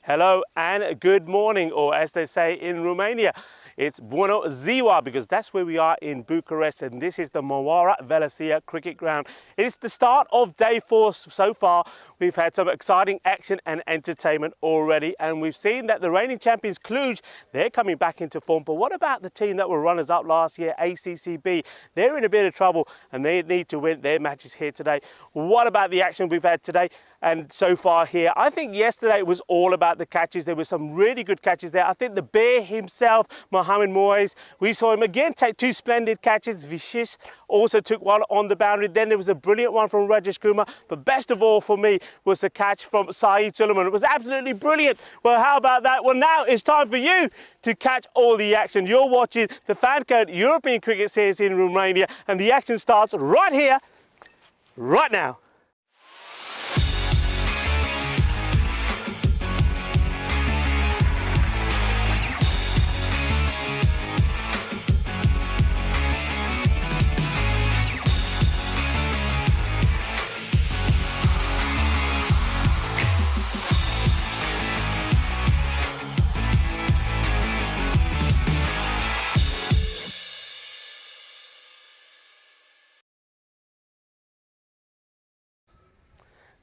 Hello and good morning, or as they say in Romania, it's Bună ziua, because that's where we are in Bucharest, and this is the Moara Velocia cricket ground. It's the start of day 4 so far. We've had some exciting action and entertainment already, and we've seen that the reigning champions Cluj, they're coming back into form. But what about the team that were runners-up last year, ACCB? They're in a bit of trouble and they need to win their matches here today. What about the action we've had today and so far here? I think yesterday was all about the catches. There were some really good catches there. I think the bear himself, Mohamed Moyes, we saw him again take 2 splendid catches. Vicious also took one on the boundary. Then there was a brilliant one from Rajesh Kumar. But best of all for me was the catch from Saeed Suleiman. It was absolutely brilliant. Well, how about that? Well, now it's time for you to catch all the action. You're watching the FanCode European Cricket Series in Romania, and the action starts right here, right now.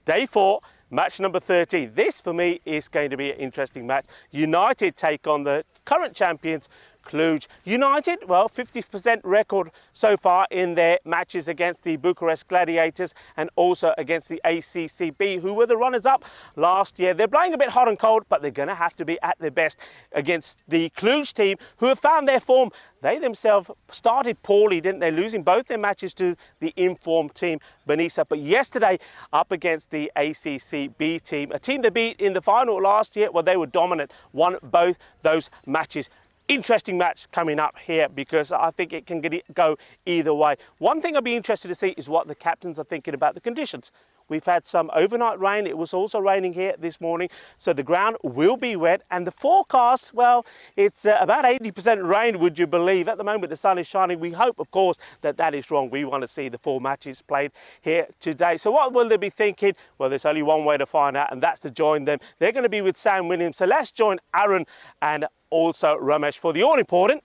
Day 4, match number 30. This for me is going to be an interesting match. United take on the current champions, Cluj. United, well, 50% record so far in their matches against the Bucharest Gladiators and also against the ACCB, who were the runners-up last year. They're playing a bit hot and cold, but they're going to have to be at their best against the Cluj team, who have found their form. They themselves started poorly, didn't they? Losing both their matches to the informed team, Benissa. But yesterday, up against the ACCB team, a team they beat in the final last year, well, they were dominant, won both those matches. Interesting match coming up here, because I think it can go either way. One thing I'd be interested to see is what the captains are thinking about the conditions. We've had some overnight rain. It was also raining here this morning, so the ground will be wet. And the forecast, well, it's about 80% rain, would you believe? At the moment, the sun is shining. We hope, of course, that that is wrong. We want to see the 4 matches played here today. So what will they be thinking? Well, there's only one way to find out, and that's to join them. They're going to be with Sam Williams. So let's join Aaron and also Ramesh for the all-important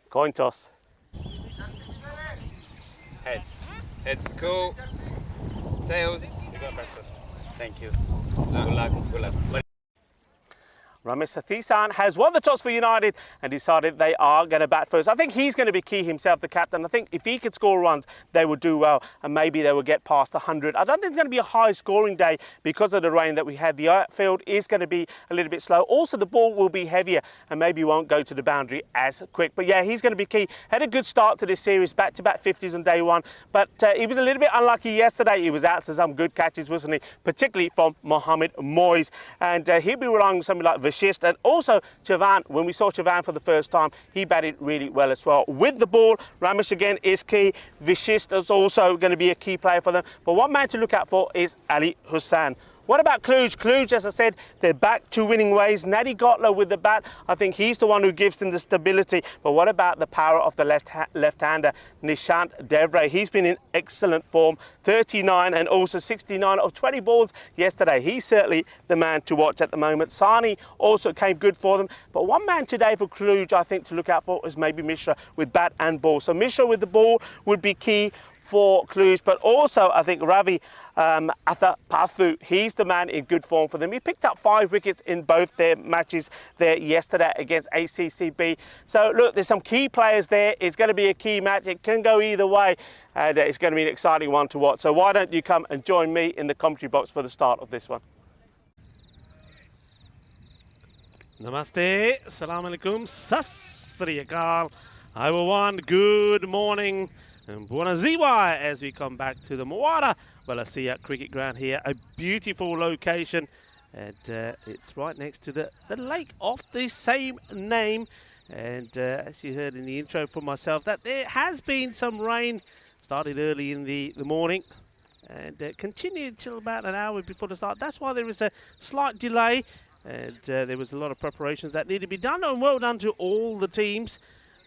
coin toss. Heads. Heads, cool. Tails. You got breakfast. Thank you. Good luck. Good luck. Ramesh Sathisan has won the toss for United and decided they are going to bat first. I think he's going to be key himself, the captain. I think if he could score runs, they would do well, and maybe they will get past 100. I don't think it's going to be a high scoring day because of the rain that we had. The outfield is going to be a little bit slow. Also, the ball will be heavier and maybe won't go to the boundary as quick. But yeah, he's going to be key. Had a good start to this series, back-to-back 50s on day 1. But he was a little bit unlucky yesterday. He was out to some good catches, wasn't he? Particularly from Mohamed Moyes. And he'll be relying on something like Vicious, and also Chavan. When we saw Chavan for the first time, he batted really well as well. With the ball, Ramesh again is key. Vicious is also going to be a key player for them. But one man to look out for is Ali Hussain. What about Cluj? Cluj, as I said, they're back to winning ways. Nadi Gotla with the bat, I think he's the one who gives them the stability. But what about the power of the left-hander, Nishant Devre? He's been in excellent form, 39 and also 69 of 20 balls yesterday. He's certainly the man to watch at the moment. Sani also came good for them. But one man today for Cluj, I think, to look out for is maybe Mishra with bat and ball. So Mishra with the ball would be key for Cluj, but also I think Ravi Athapathu, he's the man in good form for them. He picked up 5 wickets in both their matches there yesterday against ACCB. So look, there's some key players there. It's going to be a key match. It can go either way, and it's going to be an exciting one to watch. So why don't you come and join me in the commentary box for the start of this one. Namaste, Assalamu alaikum, Sas Sri Akal, Iwan, good morning. And Bună ziua as we come back to the Moara Velocia cricket ground here. A beautiful location, and it's right next to the lake of the same name. And as you heard in the intro from myself, that there has been some rain. Started early in the morning and continued till about an hour before the start. That's why there is a slight delay, and there was a lot of preparations that need to be done, and well done to all the teams,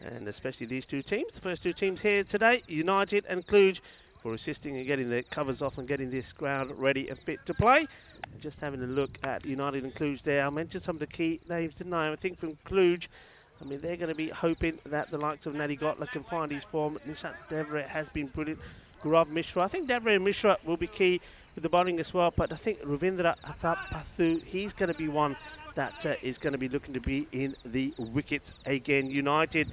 and especially these 2 teams, the first 2 teams here today, United and Cluj, for assisting and getting the covers off and getting this ground ready and fit to play. And just having a look at United and Cluj there. I mentioned some of the key names, didn't I? I think from Cluj, I mean, they're going to be hoping that the likes of Nadi Gotla can find his form. Nishant Devre has been brilliant. Gaurav Mishra. I think Devre and Mishra will be key with the bowling as well, but I think Ravindra Athapathu, he's going to be one that is going to be looking to be in the wickets again. United,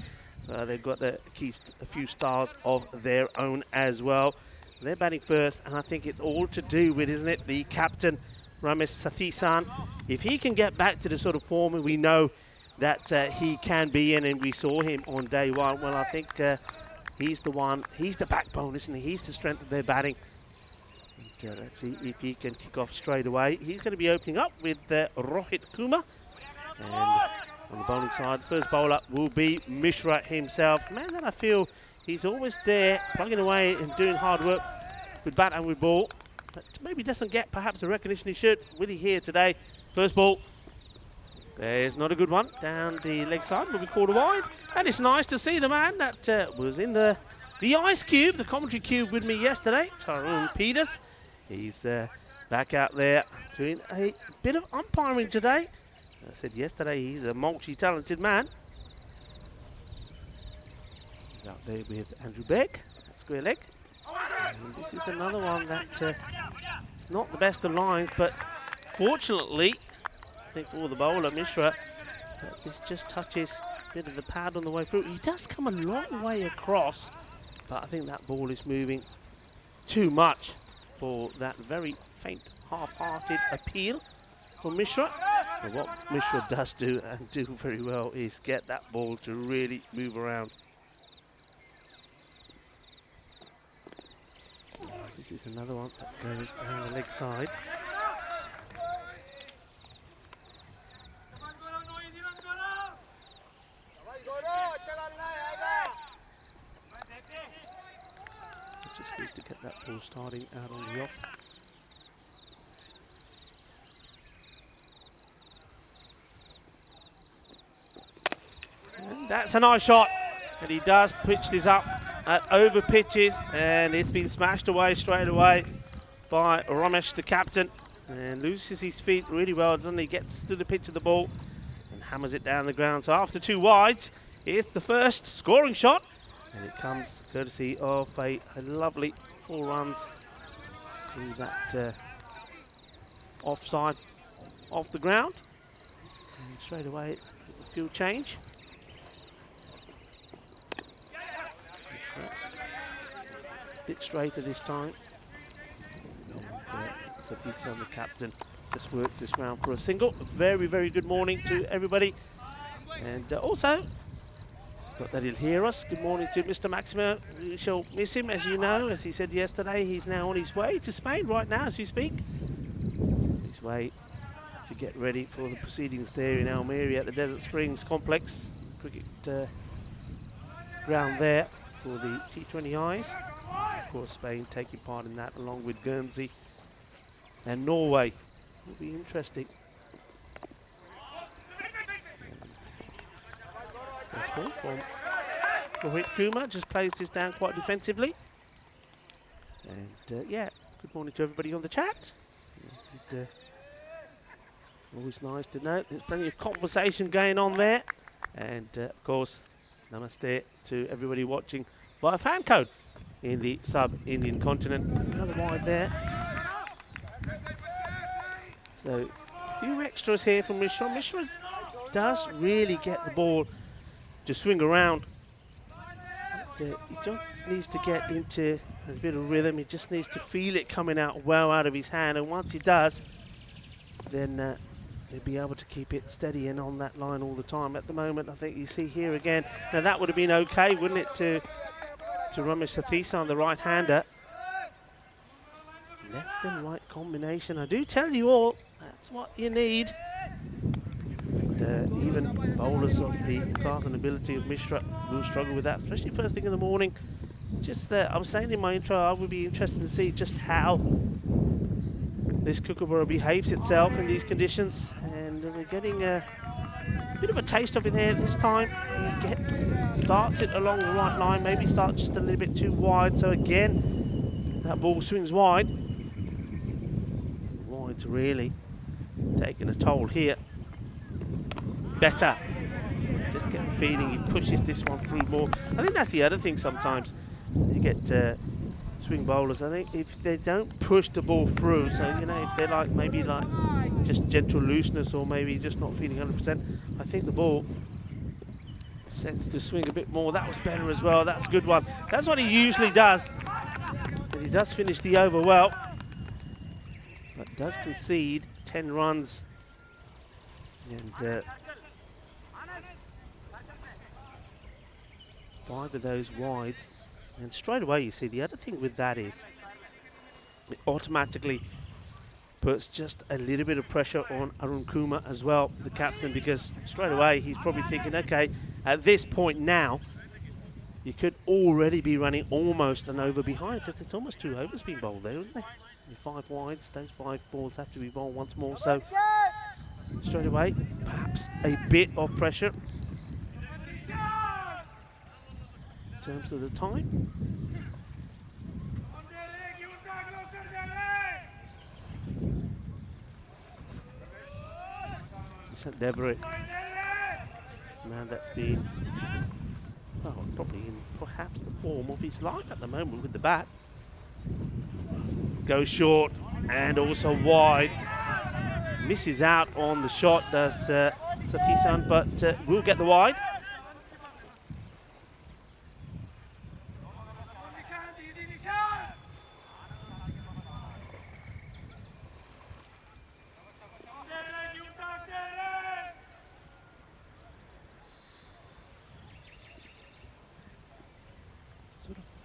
they've got a few stars of their own as well. They're batting first, and I think it's all to do with, isn't it, the captain, Ramesh Sathisan. If he can get back to the sort of form we know that he can be in, and we saw him on day one, well, I think he's the one, he's the backbone, isn't he? He's the strength of their batting. And, let's see if he can kick off straight away. He's going to be opening up with Rohit Kumar. And on the bowling side, the first bowler will be Mishra himself. Man, that I feel he's always there, plugging away and doing hard work with bat and with ball. But maybe doesn't get perhaps the recognition he should. Will he here today? First ball. There's not a good one. Down the leg side, will be called a wide. And it's nice to see the man that was in the ice cube, the commentary cube with me yesterday, Tarun Peters. He's back out there doing a bit of umpiring today. I said yesterday he's a multi-talented man. He's out there with Andrew Beck, square leg. And this is another one that is not the best of lines, but fortunately, I think for the bowler, Mishra, this just touches a bit of the pad on the way through. He does come a long way across, but I think that ball is moving too much for that very faint, half-hearted appeal for Mishra. And what Mishra does do, and do very well, is get that ball to really move around. This is another one that goes down the leg side. Just needs to get that ball starting out on the off. And that's a nice shot, and he does pitch this up at over pitches, and it's been smashed away straight away by Ramesh, the captain, and loses his feet really well, doesn't he? Gets to the pitch of the ball and hammers it down the ground. So after two wides, it's the first scoring shot, and it comes courtesy of a lovely 4 runs through that offside off the ground. And straight away, the field change. Bit straighter this time. And Sathisan, the captain, just works this round for a single. A very, very good morning to everybody. And also, not that he'll hear us, good morning to Mr. Maximo. We shall miss him, as you know. As he said yesterday, he's now on his way to Spain right now as we speak. He's on his way to get ready for the proceedings there in Almeria at the Desert Springs Complex. Cricket ground there for the T20Is. Of course, Spain taking part in that along with Guernsey and Norway. Will be interesting. First ball from Rohit Kumar, just plays this down quite defensively. And yeah, good morning to everybody on the chat. And, always nice to know there's plenty of conversation going on there. And of course, namaste to everybody watching via FanCode in the sub-Indian continent. Another wide there. So a few extras here from Mishra. Mishra does really get the ball to swing around. But, he just needs to get into a bit of rhythm. He just needs to feel it coming out well out of his hand. And once he does, then he'll be able to keep it steady and on that line all the time. At the moment, I think you see here again. Now that would have been okay, wouldn't it, to Ramesh Sathisan, the right-hander. Left and right combination. I do tell you all, that's what you need. And, even bowlers of the class and ability of Mishra will struggle with that, especially first thing in the morning. Just I was saying in my intro, I would be interested to see just how this kookaburra behaves itself in these conditions, and we're getting a bit of a taste of it there this time. He starts it along the right line, maybe starts just a little bit too wide, so again that ball swings wide. Wide's really taking a toll here. Better. Just get the feeling he pushes this one through more. I think that's the other thing sometimes. You get swing bowlers, I think, if they don't push the ball through, so, you know, if they're like, maybe like just gentle looseness or maybe just not feeling 100%, I think the ball sends to swing a bit more. That was better as well. That's a good one. That's what he usually does. And he does finish the over well, but does concede 10 runs. And 5 of those wides. And straight away, you see, the other thing with that is it automatically puts just a little bit of pressure on Arun Kumar as well, the captain, because straight away he's probably thinking, okay, at this point now, you could already be running almost an over behind, because there's almost 2 overs being bowled there, isn't there? And 5 wides, those 5 balls have to be bowled once more, so straight away, perhaps a bit of pressure in terms of the time. Devery, man, that's been, well, probably in perhaps the form of his life at the moment with the bat. Goes short and also wide. Misses out on the shot, does Sathisan, but will get the wide.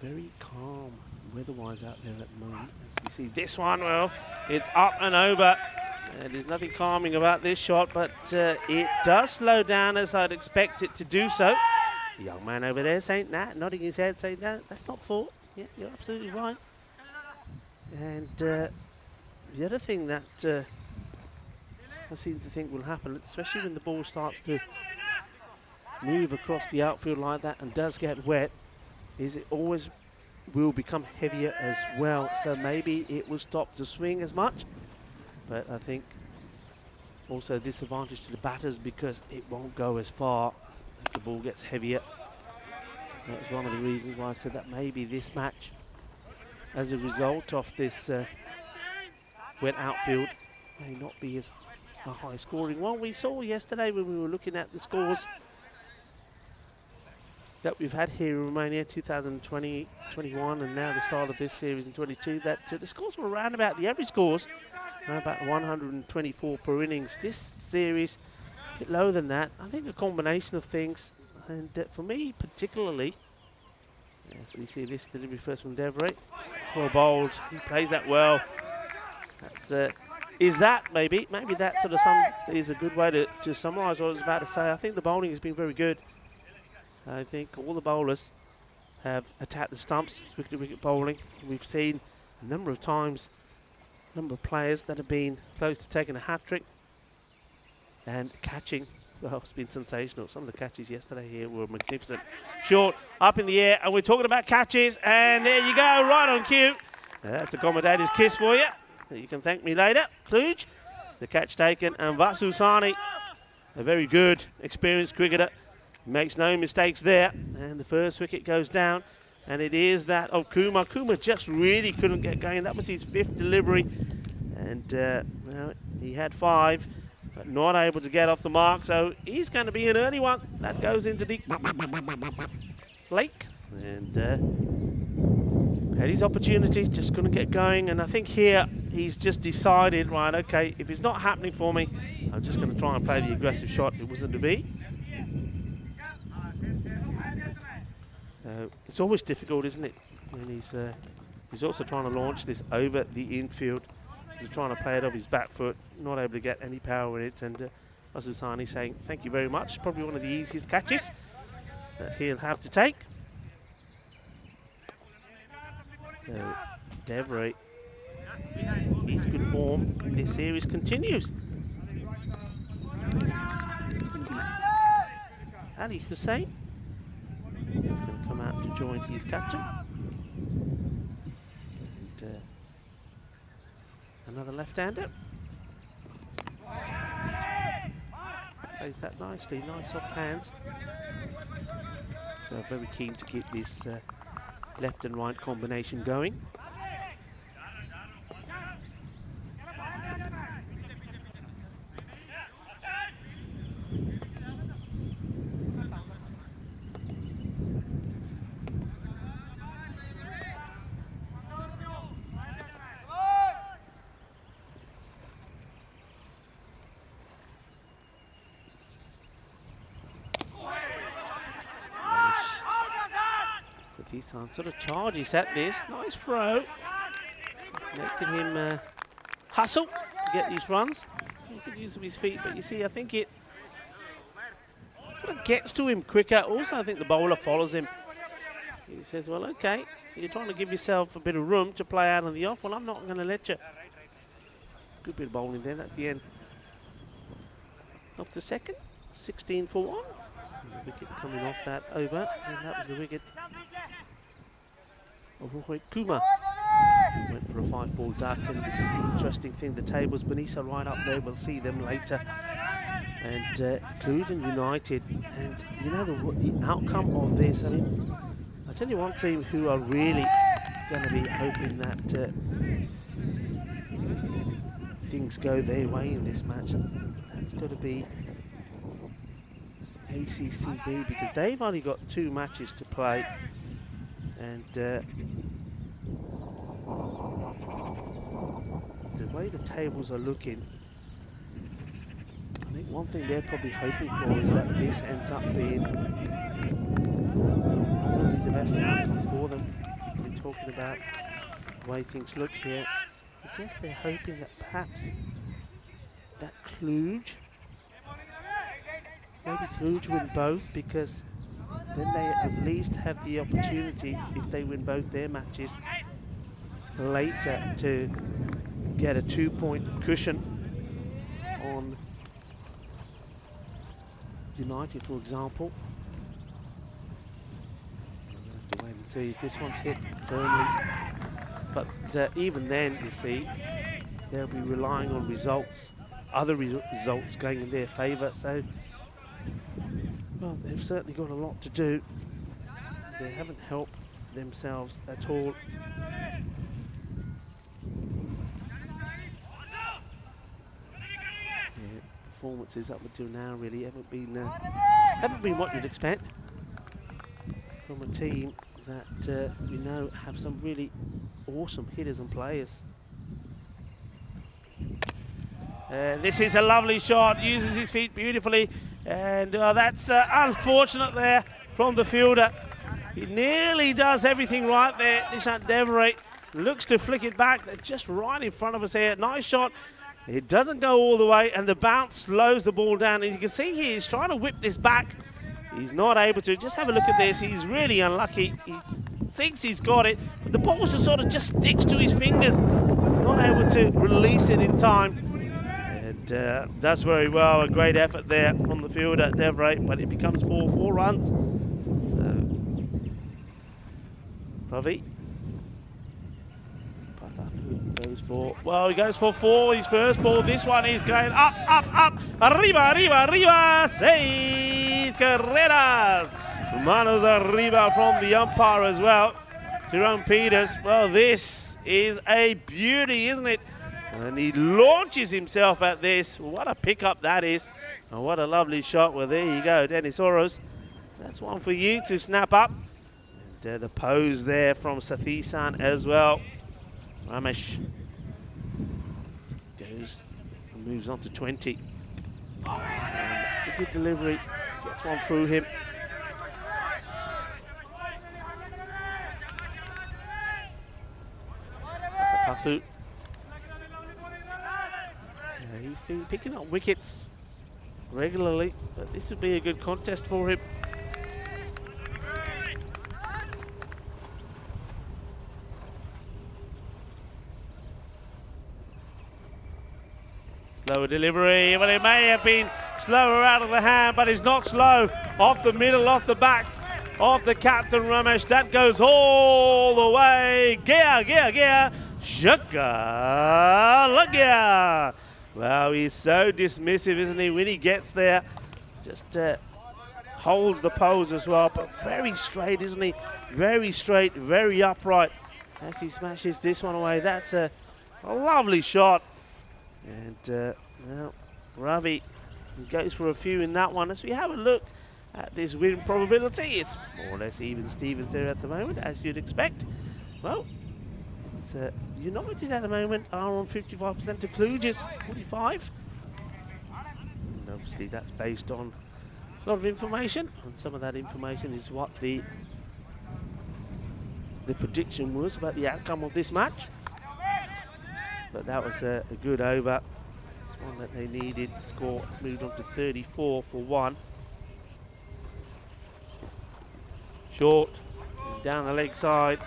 Very calm weather-wise out there at the moment. As you see this one, well, it's up and over. There's nothing calming about this shot, but it does slow down as I'd expect it to do so. The young man over there saying that, nodding his head, saying, no, that's not fault. Yeah, you're absolutely right. And the other thing that I seem to think will happen, especially when the ball starts to move across the outfield like that and does get wet, is it always will become heavier as well. So maybe it will stop the swing as much. But I think also disadvantage to the batters because it won't go as far as the ball gets heavier. That was one of the reasons why I said that maybe this match, as a result of this wet outfield, may not be as a high scoring one. We saw yesterday when we were looking at the scores that we've had here in Romania, 2020, 21, and now the start of this series in 22, that the scores were around about, the average scores, around about 124 per innings. This series, a bit lower than that. I think a combination of things, and for me particularly, so we see this delivery first from Devery. It's well bowled, he plays that well. That's, is that maybe that sort of is a good way to summarise what I was about to say. I think the bowling has been very good. I think all the bowlers have attacked the stumps, wicket bowling. We've seen a number of times, a number of players that have been close to taking a hat-trick and catching. Well, it's been sensational. Some of the catches yesterday here were magnificent. Short, up in the air, and we're talking about catches, and there you go, right on cue. That's the commentator's kiss for you. You can thank me later. Kluge, the catch taken, and Vasu Sani, a very good, experienced cricketer. Makes no mistakes there, and the first wicket goes down, and it is that of Kumar. Kumar just really couldn't get going. That was his 5th delivery, and well, he had 5, but not able to get off the mark, so he's going to be an early one. That goes into the lake, and had his opportunity, just couldn't get going, and I think here he's just decided, right, okay, if it's not happening for me, I'm just going to try and play the aggressive shot. It wasn't to be. It's always difficult, isn't it? And he's also trying to launch this over the infield. He's trying to play it off his back foot, not able to get any power in it. And Asasani saying, thank you very much. Probably one of the easiest catches that he'll have to take. So, Devery, his good form in this series continues. It's going to be Ali Hussain. He's going to come out to join his captain. And, another left-hander. Plays that nicely, nice soft hands. So very keen to get this left and right combination going. T10 sort of charges at this. Nice throw. Making him hustle to get these runs. He could use of his feet, but you see, I think it sort of gets to him quicker. Also, I think the bowler follows him. He says, well, okay, you're trying to give yourself a bit of room to play out on the off. Well, I'm not going to let you. Good bit of bowling there. That's the end of the second. 16 for 1. The wicket coming off that over, and that was the wicket of Rohit Kumar. Went for a 5-ball duck, and this is the interesting thing. The tables beneath are right up there. We'll see them later. And Cluden United, and you know the outcome of this. I mean, I tell you one team who are really going to be hoping that things go their way in this match. That's got to be ACCB, because they've only got 2 matches to play, and the way the tables are looking, I think one thing they're probably hoping for is that this ends up being probably the best outcome for them. We're talking about the way things look here. I guess they're hoping that perhaps that Cluj, maybe Cluj win both, because then they at least have the opportunity, if they win both their matches later, to get a 2-point cushion on United, for example. We'll have to wait and see if this one's hit firmly. But even then, you see, they'll be relying on results, other results going in their favour. So, well, they've certainly got a lot to do. They haven't helped themselves at all. Yeah, performances up until now really haven't been what you'd expect from a team that we know have some really awesome hitters and players. This is a lovely shot, uses his feet beautifully, and that's unfortunate there from the fielder. He nearly does everything right there. Nishant Devray looks to flick it back. They're just right in front of us here. Nice shot. It doesn't go all the way, and the bounce slows the ball down. And you can see here he's trying to whip this back. He's not able to. Just have a look at this. He's really unlucky. He thinks he's got it, but the ball just sort of just sticks to his fingers. He's not able to release it in time. And does very well. A great effort there from the fielder, Devray, but it becomes 4 runs. So, Ravi goes for, well, he goes for 4, his first ball. This one is going up, up, up, arriba, arriba, arriba, 6 carreras. Manos arriba from the umpire as well. Jerome Peters, well, this is a beauty, isn't it? And he launches himself at this. What a pickup that is. And what a lovely shot. Well, there you go, Dennis Oros. That's one for you to snap up. And the pose there from Sathisan as well. Ramesh goes and moves on to 20. And that's a good delivery. Gets one through him. Pathu. He's been picking up wickets regularly, but this would be a good contest for him. Slower delivery, well, it may have been slower out of the hand, but it's not slow. Off the middle, off the back of the captain Ramesh. That goes all the way. Gear, gear, gear. Shaka, look ya! Wow, he's so dismissive, isn't he, when he gets there. Just holds the pose as well, but very straight, isn't he? Very straight, very upright as he smashes this one away. That's a lovely shot. And now Ravi goes for a few in that one. As we have a look at this win probability, it's more or less even Stevens there at the moment, as you'd expect. Well, it's United at the moment are on 55% to Kluge's 45. And obviously that's based on a lot of information, and some of that information is what the prediction was about the outcome of this match. But that was a good over. It's one that they needed. Score moved on to 34 for 1. Short, down the leg side.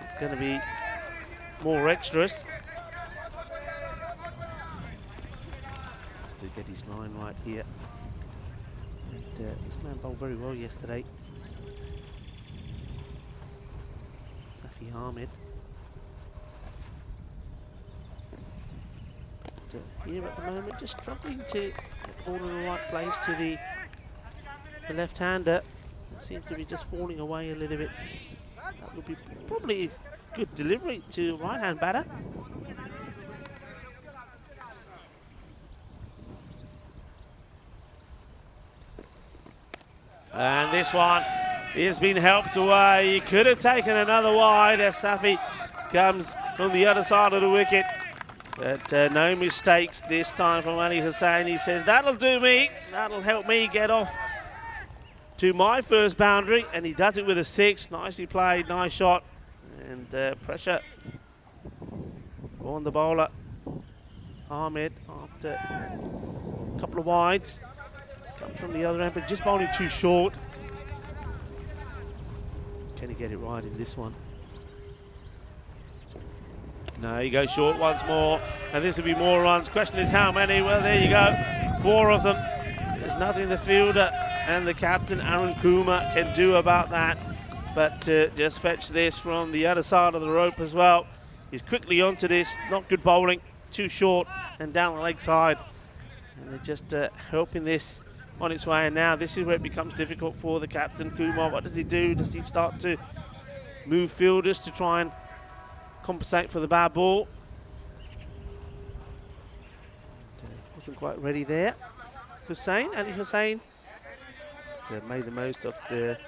It's going to be more extras. Just to get his line right here. And this man bowled very well yesterday. Safi Ahmed. But here at the moment, just struggling to get the ball in the right place to the left-hander. It seems to be just falling away a little bit. That would be probably a good delivery to right-hand batter. And this one has been helped away. He could have taken another wide as Safi comes on the other side of the wicket. But no mistakes this time from Ali Hussain. He says, that'll do me. That'll help me get off to my first boundary. And he does it with a 6. Nicely played, nice shot. And pressure on the bowler. Ahmed, after a couple of wides, comes from the other end, but just bowling too short. Can he get it right in this one? No, he goes short once more, and this will be more runs. Question is how many? Well, there you go, 4 of them. There's nothing the fielder and the captain, Aaron Kumar, can do about that, but just fetch this from the other side of the rope as well. He's quickly onto this, not good bowling, too short, and down the leg side. And they're just helping this on its way, and now this is where it becomes difficult for the captain, Kumar. What does he do? Does he start to move fielders to try and compensate for the bad ball? Wasn't quite ready there. Hussain, Ali Hussain, made the most of the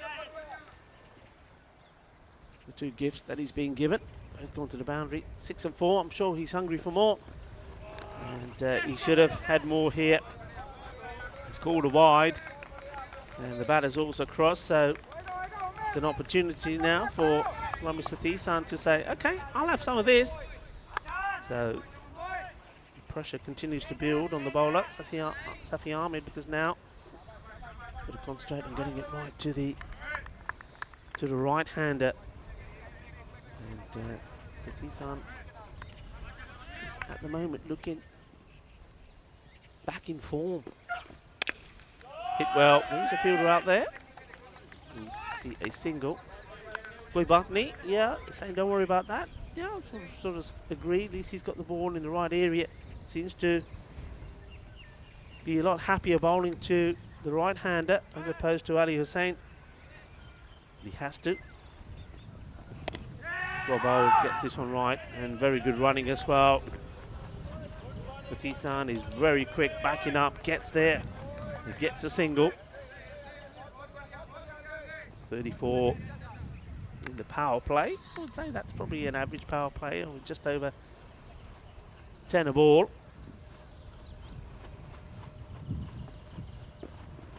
2 gifts that he's been given. Both gone to the boundary, 6 and 4. I'm sure he's hungry for more, and he should have had more here. It's called a wide, and the batter's also crossed, so it's an opportunity now for Rami Sathisan to say, okay, I'll have some of this. So the pressure continues to build on the bowler, Safi Ahmed, because now he's got to concentrate on getting it right to the right-hander. And Sathisan is at the moment looking back in form. Hit well. There's a fielder out there. A single. Goibakni, yeah, saying don't worry about that. Yeah, sort of agree. At least he's got the ball in the right area. Seems to be a lot happier bowling to the right-hander as opposed to Ali Hussain. He has to. Well bowled, gets this one right, and very good running as well. Sathisan is very quick, backing up, gets there. He gets a single. 34 in the power play. I would say that's probably an average power play, or just over 10 a ball.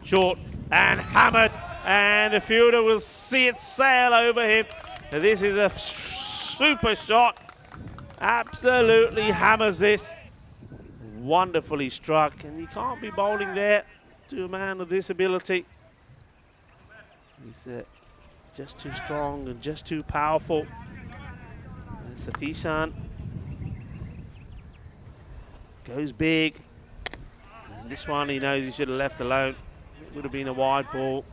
Short and hammered, and the fielder will see it sail over him. And this is a super shot. Absolutely hammers this. Wonderfully struck, and you can't be bowling there to a man of this ability. He's just too strong and just too powerful. Sathisan goes big. And this one he knows he should have left alone. It would have been a wide ball.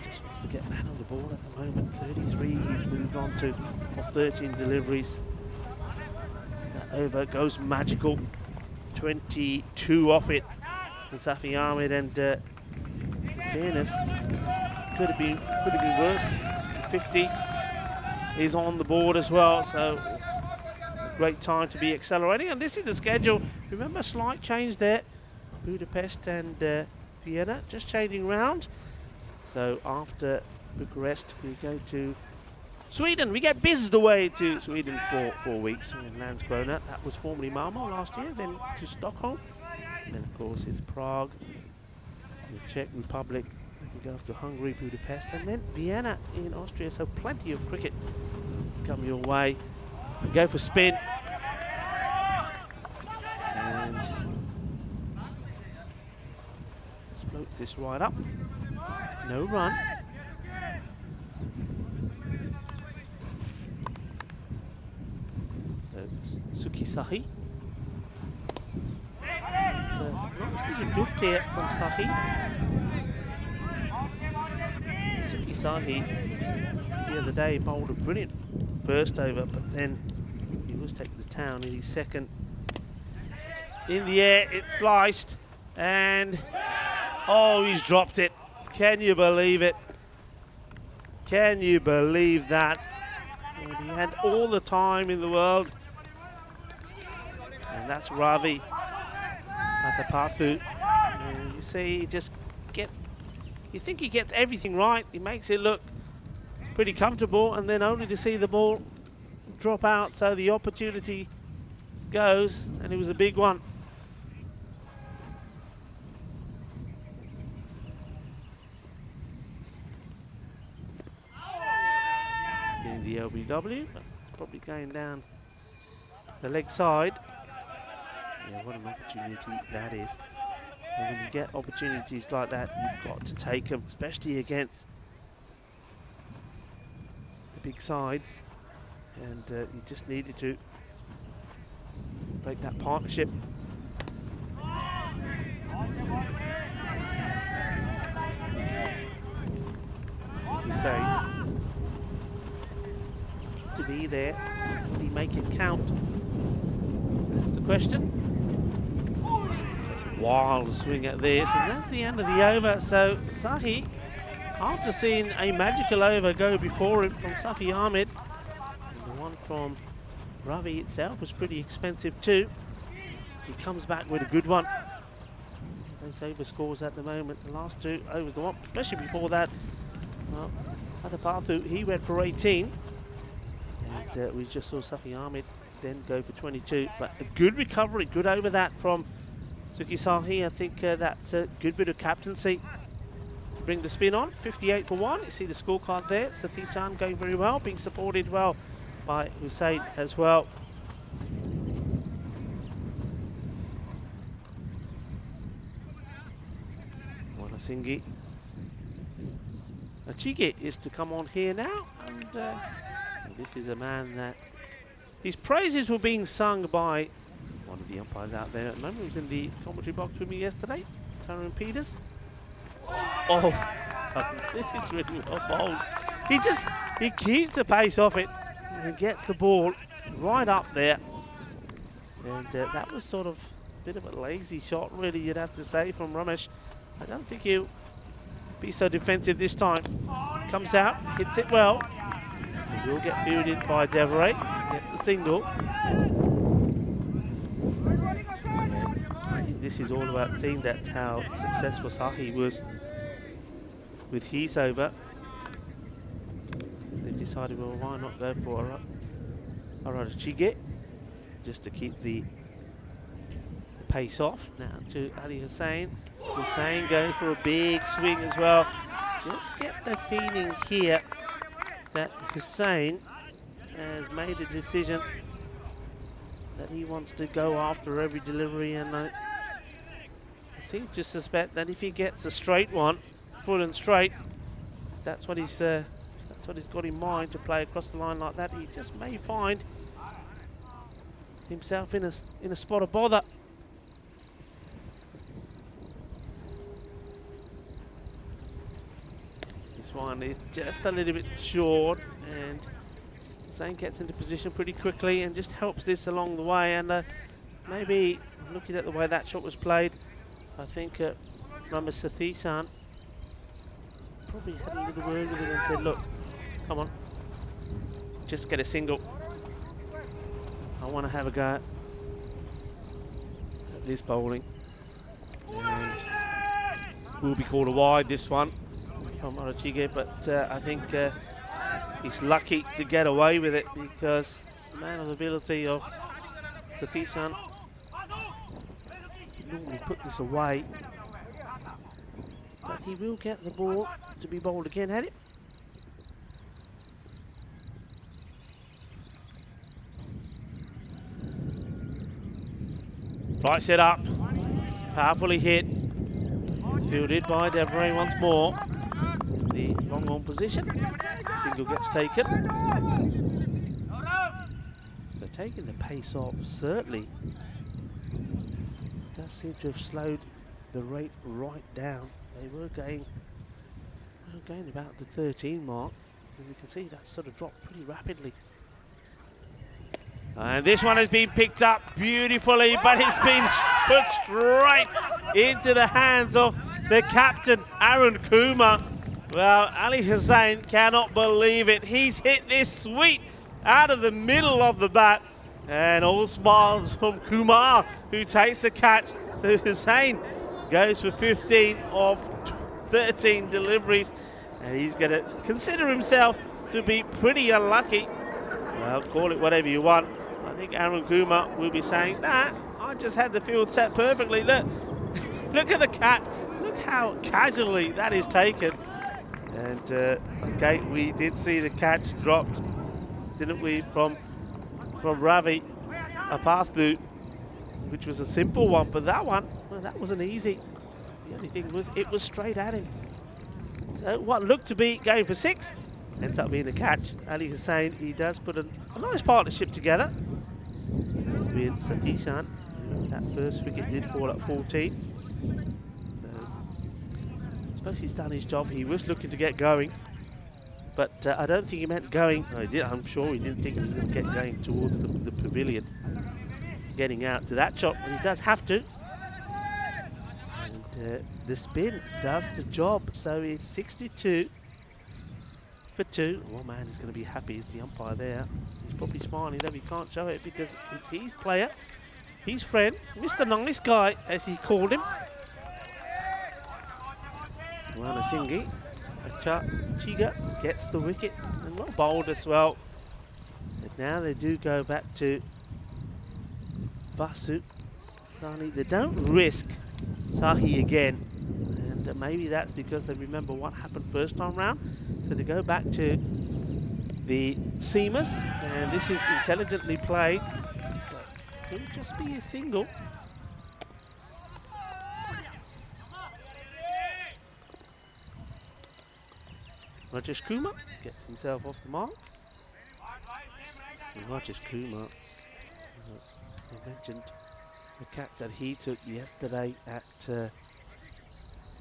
Just wants to get that on the ball at the moment. 33 he's moved on to of 13 deliveries. That over goes magical. 22 off it. And Safi Ahmed, and in fairness, could have been worse. 50 is on the board as well, so great time to be accelerating. And this is the schedule. Remember, slight change there. Budapest and Vienna just changing round. So after Bucharest, we go to Sweden. We get bizzed away to Sweden for 4 weeks in Landskrona. That was formerly Malmo last year, then to Stockholm. And then, of course, it's Prague, the Czech Republic. Then we go to Hungary, Budapest, and then Vienna in Austria. So plenty of cricket come your way. We go for spin. And just floats this right up. No run. So Suki Sahi. It's a nice little drift here from Sahi. Suki Sahi the other day bowled a brilliant first over, but then he was taken to town in his second. In the air, it sliced, and oh, he's dropped it. Can you believe it? Can you believe that? And he had all the time in the world. And that's Ravi Mathapathu. And you see, he just gets, you think he gets everything right. He makes it look pretty comfortable, and then only to see the ball drop out. So the opportunity goes, and it was a big one. The LBW, but it's probably going down the leg side. Yeah, what an opportunity that is. And when you get opportunities like that, you've got to take them, especially against the big sides. And you just needed to break that partnership. You say, to be there, will he make it count? That's the question. That's a wild swing at this, and that's the end of the over. So Sahi, after seeing a magical over go before him from Safi Ahmed, and the one from Ravi itself was pretty expensive too, he comes back with a good one. Those over scores at the moment, the last two overs, the one, especially before that, well, Mathapathu, he went for 18. And we just saw Safi Ahmed then go for 22, but a good recovery, good over that from Suki Sahi. I think that's a good bit of captaincy to bring the spin on. 58 for 1. You see the scorecard there. So T10 going very well, being supported well by Hussein as well. Wanasingi. Achige is to come on here now, and this is a man that his praises were being sung by one of the umpires out there at the moment. He was in the commentary box with me yesterday, Taran Peters. Oh, this is really well bowled. He keeps the pace off it and gets the ball right up there. And that was sort of a bit of a lazy shot, really, you'd have to say, from Ramesh. I don't think he'll be so defensive this time. Comes out, hits it well. He will get fielded by Deveray, gets a single. I think this is all about seeing that how successful Sahi was with his over. They decided, well, why not go for Arachige, just to keep the pace off. Now to Ali Hussein. Hussein going for a big swing as well. Just get the feeling here that Hussein has made a decision that he wants to go after every delivery, and I seem to suspect that if he gets a straight one, full and straight, that's what he's got in mind, to play across the line like that. He just may find himself in a spot of bother. one is just a little bit short, and Zane gets into position pretty quickly and just helps this along the way. And maybe looking at the way that shot was played, I think Ramesh Sathisan probably had a little word with him and said, look, come on, just get a single. I want to have a go at this bowling. And will be called a wide, this one from Arachige, but I think he's lucky to get away with it, because the man of ability of Sathisan normally put this away, but he will get the ball to be bowled again. Had it. Flight set up, powerfully hit. It's fielded by Devray once more. The long on position. Single gets taken. So taking the pace off certainly does seem to have slowed the rate right down. They were going about the 13 mark, and you can see that sort of dropped pretty rapidly. And this one has been picked up beautifully, but it's been put straight into the hands of the captain, Arun Kumar. Well, Ali Hussain cannot believe it. He's hit this sweet out of the middle of the bat, and all smiles from Kumar, who takes the catch. So Hussain goes for 15 of 13 deliveries, and he's going to consider himself to be pretty unlucky. Well, call it whatever you want. I think Arun Kumar will be saying, nah, I just had the field set perfectly. Look, look at the catch. Look how casually that is taken. And okay, we did see the catch dropped, didn't we, from Ravi Apathu, which was a simple one, but that one, well, that wasn't easy. The only thing was it was straight at him. So what looked to be going for 6 ends up being a catch. Ali Hussain, he does put a nice partnership together with Sathisan. That first wicket did fall at 14. So I suppose he's done his job. He was looking to get going, but I don't think he meant going. No, he did. I'm sure he didn't think he was going to get going towards the pavilion, getting out to that shot, but he does have to. And the spin does the job. So it's 62 for 2. One man is going to be happy is the umpire there. He's probably smiling, though he can't show it because it's his player, his friend, Mr. Nice Guy, as he called him. Rana Singhi, Chiga gets the wicket, and well bowled as well. And now they do go back to Vasu. They don't risk Sahi again. And maybe that's because they remember what happened first time round. So they go back to the seamers, and this is intelligently played. But it will just be a single. Rajesh Kumar gets himself off the mark. And Rajesh Kumar, I mentioned the catch that he took yesterday at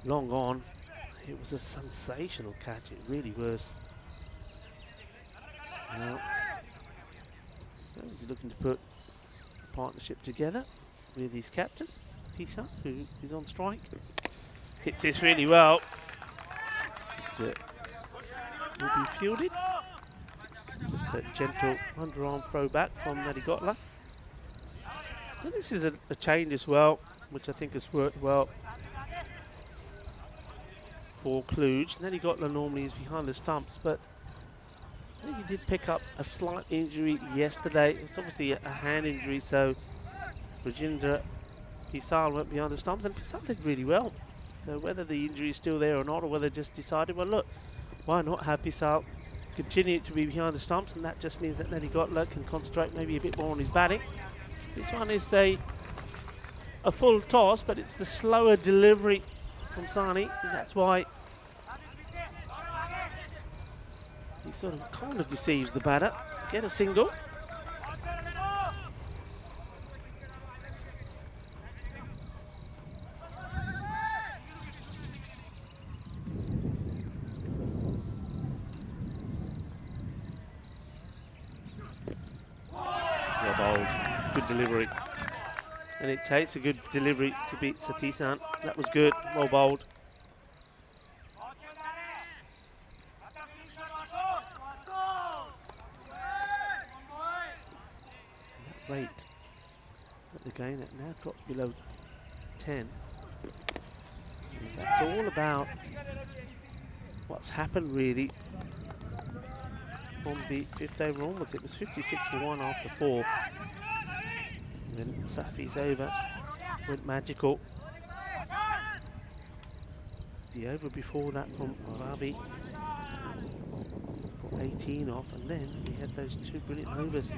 long on. It was a sensational catch, it really was. Now, he's looking to put a partnership together with his captain, Tisa, who is on strike. Hits this really well. It will be fielded. Just a gentle underarm throw back from Nadigotla. Well, this is a change as well, which I think has worked well for Kluge. Nadigotla normally is behind the stumps, but I think he did pick up a slight injury yesterday. It's obviously a hand injury, so Rajendra Pisal went behind the stumps, and Pisal did really well. So whether the injury is still there or not, or whether they just decided, well, look, why not have Pisal continue to be behind the stumps, and that just means that Nadigotla can concentrate maybe a bit more on his batting. This one is a full toss, but it's the slower delivery from Sani, and that's why he sort of kind of deceives the batter. Get a single. Good delivery. And it takes a good delivery to beat Sathisan. That was good, well bowled. That rate at the game that now drops below 10. And that's all about what's happened really from the 5th over onwards. It was 56 for 1 after 4. And then Safi's over went magical. The over before that from Ravi got 18 off, and then we had those 2 brilliant overs.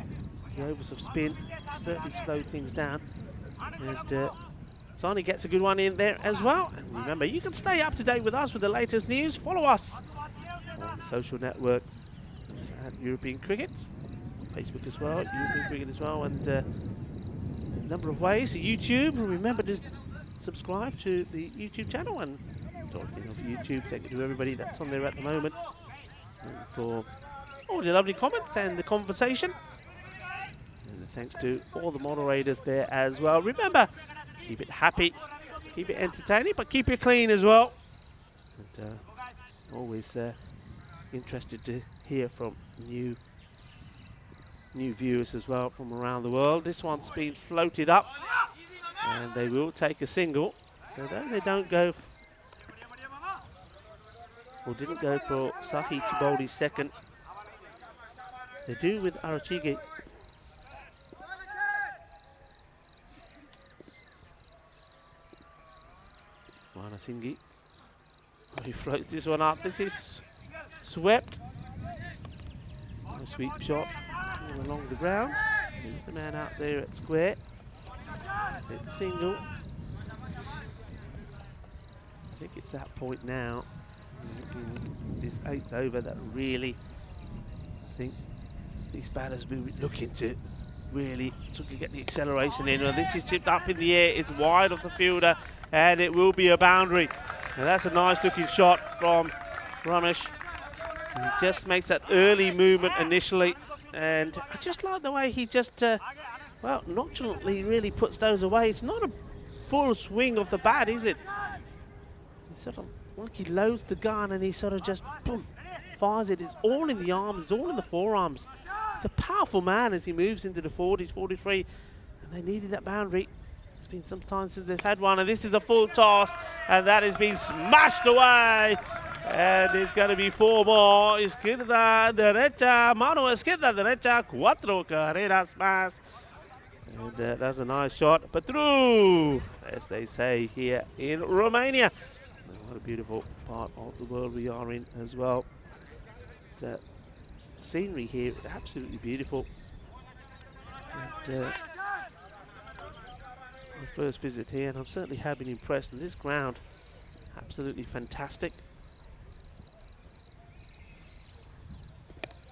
The overs of spin certainly slowed things down, and Sani gets a good one in there as well. And remember, you can stay up to date with us with the latest news. Follow us on the social network at European Cricket, Facebook as well, European Cricket as well, and a number of ways. YouTube, remember to subscribe to the YouTube channel. And talking of YouTube, thank you to everybody that's on there at the moment and for all the lovely comments and the conversation. And thanks to all the moderators there as well. Remember, keep it happy, keep it entertaining, but keep it clean as well. And always interested to hear from new viewers as well from around the world. This one's been floated up, and they will take a single. So though they don't go, or didn't go for Sahi to bowl his second, they do with Arachige. Singhi. Oh, he floats this one up. This is swept. Nice sweep shot all along the ground. There's the man out there at square. Take the single. I think it's that point now, in this 8th over, that really, I think these batters will be looking to really get the acceleration in. Well, this is chipped up in the air. It's wide of the fielder, and it will be a boundary. Now that's a nice looking shot from Ramesh. He just makes that early movement initially, and I just like the way he just, well, nonchalantly really puts those away. It's not a full swing of the bat, is it? It's sort of like he loads the gun and he sort of just, boom, fires it. It's all in the arms, it's all in the forearms. He's a powerful man as he moves into the 40s, 43, and they needed that boundary. It's been some time since they've had one, and this is a full toss, and that has been smashed away. And it's going to be 4 more. Izquierda, derecha, mano izquierda, derecha, 4 carreras más. And that's a nice shot, but through, as they say here in Romania. What a beautiful part of the world we are in as well. The scenery here, absolutely beautiful. And my first visit here, and I'm certainly have been impressed. And this ground, absolutely fantastic.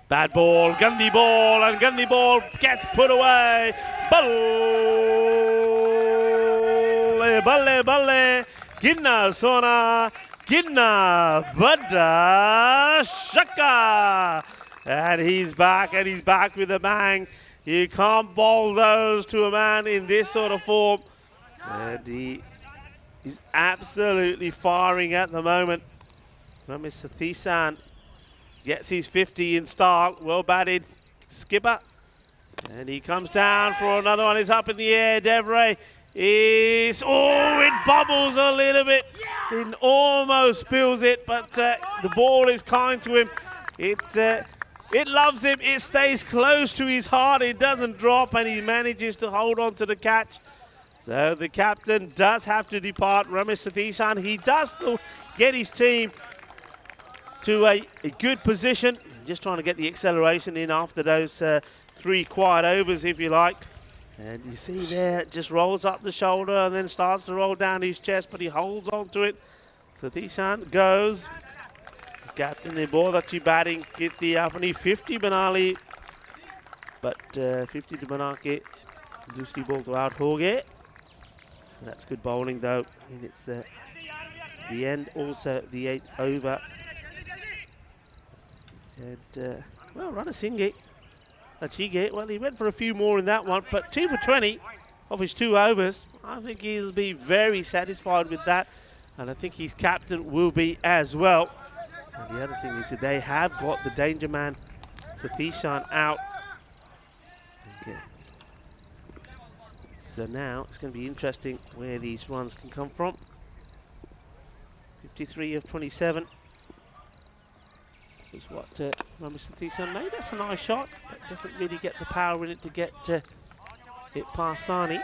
Bad ball, Gandhi ball, and Gandhi ball gets put away. Balle, balle, balle. Ginna Sona, Ginna Bada Shaka. And he's back with a bang. You can't bowl those to a man in this sort of form. And he is absolutely firing at the moment. Mr. Thisan gets his 50 in style. Well batted, skipper. And he comes down for another one. It's up in the air. Devray is, oh, it bubbles a little bit. It almost spills it, but the ball is kind to him. It loves him. It stays close to his heart. It doesn't drop, and he manages to hold on to the catch. So the captain does have to depart. Ramesh Sathisan, he does still get his team to a good position. Just trying to get the acceleration in after those 3 quiet overs, if you like. And you see there, it just rolls up the shoulder and then starts to roll down his chest, but he holds on to it. Sathisan goes. Captain ne bahut achhi batting ki apni 50 bana li, but 50 to bana ke dusri ball to out ho gaye. That's good bowling though, and it's the end also, the 8th over. And well, Rana Singh, Achige. Well, he went for a few more in that one, but 2 for 20 of his 2 overs. I think he'll be very satisfied with that, and I think his captain will be as well. And the other thing is that they have got the danger man, Satishan, out. Okay. So now it's going to be interesting where these runs can come from. 53 of 27 is what Rami Satishan made. That's a nice shot, but doesn't really get the power in it to get it past Sani.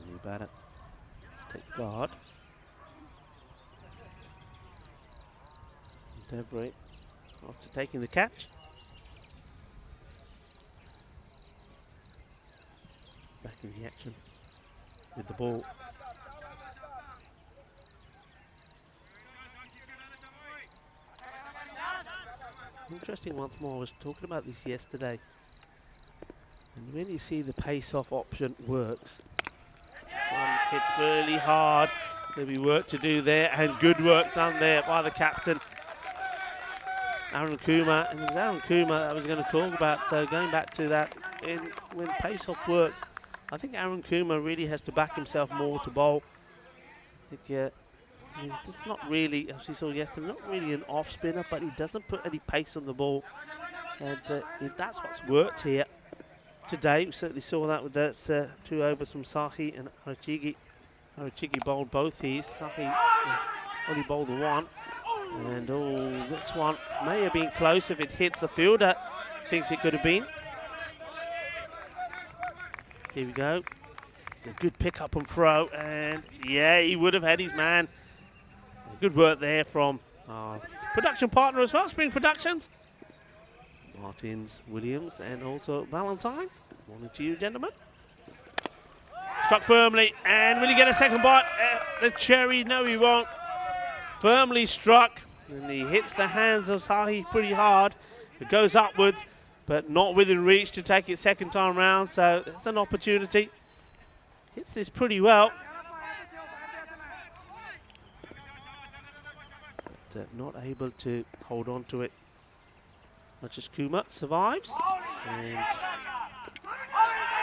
New batter takes guard. Devray after taking the catch. Back in the action with the ball. Interesting once more, I was talking about this yesterday. And when you see the pace-off option works, one hit fairly hard. There'll be work to do there, and good work done there by the captain, Aaron Kumar. And it was Aaron Kumar I was going to talk about, so going back to that, when pace-off works, I think Aaron Kumar really has to back himself more to bowl. I think he's just not really, as we saw yesterday, not really an off spinner, but he doesn't put any pace on the ball. And if that's what's worked here today, we certainly saw that with those 2 overs from Sahi and Arachigi. Arachigi bowled both these. Sahi only bowled the one. And oh, this one may have been close if it hits the fielder. Thinks it could have been. Here we go. It's a good pick up and throw, and yeah, he would have had his man. Good work there from our production partner as well, Spring Productions. Martins, Williams, and also Valentine. Morning to you, gentlemen. Struck firmly, and will he get a second bite at the cherry? No, he won't. Firmly struck, and he hits the hands of Sahi pretty hard. It goes upwards, but not within reach to take it second time round, so it's an opportunity. Hits this pretty well. But not able to hold on to it much as Kumar survives. And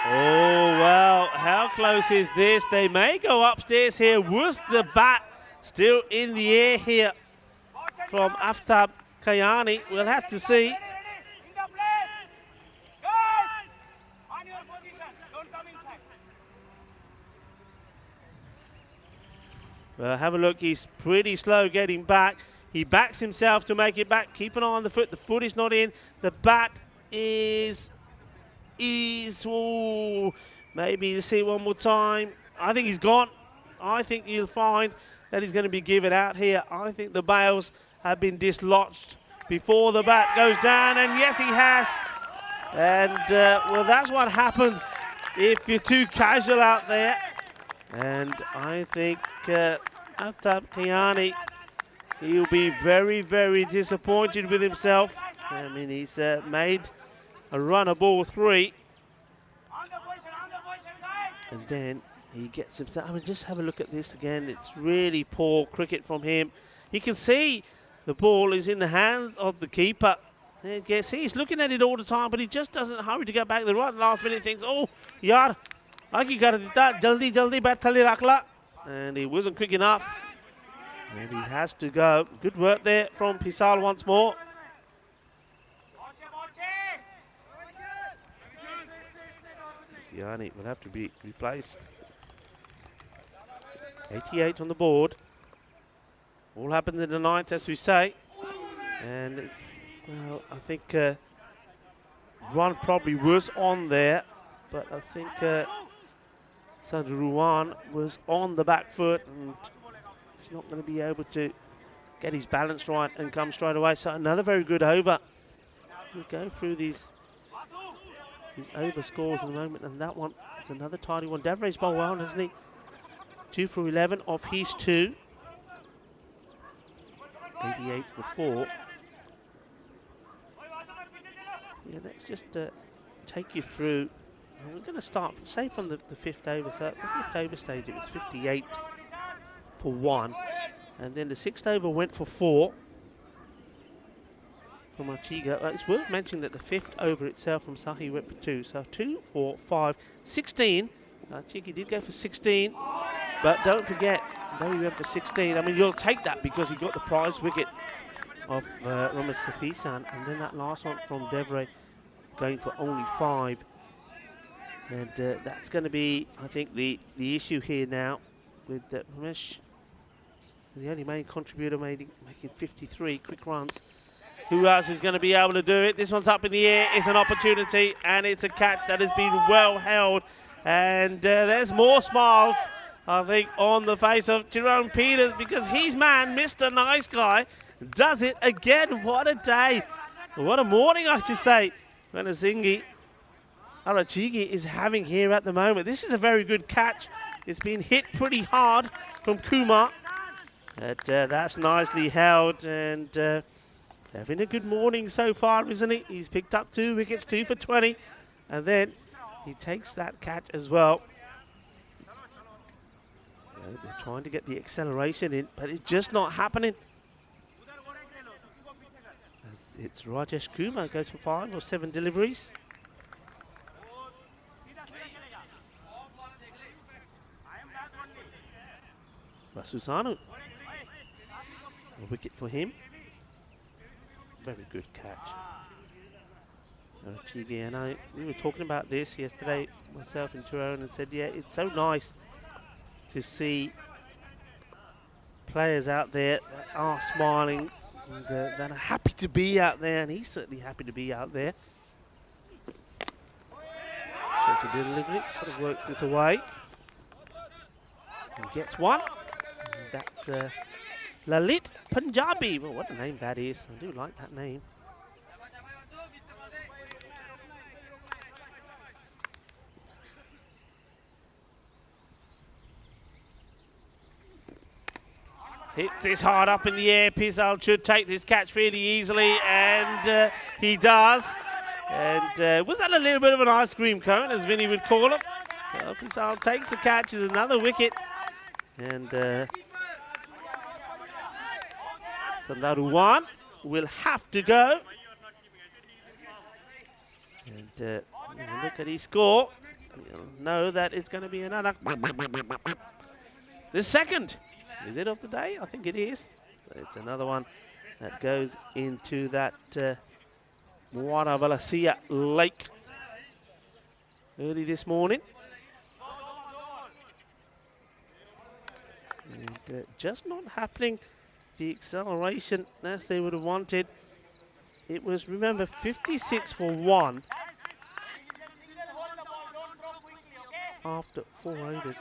oh, well, how close is this? They may go upstairs here. Was the bat still in the air here from Aftab Kayani? We'll have to see. Well, have a look. He's pretty slow getting back. He backs himself to make it back. Keep an eye on the foot. The foot is not in. The bat is ooh, maybe you see one more time. I think he's gone. I think you'll find that he's going to be given out here. I think the bails have been dislodged before the bat goes down, and yes, he has. And well, that's what happens if you're too casual out there. And I think Aftab Kayani, he'll be very, very disappointed with himself. I mean, he's made a run of ball 3. And then he gets himself, I mean, just have a look at this again. It's really poor cricket from him. You can see the ball is in the hands of the keeper. And you see, he's looking at it all the time, but he just doesn't hurry to get back. The right last minute thinks, oh, yaar, aagi kar dita, jaldi, jaldi bat thale rakhla. And he wasn't quick enough. And he has to go. Good work there from Pisal once more. Kiani will have to be replaced. 88 on the board. All happened in the 9th, as we say. And it's, well, I think run probably was on there, but I think Sadruwan was on the back foot, and he's not going to be able to get his balance right and come straight away. So another very good over. We'll go through these over scores in a moment, and that one is another tidy one. Davray's bowled well, hasn't he? 2 for 11 off his 2. 88 for 4. Yeah, let's just take you through. We're going to start, say, from the 5th over. So the 5th over stage, it was 58 for 1. And then the 6th over went for 4 from Archiga. It's worth mentioning that the 5th over itself from Sahi went for 2. So 2, 4, 5, 16. Archiga did go for 16. But don't forget, though he went for 16, I mean, you'll take that because he got the prize wicket of Ramesh Sathisan. And then that last one from Devray going for only 5. And that's going to be, I think, the issue here now with Ramesh, the only main contributor making 53 quick runs. Who else is going to be able to do it? This one's up in the air. It's an opportunity, and it's a catch that has been well held. And there's more smiles, I think, on the face of Tyrone Peters because his man, Mr. Nice Guy, does it again. What a day. What a morning, I should say. Ranasingi Arachigi is having here at the moment. This is a very good catch. It's been hit pretty hard from Kumar. But that's nicely held, and having a good morning so far, isn't he? He's picked up 2 wickets, 2 for 20, and then he takes that catch as well. They're trying to get the acceleration in, but it's just not happening. As it's Rajesh Kumar, goes for 5 or 7 deliveries. Rasusanu, a wicket for him. Very good catch. And we were talking about this yesterday, myself and Tyrone, and said, yeah, it's so nice to see players out there that are smiling and that are happy to be out there, and he's certainly happy to be out there. So to delivery, sort of works this away. And gets one. And that's Lalit Punjabi. Well, what a name that is. I do like that name. Hits this hard up in the air. Pizal should take this catch fairly easily, and he does. And was that a little bit of an ice cream cone, as Vinny would call it? Well, Pizal takes the catch, is another wicket. And Sandaruwan will have to go. And look at his score. You'll know that it's going to be another. The second. Is it of the day? I think it is. It's another one that goes into that Muara Valasia Lake early this morning. And just not happening the acceleration as they would have wanted. It was, remember, 56 for 1 after 4 overs.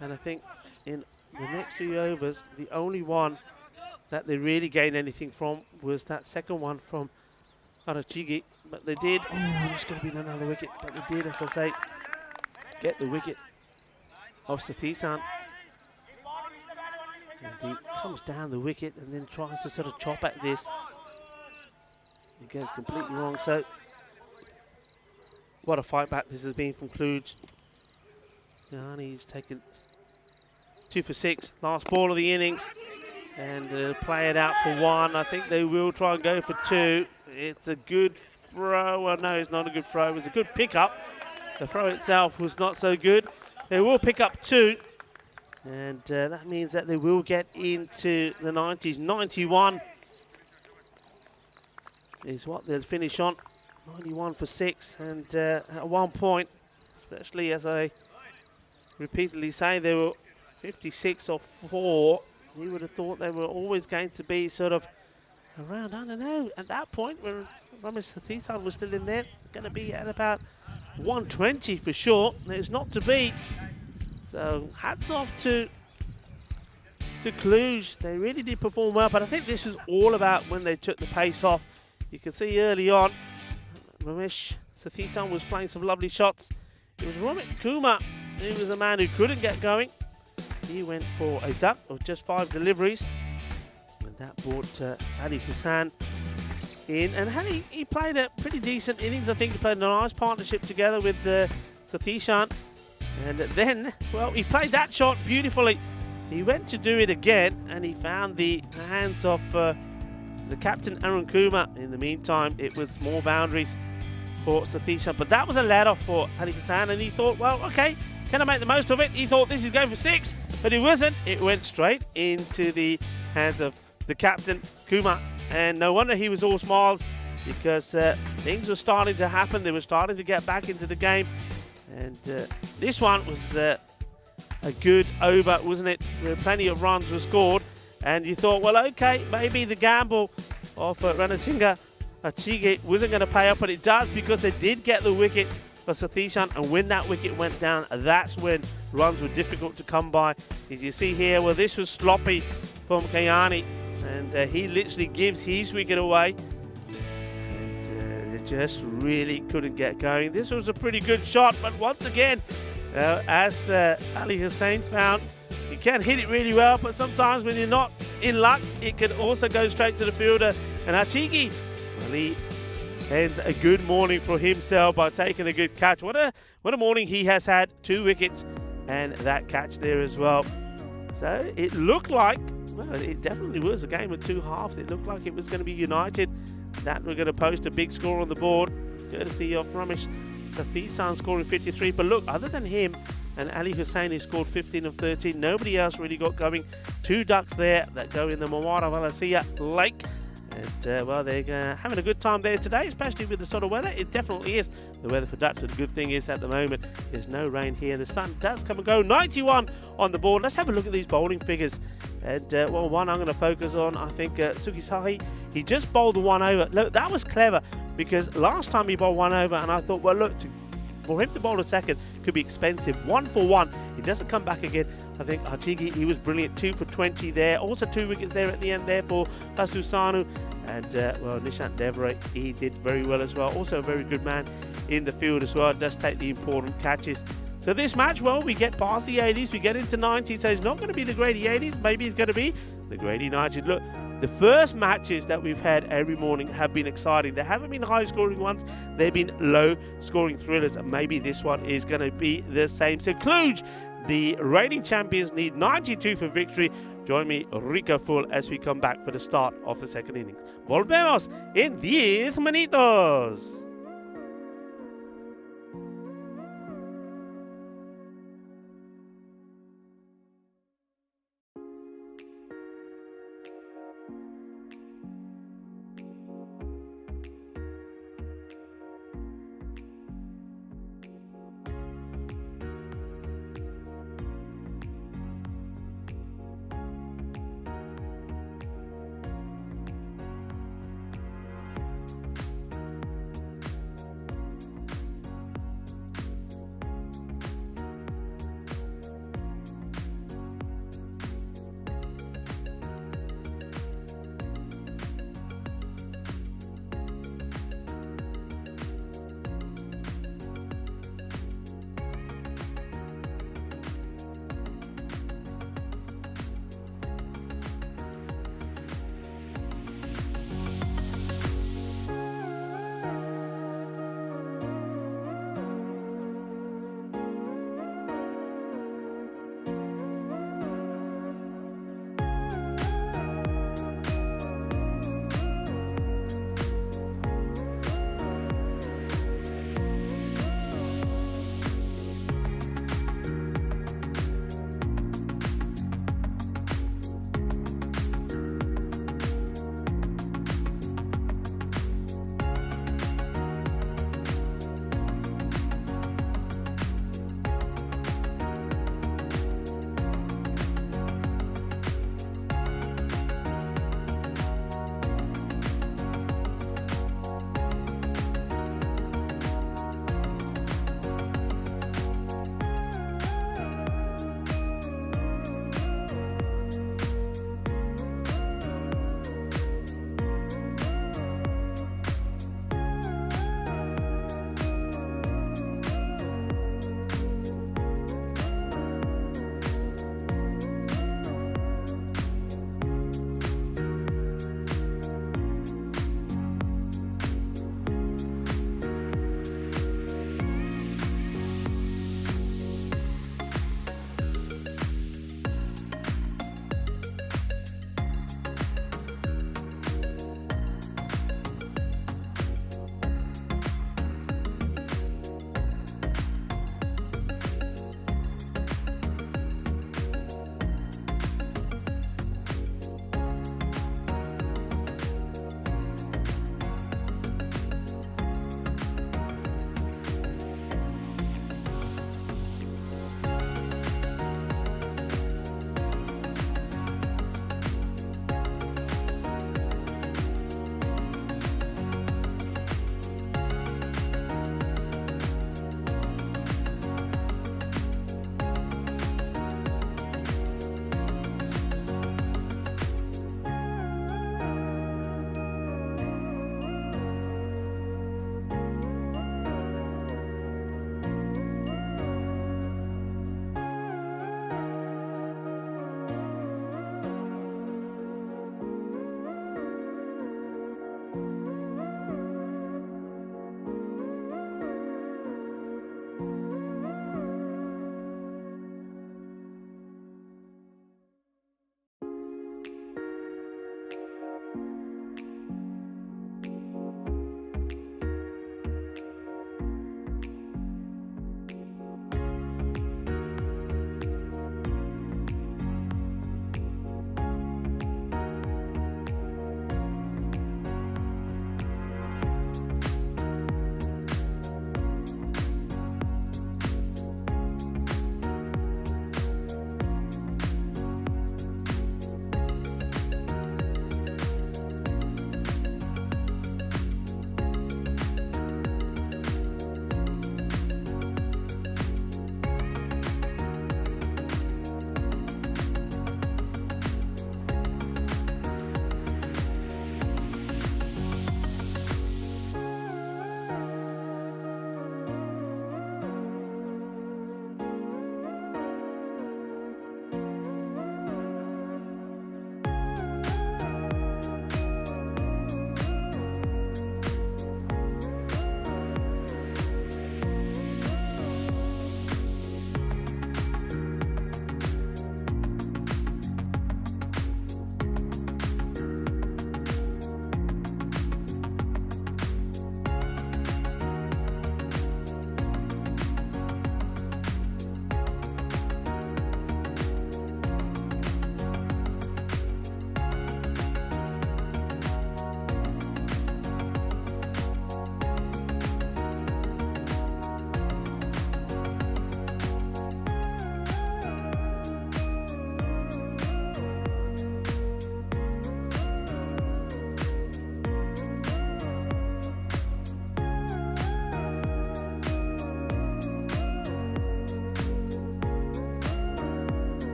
And I think in the next 3 overs, the only one that they really gained anything from was that second one from Arachigi. But they did, this could have been another wicket, but they did, as I say, get the wicket of Sathisan. And he comes down the wicket and then tries to sort of chop at this. It goes completely wrong. So, what a fight back this has been from Kluge. He's taken 2 for 6, last ball of the innings, and play it out for 1. I think they will try and go for 2. It's a good throw. Well, no, it's not a good throw. It was a good pickup. The throw itself was not so good. They will pick up 2, and that means that they will get into the 90s. 91 is what they'll finish on. 91 for 6, and at one point, especially as I repeatedly say, they were 56 or 4. You would have thought they were always going to be sort of around, I don't know, at that point when Ramesh Sathisan was still in there, going to be at about 120 for sure. It's not to be. So hats off to Kluge. They really did perform well, but I think this was all about when they took the pace off. You can see early on, Ramesh Sathisan was playing some lovely shots. It was Romit Kumar, he was a man who couldn't get going. He went for a duck of just 5 deliveries, and that brought Ali Hussain in. And Ali, he played a pretty decent innings. I think he played a nice partnership together with Sathisan. And then, well, he played that shot beautifully. he went to do it again, and he found the hands of the captain Aaron Kuma. In the meantime, it was more boundaries for Sathishant, but that was a let-off for Ali Hassan, and he thought, well, okay, can I make the most of it? He thought this is going for 6, but it wasn't. It went straight into the hands of the captain Kuma, and no wonder he was all smiles, because things were starting to happen. They were starting to get back into the game, and this one was a good over, wasn't it? Where plenty of runs were scored, and you thought, well, okay, maybe the gamble of Ranasinghe Achige wasn't going to pay up, but it does, because they did get the wicket for Sathishant, and when that wicket went down, that's when runs were difficult to come by. As you see here, well, this was sloppy from Kayani, and he literally gives his wicket away, and they just really couldn't get going. This was a pretty good shot, but once again, as Ali Hussain found, you can hit it really well, but sometimes when you're not in luck, it can also go straight to the fielder. And Achige, well, he ends a good morning for himself by taking a good catch. What a morning he has had. 2 wickets and that catch there as well. So it looked like, well, it definitely was a game of 2 halves. It looked like it was going to be United that were going to post a big score on the board, courtesy of Ramesh Sathishant scoring 53. But look, other than him and Ali Hussain, who scored 15 of 13, nobody else really got going. 2 ducks there that go in the Mawara Valasia Lake. And, well, they're having a good time there today, especially with the sort of weather. It definitely is the weather for Dutch, but the good thing is at the moment there's no rain here. The sun does come and go. 91 on the board. Let's have a look at these bowling figures. And, well, one I'm going to focus on, I think, Sukisahi. He just bowled 1 over. Look, that was clever, because last time he bowled 1 over, and I thought, well, look, for him to bowl a second could be expensive. 1 for 1. He doesn't come back again. I think Achige, he was brilliant. 2 for 20 there. Also 2 wickets there at the end there for Tasusanu. And, well, Nishant Devray, he did very well as well. Also a very good man in the field as well. Does take the important catches. So this match, well, we get past the 80s. We get into 90s. So it's not going to be the Grady 80s. Maybe it's going to be the Grady 90s. Look, the first matches that we've had every morning have been exciting. They haven't been high-scoring ones. They've been low-scoring thrillers. And maybe this one is going to be the same. So Cluj, the reigning champions, need 92 for victory. Join me, Rico Full, as we come back for the start of the second innings. Volvemos en 10 minutos.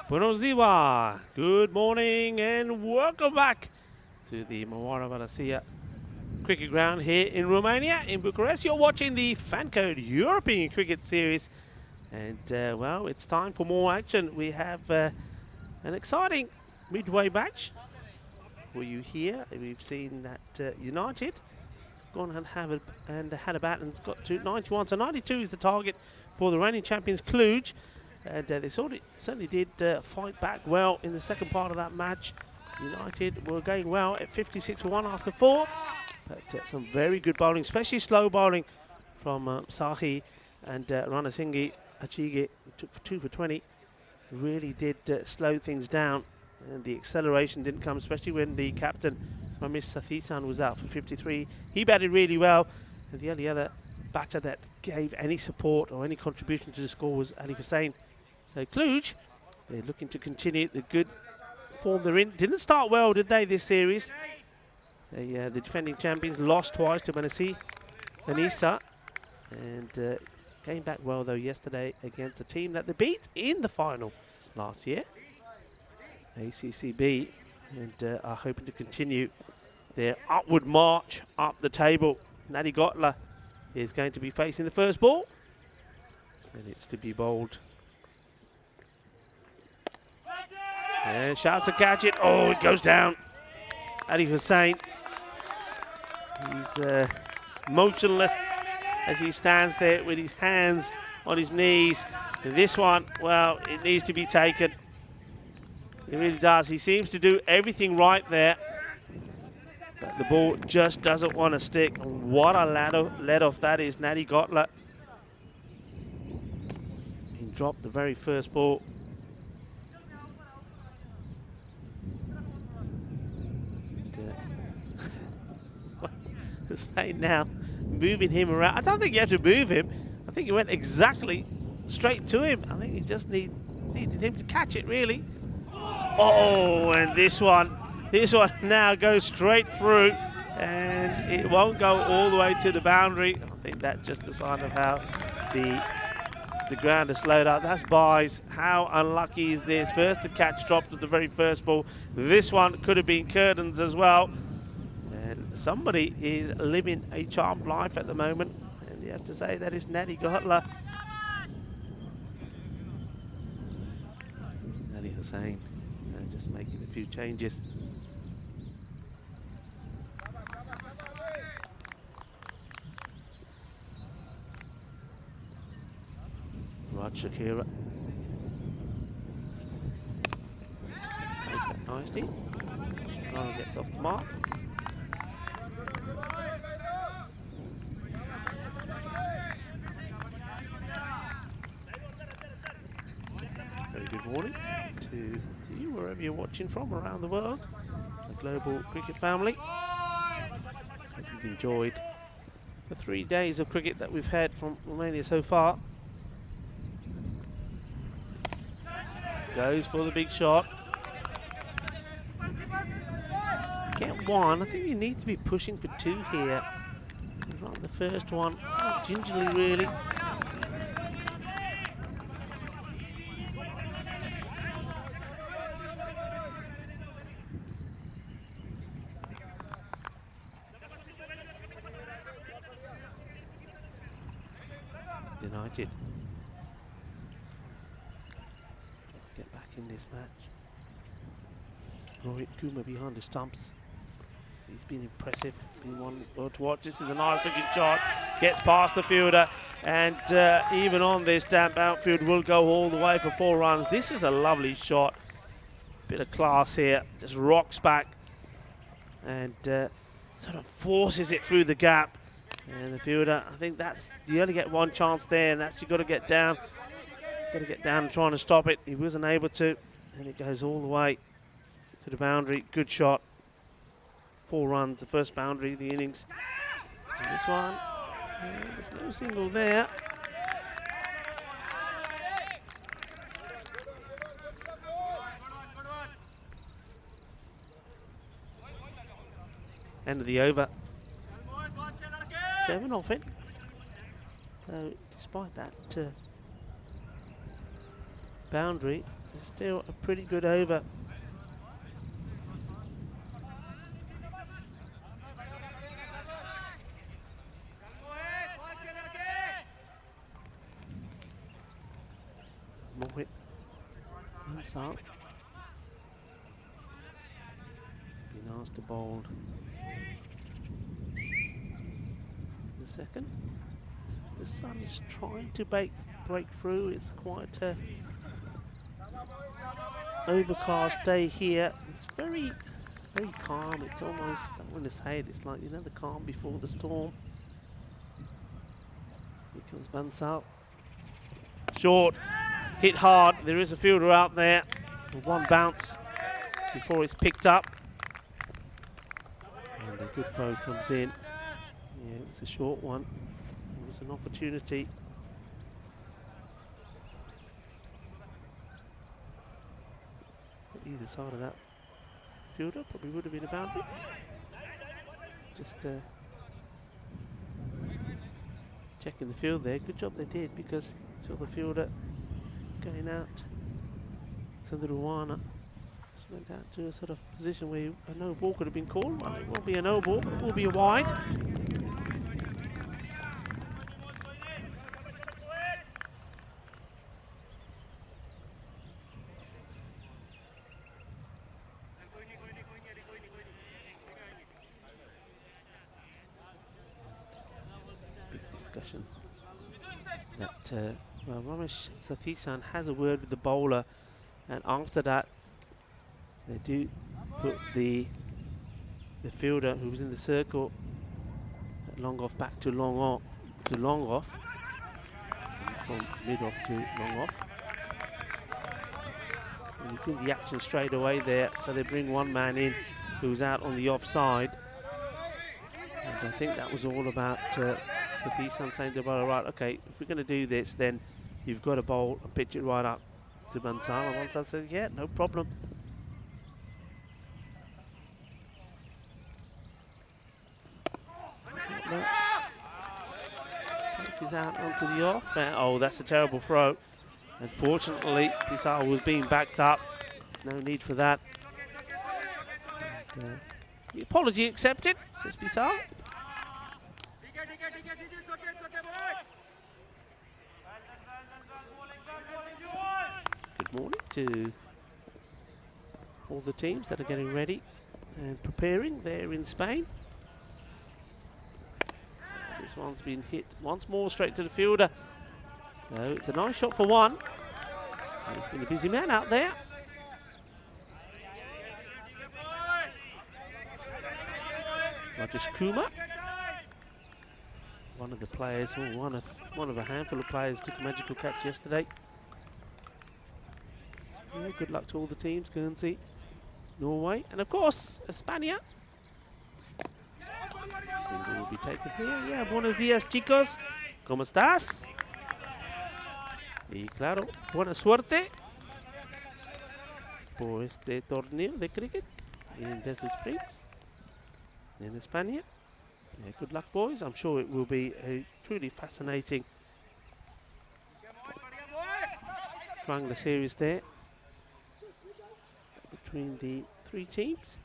Bună ziua, good morning and welcome back to the Mawara Valencia cricket ground here in Romania, in Bucharest. You're watching the FanCode European Cricket Series and well, it's time for more action. We have an exciting midway match for you here. We've seen that United gone and had a bat and it's got to 91, so 92 is the target for the reigning champions Cluj. And they certainly did fight back well in the second part of that match. United were going well at 56 for 1 after 4. But some very good bowling, especially slow bowling from Sahi and Ranasinghe Achige, took 2 for 20. Really did slow things down. And the acceleration didn't come, especially when the captain, Ramesh Sathisan, was out for 53. He batted really well. And the only other batter that gave any support or any contribution to the score was Ali Hussain. So Cluj, they're looking to continue the good form they're in. Didn't start well, did they, this series? The defending champions lost twice to Manisa and came back well, though, yesterday against the team that they beat in the final last year, ACCB, and are hoping to continue their upward march up the table. Nadi Gotla is going to be facing the first ball, and it's to be bowled. And shouts to catch it. Oh, it goes down. Ali Hussain. He's motionless as he stands there with his hands on his knees. And this one, well, it needs to be taken. It really does. He seems to do everything right there. But the ball just doesn't want to stick. And what a let off that is, Nadi Gotla. He dropped the very first ball. Say now, moving him around. I don't think you have to move him. I think he went exactly straight to him. I think he just needed him to catch it, really. Oh, and this one now goes straight through, and it won't go all the way to the boundary. I think that's just a sign of how the ground is slowed up. That's Buys. How unlucky is this? First the catch dropped at the very first ball. This one could have been Curtains as well. And somebody is living a charmed life at the moment, and you have to say that is Nadi Gotla. Nadi Hussain just making a few changes. Raj Shakira makes that nicely. Shakira gets off the mark. Very good morning to you, wherever you're watching from around the world, the global cricket family. Hope you've enjoyed the 3 days of cricket that we've had from Romania so far. This goes for the big shot. Get one. I think you need to be pushing for 2 here. Run the first one gingerly, really. United get back in this match. Rohit Kumar behind the stumps. He's been impressive, been one to watch. This is a nice looking shot, gets past the fielder, and even on this damp outfield will go all the way for 4 runs. This is a lovely shot, bit of class here, just rocks back and sort of forces it through the gap. And the fielder, I think that's, you only get one chance there, and that's, you got to get down. Got to get down and trying to stop it. He wasn't able to, and it goes all the way to the boundary. Good shot. 4 runs, the first boundary of the innings. And this one, there's no single there. End of the over. 7 off it. So despite that boundary, still a pretty good over. Mohit Ansar has been asked to bowl the second. The sun is trying to break through. It's quite a overcast day here. It's very calm. It's almost, I don't want to say it, it's like, you know, the calm before the storm. Here comes Bansal. Short, hit hard. There is a fielder out there. One bounce before it's picked up. And a good throw comes in. Yeah, it's a short one. It was an opportunity. Either side of that fielder probably would have been a boundary. Just checking the field there. Good job they did, because saw the fielder going out. Sandruana just went out to a sort of position where a no ball could have been called. Well, it won't be a no ball, it will be a wide. Discussion that well, Ramesh Sathisan has a word with the bowler, and after that they do put the fielder who was in the circle long off back to long off, from mid off to long off, and he's in the action straight away there, so they bring one man in who's out on the offside, and I think that was all about Sathisan saying to the bowler, right, okay, if we're going to do this, then you've got to bowl and pitch it right up to Bansal. And Bansal says, yeah, no problem. Passes out onto the off. And, oh, that's a terrible throw. Unfortunately, Pisar was being backed up. No need for that. And, the apology accepted, says Pisar. Good morning to all the teams that are getting ready and preparing there in Spain. This one's been hit once more straight to the fielder. So it's a nice shot for one. There's been a busy man out there. Rajesh Kumar, one of the players, or one of a handful of players, took a magical catch yesterday. Yeah, good luck to all the teams, Guernsey, Norway, and of course, España. Single will be taken here. Yeah, buenos días, chicos. ¿Cómo estás? Y claro, buena suerte por este torneo de cricket in Desert Springs, in España. Yeah, good luck, boys. I'm sure it will be a truly fascinating triangular series there between the three teams.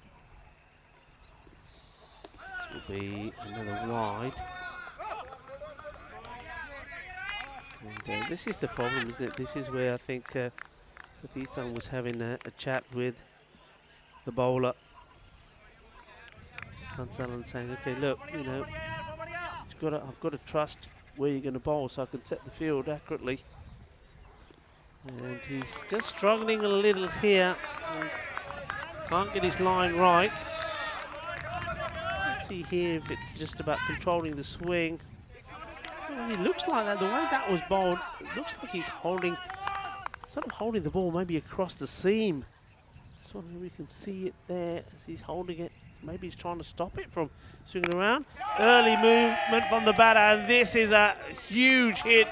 This will be another wide. And this is the problem, isn't it? This is where I think Sathisan was having a chat with the bowler. Bansal, saying, okay, look, you know, I've got to trust where you're going to bowl so I can set the field accurately. And he's just struggling a little here. Can't get his line right. Let's see here if it's just about controlling the swing. Well, it looks like that, the way that was bowled, it looks like he's sort of holding the ball maybe across the seam. So we can see it there as he's holding it. Maybe he's trying to stop it from swinging around. Early movement from the batter, and this is a huge hit.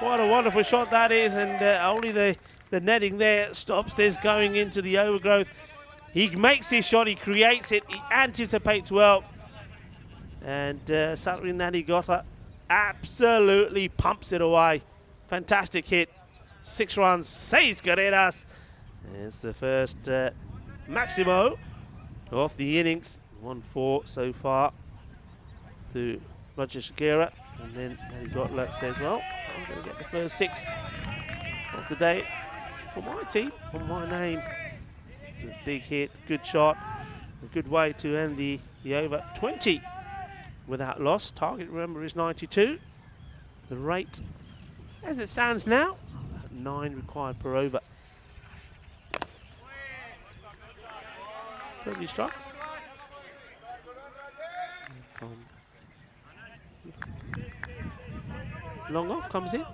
What a wonderful shot that is, and only the netting there stops this going into the overgrowth. He makes his shot, he creates it, he anticipates well. And Satri Nadigota absolutely pumps it away. Fantastic hit. 6 runs, 6 carreras. It's the first Maximo of the innings. 1-4 so far to Roger Shakira. And then Matty Gotler says, well, I'm going to get the first 6 of the day for my team, on my name. It's a big hit, good shot, a good way to end the over. 20 without loss. Target, remember, is 92. The rate, as it stands now, 9 required per over. Thirdly struck. Long off comes in.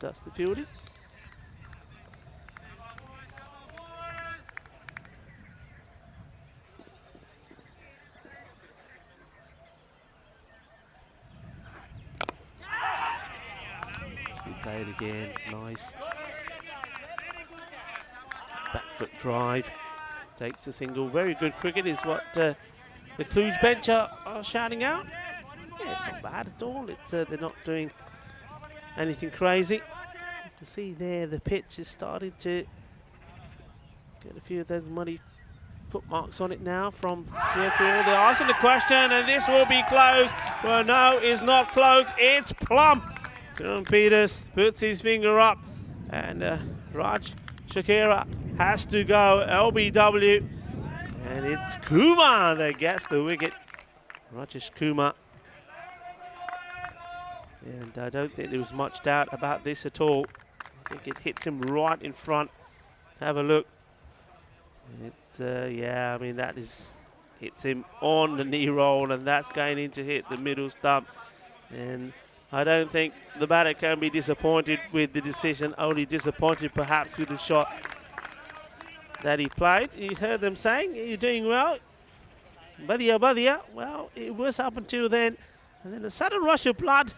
That's the fielding. Play it again. Nice. Back foot drive. Takes a single. Very good cricket is what the Cluj bench are shouting out. Yeah, it's not bad at all. It's they're not doing anything crazy. You can see there the pitch is starting to get a few of those muddy footmarks on it now from the airfield. They're asking the question, and this will be close. Well, no, it's not close. It's plump. John Peters puts his finger up, and Raj Shakira has to go LBW, and it's Kumar that gets the wicket. Rajesh Kumar. And I don't think there was much doubt about this at all. I think it hits him right in front. Have a look. It's, yeah, I mean, that is, hits him on the knee roll, and that's going in to hit the middle stump. And I don't think the batter can be disappointed with the decision, only disappointed perhaps with the shot that he played. You heard them saying, you're doing well. Badia, Badia. Well, it was up until then. And then a sudden rush of blood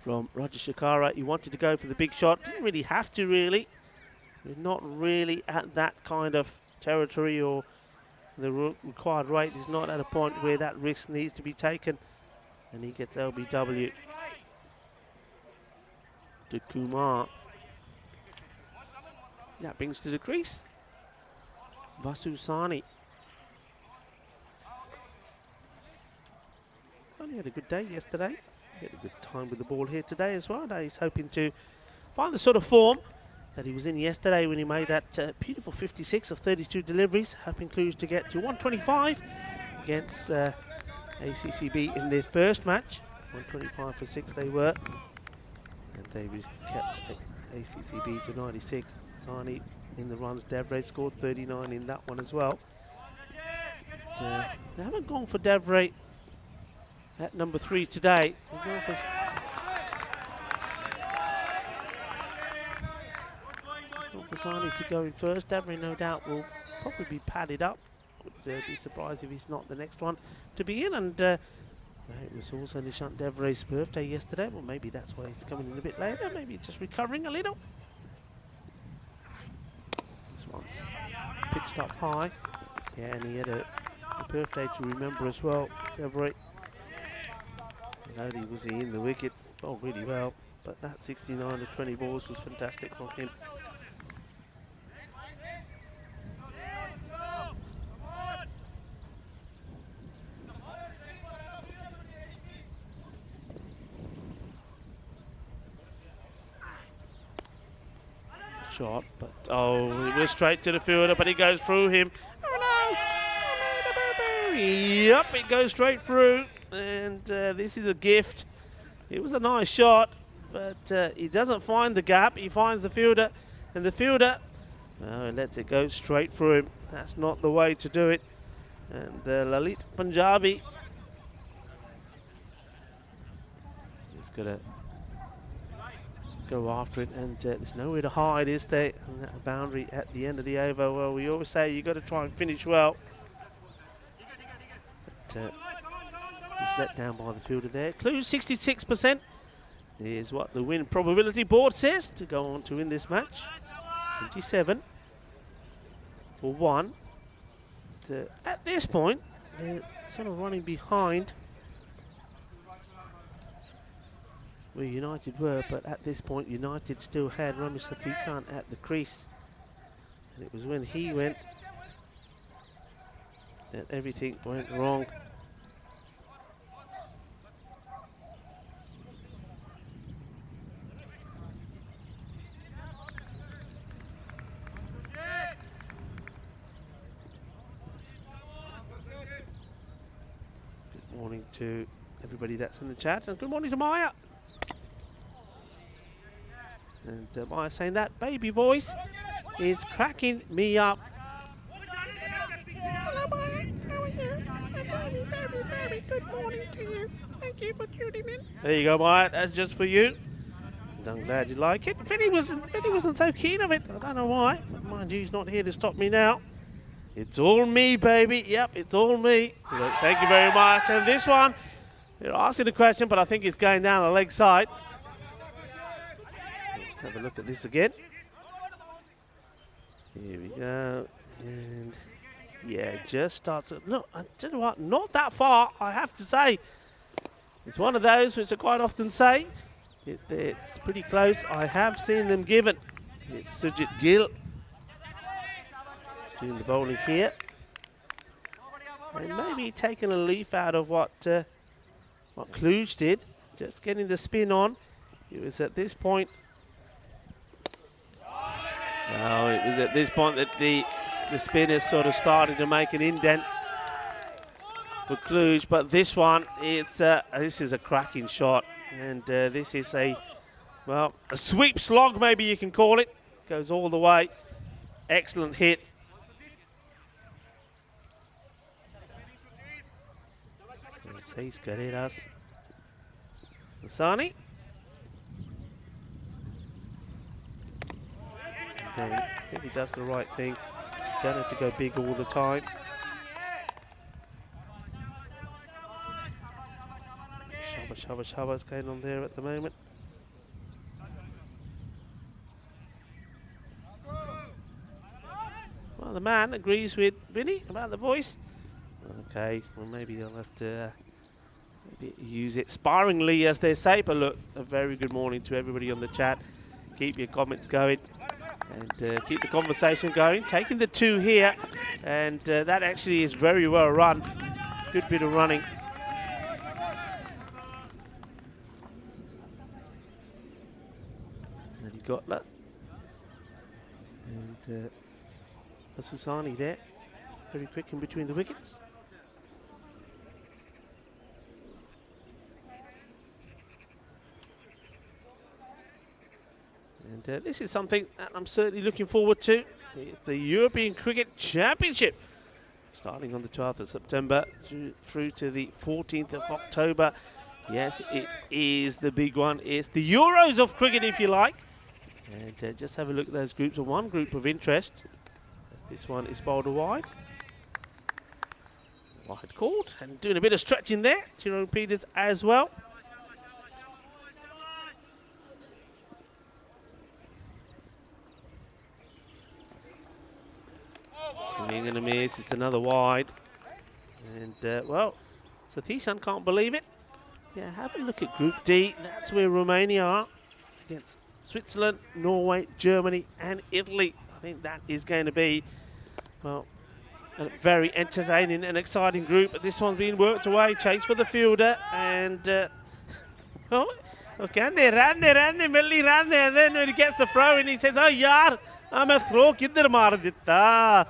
from Roger Shakira. He wanted to go for the big shot. Didn't really have to, really. We're not really at that kind of territory, or the required rate is not at a point where that risk needs to be taken. And he gets LBW to Kumar. That brings to the crease Vasu Sani. Well, he had a good day yesterday. He had a good time with the ball here today as well. Now he's hoping to find the sort of form that he was in yesterday when he made that beautiful 56 of 32 deliveries, hoping Cluj to get to 125 against ACCB in their first match. 125 for 6 they were, and they kept ACCB to 96. Sani in the runs. Devray scored 39 in that one as well. But, they haven't gone for Devray at number 3 today. They're going for Sani to go in first. Devray, no doubt, will probably be padded up. Would be surprised if he's not the next one to be in. And it was also Nishant Devray's birthday yesterday. Well, maybe that's why he's coming in a bit later. Maybe just recovering a little. This one's pitched up high. Yeah, and he had a birthday to remember as well, Devray. Not only was he in the wickets, bowled really well, but that 69 to 20 balls was fantastic from him. Shot, but oh, it was straight to the fielder, but it goes through him. Oh no! Yep, it goes straight through, and this is a gift. It was a nice shot, but he doesn't find the gap. He finds the fielder, and the fielder lets it go straight through him. That's not the way to do it. And Lalit Punjabi is gonna go after it, and there's nowhere to hide, is there? And that boundary at the end of the over. Well, we always say you got to try and finish well. But he's let down by the fielder there. Cluj 66% is what the win probability board says to go on to win this match. 27 for 1. But, at this point, they're sort of running behind where United were, but at this point United still had Ramesh Safisan at the crease And it was when he went that everything went wrong. Good morning to everybody that's in the chat, and good morning to Maya. And Maya saying that baby voice is cracking me up. Hello, Maya. How are you? A very, very good morning to you. Thank you for tuning in. There you go, Maya. That's just for you. And I'm glad you like it. Vinny wasn't so keen of it. I don't know why. But mind you, he's not here to stop me now. It's all me, baby. Yep, it's all me. Look, thank you very much. And this one, you're asking a question, but I think it's going down the leg side. Have a look at this again. Here we go. And yeah, it just starts. Look, I tell you what, not that far, I have to say. It's one of those which I quite often say. It's pretty close. I have seen them given. It's Sujit Gill doing the bowling here. And maybe taking a leaf out of what Kluge did. Just getting the spin on. It was at this point. No, it was at this point that the spinners sort of started to make an indent for Kluge, but this one, this is a cracking shot, and this is a sweep slog, maybe you can call it. Goes all the way. Excellent hit. Seis carreras. Masani. I think he does the right thing. Don't have to go big all the time. Shabba's going on there at the moment. Well, the man agrees with Vinny about the voice. Okay, well maybe they'll have to maybe use it sparingly, as they say. But look, a very good morning to everybody on the chat. Keep your comments going. And keep the conversation going. Taking the 2 here, and that actually is very well run. Good bit of running. And he got that. And Susani there, very quick in between the wickets. And this is something that I'm certainly looking forward to. It's the European Cricket Championship, starting on the 12th of September through to the 14th of October. Yes, it is the big one. It's the Euros of cricket, if you like. And just have a look at those groups. One group of interest. This one is bowled wide. Wide called. And doing a bit of stretching there. Tyrone Peters as well. Swing and a miss, it's another wide. And, well, Sathisan can't believe it. Yeah, have a look at Group D. That's where Romania are. Against Switzerland, Norway, Germany and Italy. I think that is going to be, well, a very entertaining and exciting group. But this one's being worked away. Chase for the fielder. And, oh, okay, they ran, Millie ran there. And then when he gets the throw in, he says, oh, yaar, I'm a throw, kidhar maar ditta.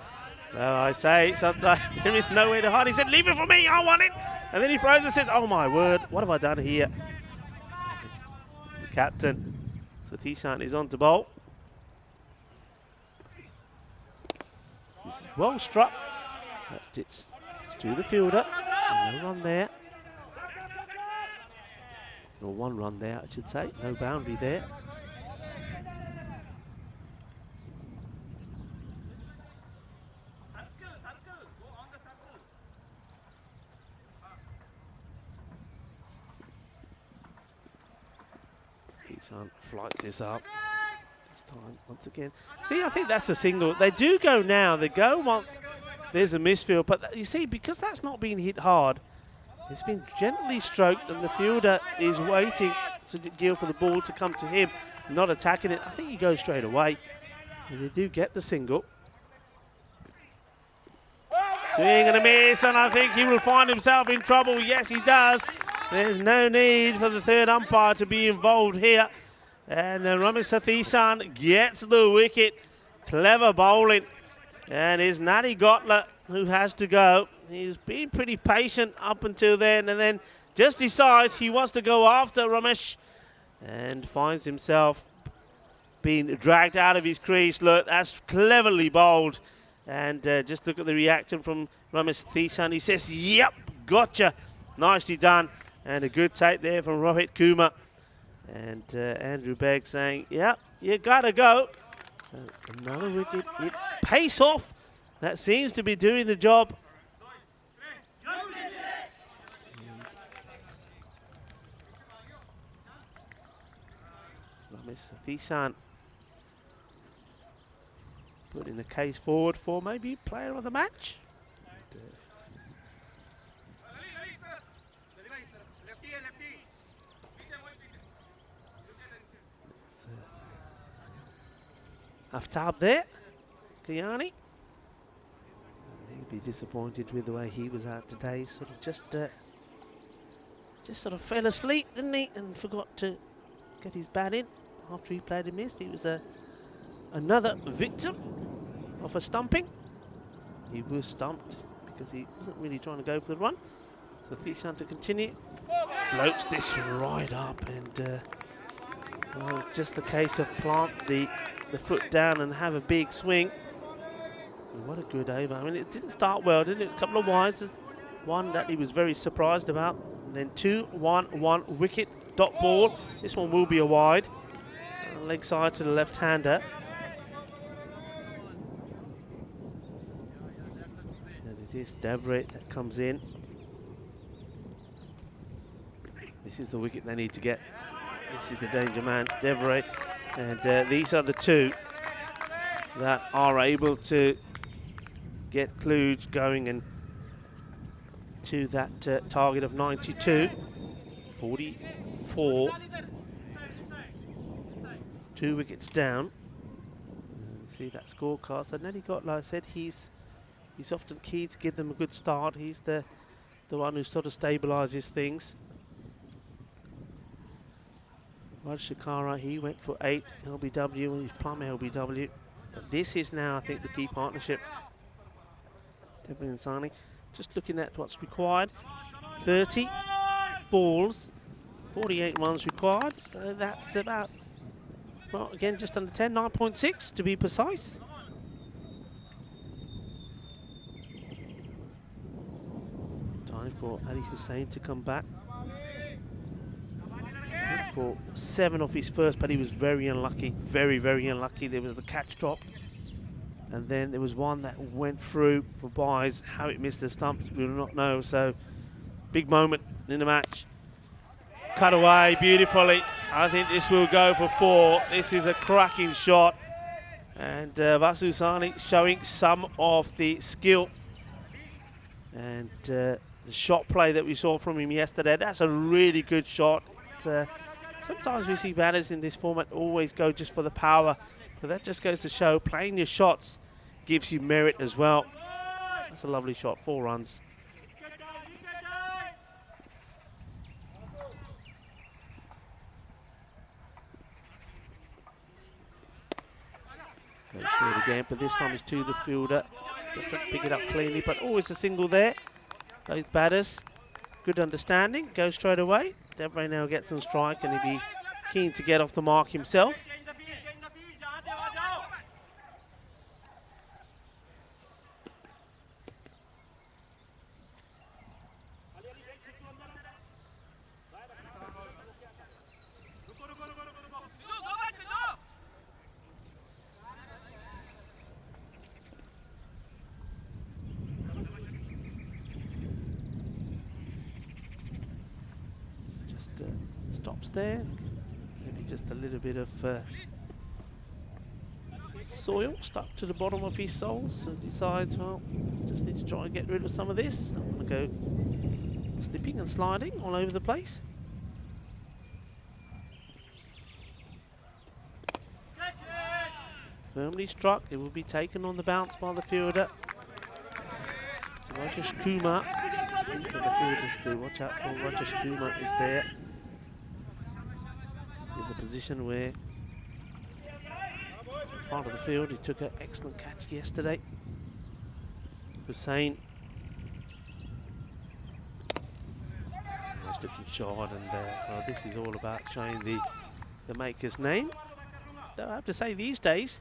No, I say, sometimes there is nowhere to hide. He said, leave it for me, I want it. And then he throws and says, oh my word, what have I done here? The captain, Sathishan, is on to bowl. This is well struck. But it's to the fielder. No run there. Or one run there, I should say. No boundary there. Flights this up. This time, once again. See, I think that's a single. They do go now. They go once there's a misfield. But you see, because that's not been hit hard, it's been gently stroked, and the fielder is waiting to deal for the ball to come to him, not attacking it. I think he goes straight away. And they do get the single. Swing and a miss, and I think he will find himself in trouble. Yes, he does. There's no need for the third umpire to be involved here. And Ramesh Sathisan gets the wicket. Clever bowling. And it's Natty Gotler who has to go. He's been pretty patient up until then, and then just decides he wants to go after Ramesh and finds himself being dragged out of his crease. Look, that's cleverly bowled. And just look at the reaction from Ramesh Sathisan. He says, yep, gotcha. Nicely done. And a good take there from Rohit Kumar. And Andrew Begg saying, yep, you gotta go. So another wicket. It's pace off. That seems to be doing the job. Ramesh Sathisan putting the case forward for maybe player of the match. Aftab there, Kayani. He'd be disappointed with the way he was out today. Sort of just sort of fell asleep, didn't he? And forgot to get his bat in after he played a miss. He was another victim of a stumping. He was stumped because he wasn't really trying to go for the run. So Thisan to continue. Floats this right up, and well, it's just the case of plant the foot down and have a big swing. And what a good over. I mean, it didn't start well, didn't it? A couple of wides. There's one that he was very surprised about. And then 2-1-1 wicket, dot ball. This one will be a wide. Leg side to the left-hander. And it is Davray that comes in. This is the wicket they need to get. This is the danger man, Davray. And these are the two that are able to get Kluge going and to that target of 92. 44. 2 wickets down. See that scorecard. So Nelly got, like I said, he's often key to give them a good start. He's the one who sort of stabilises things. Raj Shakara, he went for 8 LBW and he's plumb LBW. But this is now, I think, the key partnership. Devlin and Sani. Just looking at what's required. 30 balls, 48 runs required. So that's about, well, again, just under 10, 9.6 to be precise. Time for Ali Hussain to come back. For 7 off his first, but he was very unlucky, very, very unlucky. There was the catch drop, and then there was one that went through for buys. How it missed the stumps, we do not know. So, big moment in the match. Cut away beautifully. I think this will go for 4. This is a cracking shot, and Vasu Sani showing some of the skill and the shot play that we saw from him yesterday. That's a really good shot. It's, sometimes we see batters in this format always go just for the power, but that just goes to show playing your shots gives you merit as well. That's a lovely shot, 4 runs. Goes through it again, but this time it's to the fielder. Doesn't pick it up cleanly, but always a single there. Both batters, good understanding, goes straight away. Devray now gets on strike and he'll be keen to get off the mark himself. Stops there, maybe just a little bit of soil stuck to the bottom of his soles, so decides, well, just need to try and get rid of some of this. I'm going to go slipping and sliding all over the place. Firmly struck, it will be taken on the bounce by the fielder. So Rajesh Kumar. These are the fielders to watch out for. Rajesh Kumar is there in the position where part of the field. He took an excellent catch yesterday. Hussain. Nice looking shot, and well, this is all about showing the maker's name. Though I have to say, these days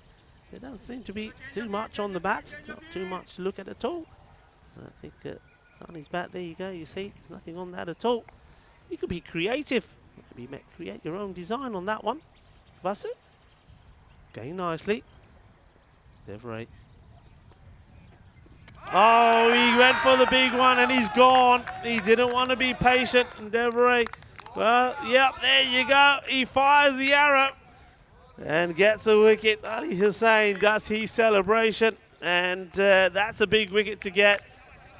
there doesn't seem to be too much on the bats, not too much to look at all. I think Sani's bat, there you go, you see, nothing on that at all. You could be creative, maybe create your own design on that one. Vasu, going nicely. Devray. Oh, he went for the big one and he's gone. He didn't want to be patient, and Devray, well, yep, there you go. He fires the arrow and gets a wicket. Ali Hussain does his celebration, and that's a big wicket to get.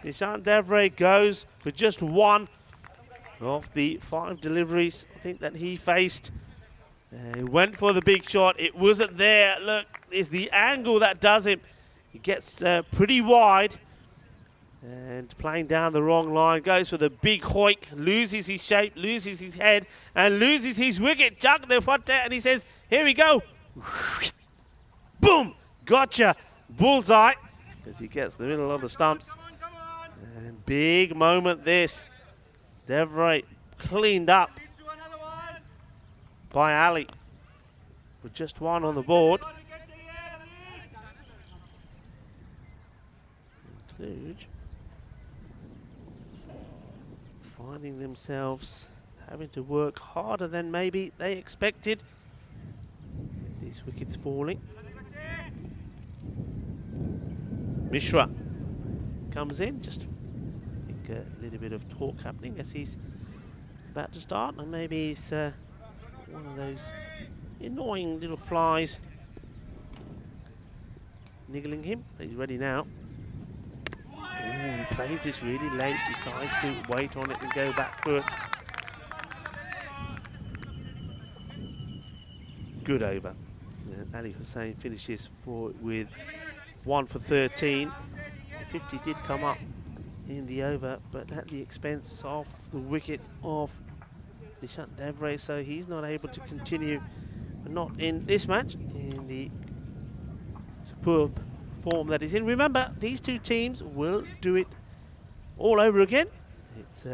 Nishant Devray goes for just one of the 5 deliveries I think that he faced. He went for the big shot. It wasn't there. Look, it's the angle that does him. He gets pretty wide and playing down the wrong line. Goes for the big hoik, loses his shape, loses his head, and loses his wicket. Jug the front there, and he says, here we go. Boom! Gotcha! Bullseye, as he gets the middle of the stumps. And big moment this. Devray cleaned up by Ali with just one on the board. Include finding themselves having to work harder than maybe they expected. These wickets falling. Mishra comes in, just I think a little bit of talk happening as he's about to start, and maybe he's one of those annoying little flies niggling him. He's ready now. Ooh, he plays this really late, decides to wait on it and go back for it. Good over. And Ali Hussain finishes with 1 for 13. The 50 did come up in the over, but at the expense of the wicket of Nishant Devray, so he's not able to continue, not in this match, in the superb form that he's in. Remember, these two teams will do it all over again. It's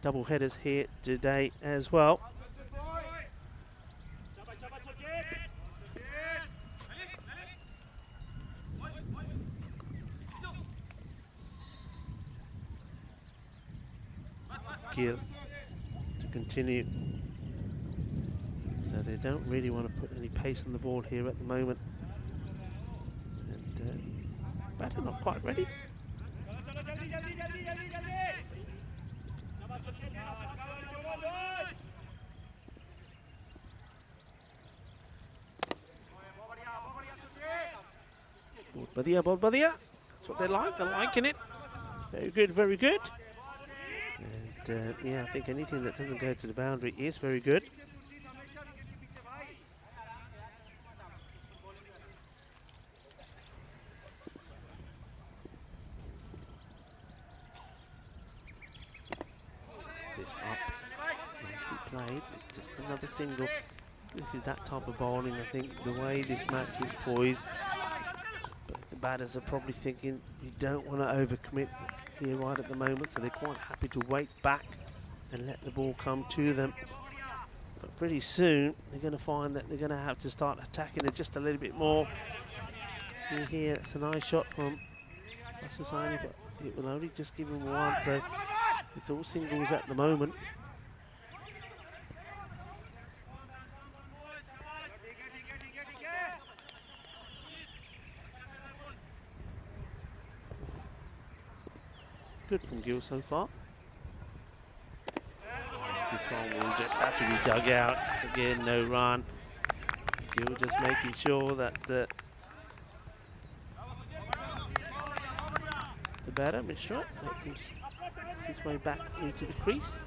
double headers here today as well. Gear to continue. So they don't really want to put any pace on the ball here at the moment. And batter not quite ready. Ball Badia. That's what they like. They're liking it. Very good, very good. And yeah, I think anything that doesn't go to the boundary is very good. This up, nicely played. Just another single. This is that type of bowling. I think the way this match is poised, but the batters are probably thinking you don't want to overcommit here right at the moment, so they're quite happy to wait back and let the ball come to them. But pretty soon they're going to find that they're going to have to start attacking it just a little bit more. See here, it's a nice shot from Society, but it will only just give him one, so it's all singles at the moment. Good from Gill so far. This one will just have to be dug out. Again, no run. Gill just making sure that the batter, Mishra, makes his way back into the crease.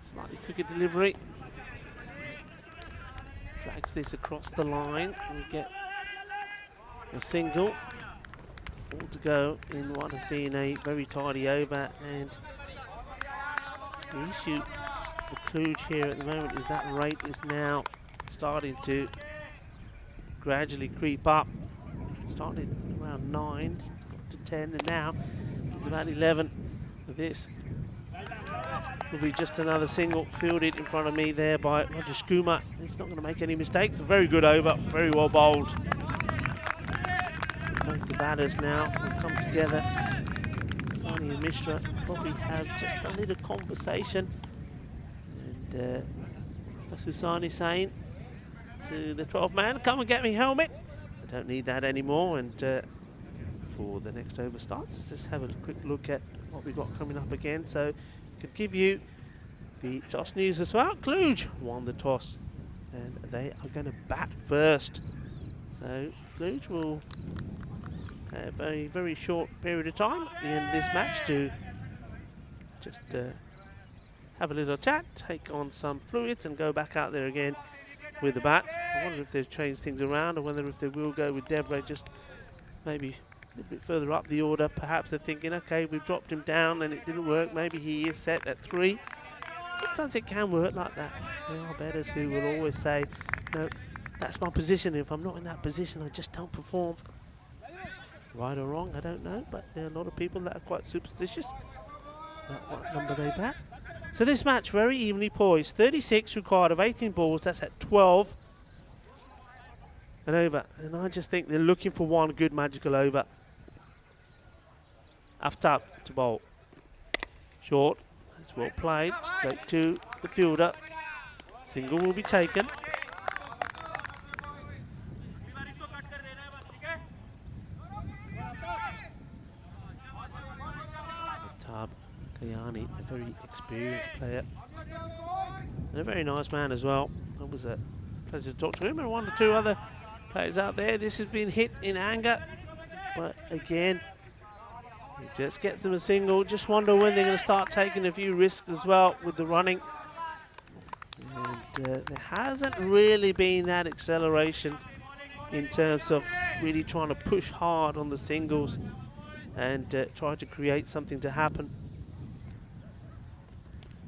Slightly quicker delivery. this across the line and get a single. All to go in what has been a very tidy over, and the issue for Kluge here at the moment is that rate is now starting to gradually creep up. Started around 9, it's got to 10, and now it's about 11. This will be just another single fielded in front of me there by Roger Skouma. He's not going to make any mistakes. A very good over, very well bowled. Both the batters now will come together. Sani and Mishra probably have just a little conversation. And that's Husani saying to the 12th man, come and get me helmet. I don't need that anymore. And before the next over starts, let's just have a quick look at what we've got coming up again. So could give you the toss news as well. Kluge won the toss and they are going to bat first. So Kluge will have a very short period of time at the end of this match to just have a little chat, take on some fluids and go back out there again with the bat. I wonder if they've changed things around or whether if they will go with Debre just maybe a little bit further up the order. Perhaps they're thinking, okay, we've dropped him down and it didn't work. Maybe he is set at 3. Sometimes it can work like that. There are batters who will always say, no, that's my position. If I'm not in that position, I just don't perform. Right or wrong, I don't know, but there are a lot of people that are quite superstitious about what number they bat. So this match very evenly poised. 36 required of 18 balls. That's at 12 and over. And I just think they're looking for one good magical over. Aftab to bowl. Short. That's well played. Straight to the fielder. Single will be taken. Aftab Kayani, a very experienced player. And a very nice man as well. It was a pleasure to talk to him and one or two other players out there. This has been hit in anger. But again, it just gets them a single. Just wonder when they're going to start taking a few risks as well with the running. And there hasn't really been that acceleration in terms of really trying to push hard on the singles and try to create something to happen.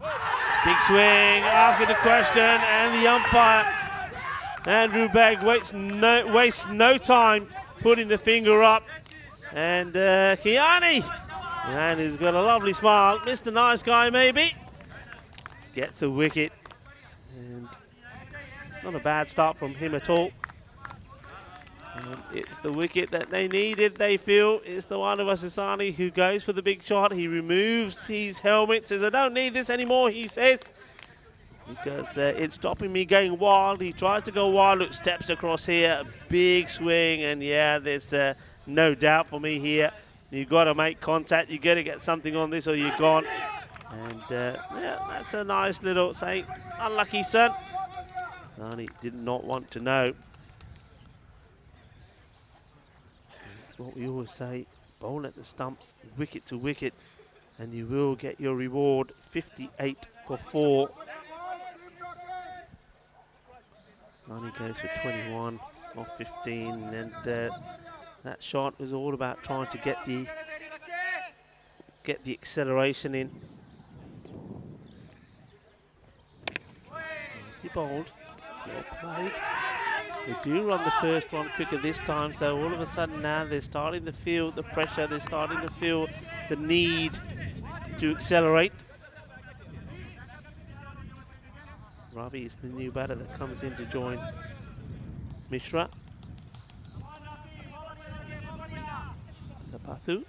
Big swing, asking the question, and the umpire, Andrew Begg, wastes no time putting the finger up. And Kiani, man, he's got a lovely smile. Mr. Nice Guy, maybe, gets a wicket. And it's not a bad start from him at all. And it's the wicket that they needed, they feel. It's the one of Asasani who goes for the big shot. He removes his helmet, says, I don't need this anymore, he says, because it's stopping me going wild. He tries to go wild, look, steps across here, big swing, and yeah, there's no doubt for me here. You've got to make contact, you've got to get something on this or you're gone. And yeah, that's a nice little, say, unlucky son. Sani did not want to know. That's what we always say, bowl at the stumps, wicket to wicket, and you will get your reward. 58 for 4. Sani goes for 21 off 15, and that shot was all about trying to get the acceleration in. Nicely bowled, it's well played. They do run the first one quicker this time, so all of a sudden now they're starting to feel the pressure, they're starting to feel the need to accelerate. Ravi is the new batter that comes in to join Mishra. Tapathu.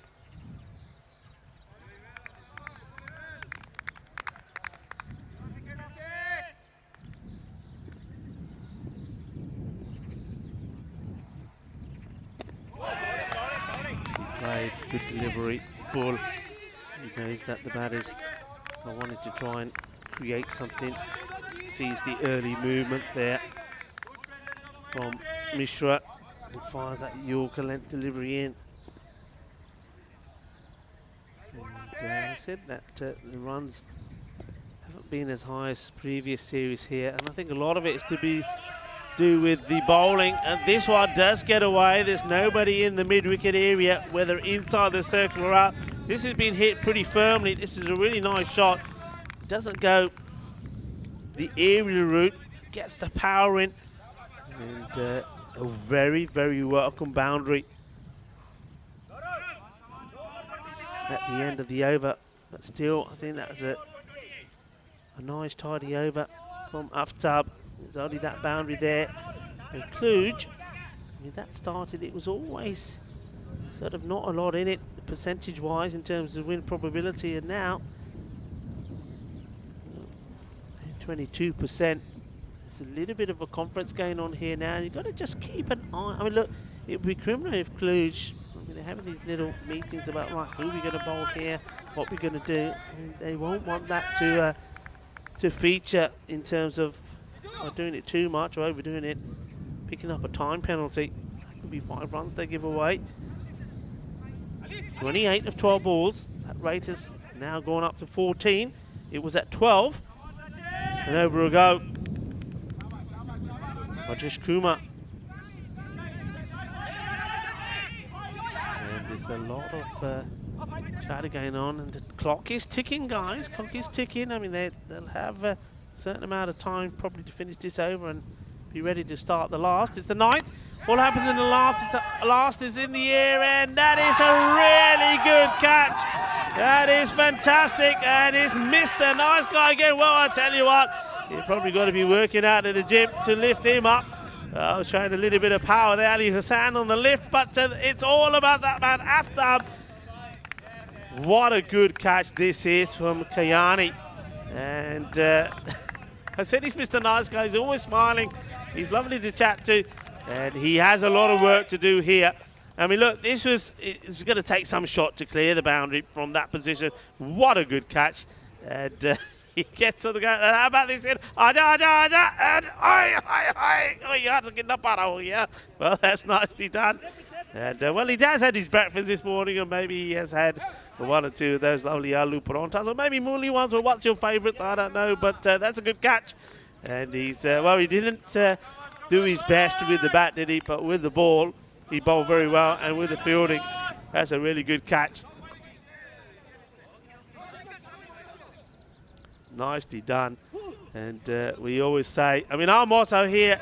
Played, good delivery, full. He knows that the batters are wanting to try and create something. Sees the early movement there from Mishra and fires that Yorker length delivery in. And I said that the runs haven't been as high as previous series here, and I think a lot of it is to be do with the bowling, and this one does get away. There's nobody in the mid-wicket area, whether inside the circle or out. This has been hit pretty firmly. This is a really nice shot. Doesn't go the aerial route, gets the power in, and a very, very welcome boundary at the end of the over. But still, I think that was a nice tidy over from Aftab. There's only that boundary there. And Kluge, when that started, it was always sort of not a lot in it, percentage-wise, in terms of win probability. And now, 22%. There's a little bit of a conference going on here now. You've got to just keep an eye. I mean, look, it would be criminal if Kluge, I mean, they're having these little meetings about, right, who we're going to bowl here, what we're going to do. And they won't want that to feature in terms of doing it too much or overdoing it, picking up a time penalty. That could be 5 runs they give away. 28 of 12 balls. That rate has now gone up to 14. It was at 12. And over a go. Rajesh Kumar. And there's a lot of chatter going on, and the clock is ticking, guys. Clock is ticking. I mean, they'll have a certain amount of time probably to finish this over and be ready to start the last. It's the 9th. What happens in the last is in the air, and that is a really good catch. That is fantastic, and it's Mr. Nice Guy again. Well, I tell you what, you've probably got to be working out at the gym to lift him up. Showing a little bit of power there, Ali Hassan on the lift, but it's all about that man, Aftab. What a good catch this is from Kayani. And I said he's Mr. Nice Guy. He's always smiling. He's lovely to chat to. And he has a lot of work to do here. I mean, look, it's going to take some shot to clear the boundary from that position. What a good catch. And he gets on the go. And how about this? You have to get the bottle here. Well, that's nicely done. And, well, he has had his breakfast this morning, and maybe he has had one or two of those lovely aloo parantas, or maybe mooli ones, or what's your favourites? I don't know, but that's a good catch. And he's, well, he didn't do his best with the bat, did he? But with the ball, he bowled very well, and with the fielding, that's a really good catch. Nicely done. And we always say, I mean, our motto here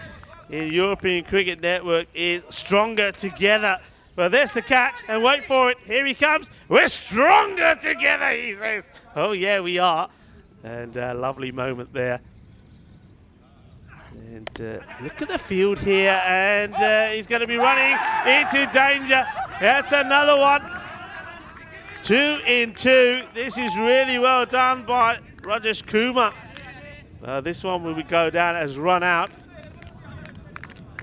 in European Cricket Network is stronger together. Well, there's the catch, and wait for it. Here he comes. We're stronger together, he says. Oh, yeah, we are. And a lovely moment there. And look at the field here, and he's going to be running into danger. That's another one. 2 in 2. This is really well done by Rajesh Kumar. This one will go down as run out.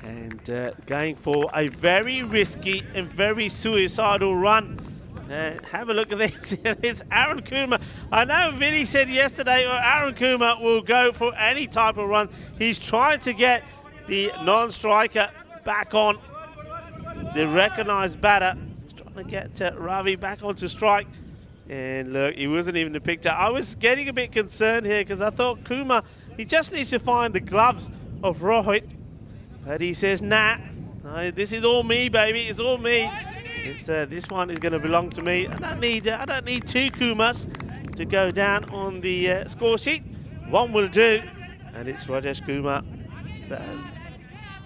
And going for a very risky and very suicidal run. Have a look at this. It's Aaron Kumar. I know Vinny said yesterday, Aaron Kumar will go for any type of run. He's trying to get the non-striker back on, the recognised batter. He's trying to get Ravi back onto strike. And look, he wasn't even the picture. I was getting a bit concerned here because I thought Kumar, he just needs to find the gloves of Rohit. But he says, nah, this is all me, baby. It's all me. It's, this one is going to belong to me. I don't need 2 Kumars to go down on the score sheet. One will do, and it's Rajesh Kumar. So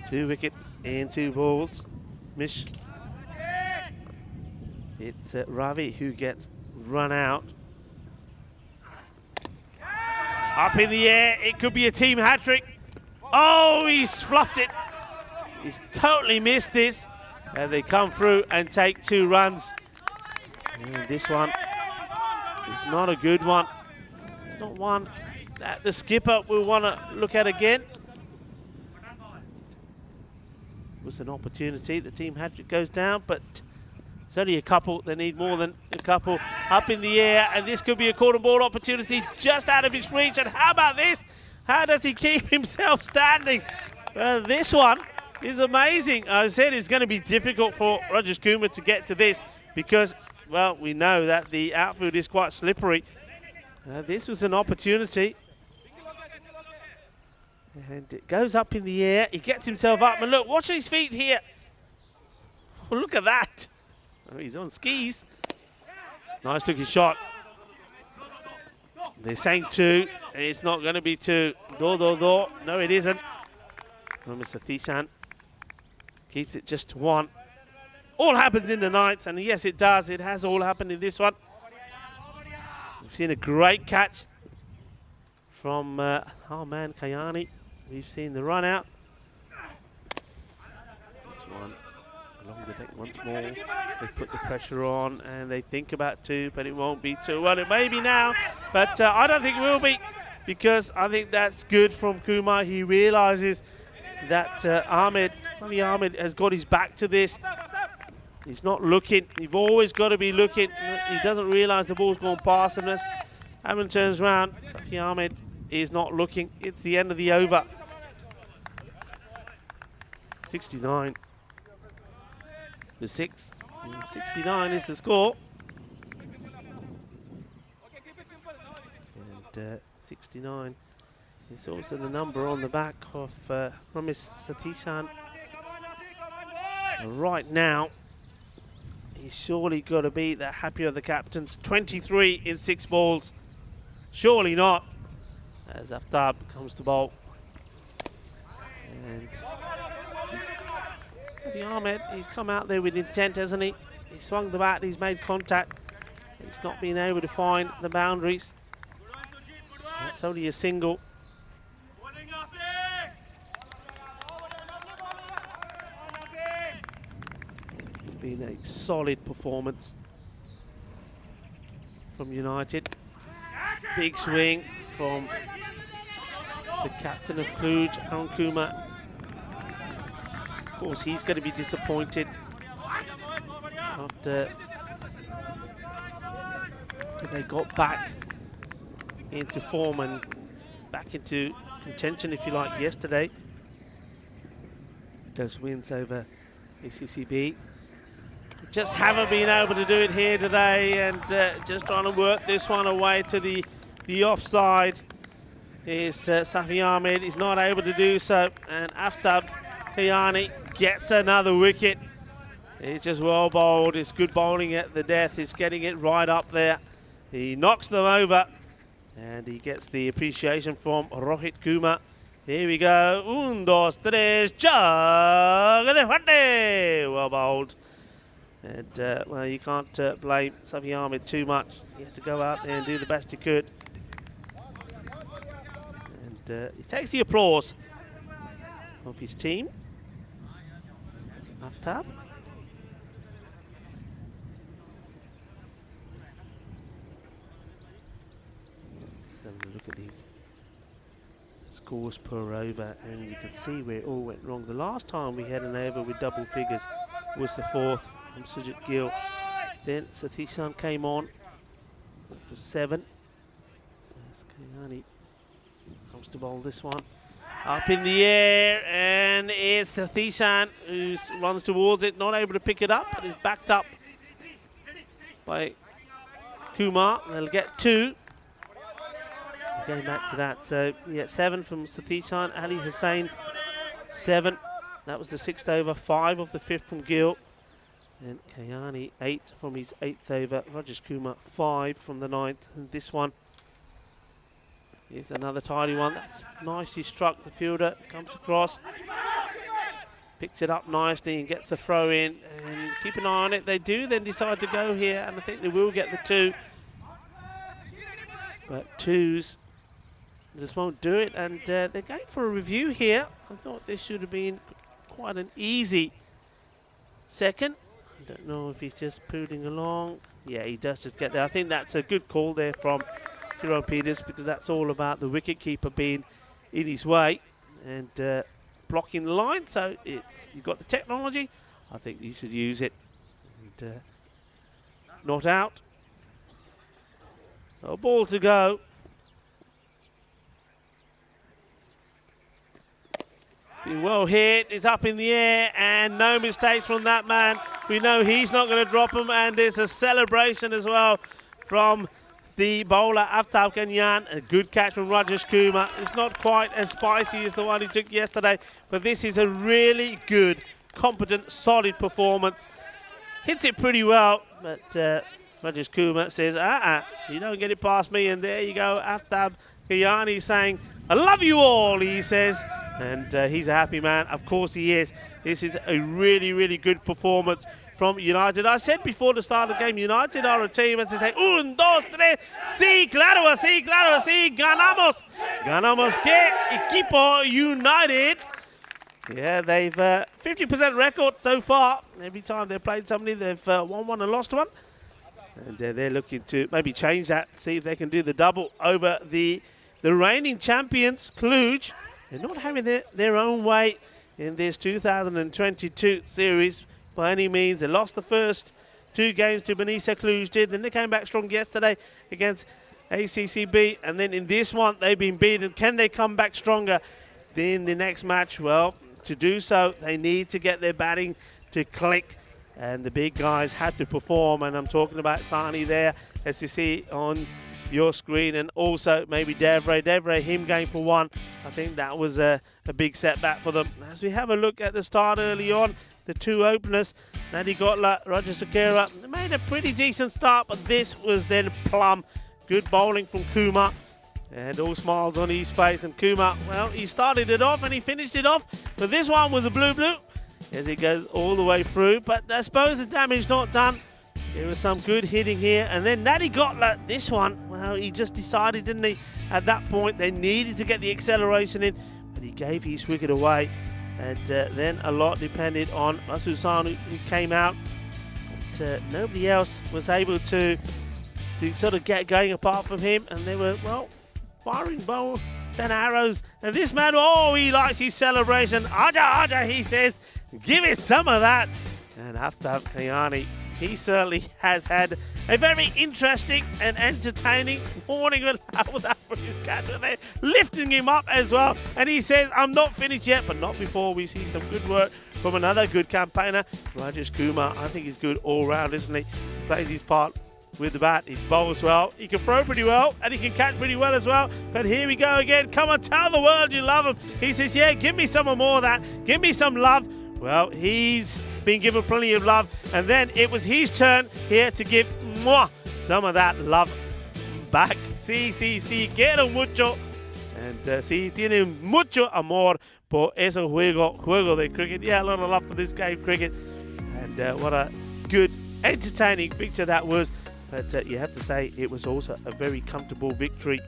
2 wickets and 2 balls. Mish. It's Ravi who gets run out. Up in the air, it could be a team hat-trick. Oh, he's fluffed it. He's totally missed this. And they come through and take 2 runs. And this one is not a good one. It's not one that the skipper will want to look at again. It was an opportunity. The team hat-trick goes down, but it's only a couple. They need more than a couple. Up in the air, and this could be a caught and ball opportunity just out of his reach. And how about this? How does he keep himself standing? Well, this one is amazing. I said it's going to be difficult for Rajesh Kumar to get to this because, well, we know that the outfield is quite slippery. This was an opportunity. And it goes up in the air. He gets himself up. And look, watch his feet here. Oh, look at that. Oh, he's on skis. Nice looking shot. They're saying 2. It's not going to be 2. No, it isn't. Oh, Mr. Thisan keeps it just to 1. All happens in the 9th. And yes, it does. It has all happened in this one. We've seen a great catch from our man Kayani. We've seen the run out. This one along the deck once more. They put the pressure on and they think about 2, but it won't be 2. Well, it may be now, but I don't think it will be, because I think that's good from Kumar. He realizes that Safi Ahmed has got his back to this. He's not looking. You've always got to be looking. He doesn't realize the ball's gone past him. Ahmed turns around. Safi Ahmed is not looking. It's the end of the over. 69 to 6. 69 is the score. And 69 is also the number on the back of Ramesh Sathishan. Right now, he's surely got to be the happier of the captains. 23 in 6 balls. Surely not. As Aftab comes to bowl. And Safi Ahmed, he's come out there with intent, hasn't he? He swung the bat, he's made contact. He's not been able to find the boundaries. That's only a single. It's been a solid performance from United. Big swing from the captain of Cluj, Arun Kumar. Of course, he's going to be disappointed after they got back into form and back into contention, if you like, yesterday. Those wins over ACCB. Just haven't been able to do it here today, and just trying to work this one away to the offside. Is Safi Ahmed. He's not able to do so, and Aftab Kayani gets another wicket. It's just well bowled. It's good bowling at the death. It's getting it right up there. He knocks them over, and he gets the appreciation from Rohit Kumar. Here we go. 1, 2, 3, jog de fate. Well bowled. And well, you can't blame Safi Ahmed too much. He had to go out there and do the best he could. And he takes the applause of his team. Aftab. Just having a look at these scores per over, and you can see where it all went wrong. The last time we had an over with double figures was the 4th from Sujit Gill. Then Sathishan came on for 7. Kayani comes to bowl this one. Up in the air, and it's Sathishan who runs towards it, not able to pick it up, but is backed up by Kumar. They'll get 2. Going back to that, so yeah, 7 from Sathishan. Ali Hussain, 7. That was the 6th over. 5 of the 5th from Gill. And Kayani, 8 from his 8th over. Rajesh Kumar, 5 from the 9th. And this one is another tidy one. That's nicely struck. The fielder comes across, picks it up nicely and gets the throw in. And keep an eye on it. They do then decide to go here, and I think they will get the 2. But 2s just won't do it, and they're going for a review here. I thought this should have been quite an easy second. I don't know if he's just pooling along. Yeah, he does just get there. I think that's a good call there from Tyrone Peters, because that's all about the wicketkeeper being in his way and blocking the line. So you've got the technology. I think you should use it. And not out. So a ball to go. It's been well hit. It's up in the air, and no mistakes from that man. We know he's not going to drop him, and there's a celebration as well from the bowler, Aftab Kanyan. A good catch from Rajesh Kumar. It's not quite as spicy as the one he took yesterday, but this is a really good, competent, solid performance. Hits it pretty well, but Rajesh Kumar says, you don't get it past me. And there you go, Aftab Kanyan saying, I love you all, he says. And he's a happy man. Of course he is. This is a really, really good performance from United. I said before the start of the game, United are a team, as they say, 1, 2, 3, sí, claro, sí, ganamos. Ganamos que equipo United. Yeah, they've 50% record so far. Every time they've played somebody, they've won one and lost one. And they're looking to maybe change that, see if they can do the double over the reigning champions, Cluj. They're not having their own way in this 2022 series by any means. They lost the first 2 games to Benisa Cluj did. Then they came back strong yesterday against ACCB. And then in this one, they've been beaten. Can they come back stronger in the next match? Well, to do so, they need to get their batting to click. And the big guys had to perform. And I'm talking about Sani there, as you see on your screen, and also maybe Devre, him going for 1. I think that was a big setback for them. As we have a look at the start early on, the 2 openers, Nadi Gotla, Roger Sakura, they made a pretty decent start, but this was then plumb. Good bowling from Kumar, and all smiles on his face. And Kumar, well, he started it off and he finished it off, but this one was a blue as it goes all the way through. But I suppose the damage not done. There was some good hitting here. And then Nadi Gotla, this one, well, he just decided, didn't he? At that point, they needed to get the acceleration in, but he gave his wicket away. And then a lot depended on Masusanu, who came out. But nobody else was able to sort of get going apart from him. And they were, well, firing 10 arrows. And this man, oh, he likes his celebration. Aja, he says, give it some of that. And Aftab Kayani, he certainly has had a very interesting and entertaining morning with that for his captain. They're lifting him up as well. And he says, I'm not finished yet, but not before we see some good work from another good campaigner, Rajesh Kumar. I think he's good all round, isn't he? He plays his part with the bat. He bowls well. He can throw pretty well, and he can catch pretty well as well. But here we go again. Come on, tell the world you love him. He says, yeah, give me some more of that. Give me some love. Well, he's been given plenty of love, and then it was his turn here to give some of that love back. Sí, quiero mucho. And sí, tiene mucho amor por ese juego de cricket. Yeah, a lot of love for this game, cricket. And what a good, entertaining picture that was. But you have to say, it was also a very comfortable victory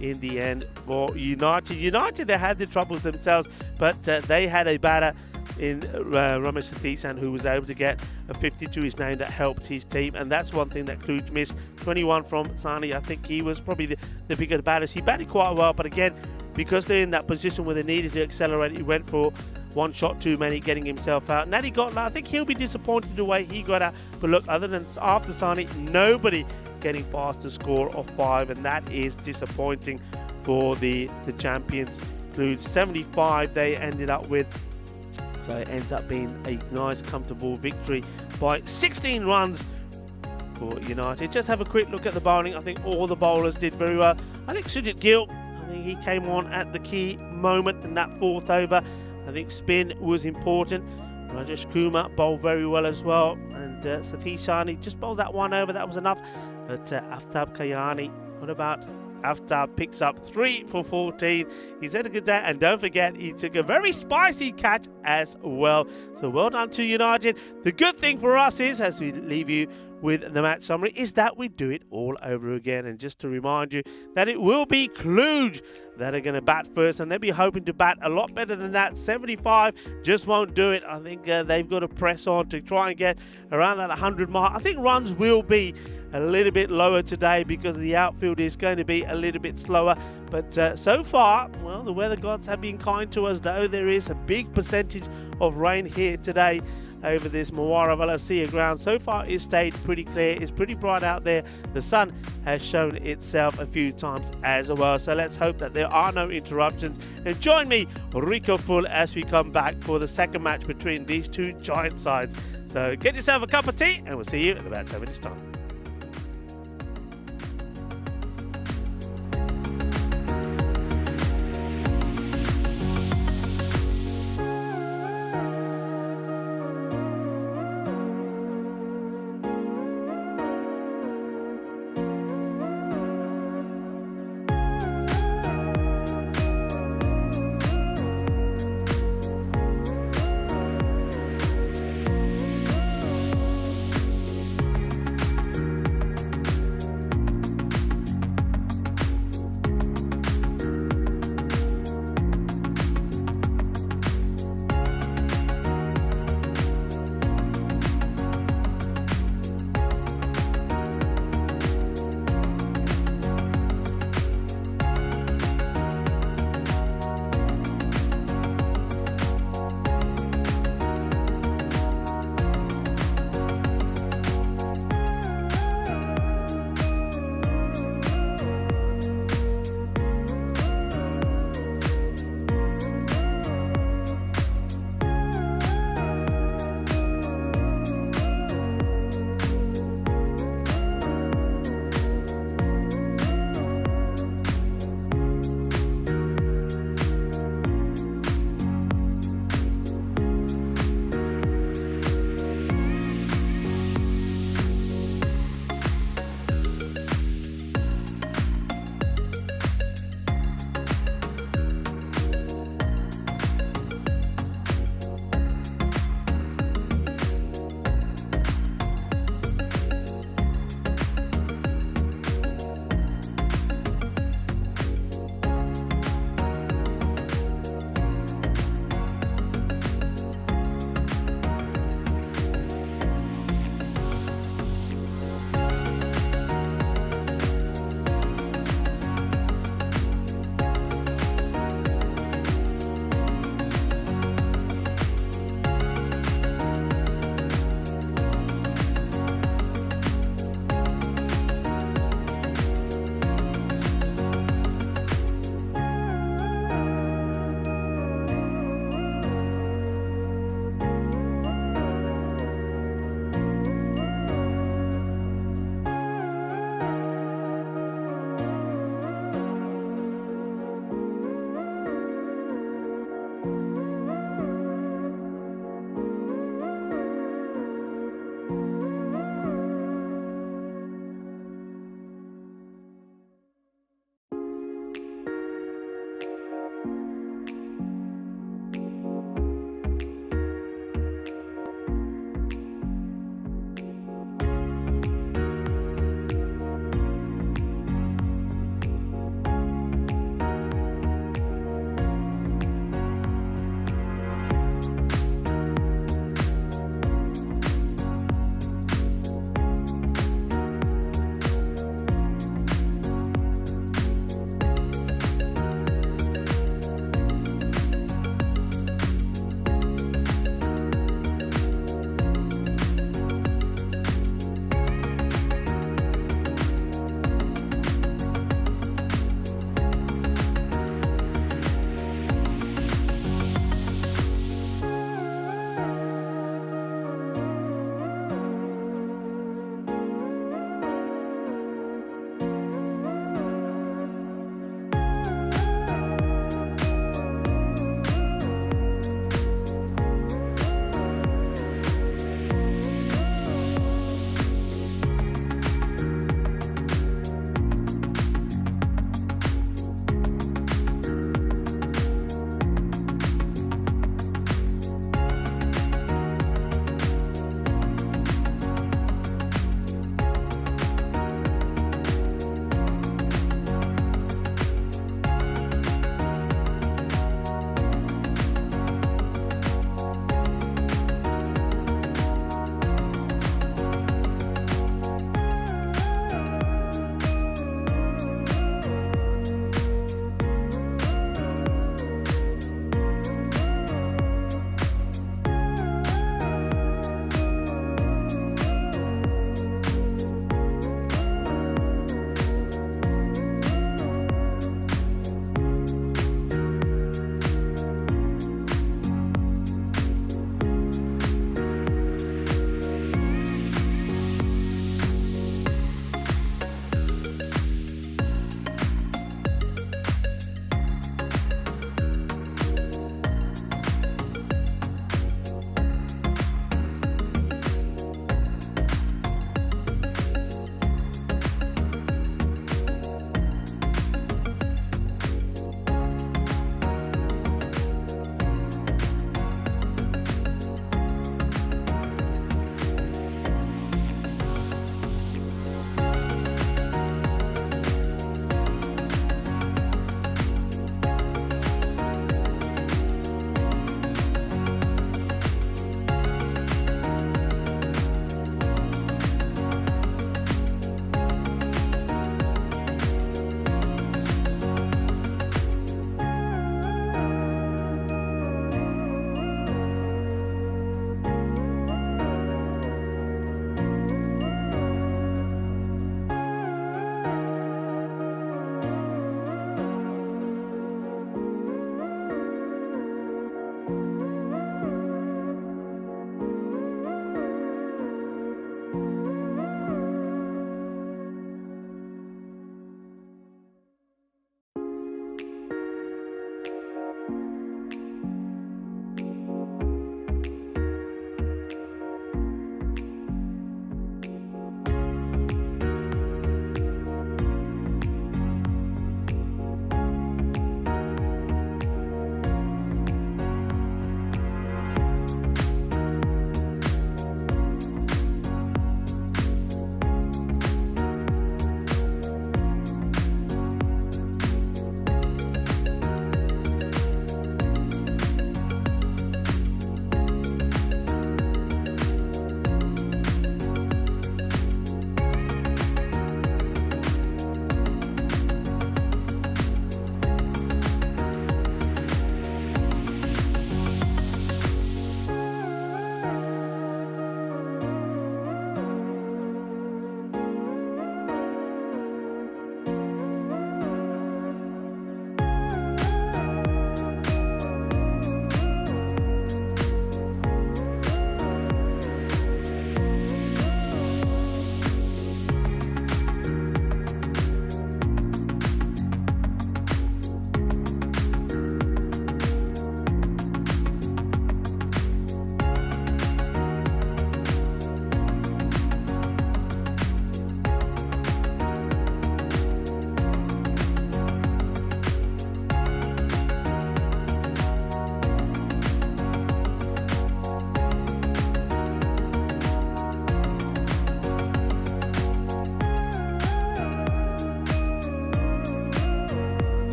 in the end for United. United, they had the troubles themselves, but they had a batter in Ramesh Sathisan, who was able to get a 50 to his name that helped his team. And that's one thing that Cluj missed. 21 from Sani. I think he was probably the bigger batters. He batted quite well, but again, because they're in that position where they needed to accelerate, he went for 1 shot too many, getting himself out. Nadi Gotla, I think he'll be disappointed the way he got out. But look, other than after Sani, nobody getting past the score of 5, and that is disappointing for the champions. Cluj 75 they ended up with. So it ends up being a nice, comfortable victory by 16 runs for United. Just have a quick look at the bowling. I think all the bowlers did very well. I think Sujit Gill, I think he came on at the key moment in that 4th over. I think spin was important. Rajesh Kumar bowled very well as well. And Satish Sani just bowled that 1 over. That was enough. But Aftab Kayani, what about Aftab? Picks up 3 for 14. He's had a good day, and don't forget, he took a very spicy catch as well. So well done to United. The good thing for us is, as we leave you with the match summary, is that we do it all over again. And just to remind you that it will be Cluj that are going to bat first, and they'll be hoping to bat a lot better than that. 75 just won't do it. I think they've got to press on to try and get around that 100 mark. I think runs will be a little bit lower today because the outfield is going to be a little bit slower. But so far, well, the weather gods have been kind to us, though there is a big percentage of rain here today over this Muara Valasia ground. So far it's stayed pretty clear. It's pretty bright out there. The sun has shown itself a few times as well. So let's hope that there are no interruptions. And join me, Rico Full, as we come back for the second match between these two giant sides. So get yourself a cup of tea, and we'll see you in about 10 minutes time.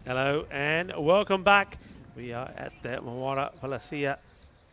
Hello and welcome back. We are at the Mawara Valasia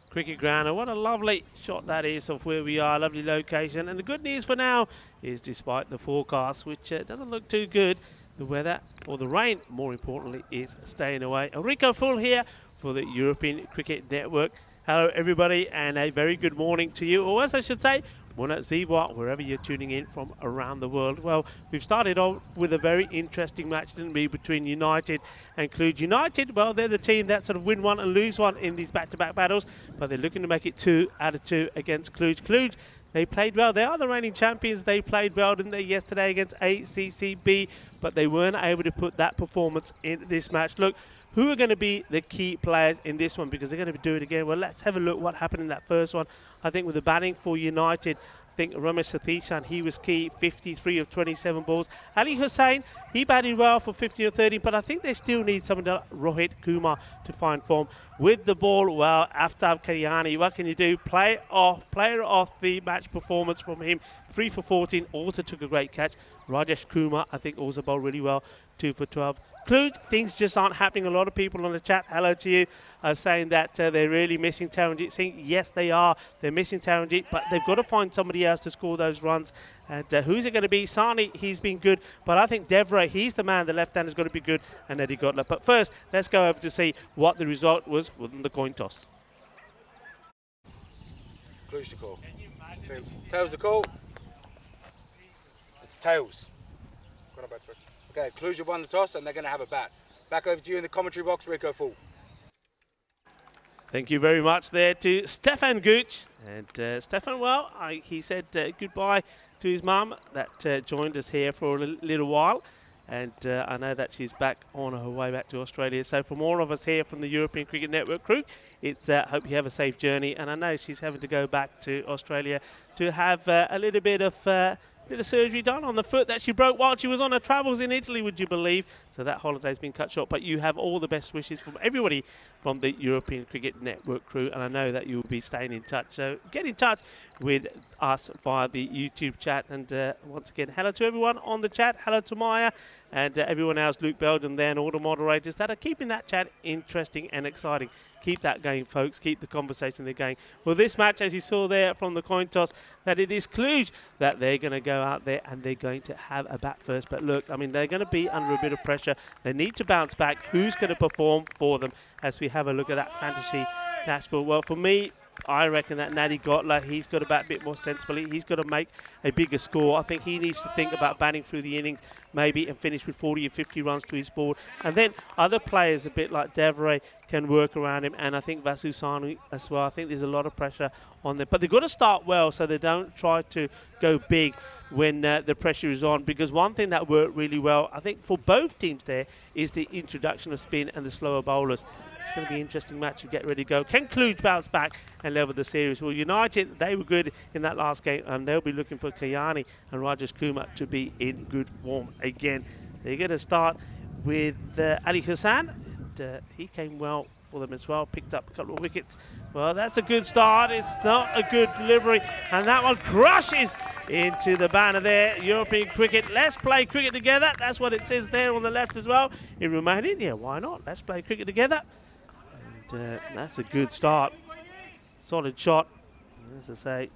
cricket ground, and what a lovely shot that is of where we are, lovely location. And the good news for now is, despite the forecast, which doesn't look too good, the weather, or the rain more importantly, is staying away. Enrico Full here for the European Cricket Network. Hello everybody, and a very good morning to you, or as I should say, Bună ziua, wherever you're tuning in from around the world. Well, we've started off with a very interesting match, didn't we, between United and Cluj. United, well, they're the team that sort of win one and lose one in these back-to-back battles, but they're looking to make it 2 out of 2 against Cluj. Cluj, they played well. They are the reigning champions. They played well, didn't they, yesterday against ACCB, but they weren't able to put that performance in this match. Look, who are going to be the key players in this one, because they're going to do it again? Well, let's have a look what happened in that first one. I think with the batting for United, I think Ramesh Satheeshan, he was key, 53 of 27 balls. Ali Hussain, he batted well for 15 of 13, but I think they still need someone like Rohit Kumar to find form. With the ball, well, Aftab Kalyani, what can you do? Player off the match performance from him, 3 for 14, also took a great catch. Rajesh Kumar, I think, also bowled really well, 2 for 12. Cluj, things just aren't happening. A lot of people on the chat, hello to you, are saying that they're really missing Taranjit Singh. Yes, they are. They're missing Taranjit, but they've got to find somebody else to score those runs. And who's it going to be? Sani, he's been good, but I think Devray, he's the man. The left-hand has got to be good, and Eddie Gotler. But first, let's go over to see what the result was within the coin toss. Cluj to call. Tails to call. It's tails. Okay, Cluj have won the toss and they're going to have a bat. Back over to you in the commentary box, Rico Full. Thank you very much there to Stefan Gooch. And Stefan, well, he said goodbye to his mum that joined us here for a little while. And I know that she's back on her way back to Australia. So from all of us here from the European Cricket Network crew, it's hope you have a safe journey. And I know she's having to go back to Australia to have a little bit of surgery done on the foot that she broke while she was on her travels in Italy, would you believe? So that holiday's been cut short, but you have all the best wishes from everybody from the European Cricket Network crew, and I know that you'll be staying in touch. So get in touch with us via the YouTube chat. And once again, hello to everyone on the chat. Hello to Maya and everyone else, Luke Belden there, and all the moderators that are keeping that chat interesting and exciting. Keep that going, folks. Keep the conversation there going. Well, this match, as you saw there from the coin toss, that it is Cluj that they're going to go out there and they're going to have a bat first. But look, I mean, they're going to be under a bit of pressure. They need to bounce back. Who's going to perform for them as we have a look at that fantasy dashboard? Well, for me, I reckon that Natty Gotler, he's got to bat a bit more sensibly. He's got to make a bigger score. I think he needs to think about batting through the innings maybe and finish with 40 or 50 runs to his board. And then other players, a bit like Devray, can work around him. And I think Vasu Sanu as well. I think there's a lot of pressure on them. But they've got to start well so they don't try to go big when the pressure is on. Because one thing that worked really well, I think, for both teams there is the introduction of spin and the slower bowlers. It's going to be an interesting match to get ready to go. Can Cluj bounce back and level the series? Well, United, they were good in that last game, and they'll be looking for Kalyani and Rajesh Kumar to be in good form again. They're going to start with Ali Hassan. And, he came well for them as well, picked up a couple of wickets. Well, that's a good start. It's not a good delivery, and that one crushes into the banner there. European cricket, let's play cricket together. That's what it says there on the left as well. In Romania, yeah, why not? Let's play cricket together. And that's a good start. Solid shot. As I say,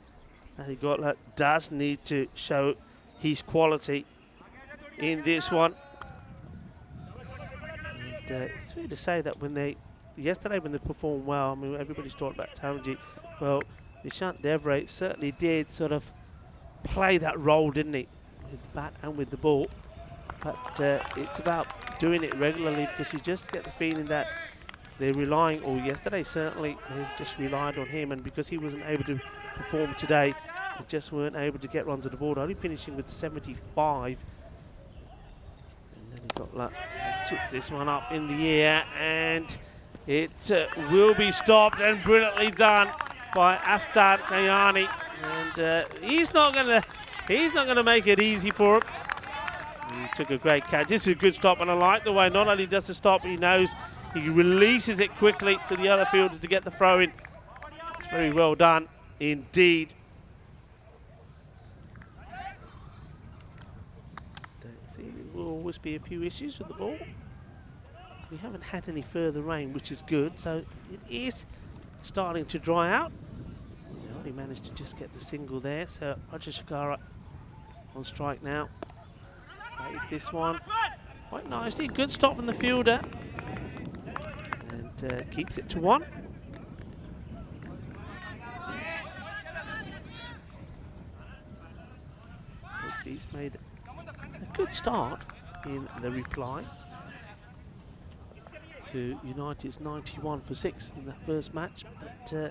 Natty Gotler does need to show his quality in this one. And it's fair to say that yesterday when they performed well, I mean, everybody's talking about Taranjit. Well, Nishant Devray certainly did sort of play that role, didn't he? With the bat and with the ball. But it's about doing it regularly, because you just get the feeling that they're relying, or yesterday certainly, they just relied on him, and because he wasn't able to perform today, they just weren't able to get runs on the board, only finishing with 75. And then he got luck, took this one up in the air, and it will be stopped, and brilliantly done by Aftab Kalyani. And he's not gonna make it easy for him. He took a great catch. This is a good stop, and I like the way not only does the stop, he knows he releases it quickly to the other fielder to get the throw in. It's very well done indeed. See, there will always be a few issues with the ball. we haven't had any further rain, which is good. So it is starting to dry out. He managed to just get the single there. So Raja Shakara on strike now. Plays this one quite nicely. Good stop from the fielder. And keeps it to 1. He's made a good start in the reply to United's 91 for 6 in that first match, but I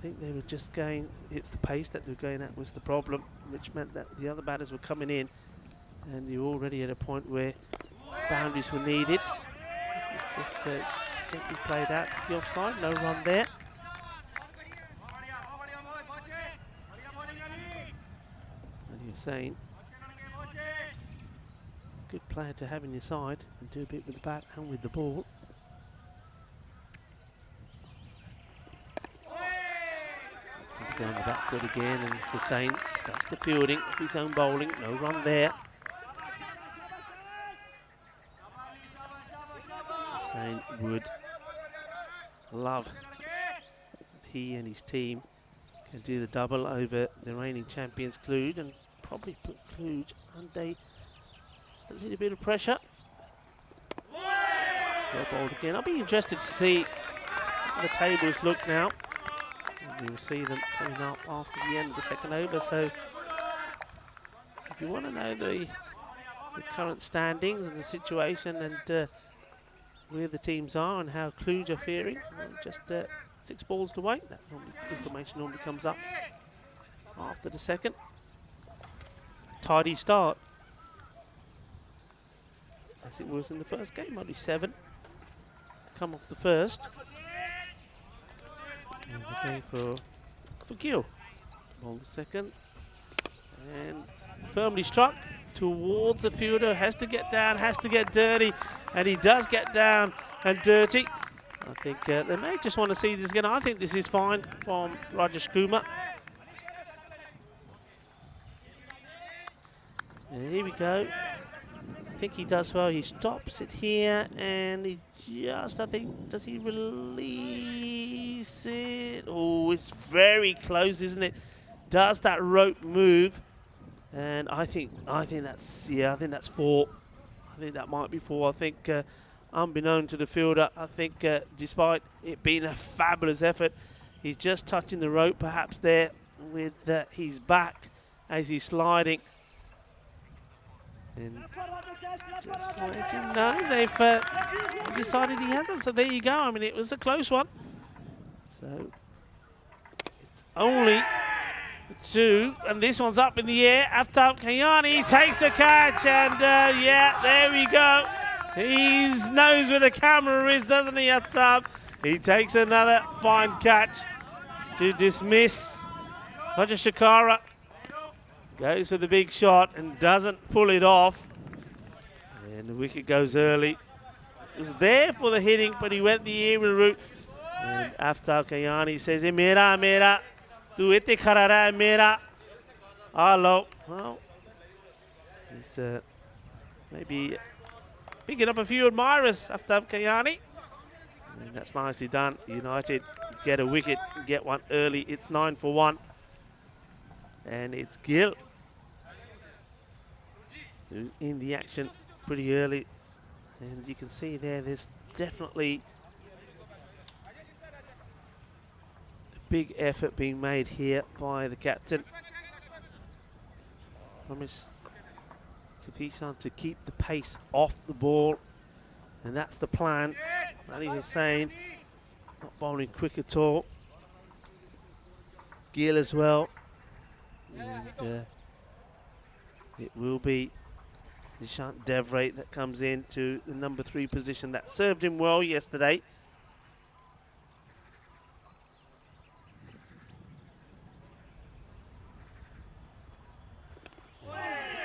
think they were just going, it's the pace that they were going at was the problem, which meant that the other batters were coming in and you're already at a point where boundaries were needed. Just gently played out to the offside, no run there. Saying, good player to have in your side and do a bit with the bat and with the ball. Go on the back foot again, and Hussain does the fielding of his own bowling. No run there. Hussain would love he and his team can do the double over the reigning champions Cluj, and probably put Cluj under just a little bit of pressure. Well bowled again. I'll be interested to see how the tables look now. And you'll see them coming up after the end of the second over. So if you want to know the current standings and the situation and where the teams are and how Cluj are faring, just 6 balls to wait. That information normally comes up after the second. Tidy start, as it was in the first game. Only 7 come off the first. And we're going for Gill. Ball the second, and firmly struck towards the fielder. Has to get down, has to get dirty, and he does get down and dirty. I think they may just want to see this again. I think this is fine from Rajesh Kumar. And here we go. I think he does well. He stops it here, and he just, I think, does he release it? Oh, it's very close, isn't it? Does that rope move? And I think that's, yeah, I think that's 4. I think that might be 4. I think, unbeknown to the fielder, I think despite it being a fabulous effort, he's just touching the rope perhaps there with his back as he's sliding. And just wanted to know, they've decided he hasn't, so there you go. I mean, it was a close one. So it's only 2, and this one's up in the air. Aftab Kayani takes a catch, and yeah, there we go. He knows where the camera is, doesn't he, Aftab? He takes another fine catch to dismiss. Raja Shakara goes for the big shot and doesn't pull it off. And the wicket goes early. It was there for the hitting, but he went the aerial route. And Aftab Kayani says, Mera, mera, tu ete khara raha hai, mera. Hello. Well, he's maybe picking up a few admirers, Aftab Kayani. And that's nicely done. United get a wicket, get one early. It's 9 for 1. And it's Gill who's in the action pretty early. And you can see there's definitely a big effort being made here by the captain. Promise Satishan to keep the pace off the ball. And that's the plan. Ali Hussain not bowling quick at all. Gill as well. And it will be Nishant Devray that comes into the number 3 position. That served him well yesterday.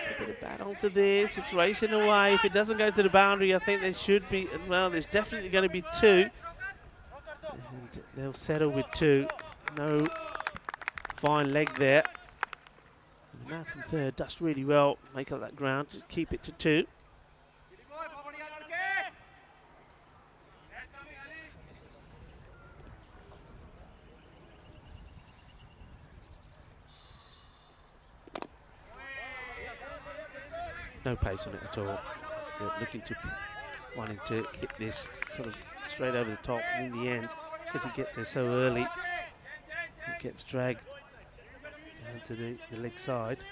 It's a bit of battle to this. It's racing away. If it doesn't go to the boundary, I think there should be, well, there's definitely going to be 2. And they'll settle with 2. No fine leg there. The man from third does really well, make up that ground to keep it to 2. no pace on it at all. So wanting to hit this sort of straight over the top, and in the end, because he gets there so early, it gets dragged down to the leg side.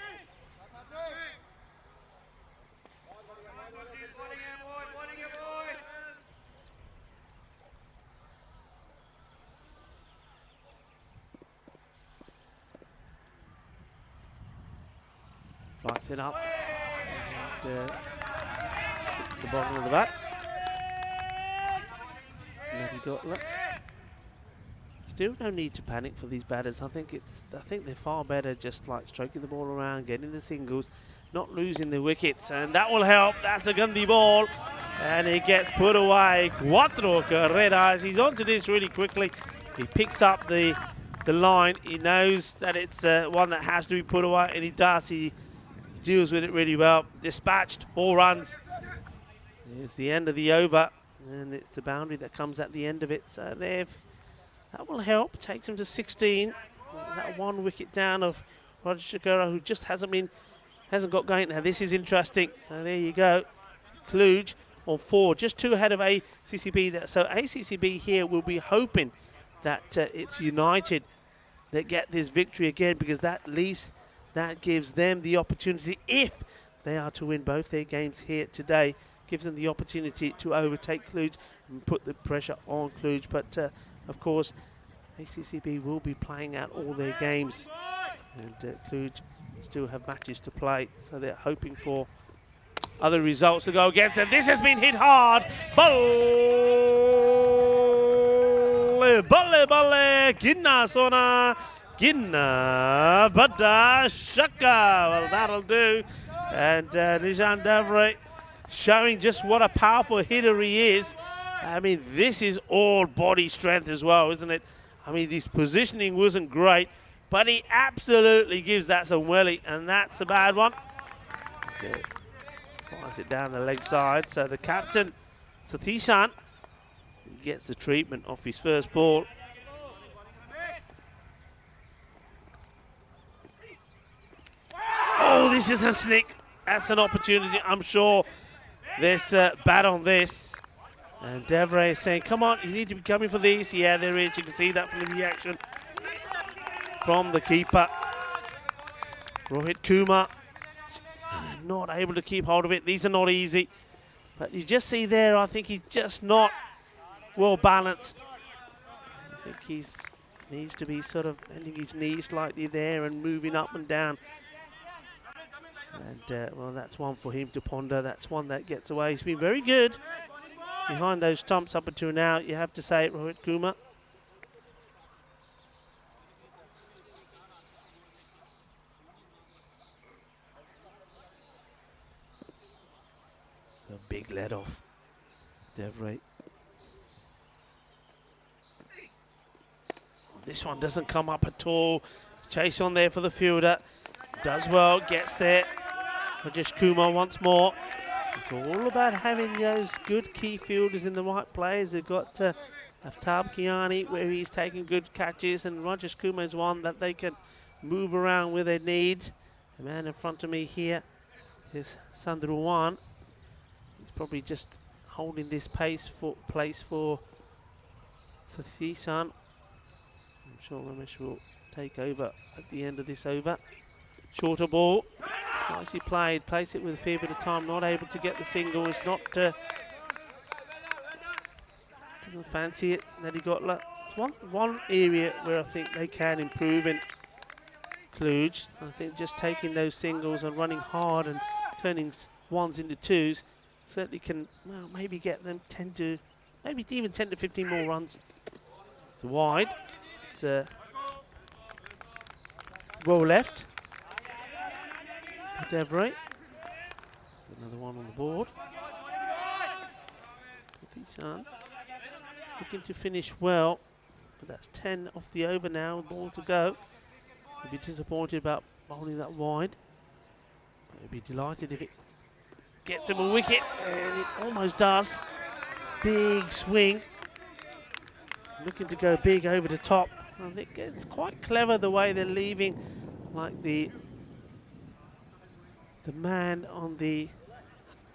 Flights it up and hits the bottom of the bat. Still no need to panic for these batters. I think they're far better just like stroking the ball around, getting the singles, not losing the wickets, and that will help. That's a Gandhi ball, and it gets put away. Cuatro carreras. He's onto this really quickly. He picks up the line. He knows that it's one that has to be put away, and he does. He deals with it really well. Dispatched, 4 runs. It's the end of the over, and it's the boundary that comes at the end of it. So that will help. Takes him to 16. That 1 wicket down of Roger Shakira, who just hasn't got going. Now this is interesting. So there you go. Kluge on 4, just 2 ahead of ACCB. So ACCB here will be hoping that it's United that get this victory again, because that gives them the opportunity, if they are to win both their games here today, gives them the opportunity to overtake Kluge and put the pressure on Kluge. But of course, ACCB will be playing out all their games, and Kluge still have matches to play, so they're hoping for other results to go against. And this has been hit hard. Balle, Ginna Sona, Ginna Bada Shaka. Well, that'll do. And Nishan Davray showing just what a powerful hitter he is. I mean, this is all body strength as well, isn't it? I mean, his positioning wasn't great, but he absolutely gives that some welly, and that's a bad one. Flies it down the leg side. So the captain, Satishan, gets the treatment off his first ball. Oh, this is a snick. That's an opportunity. I'm sure there's bat on this. And Devray is saying, come on, you need to be coming for these. Yeah, there is. You can see that from the reaction from the keeper. Rohit Kumar not able to keep hold of it. These are not easy. But you just see there, I think he's just not well balanced. I think he needs to be sort of bending his knees slightly there and moving up and down. And, well, that's one for him to ponder. That's one that gets away. He's been very good behind those stumps up until now, you have to say it, Rohit Kumar. So big let off, Devray. This one doesn't come up at all. Chase on there for the fielder. Does well, gets there. Rajesh Kumar once more. It's all about having those good key fielders in the right plays. They've got Aftab Kiani, where he's taking good catches, and Rajesh Kumar is one that they can move around with their need. The man in front of me here is Sandruwan. He's probably just holding this place for Sathi-san. I'm sure Ramesh will take over at the end of this over. Shorter ball. It's nicely played. Plays it with a fair bit of time. Not able to get the single. It's not. Doesn't fancy it. Then he got one area where I think they can improve in Kluge. I think just taking those singles and running hard and turning ones into twos certainly can, well, maybe get them 10 to, maybe even 10 to 15 more runs. It's wide. It's well left. Devray. There's another one on the board. Looking to finish well, but that's 10 off the over now. Ball to go. He'll be disappointed about bowling that wide. He'll be delighted if it gets him a wicket, and it almost does. Big swing. Looking to go big over the top. I think it's quite clever the way they're leaving, like the man on the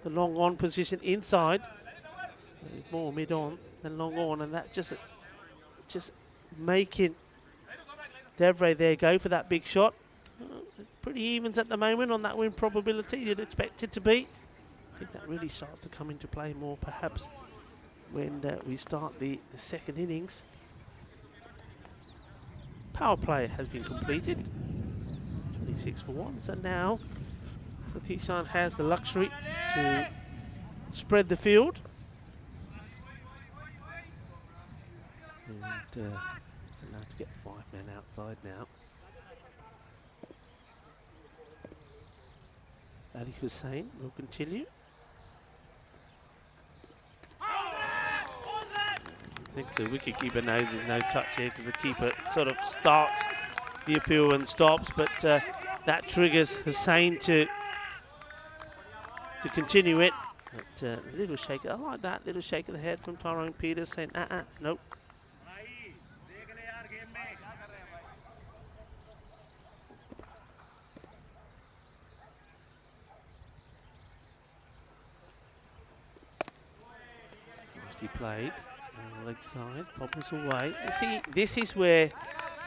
the long on position inside. So he's more mid on than long on, and that just making Devray there go for that big shot. It's pretty evens at the moment on that win probability. You'd expect it to be. I think that really starts to come into play more perhaps when we start the second innings. Power play has been completed. 26 for 1. So now T10 has the luxury to spread the field. And it's allowed to get 5 men outside now. Ali Hussain will continue. I think the wicketkeeper knows there's no touch here because the keeper sort of starts the appeal and stops, but that triggers Hussain to continue it. But a little shake, I like that little shake of the head from Tyrone Peters saying, nope. Nicely played. Leg side, bobbles away. You see, this is where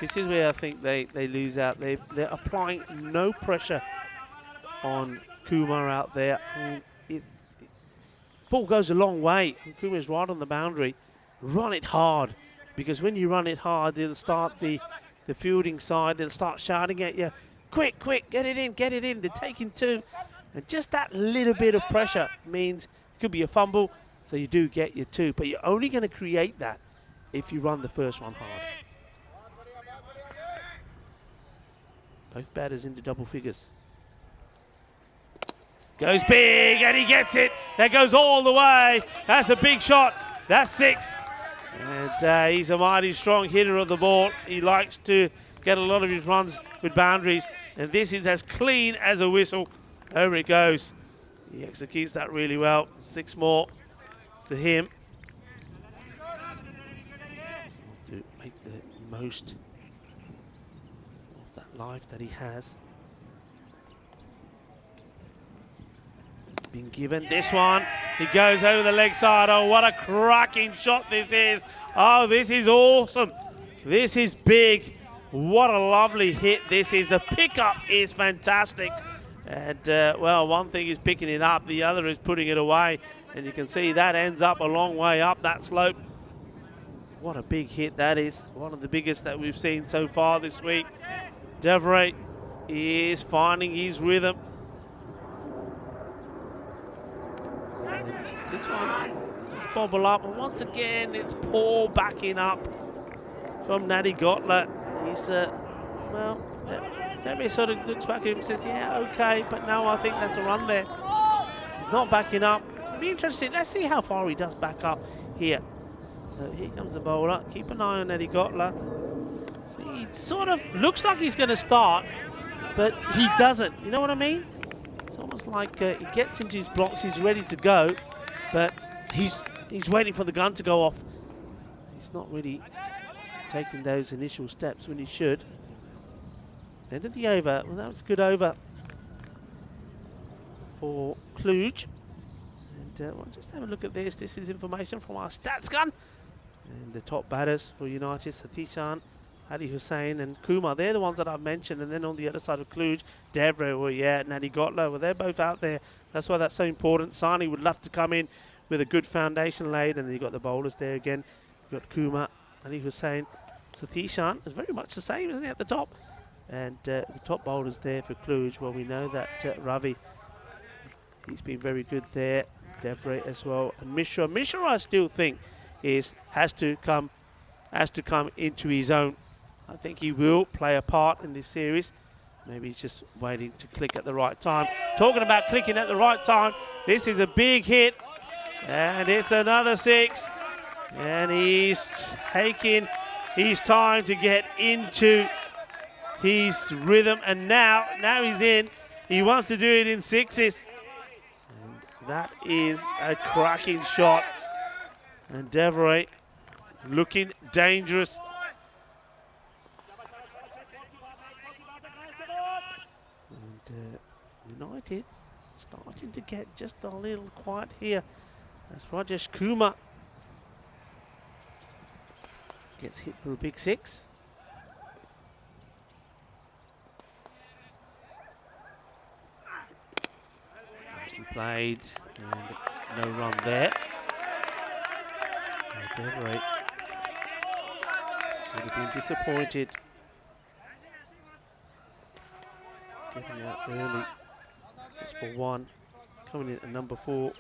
I think they lose out. They're applying no pressure on Kumar out there. I mean, ball goes a long way. Kumar's right on the boundary. Run it hard, because when you run it hard, they'll start the fielding side. They'll start shouting at you, quick, get it in, get it in. They're taking 2, and just that little bit of pressure means it could be a fumble. So you do get your 2, but you're only going to create that if you run the first one hard. Both batters into double figures. Goes big, and he gets it. That goes all the way. That's a big shot. That's 6. And he's a mighty strong hitter of the ball. He likes to get a lot of his runs with boundaries. And this is as clean as a whistle. Over it goes. He executes that really well. 6 more to him. To make the most of that life that he has. Been given this one. He goes over the leg side. Oh, what a cracking shot this is. Oh, this is awesome. This is big. What a lovely hit this is. The pickup is fantastic. And, well, one thing is picking it up. The other is putting it away. And you can see that ends up a long way up that slope. What a big hit that is. One of the biggest that we've seen so far this week. Devray is finding his rhythm. And this one, let's bobble up. And once again, it's poor backing up from Natty Gotler. He's, well, Devray sort of looks back at him and says, yeah, okay, but no, I think that's a run there. He's not backing up. Be interesting. Let's see how far he does back up here. So here comes the bowler. Keep an eye on Eddie Gotler. See, it sort of looks like he's going to start, but he doesn't. You know what I mean? It's almost like he gets into his blocks. He's ready to go, but he's waiting for the gun to go off. He's not really taking those initial steps when he should. End of the over. Well, that was a good over for Kluge. We'll just have a look at this. This is information from our stats gun. And the top batters for United, T10, Ali Hussain and Kumar. They're the ones that I've mentioned. And then on the other side of Kluge, Devray, well, yeah, Natty Gotler. Well, they're both out there. That's why that's so important. Sani would love to come in with a good foundation laid. And then you've got the bowlers there again. You've got Kumar, Ali Hussain. T10 is very much the same, isn't it, at the top? And the top bowlers there for Kluge. Well, we know that Ravi, he's been very good there. Devray as well, and Mishra I still think has to come into his own. I think he will play a part in this series. Maybe he's just waiting to click at the right time. Talking about clicking at the right time, this is a big hit, and it's another 6. And he's taking his time to get into his rhythm, and now he's in. He wants to do it in 6s. That is a cracking shot. And Devray looking dangerous. And United starting to get just a little quiet here as Rajesh Kumar gets hit for a big 6. Nicely played, and no run there. Devery would have been disappointed getting out early just for 1, coming in at number 4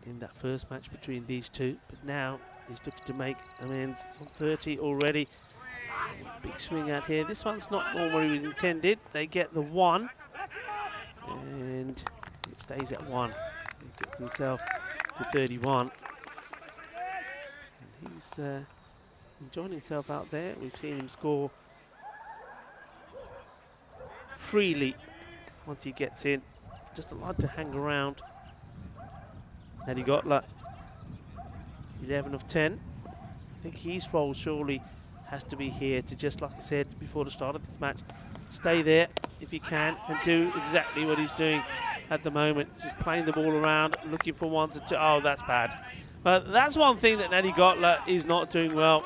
in that first match between these two, but now he's looking to make amends. It's on 30 already. And big swing out here. This one's not normally intended. They get the 1 and it stays at 1. He gets himself to 31. And he's enjoying himself out there. We've seen him score freely once he gets in. Just allowed to hang around. And he got like 11 of 10. I think his role surely has to be here to, just like I said before the start of this match, stay there if he can and do exactly what he's doing at the moment. Just playing the ball around, looking for 1 to 2. Oh, that's bad. But that's one thing that Nadi Gotler is not doing well.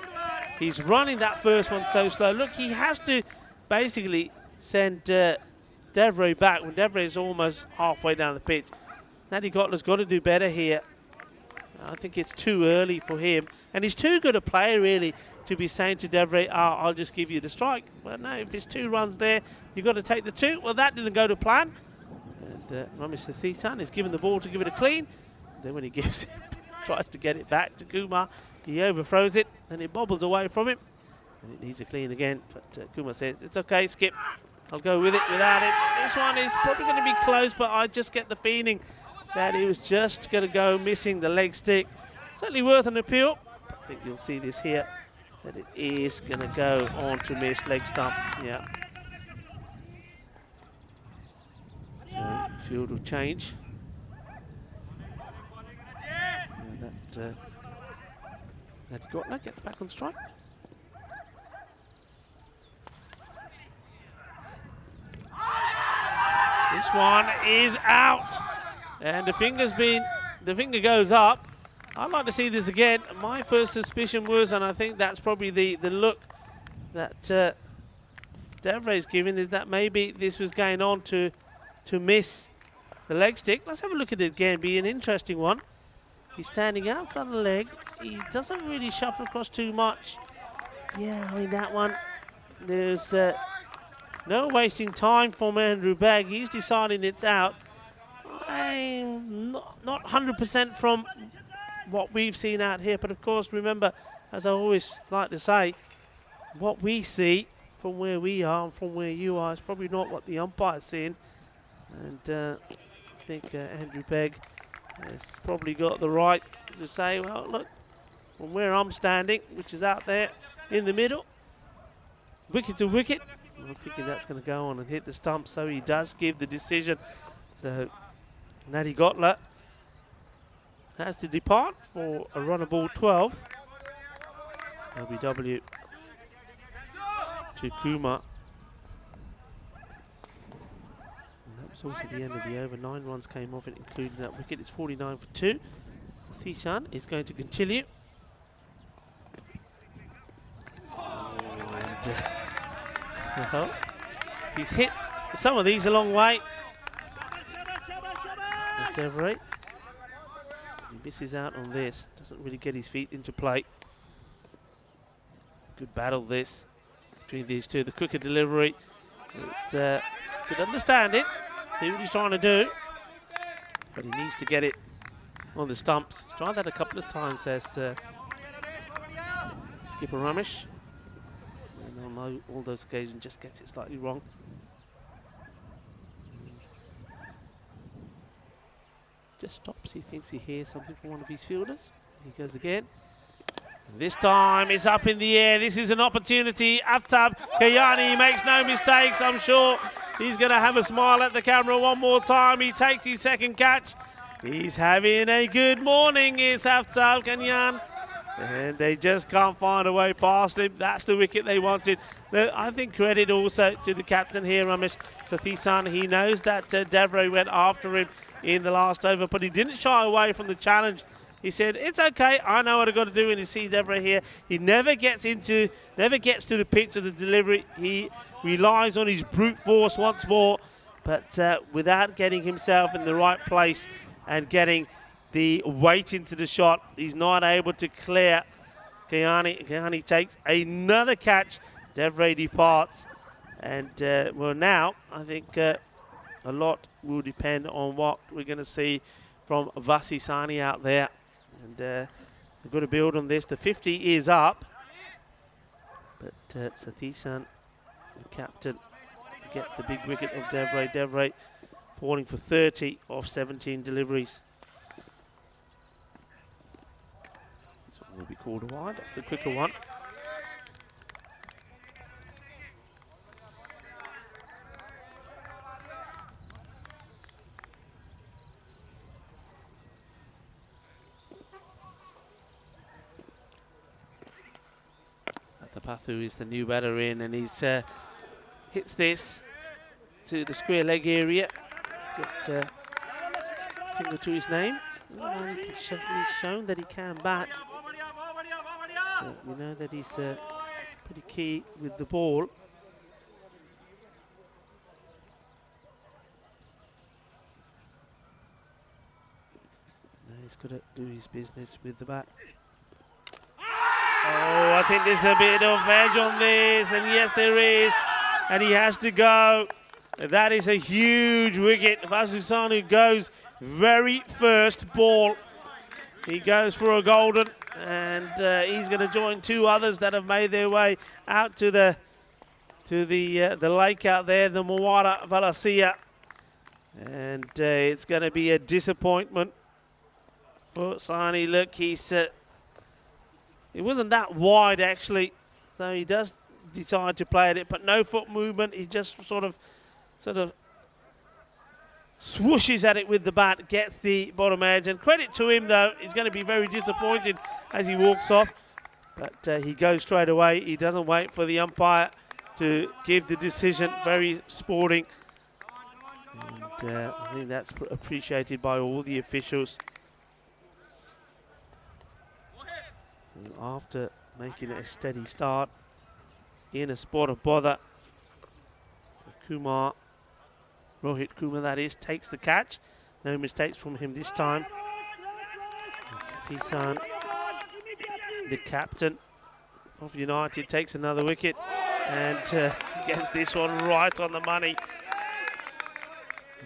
He's running that first one so slow. Look, he has to basically send Devery back when Devery is almost halfway down the pitch. Nadi Gotler's got to do better here. I think it's too early for him. And he's too good a player, really, to be saying to Devery, I'll just give you the strike. Well, no, if it's 2 runs there, you've got to take the 2. Well, that didn't go to plan. And Ramesh T10 is given the ball to give it a clean. And then when he gives it, tries to get it back to Kumar, he overthrows it, and it bobbles away from him. And it needs a clean again. But Kumar says, it's okay, Skip. I'll go with it without it. This one is probably going to be close, but I just get the feeling that he was just going to go missing the leg stick. Certainly worth an appeal. I think you'll see this here, that it is going to go on to miss leg stump. Yeah. So field will change. And that Gotler gets back on strike. This one is out. And the finger goes up. I'd like to see this again. My first suspicion was, and I think that's probably the look that Devery's giving, is that maybe this was going on to miss the leg stick. Let's have a look at it again. Be an interesting one. He's standing outside the leg. He doesn't really shuffle across too much. Yeah, I mean that one. There's no wasting time from Andrew Begg. He's deciding it's out. I'm not 100% from what we've seen out here, but of course, remember, as I always like to say, what we see from where we are and from where you are is probably not what the umpire's seeing. And I think Andrew Begg has probably got the right to say, well, look, from where I'm standing, which is out there in the middle, wicket to wicket, I'm thinking that's going to go on and hit the stump, so he does give the decision. So Nadi Gotler has to depart for a run of ball 12. LBW to Kumar. And that was also the end of the over. 9 runs came off it, including that wicket. It's 49 for 2. T10 is going to continue. And well, he's hit some of these a long way. Devery. He misses out on this. Doesn't really get his feet into play. Good battle this between these two. The quicker delivery. But, could understand it. See what he's trying to do. But he needs to get it on the stumps. He's tried that a couple of times as skipper Ramesh. And on all those occasions just gets it slightly wrong. Just stops. He thinks he hears something from one of his fielders. He goes again. And this time it's up in the air. This is an opportunity. Aftab Kayani makes no mistakes. I'm sure he's going to have a smile at the camera one more time. He takes his second catch. He's having a good morning. It's Aftab Kanyan. And they just can't find a way past him. That's the wicket they wanted. Look, I think credit also to the captain here, Ramesh Sathisan. He knows that Devray went after him in the last over, but he didn't shy away from the challenge. He said, it's okay, I know what I've got to do. And you see Devray here, he never gets to the pitch of the delivery. He relies on his brute force once more, but without getting himself in the right place and getting the weight into the shot, he's not able to clear. Kayani takes another catch. Devray departs. And well, now I think a lot will depend on what we're going to see from Vasi Sani out there. And we've got to build on this. The 50 is up. But Sathisan, the captain, gets the big wicket of Devray. Devray falling for 30 off 17 deliveries. This one will be called a wide. That's the quicker one. Pathu is the new batter in, and he's hits this to the square leg area. Get single to his name. He's shown that he can bat. We know that he's pretty key with the ball. Now he's got to do his business with the bat. Oh, I think there's a bit of edge on this, and yes, there is, and he has to go. That is a huge wicket. Vasusanu goes very first ball. He goes for a golden, and he's going to join two others that have made their way out to the lake out there, the Muara Valasia, and it's going to be a disappointment for Sani. Look, he's. It wasn't that wide actually, so he does decide to play at it, but no foot movement. He just sort of swooshes at it with the bat, gets the bottom edge. And credit to him though, he's going to be very disappointed as he walks off, but he goes straight away. He doesn't wait for the umpire to give the decision. Very sporting, and I think that's appreciated by all the officials. After making it a steady start in a spot of bother, so Rohit Kumar that is, takes the catch. No mistakes from him this time. Sathisan, the captain of United, takes another wicket and gets this one right on the money.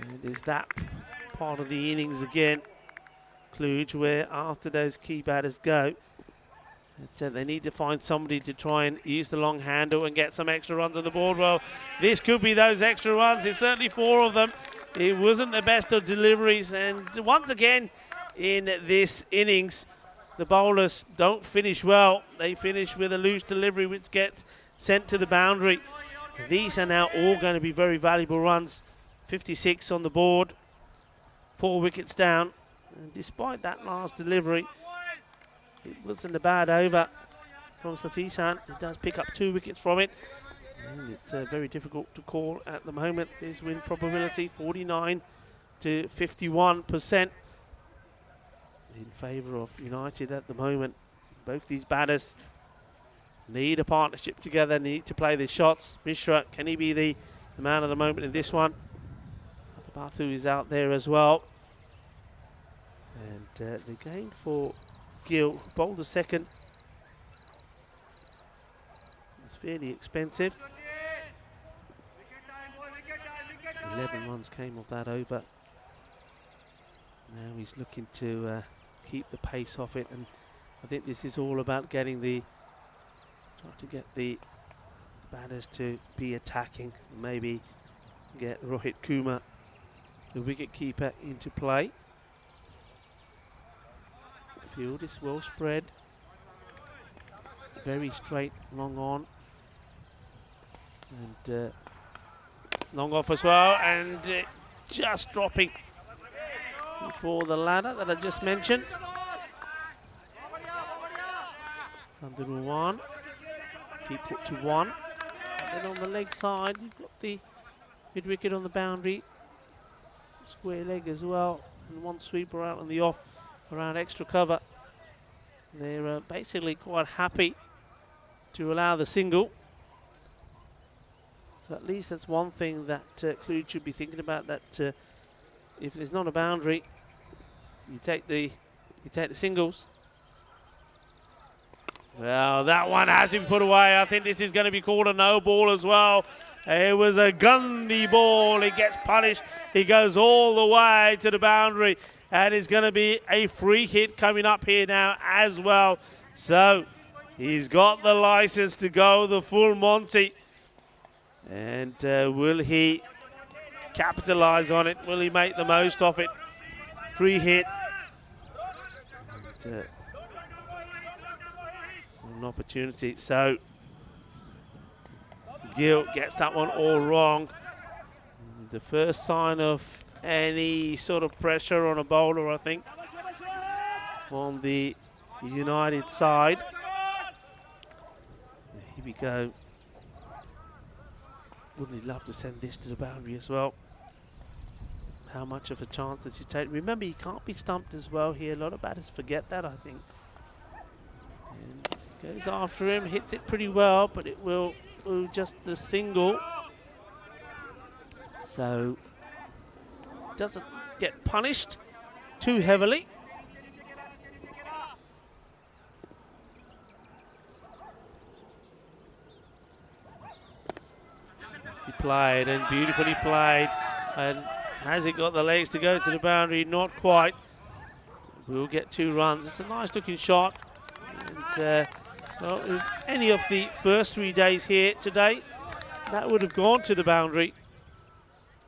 And is that part of the innings again, Kluge, where after those key batters go, they need to find somebody to try and use the long handle and get some extra runs on the board. Well, this could be those extra runs. It's certainly 4 of them. It wasn't the best of deliveries. And once again, in this innings, the bowlers don't finish well. They finish with a loose delivery, which gets sent to the boundary. These are now all going to be very valuable runs. 56 on the board, 4 wickets down. And despite that last delivery, it wasn't a bad over from Sathisan. He does pick up 2 wickets from it. And it's very difficult to call at the moment. This win probability 49 to 51% in favour of United at the moment. Both these batters need a partnership together, need to play their shots. Mishra, can he be the man of the moment in this one? Bathu is out there as well. And the gain for Gill, who bowled the second, it's fairly expensive. 11 runs came of that over. Now he's looking to keep the pace off it, and I think this is all about getting trying to get the batters to be attacking, maybe get Rohit Kumar, the wicket keeper, into play. The field is well spread, very straight, long on, and long off as well, and just dropping for the ladder that I just mentioned. Sanduru 1. Keeps it to 1. And then on the leg side, you've got the mid wicket on the boundary. Square leg as well. And one sweeper out on the off around extra cover. They're basically quite happy to allow the single. So at least that's one thing that Cluj should be thinking about, that if there's not a boundary, you take the singles. Well, that one has been put away. I think this is going to be called a no ball as well. It was a Gandhi ball. He gets punished. He goes all the way to the boundary. And it's going to be a free hit coming up here now as well. So he's got the license to go the full Monty. And will he capitalize on it? Will he make the most of it? Free hit. And, an opportunity. So Gill gets that one all wrong. The first sign of any sort of pressure on a bowler, I think, on the United side. Here we go. Wouldn't he love to send this to the boundary as well? How much of a chance does he take? Remember, he can't be stumped as well here. A lot of batters forget that, I think. And goes after him, hits it pretty well, but it will just the single. So doesn't get punished too heavily. He played and beautifully played. And has it got the legs to go to the boundary? Not quite. We'll get 2 runs. It's a nice looking shot. And well, if any of the first 3 days here today, that would have gone to the boundary.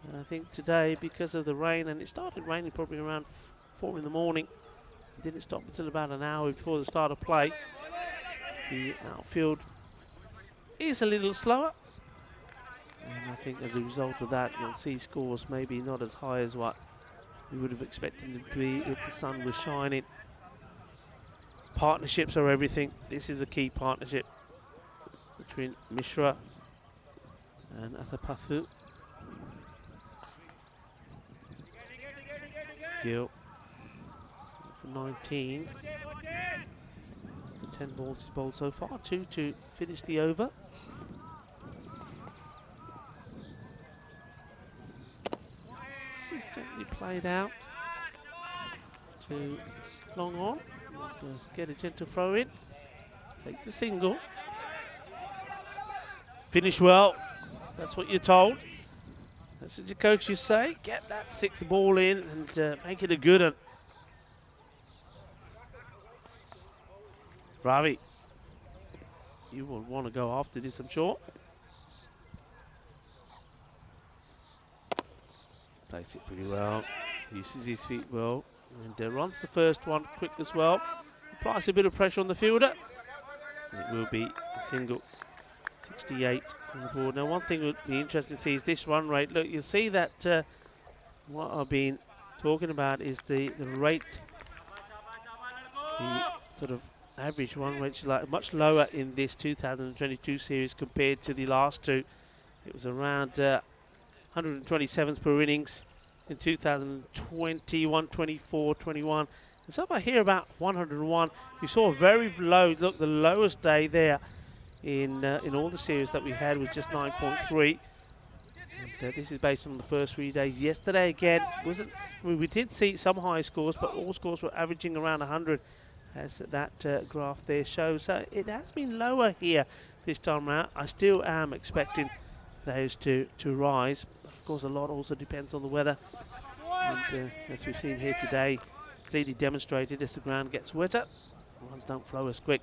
And I think today, because of the rain, and it started raining probably around 4 in the morning, it didn't stop until about an hour before the start of play. The outfield is a little slower. And I think as a result of that, you'll see scores maybe not as high as what we would have expected them to be if the sun was shining. Partnerships are everything. This is a key partnership between Mishra and Athapathu. Gill for 19. The 10 balls he's bowled so far. 2 to finish the over. This is gently played out to long on. Get a gentle throw in. Take the single. Finish well. That's what you're told. That's what your coaches say. Get that 6th ball in and make it a good one. Ravi, you will want to go after this, I'm sure. Plays it pretty well. Uses his feet well. And runs the first one quick as well. Applies a bit of pressure on the fielder. It will be a single. 68 on the board. Now, one thing would be interesting to see is this run rate. Look, you'll see that what I've been talking about is the rate, the sort of average run rate is like much lower in this 2022 series compared to the last 2. It was around 127s per innings in 2020, 124, 21. And so if I hear about 101, we saw a very low, look, the lowest day there in all the series that we had was just 9.3. And this is based on the first 3 days. Yesterday again, we did see some high scores, but all scores were averaging around 100, as that graph there shows. So it has been lower here this time around. I still am expecting those to rise. Of course, a lot also depends on the weather. And as we've seen here today, clearly demonstrated as the ground gets wetter, runs don't flow as quick.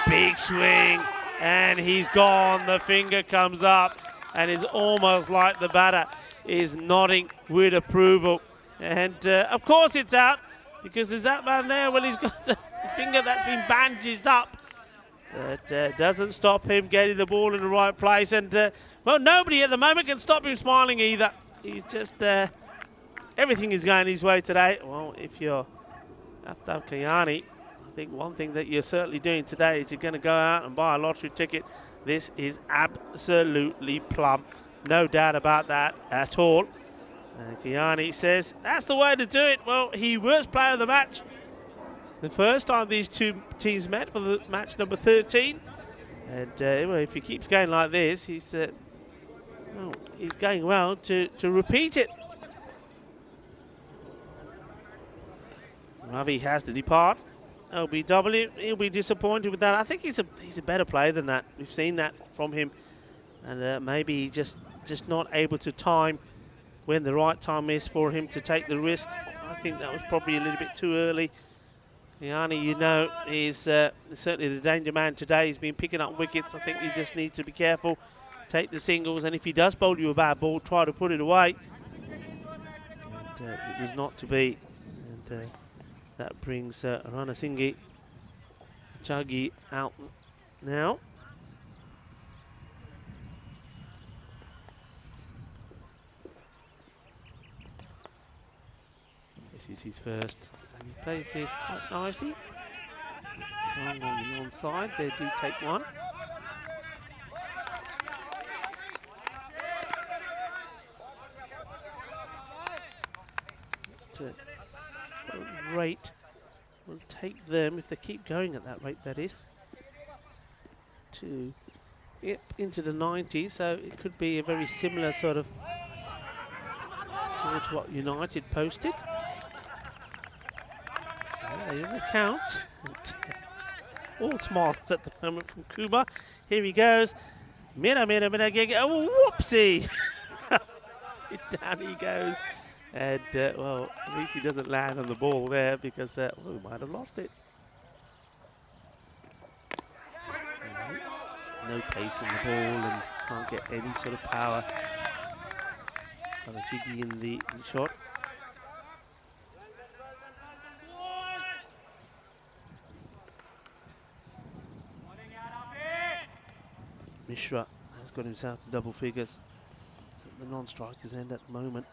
Big swing, and he's gone. The finger comes up, and it's almost like the batter is nodding with approval. And of course it's out, because there's that man there. Well, he's got the finger that's been bandaged up. But doesn't stop him getting the ball in the right place. And, well, nobody at the moment can stop him smiling either. He's just, everything is going his way today. Well, if you're Aftab Kayani, I think one thing that you're certainly doing today is you're going to go out and buy a lottery ticket. This is absolutely plumb. No doubt about that at all. And Kiani says that's the way to do it. Well, he was player of the match the first time these two teams met for the match number 13. And well, if he keeps going like this, he's going well to repeat it. Ravi has to depart. LBW, he'll be disappointed with that. I think he's a better player than that. We've seen that from him. And maybe just not able to time when the right time is for him to take the risk. I think that was probably a little bit too early. Gianni, you know, is certainly the danger man today. He's been picking up wickets. I think you just need to be careful. Take the singles, and if he does bowl you a bad ball, try to put it away. And it was not to be. And that brings Ranasinghe Chagi out now. This is his first, and he plays this quite nicely. Long on the onside, they do take one. Rate will take them, if they keep going at that rate, that is, to into the 90s. So it could be a very similar sort of score to what United posted. There you go, count. All smiles at the moment from Kuma. Here he goes. Mira, gig. Oh, whoopsie! Down he goes. And, well, at least he doesn't land on the ball there because we might have lost it. No pace in the ball and can't get any sort of power. Jiggy in the shot. Mishra has got himself to double figures. It's at the non-striker's end at the moment.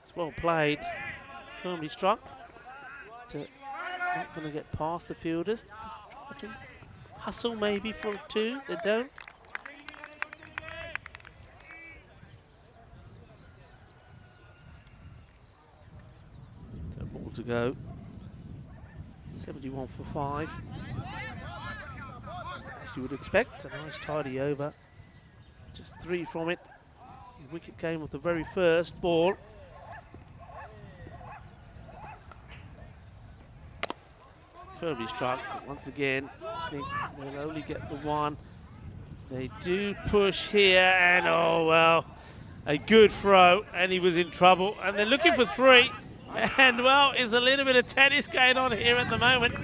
It's well played, firmly struck. It's not going to get past the fielders. Try to hustle maybe for a two, they don't. So ball to go. 71 for 5. As you would expect, a nice tidy over. Just 3 from it. The wicket came with the very first ball. Firmly struck, but once again, I think they'll only get the one. They do push here, and oh well, a good throw, and he was in trouble. And they're looking for 3, and well, there's a little bit of tennis going on here at the moment.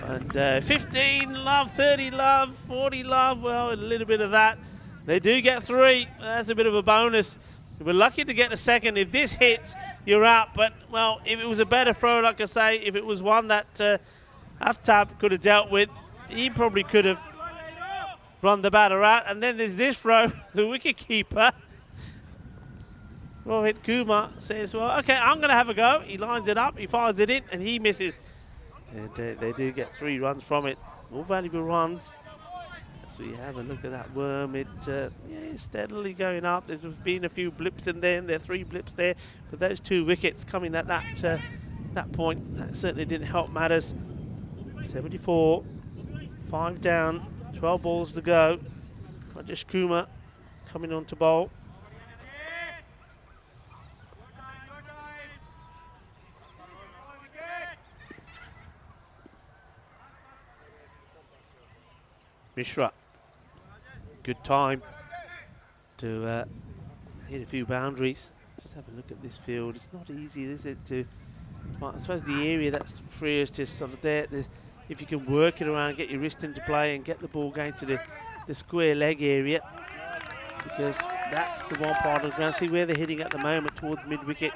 And 15 love, 30 love, 40 love, well, a little bit of that. They do get 3, that's a bit of a bonus. We're lucky to get a second. If this hits, you're out. But, well, if it was a better throw, like I say, if it was one that Aftab could have dealt with, he probably could have run the batter out. And then there's this throw, the wicketkeeper, Rohit Kumar, says, well, okay, I'm going to have a go. He lines it up, he fires it in, and he misses. And they do get 3 runs from it. All valuable runs. So you have a look at that worm. It is steadily going up. There's been a few blips in there, and there are 3 blips there. But those 2 wickets coming at that point, that certainly didn't help matters. 74, 5 down, 12 balls to go. Rajesh Kumar coming on to bowl. Mishra, good time to hit a few boundaries. Just have a look at this field. It's not easy, is it, to, I suppose the area that's freest is sort of there. If you can work it around, get your wrist into play and get the ball going to the square leg area, because that's the one part of the ground. See where they're hitting at the moment towards mid-wicket.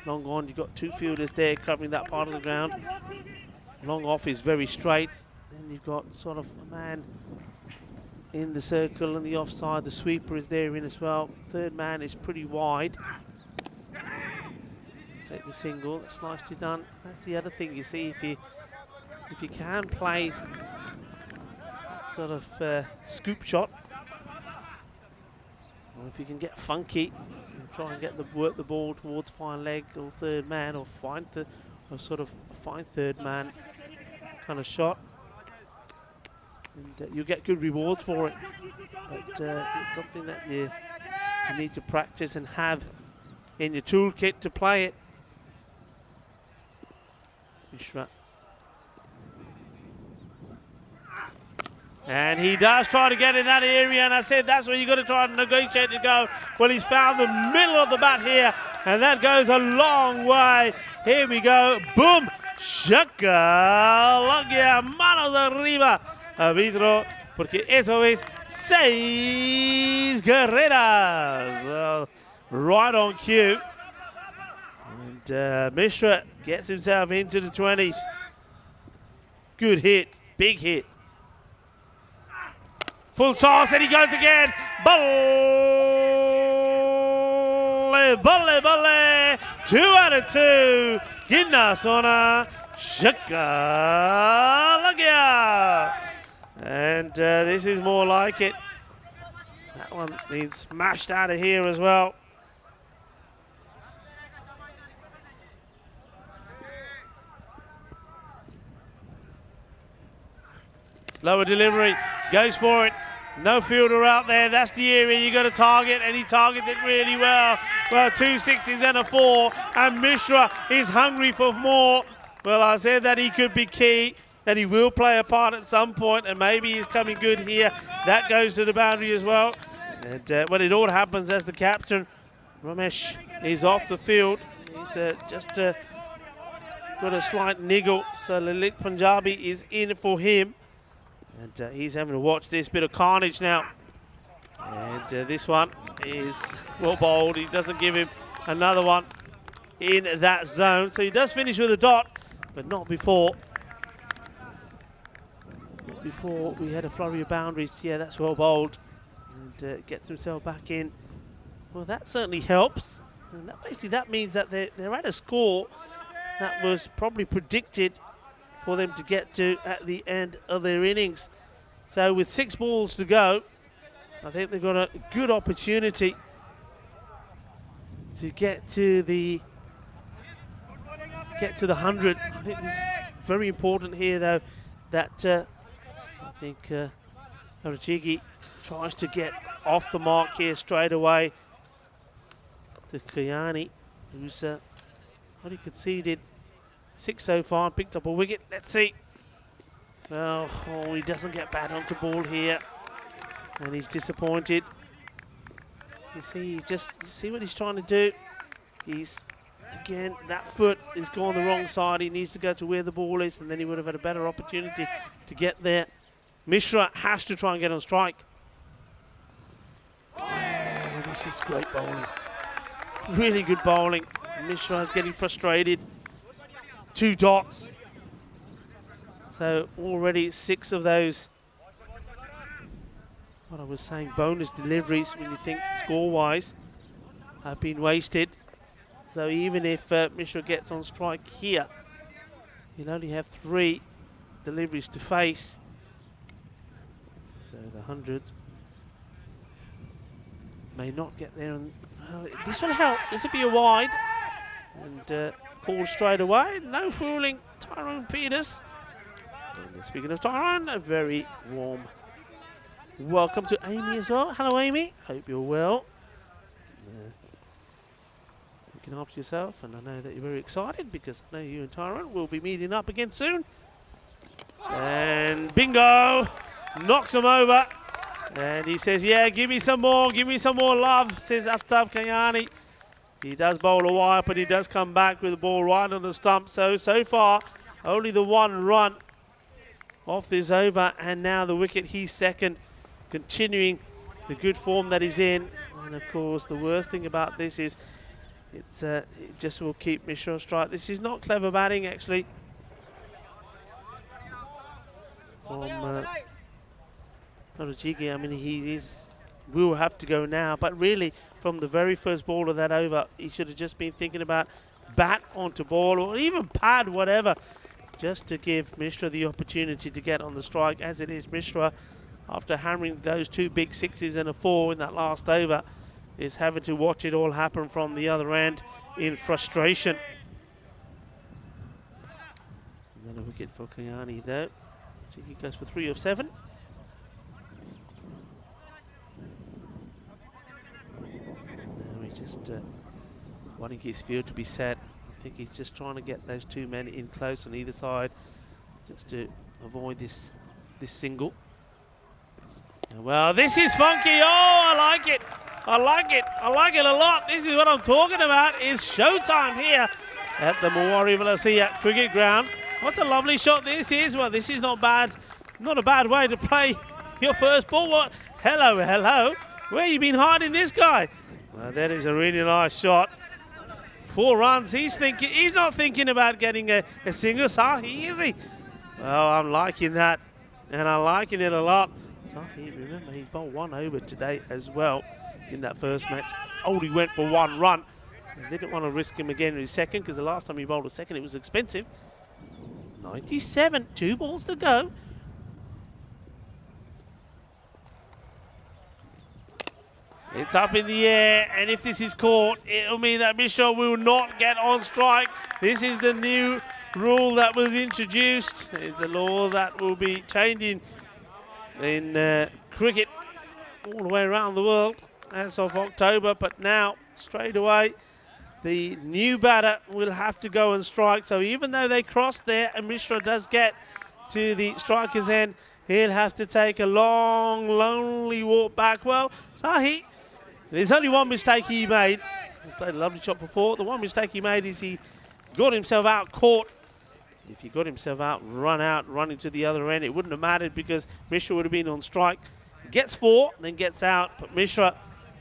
Long on, you've got 2 fielders there covering that part of the ground. Long off is very straight. And you've got sort of a man in the circle on the offside. The sweeper is there in as well. 3rd man is pretty wide. Take the single. That's nicely done. That's the other thing you see, if you can play that sort of scoop shot, or if you can get funky and try and work the ball towards fine leg or third man, or find sort of fine third man kind of shot, and you'll get good rewards for it. But it's something that you need to practice and have in your toolkit to play it. Mishra. And he does try to get in that area, and I said that's where you've got to try and negotiate to go. Well, he's found the middle of the bat here, and that goes a long way. Here we go. Boom! Shaka! Manos arriba. Arbitro, porque eso es 6 carreras. Well, right on cue. And Mishra gets himself into the 20s. Good hit. Big hit. Full toss, and he goes again. Balle, balle, balle. 2 out of 2. Ginnasona. Shaka. And this is more like it. That one's been smashed out of here as well. Slower delivery, goes for it. No fielder out there. That's the area you got to target, and he targets it really well. Well, 2 6s and a 4, and Mishra is hungry for more. Well, I said that he could be key, that he will play a part at some point, and maybe he's coming good here. That goes to the boundary as well. And when it all happens as the captain, Ramesh is off the field. He's just got a slight niggle, so Lalit Punjabi is in for him. And he's having to watch this bit of carnage now. And this one is well bowled. He doesn't give him another one in that zone. So he does finish with a dot, but not before. Not before we had a flurry of boundaries. Yeah, that's well bowled. And gets himself back in. Well, that certainly helps. And basically that means that they're at a score that was probably predicted for them to get to at the end of their innings. So with 6 balls to go, I think they've got a good opportunity to get to the 100. I think it's very important here, though, that I think Rajigi tries to get off the mark here straight away to Kayani, who's only conceded 6 so far, picked up a wicket. Let's see. Well, he doesn't get bat onto ball here, and he's disappointed. You see what he's trying to do. He's, again, that foot is gone the wrong side. He needs to go to where the ball is, and then he would have had a better opportunity to get there. Mishra has to try and get on strike. Oh, this is great bowling. Really good bowling. Mishra is getting frustrated. 2 dots. So already 6 of those, what I was saying, bonus deliveries, when you think score-wise, have been wasted. So even if Mishra gets on strike here, he'll only have 3 deliveries to face. So the 100 may not get there. And this will help. This will be a wide. And called straight away. No fooling Tyrone Peters. And speaking of Tyrone, a very warm welcome to Amy as well. Hello, Amy. Hope you're well. Looking after yourself, and I know that you're very excited because I know you and Tyrone will be meeting up again soon. And bingo! Knocks him over. And he says, yeah, give me some more love, says Aftab Kayani. He does bowl a wire, but he does come back with the ball right on the stump. So far, only the 1 run off this over, and now the wicket, he's second, continuing the good form that he's in. And of course, the worst thing about this is it just will keep Mishra on strike. This is not clever batting, actually, from Rajigi. I mean, he will have to go now, but really, from the very first ball of that over, he should have just been thinking about bat onto ball or even pad, whatever, just to give Mishra the opportunity to get on the strike. As it is, Mishra, after hammering those 2 big 6s and a 4 in that last over, is having to watch it all happen from the other end in frustration. Another wicket for Kayani though. He goes for 3 of 7. Now he's just wanting his field to be set. I think he's just trying to get those 2 men in close on either side, just to avoid this single. Well, this is funky. Oh, I like it. I like it. I like it a lot. This is what I'm talking about. It's showtime here at the Mawari Valasia cricket ground. What a lovely shot this is. Well, this is not bad. Not a bad way to play your first ball. What? Hello, hello. Where you been hiding this guy? Well, that is a really nice shot. 4 runs. He's not thinking about getting a single. Sahi, is he? Well, I'm liking that. And I'm liking it a lot. Sahi, remember, he's bowled 1 over today as well in that first match. Only went for 1 run. They didn't want to risk him again in his second, because the last time he bowled a second, it was expensive. 97, 2 balls to go. It's up in the air, and if this is caught, it'll mean that Mishra will not get on strike. This is the new rule that was introduced. It's a law that will be changing in cricket all the way around the world as of October, but now straight away the new batter will have to go and strike. So even though they cross there and Mishra does get to the striker's end, he'll have to take a long, lonely walk back. Well, Sahi, there's only one mistake he made. He played a lovely shot for 4. The one mistake he made is he got himself out caught. If he got himself out, running to the other end, it wouldn't have mattered, because Mishra would have been on strike. Gets 4, then gets out, but Mishra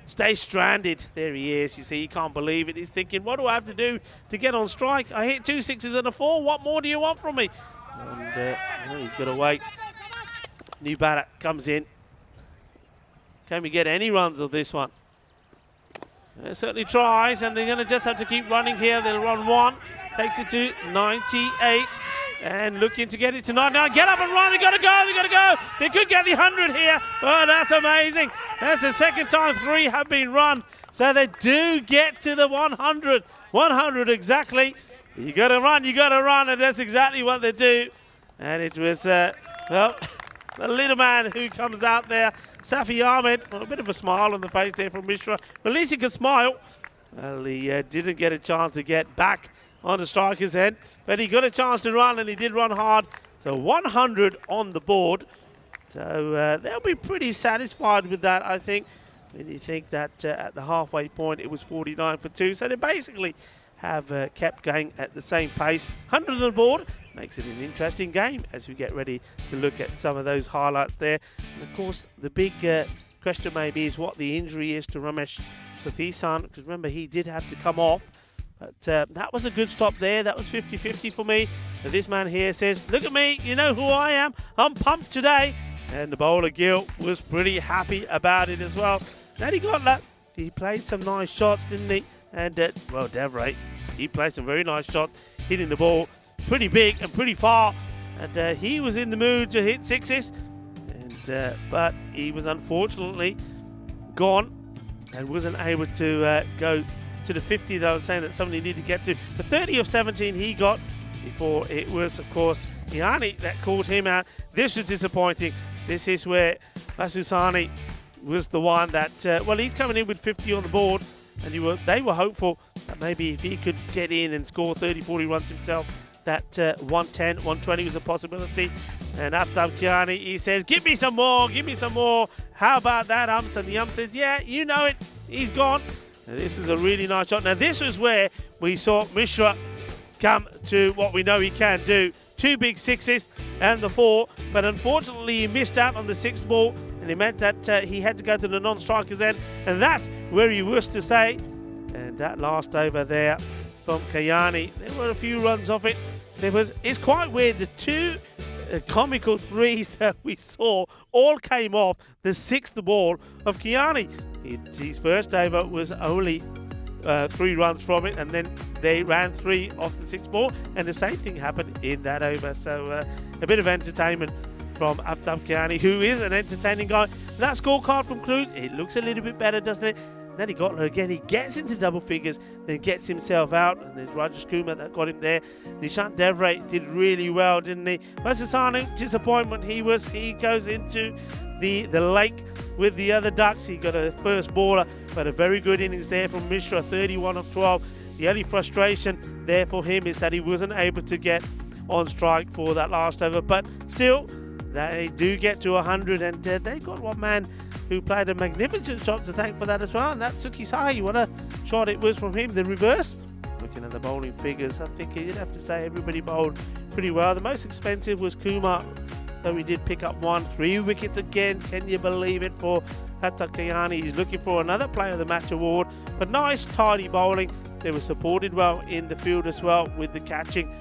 stays stranded. There he is. You see, he can't believe it. He's thinking, what do I have to do to get on strike? I hit 2 6s and a 4. What more do you want from me? And he's got to wait. New batter comes in. Can we get any runs of this one? Certainly tries, and they're going to just have to keep running here. They'll run 1. Takes it to 98. And looking to get it to 99. Get up and run. They've got to go. They've got to go. They could get the 100 here. Oh, that's amazing. That's the second time 3 have been run. So they do get to the 100. 100 exactly. You got to run. You got to run. And that's exactly what they do. And it was, well, the little man who comes out there, Safi Ahmed. Well, a bit of a smile on the face there from Mishra. But at least he could smile. Well, he didn't get a chance to get back on the striker's end, but he got a chance to run, and he did run hard. So 100 on the board. So they'll be pretty satisfied with that, I think, when you think that at the halfway point it was 49 for 2. So they basically have kept going at the same pace. 100 on the board makes it an interesting game as we get ready to look at some of those highlights there. And of course, the big question maybe is what the injury is to Ramesh Sathisan, because remember, he did have to come off. But that was a good stop there. That was 50-50 for me. And this man here says, look at me, you know who I am. I'm pumped today. And the bowler, Gill, was pretty happy about it as well. And he got that. He played some nice shots, didn't he? And, well, Devray, he played some very nice shots, hitting the ball pretty big and pretty far. And he was in the mood to hit 6s. And but he was unfortunately gone and wasn't able to go to the 50 that I was saying that somebody needed to get to. The 30 of 17 he got before it was, of course, Iani that called him out. This was disappointing. This is where Masusani was the one that, well, he's coming in with 50 on the board, and they were hopeful that maybe if he could get in and score 30, 40 runs himself, that 110, 120 was a possibility. And Aftab Kiani, he says, give me some more, give me some more. How about that, Umps? And the Ump says, yeah, you know it, he's gone. And this was a really nice shot. Now, this was where we saw Mishra come to what we know he can do. 2 big 6s and the 4. But unfortunately, he missed out on the 6th ball. And it meant that he had to go to the non-striker's end. And that's where he was to say. And that last over there from Kayani, there were a few runs off it. It's quite weird. The 2 comical 3s that we saw all came off the 6th ball of Kayani. His first over was only 3 runs from it, and then they ran 3 off the 6th ball, and the same thing happened in that over. So a bit of entertainment from Aftab Kiani, who is an entertaining guy. That scorecard from Cluj, it looks a little bit better, doesn't it? Then he got her again. He gets into double figures, then gets himself out. And there's Rajesh Kumar that got him there. Nishant Devray did really well, didn't he? Vasasanu, disappointment he was. He goes into the lake with the other ducks. He got a first baller, but a very good innings there from Mishra, 31 of 12. The only frustration there for him is that he wasn't able to get on strike for that last over. But still, they do get to 100, and they got one man who played a magnificent shot to thank for that as well, and that's Suki Sahi. What a shot it was from him. The reverse, looking at the bowling figures, I think you'd have to say everybody bowled pretty well. The most expensive was Kumar, though he did pick up 3 wickets again. Can you believe it for Hatta Kayani? He's looking for another Player of the Match award, but nice tidy bowling. They were supported well in the field as well with the catching.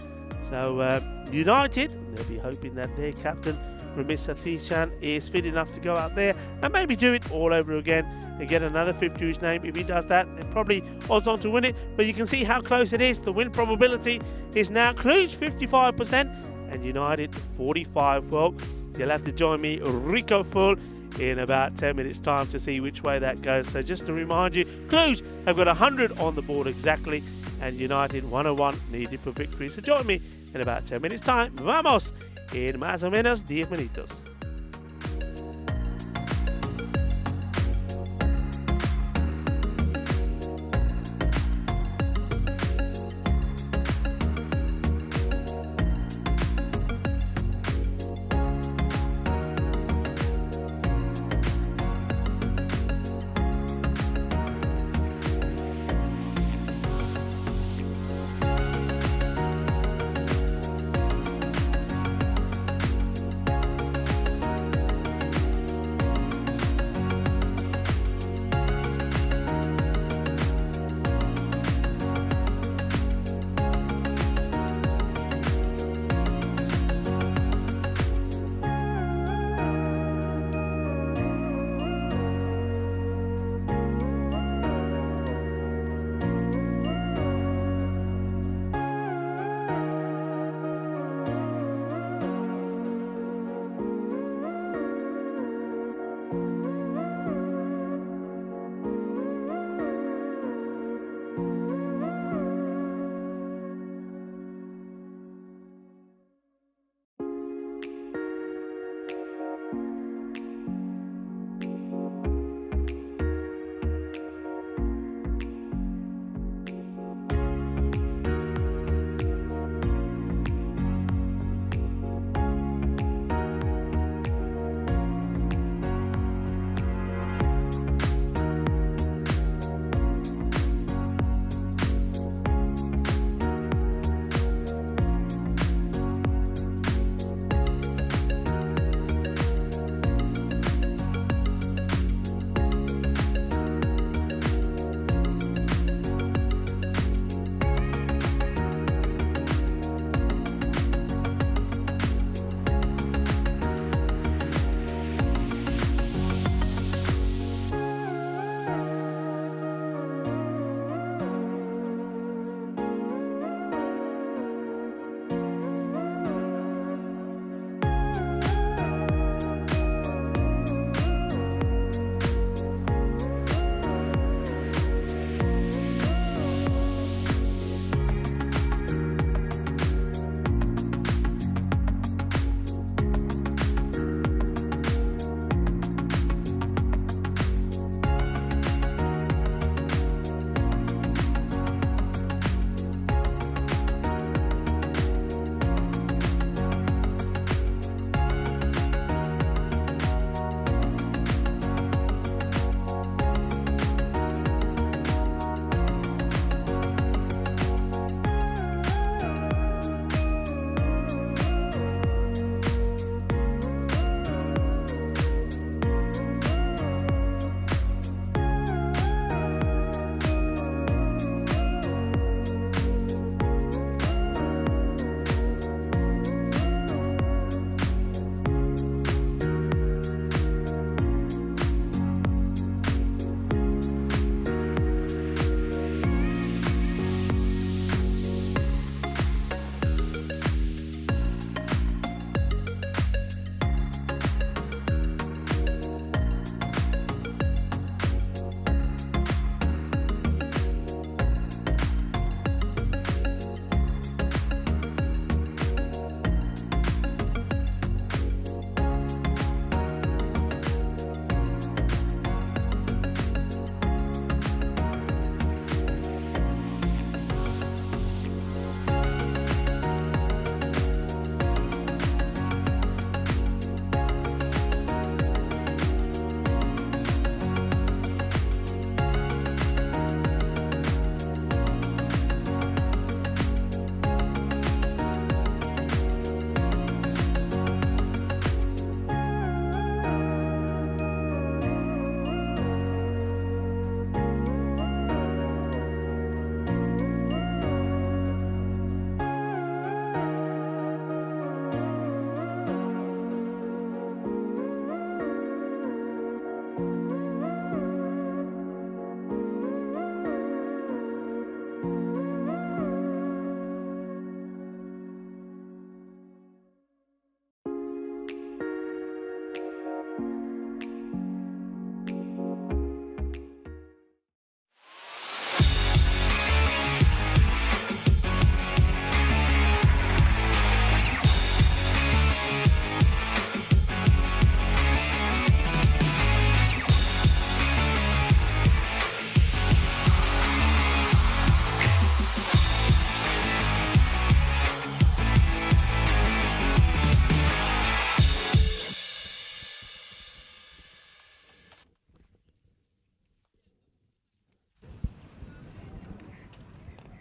So United, they'll be hoping that their captain Ramesh Satheeshan is fit enough to go out there and maybe do it all over again and get another 50 to his name. If he does that, they're probably odds on to win it, but you can see how close it is. The win probability is now Cluj 55% and United 45. Well, you'll have to join me, Rico Full, in about 10 minutes time to see which way that goes. So just to remind you, Cluj have got 100 on the board exactly, and United 101 needed for victory. So join me in about 10 minutes time. Vamos en más o menos 10 minutos.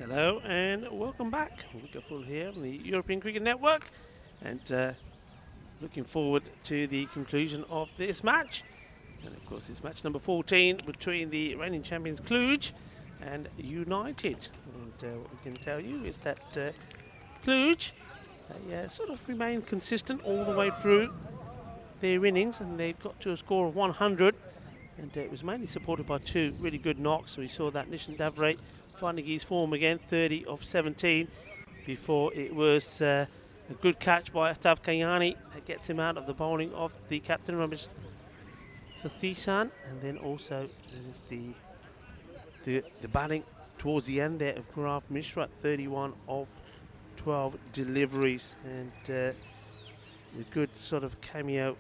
Hello and welcome back. We go full here on the European Cricket Network, and looking forward to the conclusion of this match. And of course, it's match number 14 between the reigning champions Cluj and United. And what we can tell you is that Cluj sort of remained consistent all the way through their innings, and they've got to a score of 100. And it was mainly supported by two really good knocks. So we saw that Nishan Davre finding his form again, 30 of 17, before it was a good catch by Atav Kayani that gets him out of the bowling of the captain, Ramesh Sathisan. And then also there is the batting towards the end there of Gaurav Mishra, 31 of 12 deliveries, and a good sort of cameo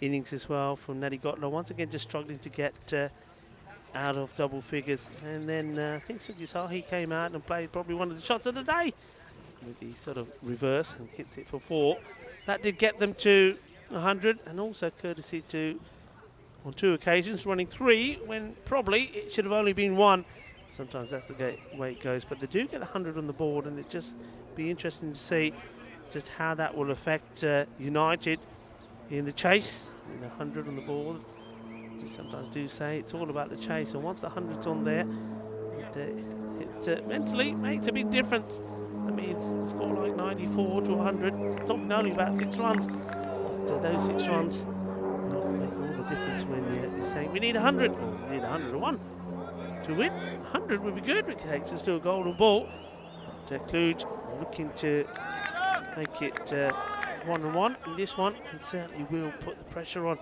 innings as well from Nadi Gotla, once again just struggling to get out of double figures. And then I think Sugisahi came out and played probably one of the shots of the day with the sort of reverse and hits it for 4. That did get them to 100, and also courtesy to, on 2 occasions, running 3 when probably it should have only been 1. Sometimes that's the way it goes, but they do get 100 on the board, and it just be interesting to see just how that will affect United in the chase. And 100 on the board, we sometimes do say it's all about the chase, and once the 100's on there, it mentally makes a big difference. That means a score like 94 to 100, it's talking only about 6 runs, but those 6 runs will make all the difference when you're saying we need 100, or we need 101 to win. 100 would be good, which takes us to a golden ball. But Cluj looking to make it 1-1 in this one, and certainly will put the pressure on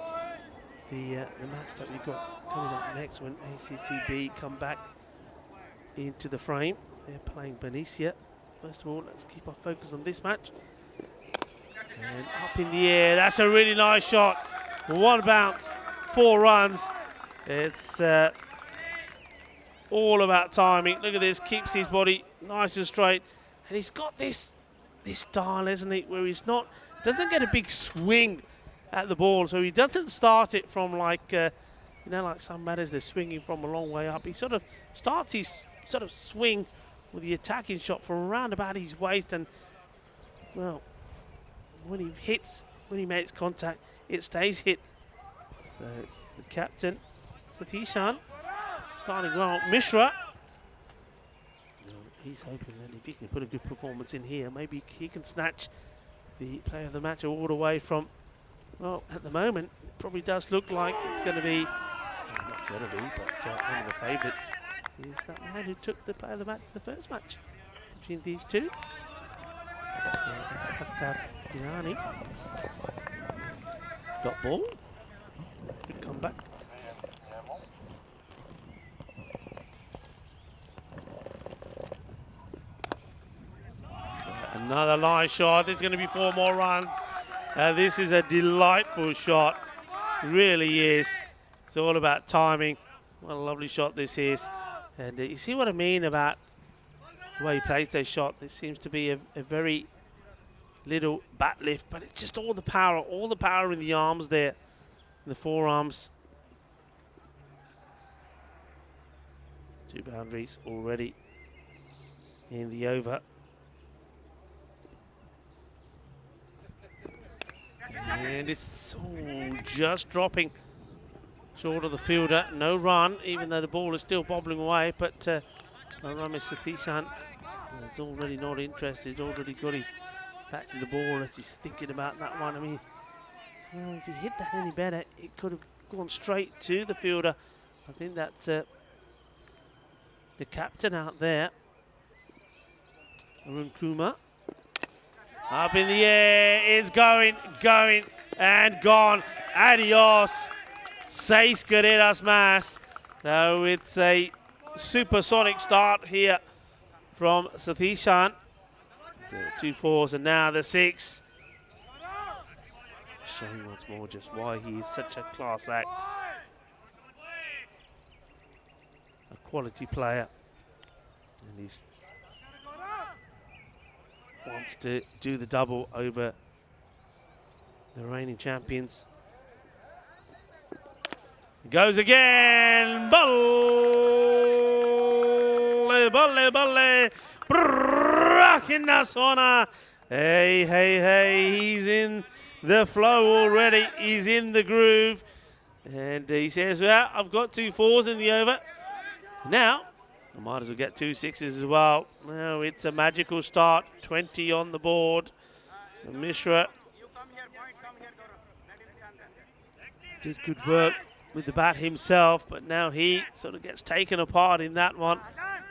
the match that we've got coming up next when ACCB come back into the frame. They're playing Benicia. First of all, let's keep our focus on this match. And up in the air, that's a really nice shot. 1 bounce, 4 runs. It's all about timing. Look at this, keeps his body nice and straight, and he's got this style, isn't he, where he's doesn't get a big swing at the ball, so he doesn't start it from like like some batters, they're swinging from a long way up. He sort of starts his sort of swing with the attacking shot from around about his waist, and well, when he makes contact, it stays hit. So the captain Satishan starting well. Mishra, he's hoping that if he can put a good performance in here, maybe he can snatch the player of the match award away from, well, at the moment, it probably does look like it's going to be, well, not going to be, but one of the favourites is that man who took the player of the match in the first match between these two. That's Aftab Dinani. Dot ball. Good comeback. Another nice shot. There's going to be 4 more runs. This is a delightful shot. It really is. It's all about timing. What a lovely shot this is. And you see what I mean about the way he plays those shots. There seems to be a very little bat lift, but it's just all the power in the arms there, in the forearms. 2 boundaries already in the over. And it's just dropping short of the fielder. No run, even though the ball is still bobbling away. But Ramesh Sathisan is already not interested. Already got his back to the ball as he's thinking about that one. I mean, well, if he hit that any better, it could have gone straight to the fielder. I think that's the captain out there, Arun Kumar. Up in the air, it's going, and gone. Adios, 6 carreras más. So it's a supersonic start here from Sathishan. The 2 4s and now the 6. Showing once more just why he is such a class act. A quality player. And he's wants to do the double over the reigning champions. Goes again, ball Balle, balle. Brak in the sauna. Hey, hey, hey. He's in the flow already. He's in the groove. And he says, well, I've got 2 4s in the over. Now, I might as well get 2 6s as well. Well, it's a magical start. 20 on the board. Mishra did good work with the bat himself, but now he sort of gets taken apart in that one.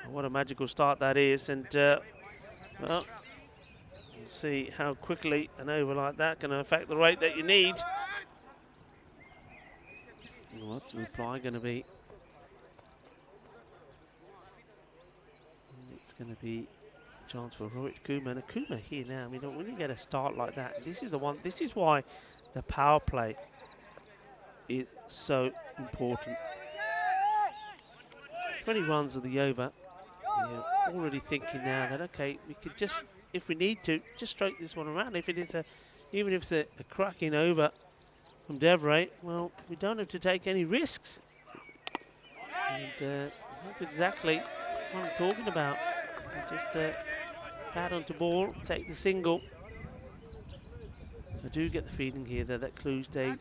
What a magical start that is. And, well, we'll see how quickly an over like that can affect the rate that you need. What's the reply going to be? It's going to be a chance for Rohit Kumar. And Kumar here now. I mean, when you get a start like that, this is the one. This is why the power play is so important. 20 runs of the over. You're already thinking now that okay, we could just, if we need to, just stroke this one around. If it is even if it's a cracking over from Devray, well, we don't have to take any risks. And that's exactly what I'm talking about. Just bat onto ball, take the single. I do get the feeling here that Cluj, they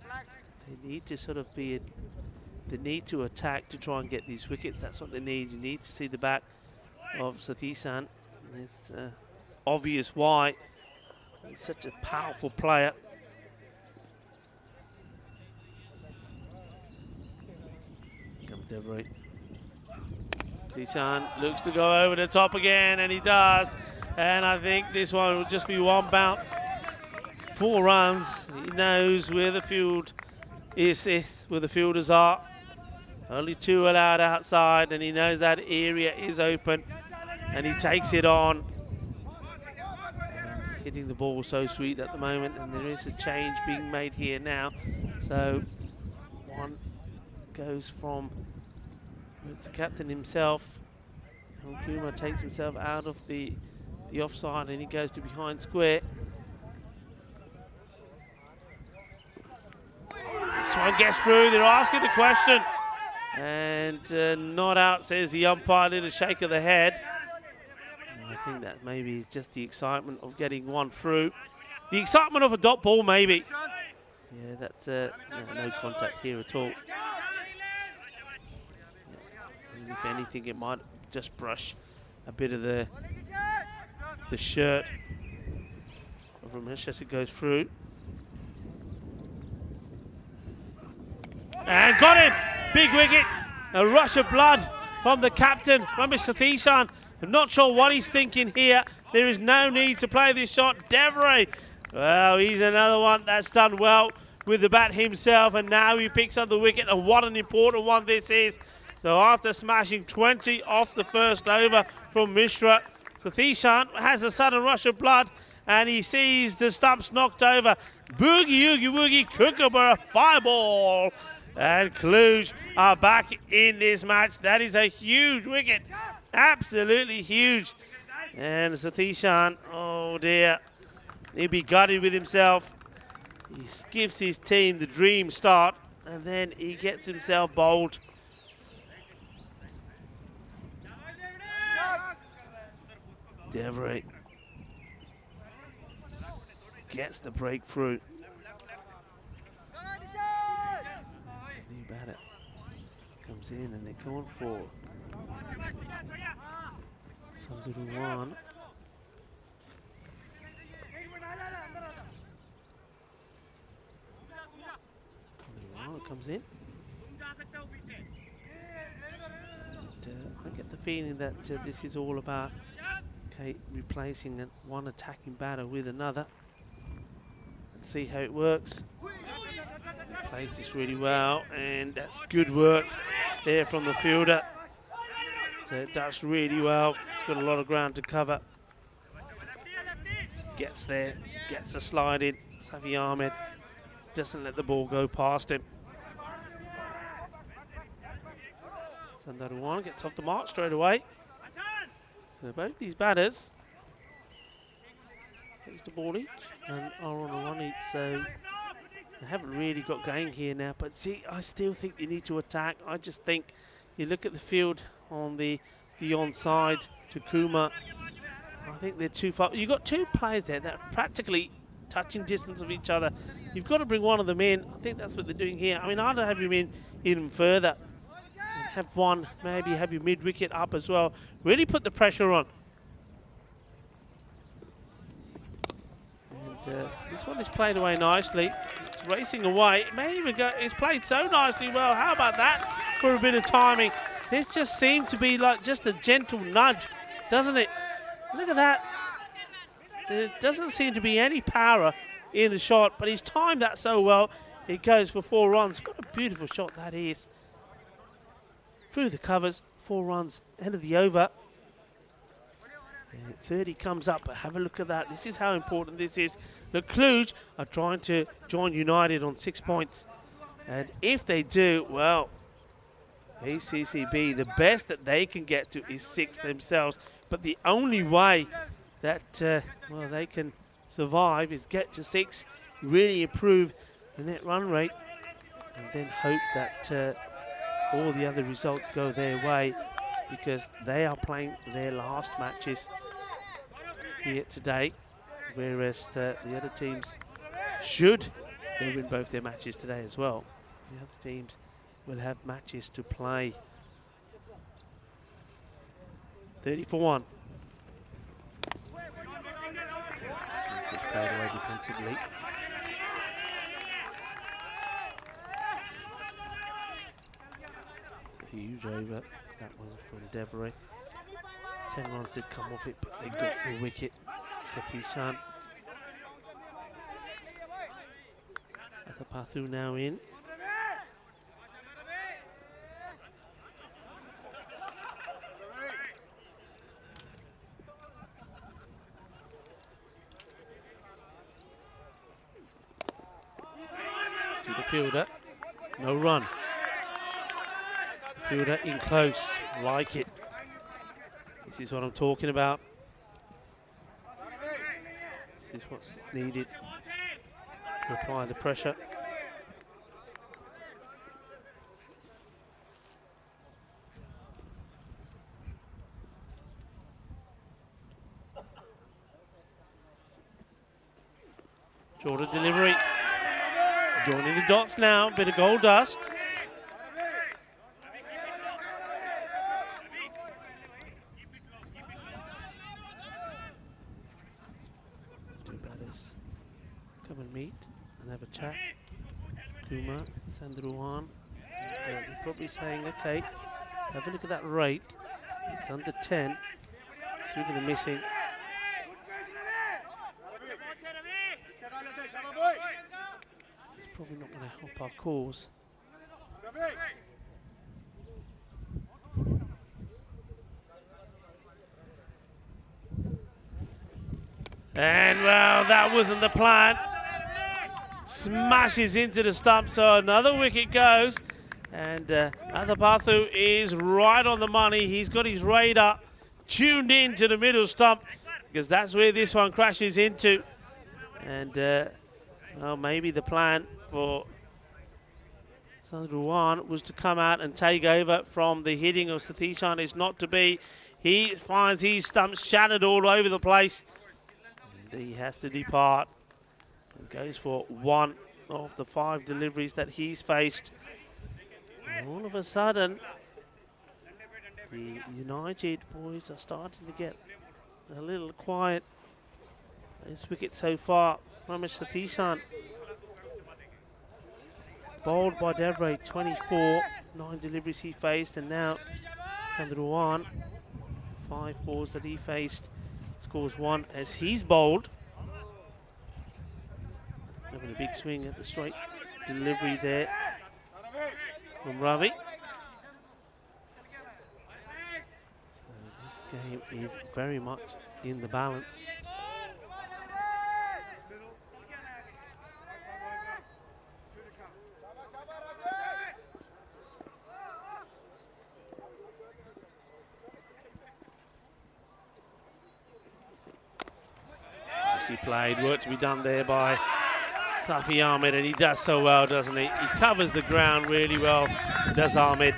need to sort of be, they need to attack to try and get these wickets. That's what they need. You need to see the back of Sathisan. It's obvious why. He's such a powerful player. Comes Devray. Sathisan looks to go over the top again, and he does. And I think this one will just be one bounce. 4 runs. He knows where the field is, where the fielders are. Only 2 allowed outside, and he knows that area is open, and he takes it on. Hitting the ball so sweet at the moment, and there is a change being made here now. So one goes from the captain himself, and Kumar takes himself out of the offside, and he goes to behind square. This one gets through. They're asking the question, and not out, says the umpire. Little shake of the head. I think that maybe is just the excitement of getting one through. The excitement of a dot ball, maybe. Yeah, that's no contact here at all. Yeah. If anything, it might just brush a bit of the shirt of Ramesh as it goes through. And got him! Big wicket. A rush of blood from the captain, Ramesh Sathisan. I'm not sure what he's thinking here. There is no need to play this shot. Devray, well, he's another one that's done well with the bat himself, and now he picks up the wicket, and what an important one this is. So after smashing 20 off the first over from Mishra, Sathisan has a sudden rush of blood, and he sees the stumps knocked over. Boogie, oogie, woogie, Kookaburra, 5 ball. And Cluj are back in this match. That is a huge wicket. Absolutely huge. And Sathisan, oh dear, he'll be gutted with himself. He gives his team the dream start, and then he gets himself bowled. Devray gets the breakthrough. New batter comes in, and they're going for some little one. Comes in. I get the feeling that this is all about replacing one attacking batter with another. Let's see how it works. Plays this really well, and that's good work there from the fielder. So it does really well. It's got a lot of ground to cover. Gets there, gets a slide in. Safi Ahmed doesn't let the ball go past him. Sandaruwan gets off the mark straight away. So both these batters takes the ball each and are on a run each, so they haven't really got going here now. But see, I still think you need to attack. I just think you look at the field on the the onside to Kuma. I think they're too far. You've got two players there that are practically touching distance of each other. You've got to bring one of them in. I think that's what they're doing here. I mean, I'd have him in even further. And have one, maybe have your mid-wicket up as well. Really put the pressure on. And this one is played away nicely. It's racing away. It may even go, it's played so nicely well. How about that for a bit of timing? This just seemed to be like just a gentle nudge, doesn't it? Look at that. There doesn't seem to be any power in the shot, but he's timed that so well. It goes for 4 runs. What a beautiful shot that is. Through the covers, 4 runs, end of the over. And 30 comes up, but have a look at that. This is how important this is. The Cluj are trying to join United on 6 points. And if they do, well, ACCB, the best that they can get to is 6 themselves. But the only way that well, they can survive is get to 6, really improve the net run rate, and then hope that all the other results go their way, because they are playing their last matches here today, whereas the other teams, should they win both their matches today as well, the other teams will have matches to play. 30 for 1. Just played away defensively. It's a huge over. That was from Devery. 10 runs did come off it, but they got the wicket. Satishan. Athapathu now in. To the fielder, no run. Fielder in close, like it. This is what I'm talking about. This is what's needed to apply the pressure. Jordan delivery. Joining the dots now, bit of gold dust. Two batters come and meet and have a chat. Kuma, Sandruan. They're probably saying, okay, have a look at that rate. It's under 10. So we're going to missing. Probably not going to help our cause. And well, that wasn't the plan. Smashes into the stump, so another wicket goes. And Athapathu is right on the money. He's got his radar tuned in to the middle stump, because that's where this one crashes into. And well, maybe the plan for Sandruan was to come out and take over from the hitting of Satishan. Is not to be. He finds his stumps shattered all over the place. And he has to depart. And goes for 1 of the 5 deliveries that he's faced. And all of a sudden, the United boys are starting to get a little quiet. This wicket so far from Satishan. Bowled by Devray, 24, 9 deliveries he faced, and now Sandruan, 5 balls that he faced, scores 1 as he's bowled. Having a big swing at the straight delivery there from Ravi. So this game is very much in the balance. Played, work to be done there by Safi Ahmed, and he does so well, doesn't he? He covers the ground really well, does Ahmed.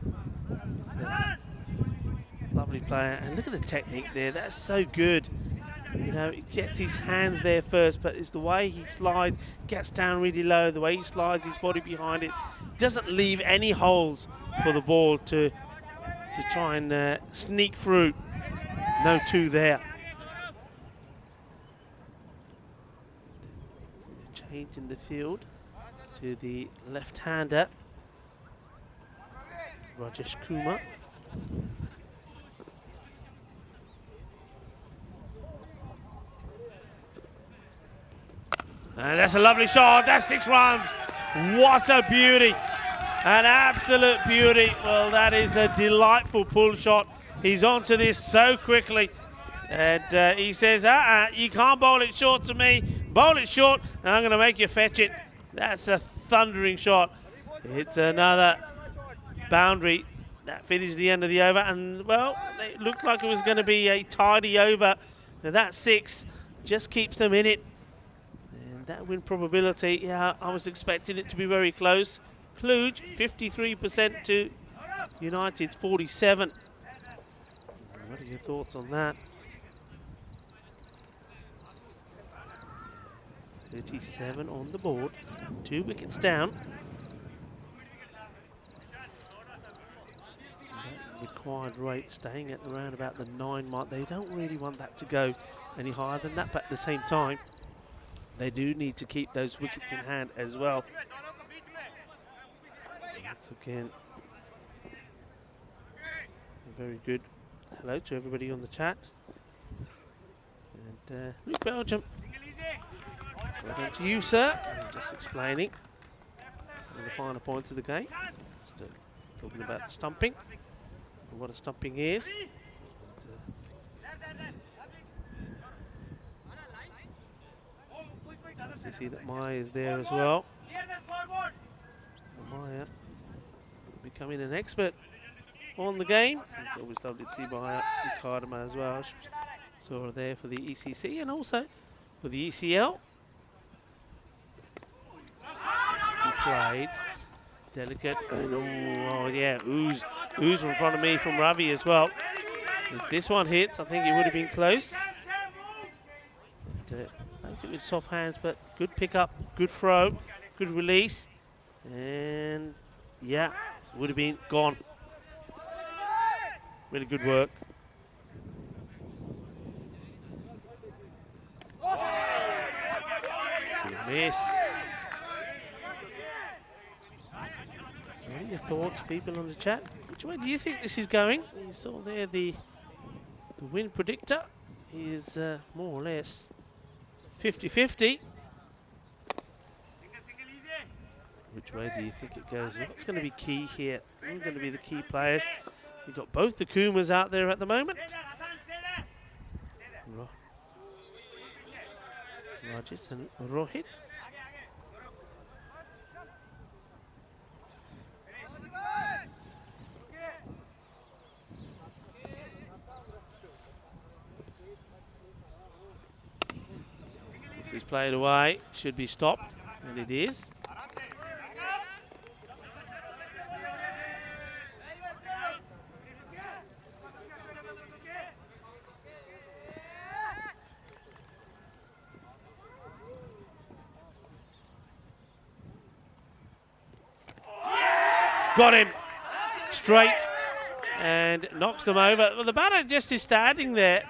So player. And look at the technique there. That's so good. You know, he gets his hands there first, but it's the way he slides, gets down really low, the way he slides his body behind it, doesn't leave any holes for the ball to try and sneak through. No two there. Change in the field to the left-hander, Rajesh Kumar. And that's a lovely shot. That's 6 runs. What a beauty. An absolute beauty. Well, that is a delightful pull shot. He's onto this so quickly. And he says, you can't bowl it short to me. Bowl it short, and I'm going to make you fetch it. That's a thundering shot. It's another boundary. That finished the end of the over. And, well, it looked like it was going to be a tidy over. Now, that 6 just keeps them in it. That win probability, yeah, I was expecting it to be very close. Kluge, 53% to United's 47. What are your thoughts on that? 37 on the board, 2 wickets down. That required rate staying at around about the 9 mark. They don't really want that to go any higher than that, but at the same time, they do need to keep those wickets in hand as well. Once again, very good hello to everybody on the chat. And Luke Belgium, well done to you, sir. I'm just explaining some of the finer points of the game. Just talking about stumping and what a stumping is. To see that Maya is there as well. Maya becoming an expert on the game. It's always lovely to see Maya Ikadama as well. Saw her there for the ECC and also for the ECL. Still played. Delicate. And oh yeah, ooze in front of me from Ravi as well. If this one hits, I think it would have been close. But, it with soft hands, but good pickup, good throw, good release, and yeah, would have been gone. Really good work. Miss. What are your thoughts, people on the chat? Which way do you think this is going? You saw there the win predictor is more or less 50-50. Which way do you think it goes? What's going to be key here? Who are going to be the key players? We've got both the Kumas out there at the moment. Rajit and Rohit. This is played away, should be stopped, and it is. Got him straight and knocks them over. Well, the batter just is standing there,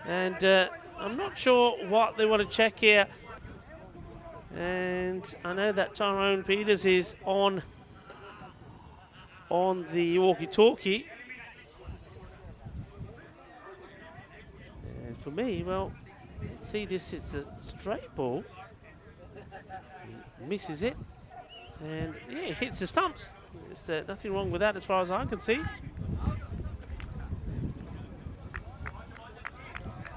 and I'm not sure what they want to check here. And I know that Tyrone Peters is on the walkie-talkie. And for me, well, let's see this. It's a straight ball. He misses it, and yeah, it hits the stumps. There's nothing wrong with that as far as I can see.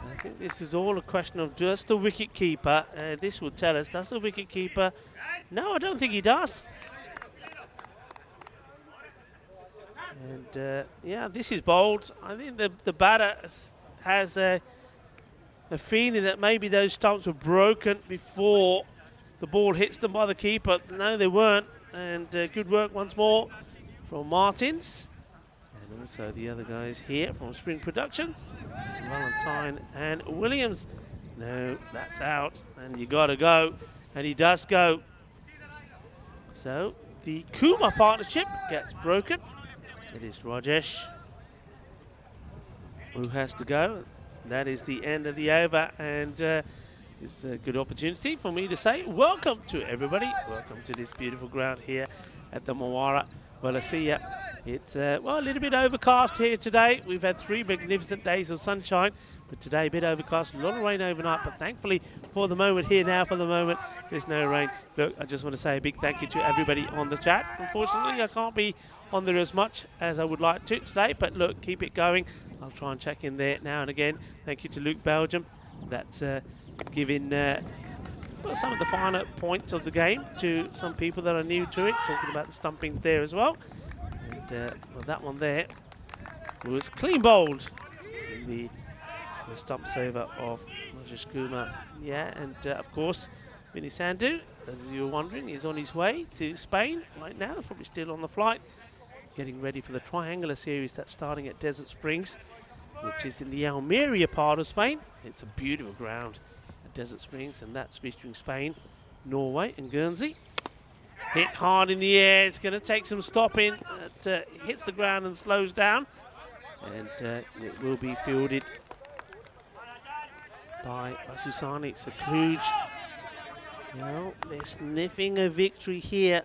I think this is all a question of just the wicket keeper. This will tell us, does the wicket keeper? No, I don't think he does. And yeah, this is bowled. I think the batter has a feeling that maybe those stumps were broken before the ball hits them by the keeper. No, they weren't. And good work once more from Martins. And also the other guys here from Spring Productions, Valentine and Williams. No, that's out, and you gotta go, and he does go. So the Kuma partnership gets broken. It is Rajesh who has to go. That is the end of the over, and it's a good opportunity for me to say welcome to everybody. Welcome to this beautiful ground here at the Mawara Wallacea. It's well, a little bit overcast here today. We've had 3 magnificent days of sunshine, but today a bit overcast, a lot of rain overnight, but thankfully for the moment here now, for the moment, there's no rain. Look, I just want to say a big thank you to everybody on the chat. Unfortunately, I can't be on there as much as I would like to today, but look, keep it going. I'll try and check in there now and again. Thank you to Luke Belgium. That's giving well, some of the finer points of the game to some people that are new to it, talking about the stumpings there as well. And well, that one there was clean bowled in the stump saver of Rajesh Kumar. Yeah, and of course, Vinny Sandhu, as you were wondering, is on his way to Spain right now, probably still on the flight, getting ready for the Triangular Series that's starting at Desert Springs, which is in the Almeria part of Spain. It's a beautiful ground at Desert Springs, and that's featuring Spain, Norway and Guernsey. Hit hard in the air, it's going to take some stopping. It hits the ground and slows down, and it will be fielded by Basusani. So Kluge, well, they're sniffing a victory here.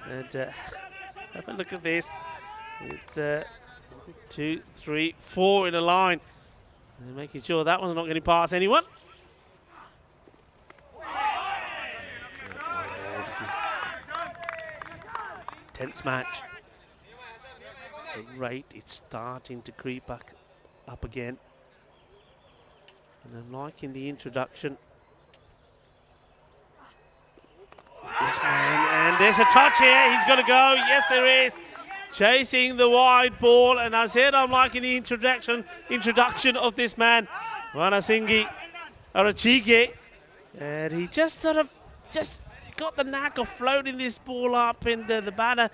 And have a look at this. It's 2, 3, 4 in a line. And making sure that one's not getting past anyone. Tense match. The rate, it's starting to creep back up again. And I'm liking the introduction. This man, and there's a touch here. He's going to go. Yes, there is. Chasing the wide ball, and I said I'm liking the introduction of this man, Ranasingi Arachige, and he just got the knack of floating this ball up in the batter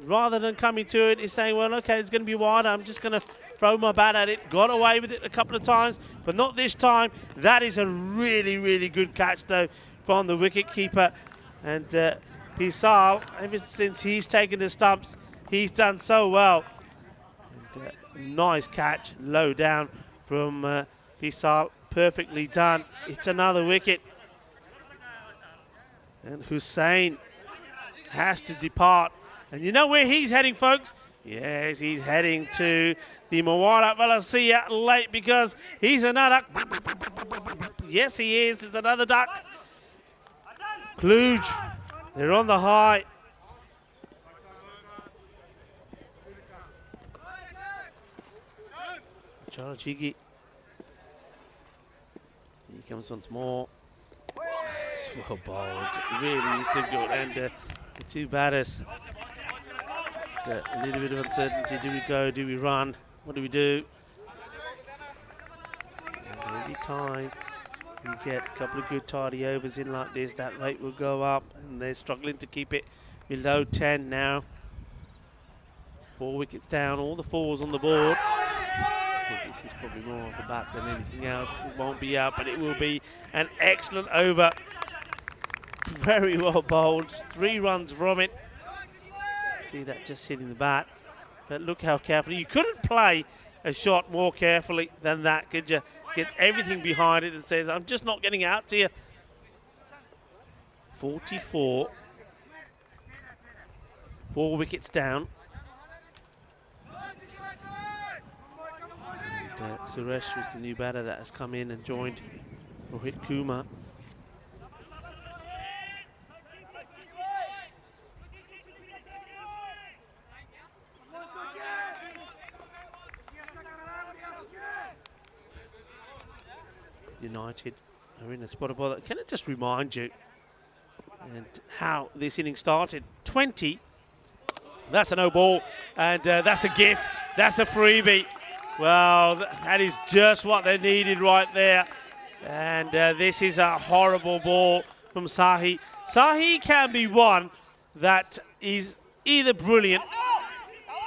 rather than coming to it. He's saying, well, okay, it's going to be wide. I'm just going to throw my bat at it. Got away with it a couple of times, but not this time. That is a really, really good catch, though, from the wicket keeper. And Pisal, ever since he's taken the stumps, he's done so well. And, nice catch, low down from Pisal. Perfectly done. It's another wicket. And Hussain has to depart. And you know where he's heading, folks? Yes, he's heading to the Mawara Wallacea late, because he's another. Yes, he is. It's another duck. Kluge, they're on the high. Charachigi. He comes once more. It's well bowled. Really is difficult. And the 2 batters. Just a little bit of uncertainty. Do we go? Do we run? What do we do? And every time you get a couple of good tidy overs in like this, that rate will go up, and they're struggling to keep it below 10 now. 4 wickets down, all the 4s on the board. I think this is probably more off the bat than anything else. It won't be out, but it will be an excellent over. Very well bowled, 3 runs from it. See that just hitting the bat, but look how carefully. You couldn't play a shot more carefully than that, could you? Gets everything behind it and says, I'm just not getting out to you. 44. 4 wickets down. And, Suresh was the new batter that has come in and joined Rohit Kumar. United are in a spot of bother. Can I just remind you and how this inning started? 20. That's a no ball, and that's a gift. That's a freebie. Well, that is just what they needed right there. And this is a horrible ball from Sahi. Sahi can be one that is either brilliant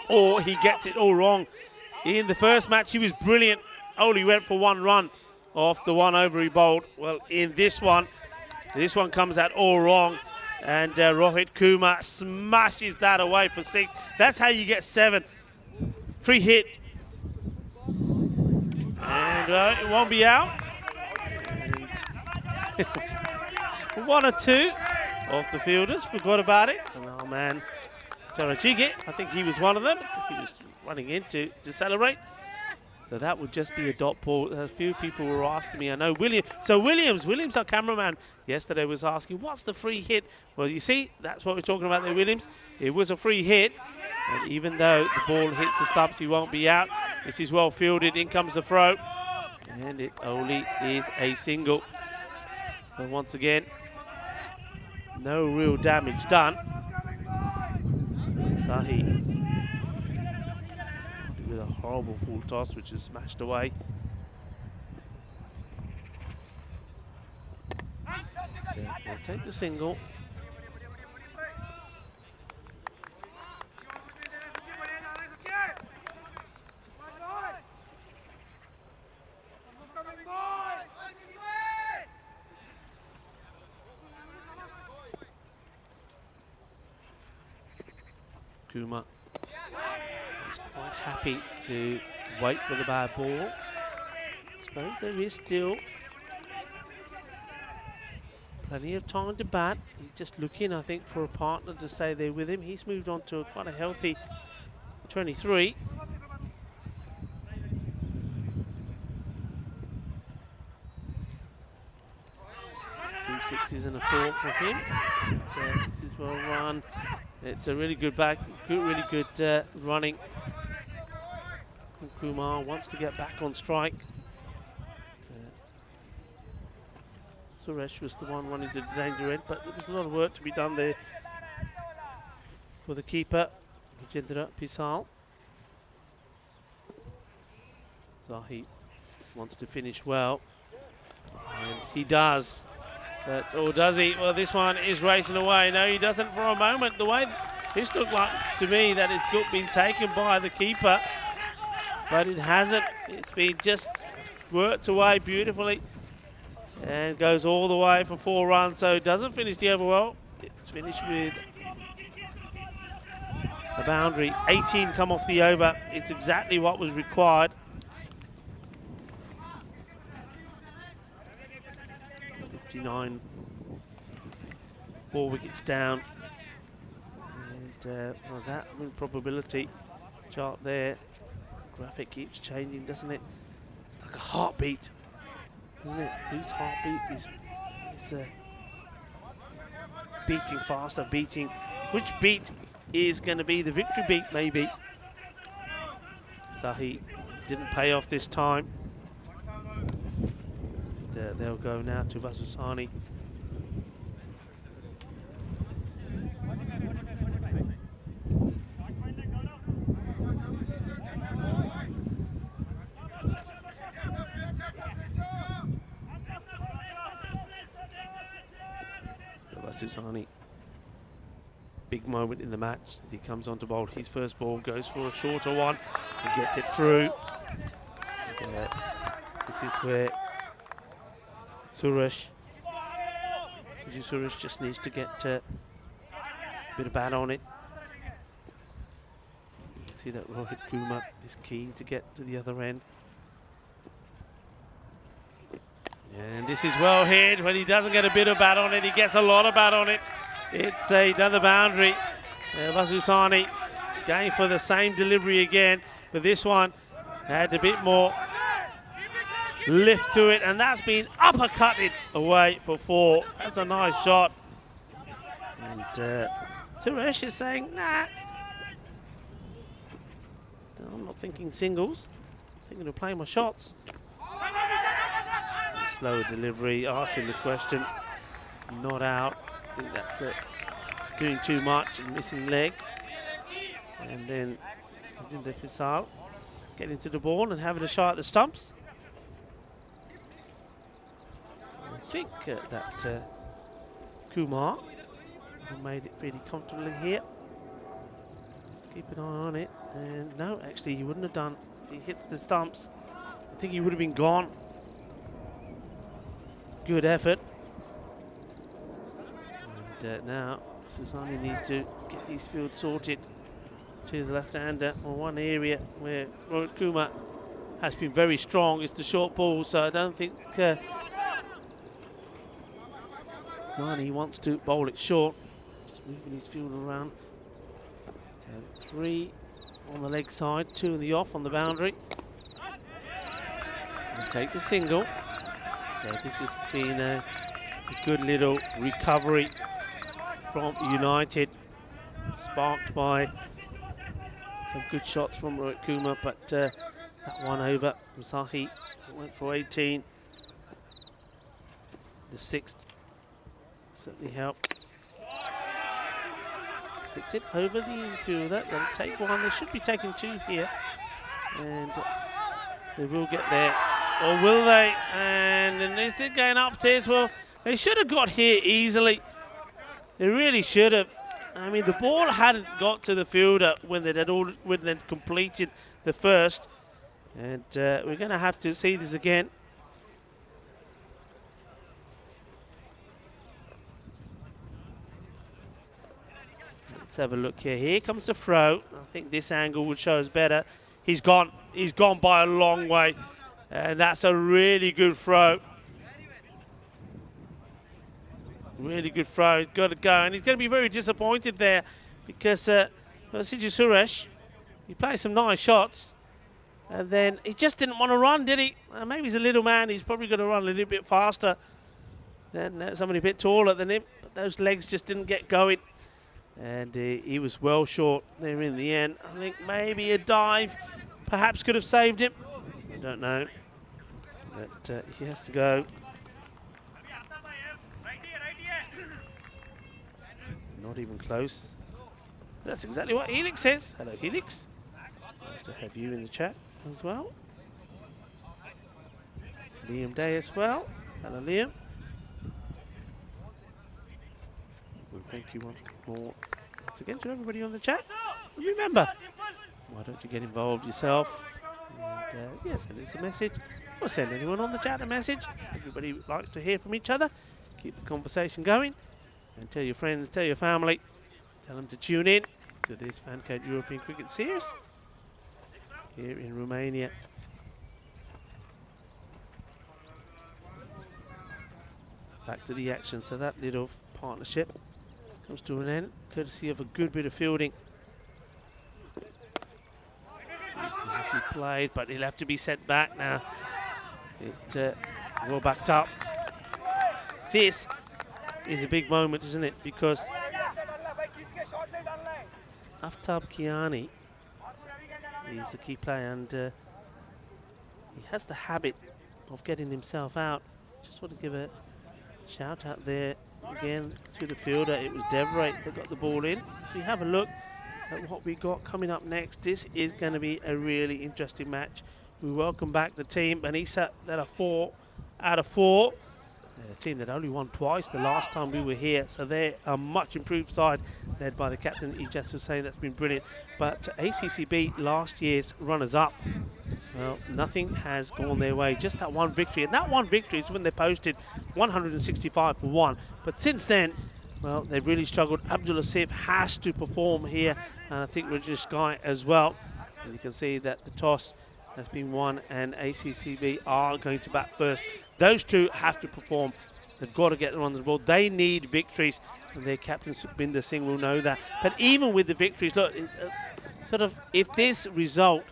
or he gets it all wrong. In the first match, he was brilliant. Only went for one run off the one over he bowled. Well, in this one comes out all wrong. And Rohit Kumar smashes that away for 6. That's how you get 7. Free hit. And it won't be out. And 1 or 2 off the fielders. Forgot about it. And our man, Charachige, I think he was one of them. He was running in to celebrate. So that would just be a dot ball. A few people were asking me. I know Williams, our cameraman, yesterday was asking, what's the free hit? Well, you see, that's what we're talking about there, Williams. It was a free hit. And even though the ball hits the stumps, he won't be out. This is well fielded. In comes the throw. And it only is a single. So once again, no real damage done. Sahi with a horrible full toss, which is smashed away. They'll take the single. Kumar is quite happy to wait for the bad ball. I suppose there is still plenty of time to bat. He's just looking, I think, for a partner to stay there with him. He's moved on to quite a healthy 23. Two sixes and a 4 for him. And, this is well run. It's a really good really good running. Kumar wants to get back on strike. Suresh was the one running to the danger end, but there was a lot of work to be done there for the keeper, Rajendra Pisal. Zahi wants to finish well, and he does. But, or does he? Well, this one is racing away. No, he doesn't for a moment. The way this looked like to me that it's been taken by the keeper, but it hasn't. It's been just worked away beautifully and goes all the way for 4 runs. So it doesn't finish the over well. It's finished with a boundary. 18 come off the over. It's exactly what was required. 59, 4 wickets down, and well, that win probability chart there, graphic keeps changing, doesn't it? It's like a heartbeat, isn't it? Whose heartbeat is beating faster, beating? Which beat is going to be the victory beat, maybe? Zahi didn't pay off this time. They'll go now to Vasusani. Vasusani, big moment in the match as he comes on to bowl. His first ball goes for a shorter one and gets it through. This is where Suresh just needs to get a bit of bat on it. See that Rohit Kumar is keen to get to the other end. And this is well hit. When he doesn't get a bit of bat on it, he gets a lot of bat on it. It's another boundary. Vasusani going for the same delivery again, but this one had a bit more lift to it, and that's been uppercutted away for 4. That's a nice shot. And Suresh is saying, nah, I'm not thinking singles. I'm thinking of playing my shots. Slower delivery, asking the question, not out. I think that's it. Doing too much and missing leg. And then Rajendra Pisal getting to the ball and having a shot at the stumps. I think that Kumar made it pretty comfortably here. keep an eye on it. And no, actually, he wouldn't have done. If he hits the stumps, I think he would have been gone. Good effort. And now Susani needs to get his field sorted to the left-hander on one area where Rohit Kumar has been very strong. It's the short ball, so I don't think Nani wants to bowl it short. Just moving his field around. So 3 on the leg side, 2 in the off on the boundary. He'll take the single. So this has been a good little recovery from United, sparked by some good shots from Rohit Kumar, but that one over Musahi went for 18. The 6th certainly helped. Hits it over the infielder. They'll take one. They should be taking 2 here, and they will get there. Or will they? And is it going upstairs? Well, they should have got here easily. They really should have. I mean, the ball hadn't got to the fielder when they'd completed the first. And we're going to have to see this again. Let's have a look here. Here comes the throw. I think this angle would show us better. He's gone. He's gone by a long way. And that's a really good throw. Really good throw. He's got to go. And he's going to be very disappointed there because Siju Suresh, he played some nice shots. And then he just didn't want to run, did he? Maybe he's a little man. He's probably going to run a little bit faster than somebody a bit taller than him. But those legs just didn't get going. And he was well short there in the end. I think maybe a dive perhaps could have saved him. I don't know. But he has to go. Not even close. That's exactly what Helix says. Hello, Helix. Nice to have you in the chat as well. Liam Day as well. Hello, Liam. Well, thank you once again to everybody on the chat. Remember, why don't you get involved yourself? And yeah, send us a message. Or send anyone on the chat a message. Everybody likes to hear from each other. Keep the conversation going. And tell your friends, tell your family. Tell them to tune in to this FanCode European Cricket Series here in Romania. Back to the action. So that little partnership comes to an end, courtesy of a good bit of fielding. He's nicely played, but he'll have to be sent back now. It well backed up. This is a big moment, isn't it? Because Aftab Kiani is a key player, and he has the habit of getting himself out. Just want to give a shout out there again to the fielder. It was Devrate that got the ball in. So we have a look at what we got coming up next. This is going to be a really interesting match. We welcome back the team, and he sat at a 4 out of 4. A team that only won twice the last time we were here, so they're a much improved side led by the captain Ijaz Hussain. That's been brilliant. But ACCB, last year's runners-up, well, nothing has gone their way, just that one victory, and that one victory is when they posted 165 for 1. But since then, well, they've really struggled. Abdul Asif has to perform here, and I think Rajesh Sky as well. And you can see that the toss has been won, and ACCB are going to bat first. Those two have to perform. They've got to get them on the ball. They need victories, and their captain Sukhbinder Singh will know that. But even with the victories, look, if this result,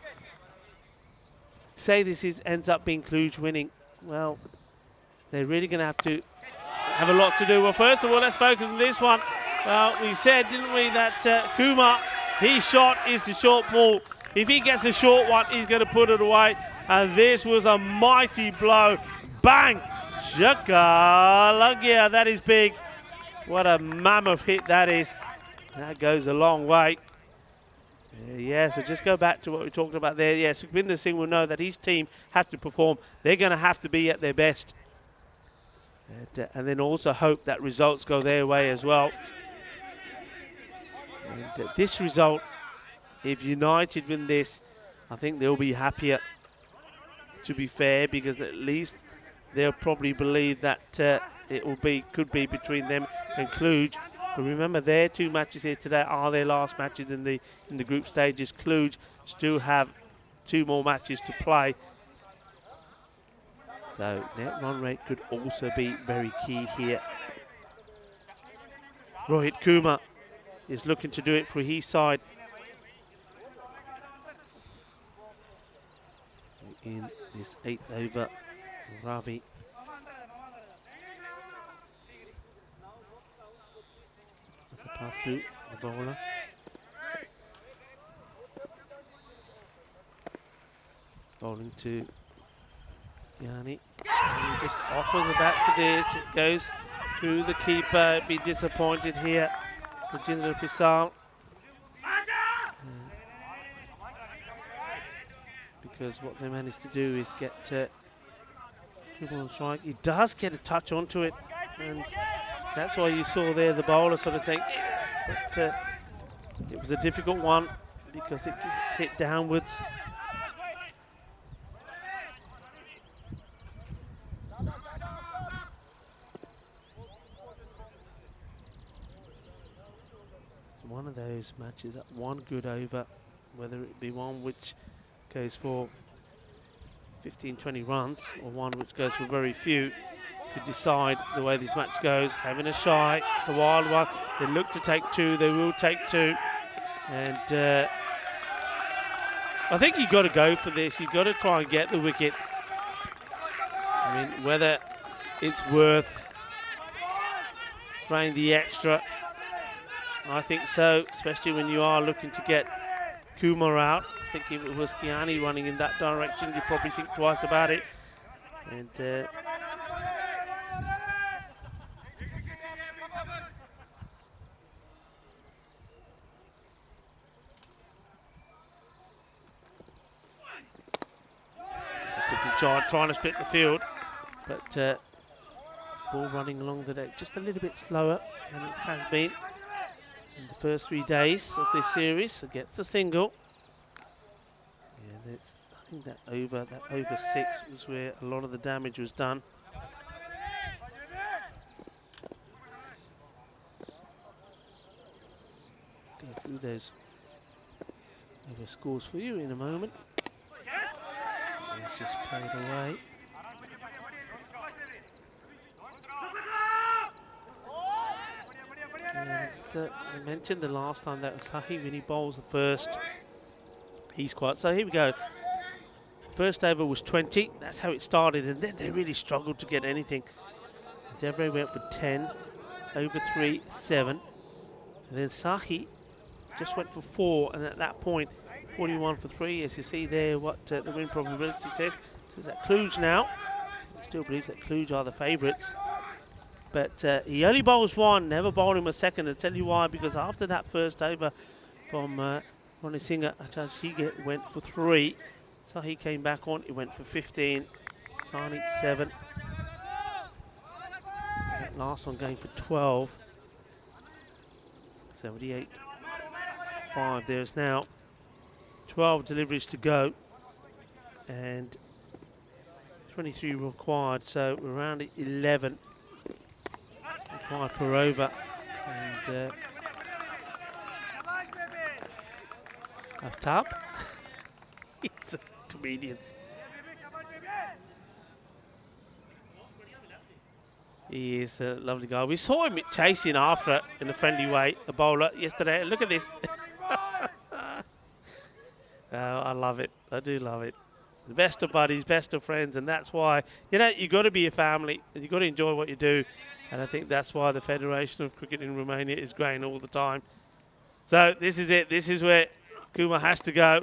say this ends up being Cluj winning, well, they're really going to have a lot to do. Well, first of all, let's focus on this one. Well, we said, didn't we, that Kumar, his shot is the short ball. If he gets a short one, he's going to put it away. And this was a mighty blow. Bang! Shakalagia, that is big. What a mammoth hit that is. That goes a long way. Yeah, so just go back to what we talked about there. Yeah, Sukhbinder Singh will know that his team have to perform. They're going to have to be at their best. And then also hope that results go their way as well. And this result if United win this, I think they'll be happier, to be fair, because at least they'll probably believe that could be between them and Cluj. But remember, their 2 matches here today are their last matches in the group stages. Cluj still have 2 more matches to play. So net run rate could also be very key here. Rohit Kumar is looking to do it for his side. In this 8th over, Ravi. With a pass through the bowler. Bowling to Yanni. He just offers it back to this. It goes through the keeper. Be disappointed here. Rajendra Pisal. Because what they managed to do is get Kumar on strike. He does get a touch onto it, and that's why you saw there the bowler sort of saying, but it was a difficult one because it gets hit downwards. It's one of those matches that one good over, whether it be one which goes for 15-20 runs or one which goes for very few, could decide the way this match goes. Having a shy, it's a wild one. They look to take 2, they will take 2, and I think you've got to go for this. You've got to try and get the wickets. I mean, whether it's worth playing the extra, I think so, especially when you are looking to get Kumar out. I think if it was Kiani running in that direction, you'd probably think twice about it. And trying to split the field, but ball running along the deck just a little bit slower than it has been in the first 3 days of this series. So gets a single. Yeah, I think that over 6 was where a lot of the damage was done. Go through those over scores for you in a moment. It's just played away. And, I mentioned the last time that Sahi, when he bowls the first, he's quiet. So here we go. First over was 20. That's how it started, and then they really struggled to get anything. Devre went for 10, over 3, 7. And then Sahi just went for 4, and at that point, 41 for 3. As you see there, what the win probability says. It says that Cluj now. Still believes that Cluj are the favourites. But he only bowls 1, never bowled him a second. I'll tell you why, because after that first over from Ronnie Singer, Achal went for 3. So he came back on, he went for 15. Sani 7. That last one going for 12. 78. 5. There's now 12 deliveries to go. And 23 required, so we're around 11 required per over. And Aftab, he's a comedian. He is a lovely guy. We saw him chasing after it in a friendly way, the bowler, yesterday. Look at this. I love it. I do love it. The best of buddies, best of friends, and that's why, you know, you've got to be a family, and you've got to enjoy what you do, and I think that's why the Federation of Cricket in Romania is growing all the time. So this is it. This is where Kumar has to go.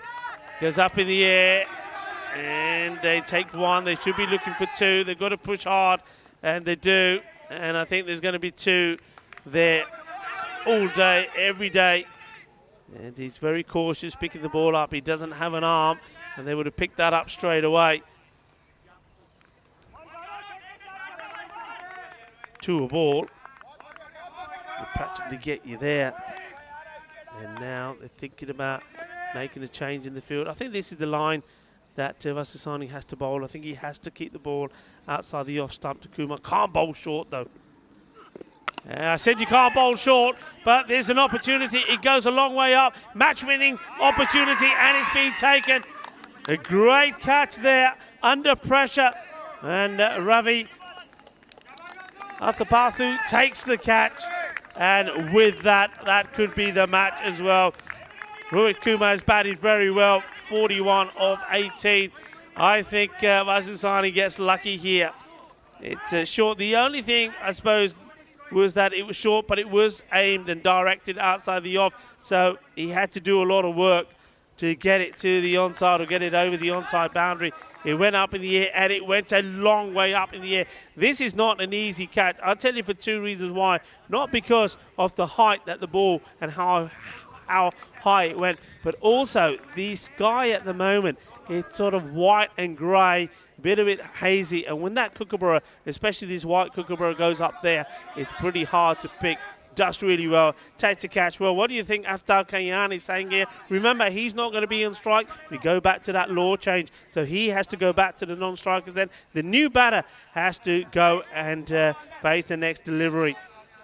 Goes up in the air, and they take 1. They should be looking for 2. They've got to push hard, and they do, and I think there's going to be 2 there all day, every day. And he's very cautious picking the ball up. He doesn't have an arm, and they would have picked that up straight away. 2 a ball will practically get you there. And now they're thinking about making a change in the field. I think this is the line that Vasusani has to bowl. I think he has to keep the ball outside the off stump to Kuma. Can't bowl short though. I said you can't bowl short, but there's an opportunity. It goes a long way up. Match-winning opportunity, and it's been taken. A great catch there, under pressure. And Ravi Athapathu takes the catch. And with that, that could be the match as well. Rohit Kumar has batted very well, 41 of 18. I think Vasusani gets lucky here. It's short. The only thing, I suppose, was that it was short, but it was aimed and directed outside the off. So he had to do a lot of work to get it to the onside or get it over the onside boundary. It went up in the air, and it went a long way up in the air. This is not an easy catch. I'll tell you for two reasons why. Not because of the height that the ball and how high it went, but also the sky at the moment, it's sort of white and grey, a bit hazy, and when that kookaburra, especially this white kookaburra, goes up there, it's pretty hard to pick. Does really well, takes the catch well. What do you think Aftab Kayani is saying here? Remember, he's not going to be on strike. We go back to that law change, so he has to go back to the non-strikers then. The new batter has to go and face the next delivery.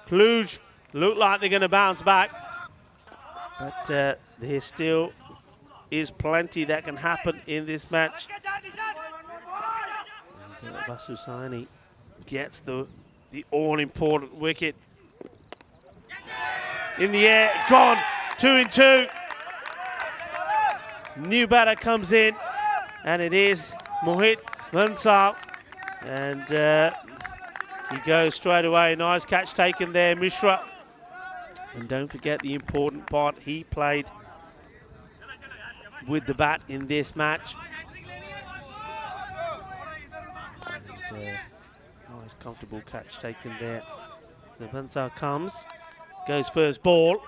Cluj look like they're going to bounce back, but there still is plenty that can happen in this match. And Vasusani gets the all-important wicket. In the air, gone, 2 in 2. New batter comes in, and it is Mohit Bansal. And he goes straight away. Nice catch taken there, Mishra. And don't forget the important part he played with the bat in this match. And, nice comfortable catch taken there. So Bansal comes. Goes first ball,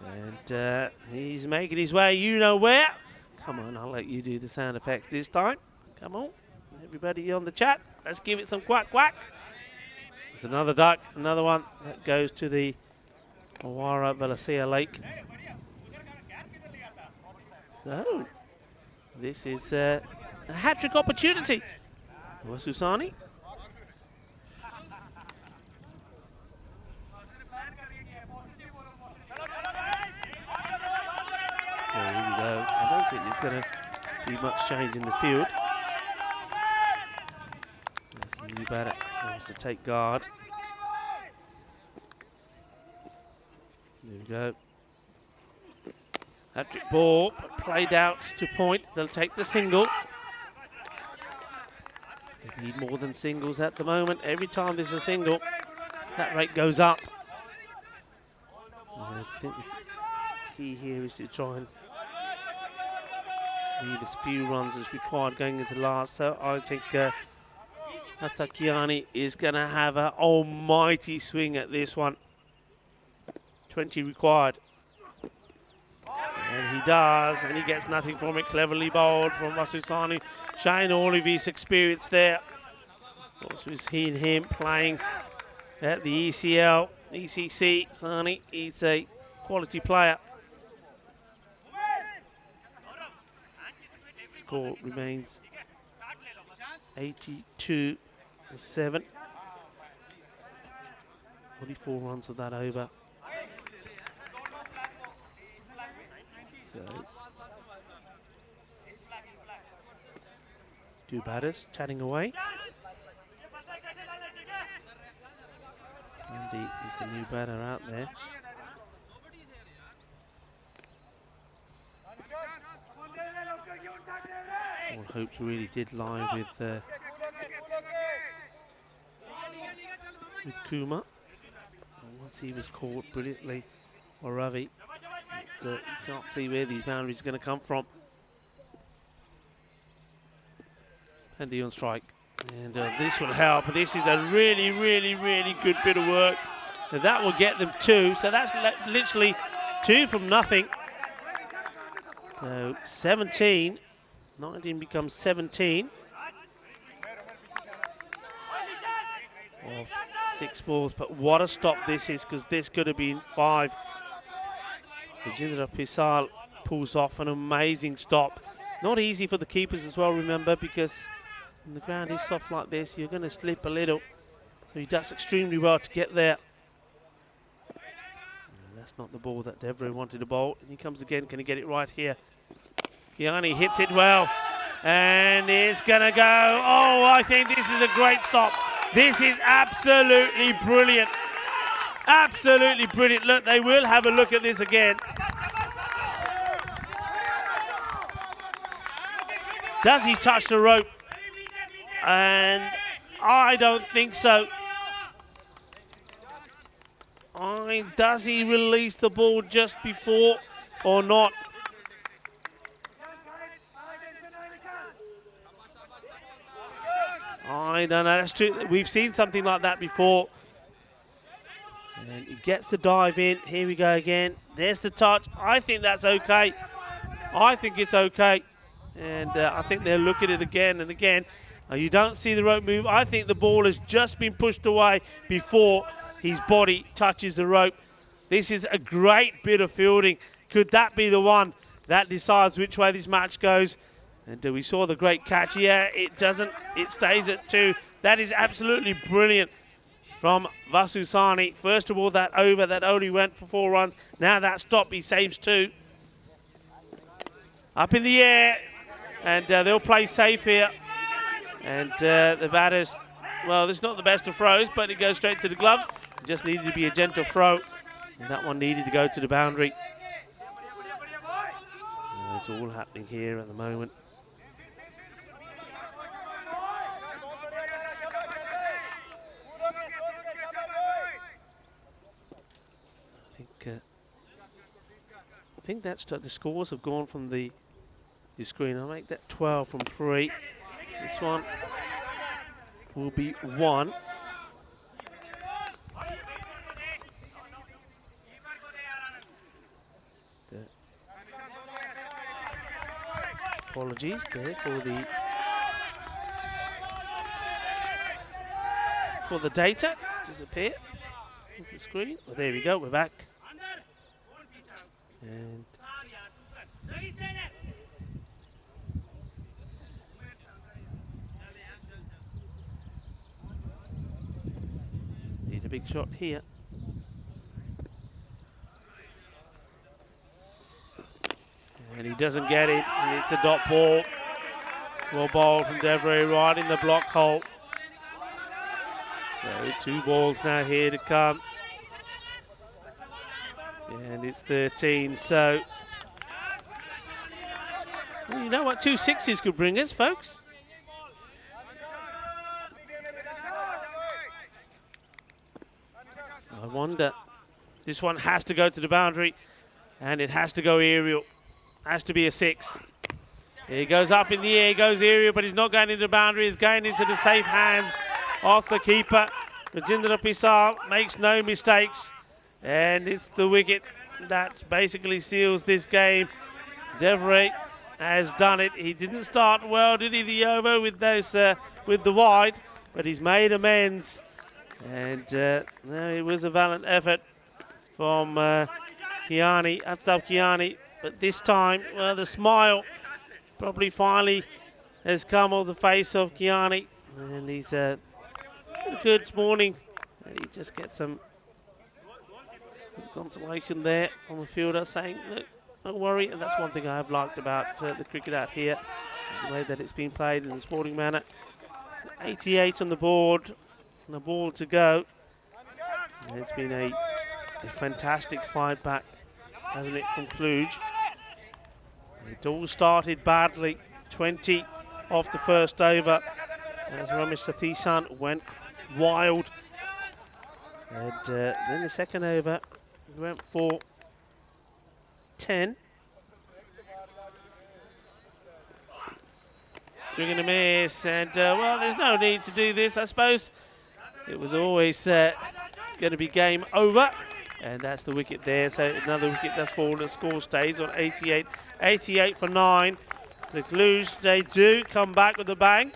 and he's making his way, you know where. Come on, I'll let you do the sound effects this time. Come on, everybody on the chat, let's give it some quack quack. There's another duck, another one that goes to the Awara Velasea Lake. So, this is a hat-trick opportunity. Vasusani. Here we go. I don't think there's going to be much change in the field. There's the new batter wants to take guard. There we go. Hat-trick ball, played out to point. They'll take the single. They need more than singles at the moment. Every time there's a single, that rate goes up. I think the key here is to try and leave as few runs as required going into last. So I think Atakiani is going to have an almighty swing at this one. 20 required. And he does, and he gets nothing from it. Cleverly bowled from Vasusani, showing all of his experience there. Of course, we've seen him playing at the ECL, ECC. Sani, he's a quality player. Score remains 82-7. 44 runs of that over. So, two batters chatting away. Andy is the new batter out there. All hopes really did lie with Kuma. And once he was caught brilliantly by Ravi, you can't see where these boundaries are going to come from. Andy on strike. And this will help. This is a really, really, really good bit of work. And that will get them 2. So that's literally 2 from nothing. So 17. 19 becomes 17. Of 6 balls. But what a stop this is, because this could have been 5. Rajendra Pisal pulls off an amazing stop. Not easy for the keepers as well, remember, because when the ground is soft like this, you're going to slip a little. So he does extremely well to get there. No, that's not the ball that Devre wanted to bowl. And he comes again. Can he get it right here? Kiani hits it well. And it's going to go. Oh, I think this is a great stop. This is absolutely brilliant. Absolutely brilliant. Look, they will have a look at this again. Does he touch the rope? And I don't think so. Does he release the ball just before or not? I don't know. That's true. We've seen something like that before. And he gets the dive in. Here we go again. There's the touch. I think that's okay. I think it's okay. And I think they'll look at it again and again. You don't see the rope move. I think the ball has just been pushed away before his body touches the rope. This is a great bit of fielding. Could that be the one that decides which way this match goes? And we saw the great catch. Yeah, it doesn't. It stays at 2. That is absolutely brilliant from Vasu Sani. First of all, that over that only went for 4 runs. Now that stop, he saves 2. Up in the air, and they'll play safe here. And the batters, well, it's not the best of throws, but it goes straight to the gloves. It just needed to be a gentle throw. And that one needed to go to the boundary. It's all happening here at the moment. I think that's the scores have gone from the screen. I'll make that 12 from 3. This one will be 1. Apologies there for the data disappear off the screen. Well, there we go. We're back. And need a big shot here. And he doesn't get it, and it's a dot ball. Well bowled from Devre right in the block hole. So 2 balls now here to come. And it's 13, so well, you know what 2 sixes could bring us, folks. I wonder. This one has to go to the boundary, and it has to go aerial. Has to be a 6. He goes up in the air, he goes aerial, but he's not going into the boundary. He's going into the safe hands of the keeper. Rajendra Pisal makes no mistakes, and it's the wicket that basically seals this game. Devre has done it. He didn't start well, did he, the over with those with the wide, but he's made amends. And no, it was a valiant effort from Kiani, Aftab Kiani. But this time, well, the smile probably finally has come off the face of Kiani. And he's had a good morning. And he just gets some consolation there on the fielder saying, look, don't worry. And that's one thing I have liked about the cricket out here, the way that it's been played in a sporting manner. 88 on the board, and a ball to go. And it's been a fantastic fight back, hasn't it, from Cluj? It all started badly, 20 off the first over, as Ramesh Sathisan went wild. And then the second over, he went for 10. Swing and a miss, and well, there's no need to do this. I suppose it was always going to be game over. And that's the wicket there, so another wicket that's fallen. The score stays on 88. 88 for 9. To Cluj, they do come back with a bang.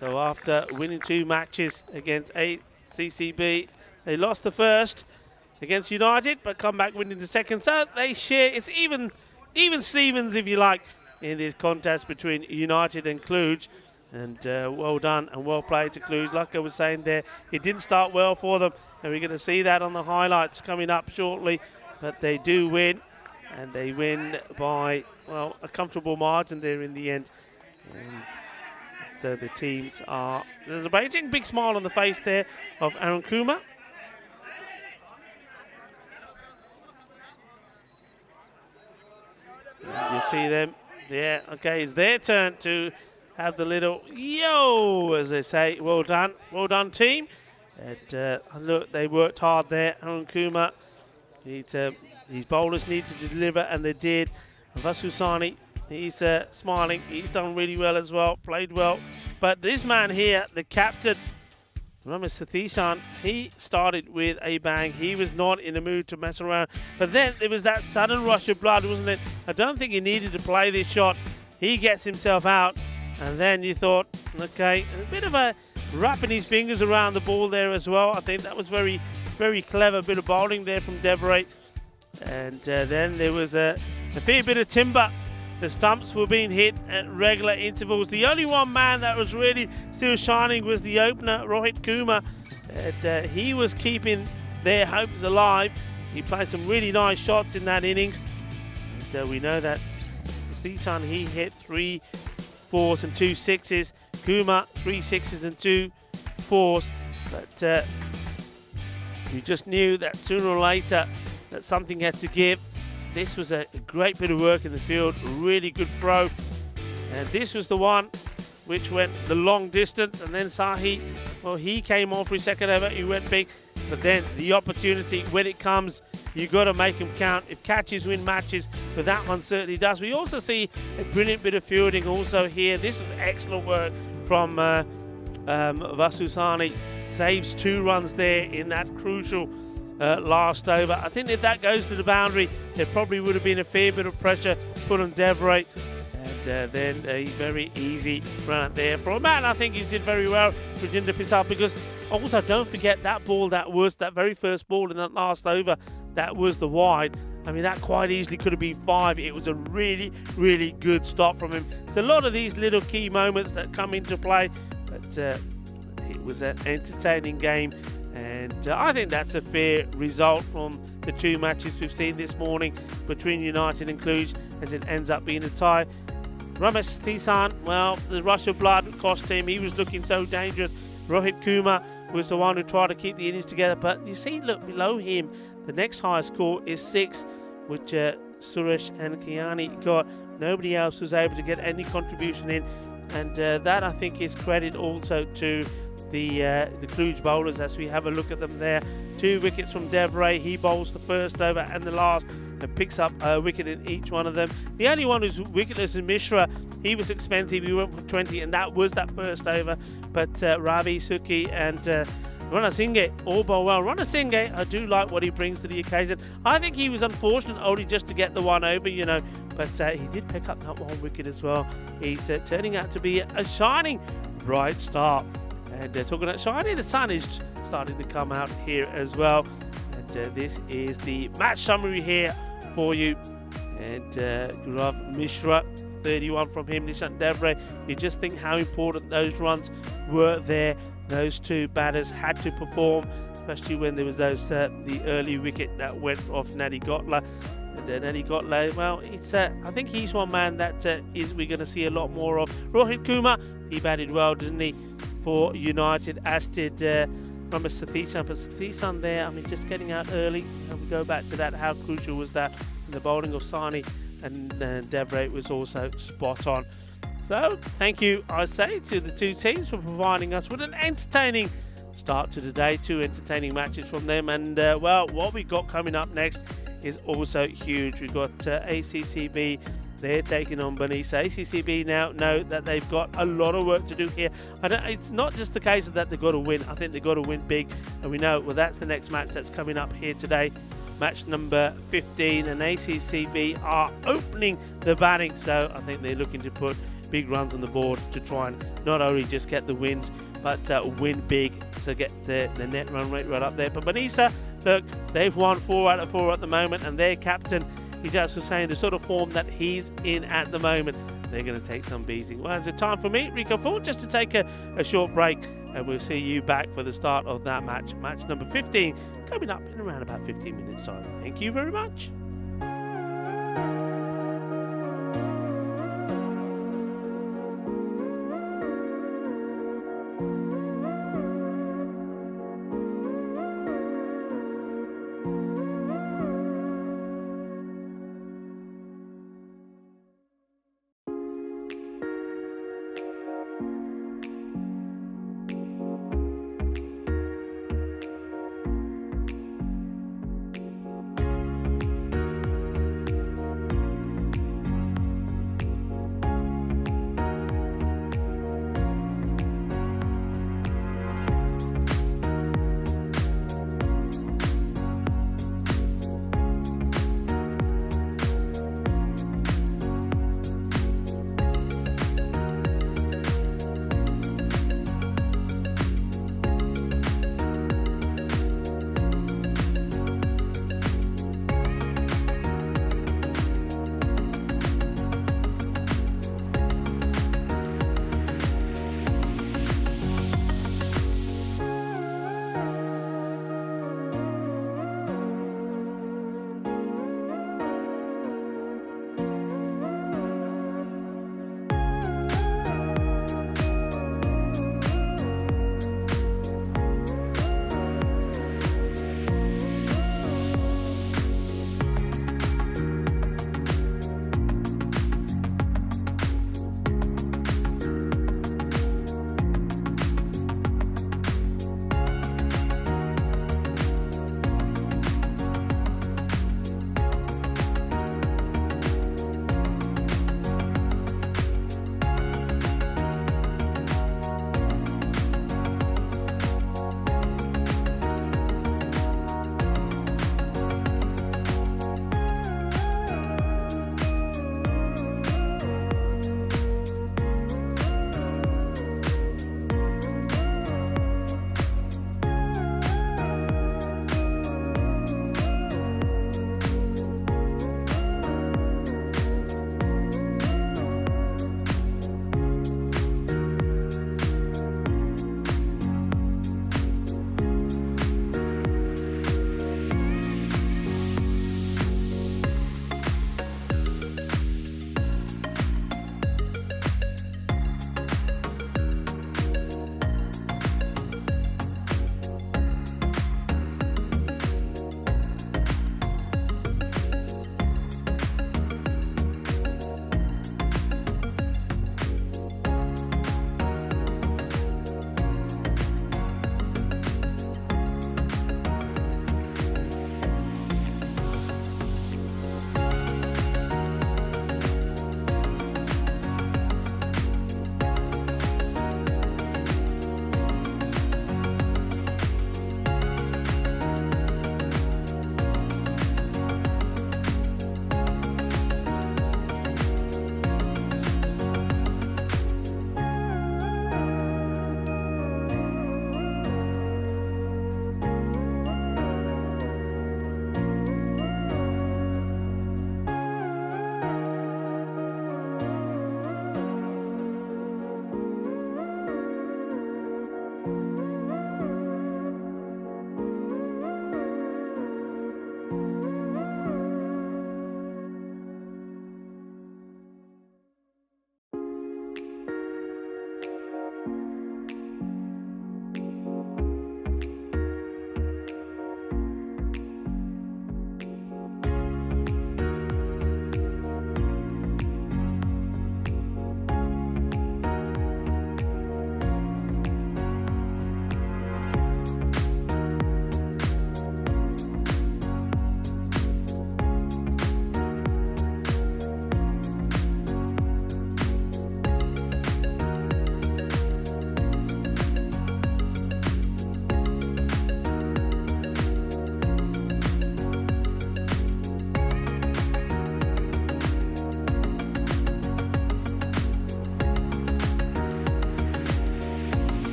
So after winning 2 matches against ACCB, they lost the first against United, but come back winning the second. So they share, it's even Stevens, if you like, in this contest between United and Cluj. And well done and well played to Cluj. Like I was saying there, it didn't start well for them, and we're going to see that on the highlights coming up shortly. But they do win, and they win by, well, a comfortable margin there in the end. And so the teams are celebrating. Big smile on the face there of Aaron Kuma. And you see them. Yeah, okay, it's their turn to have the little yo, as they say. Well done team. And look, they worked hard there. Aaron Kuma, these bowlers needed to deliver, and they did. Vasusani, he's smiling. He's done really well as well, played well. But this man here, the captain, Ramesh Satheeshan, he started with a bang. He was not in the mood to mess around. But then there was that sudden rush of blood, wasn't it? I don't think he needed to play this shot. He gets himself out. And then you thought, okay, a bit of a wrapping his fingers around the ball there as well. I think that was very, very clever bit of bowling there from Devray. And then there was a fair bit of timber. The stumps were being hit at regular intervals. The only one man that was really still shining was the opener, Rohit Kumar. And he was keeping their hopes alive. He played some really nice shots in that innings. And we know that Satheeshan, he hit 3 4s and 2 6s. Kumar, 3 6s and 2 4s. But you just knew that sooner or later that something had to give. This was a great bit of work in the field, a really good throw. And this was the one which went the long distance. And then Sahi, well, he came on for his second over, he went big. But then the opportunity, when it comes, you got to make them count. If catches win matches, but that one certainly does. We also see a brilliant bit of fielding also here. This was excellent work from Vasusani. Saves 2 runs there in that crucial last over. I think if that goes to the boundary, there probably would have been a fair bit of pressure put on Devray. And then a very easy run out there for a man. I think he did very well for Jinder Pisal, because also don't forget that ball, that very first ball in that last over, that was the wide. I mean, that quite easily could have been 5. It was a really, really good stop from him. So a lot of these little key moments that come into play, but it was an entertaining game. And I think that's a fair result from the 2 matches we've seen this morning between United and Cluj, as it ends up being a tie. Ramesh Satheeshan, well, the rush of blood cost him. He was looking so dangerous. Rohit Kumar was the one who tried to keep the innings together. But you see, look, below him, the next highest score is 6, which Suresh and Kiani got. Nobody else was able to get any contribution in. And that, I think, is credit also to the Cluj bowlers as we have a look at them there. 2 wickets from Devray. He bowls the first over and the last and picks up a wicket in each one of them. The only one who's wicketless is Mishra. He was expensive. He went for 20, and that was that first over. But Ravi, Suki and Ranasinghe all bowl well. Ranasinghe, I do like what he brings to the occasion. I think he was unfortunate only just to get the 1 over, you know, but he did pick up that 1 wicket as well. He's turning out to be a shining bright star. And talking about shiny, the sun is starting to come out here as well. And this is the match summary here for you. And Gaurav Mishra, 31 from him, Nishant Devray. You just think how important those runs were there. Those 2 batters had to perform, especially when there was those the early wicket that went off Nadi Gotla. And Nadi Gotla, well, it's I think he's one man that we're going to see a lot more of. Rohit Kumar, he batted well, didn't he, for United, as did Ramesh Satheeshan. But Satheeshan there, I mean, just getting out early. And we go back to that, how crucial was that? And the bowling of Sani and Devray was also spot on. So, thank you, I say, to the 2 teams for providing us with an entertaining start to the day. 2 entertaining matches from them. And, well, what we got coming up next is also huge. We've got ACCB. They're taking on Banisa. ACCB now know that they've got a lot of work to do here. It's not just the case that they've got to win. I think they've got to win big. And we know, well, that's the next match that's coming up here today. Match number 15. And ACCB are opening the batting. So I think they're looking to put big runs on the board to try and not only just get the wins, but win big to get the net run rate right up there. But Banisa, look, they've won 4 out of 4 at the moment. And their captain, He just was saying the sort of form that he's in at the moment. They're going to take some beating. Well, it's a time for me, Rico Ford, just to take a short break, and we'll see you back for the start of that match. Match number 15 coming up in around about 15 minutes time. Thank you very much.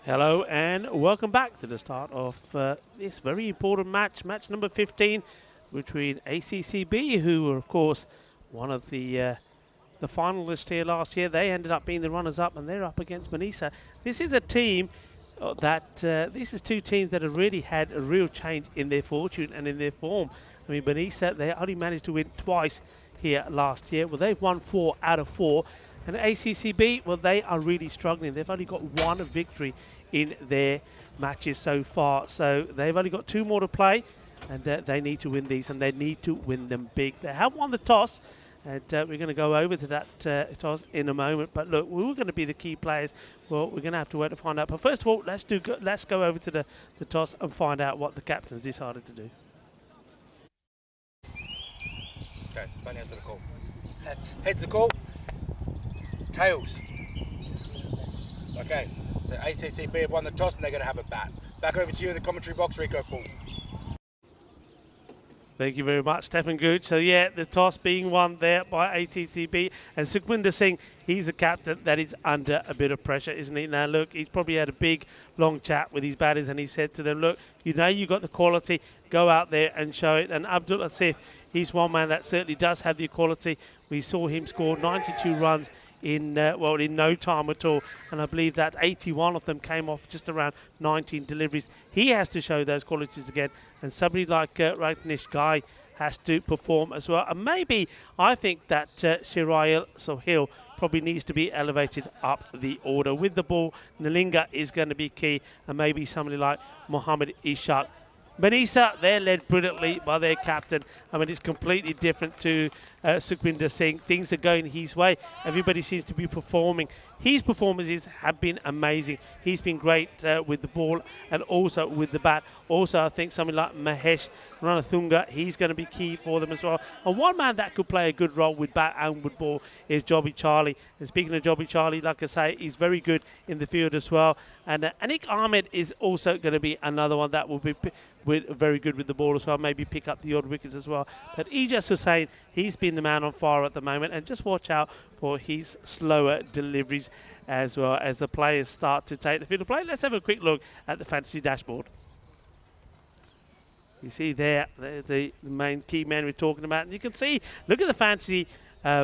Hello and welcome back to the start of this very important match, match number 15 between ACCB, who were of course one of the finalists here last year. They ended up being the runners-up, and they're up against Manisa. This is a team this is two teams that have really had a real change in their fortune and in their form. I mean, Manisa, they only managed to win twice here last year. Well, they've won 4 out of 4. And ACCB, well, they are really struggling. They've only got 1 victory in their matches so far. So they've only got 2 more to play, and they need to win these, and they need to win them big. They have won the toss, and we're going to go over to that toss in a moment. But look, who are going to be the key players? Well, we're going to have to wait to find out. But first of all, let's go over to the toss and find out what the captains decided to do. Okay, funny answer the call. Heads. Heads the call. It's tails. Okay, so ACCB have won the toss and they're going to have a bat. Back over to you in the commentary box, Rico Full. Thank you very much, Stefan Gooch. So yeah, the toss being won there by ACCB, and Sukhwinder Singh, he's a captain that is under a bit of pressure, isn't he? Now look, he's probably had a big, long chat with his batters, and he said to them, look, you know you got the quality, go out there and show it. And Abdul Asif, he's one man that certainly does have the quality. We saw him score 92 runs in no time at all, and I believe that 81 of them came off just around 19 deliveries. He has to show those qualities again, and somebody like Rajneesh Ghai has to perform as well. And maybe I think that Shirail Sohail probably needs to be elevated up the order with the ball. Nalinga is going to be key, and maybe somebody like Mohammed Ishaq. Manisa, they're led brilliantly by their captain. I mean, it's completely different to Sukhwinder Singh. Things are going his way. Everybody seems to be performing. His performances have been amazing. He's been great with the ball and also with the bat. Also, I think something like Mahesh Ranathunga, he's going to be key for them as well. And one man that could play a good role with bat and with ball is Jobby Charlie. And speaking of Jobby Charlie, like I say, he's very good in the field as well. And Anik Ahmed is also going to be another one that will be very good with the ball as well, maybe pick up the odd wickets as well. But Ijaz Hussain, he's been the man on fire at the moment, and just watch out for his slower deliveries as well as the players start to take the field of play. Let's have a quick look at the fantasy dashboard. You see there the main key man we're talking about, and you can see, look at the fantasy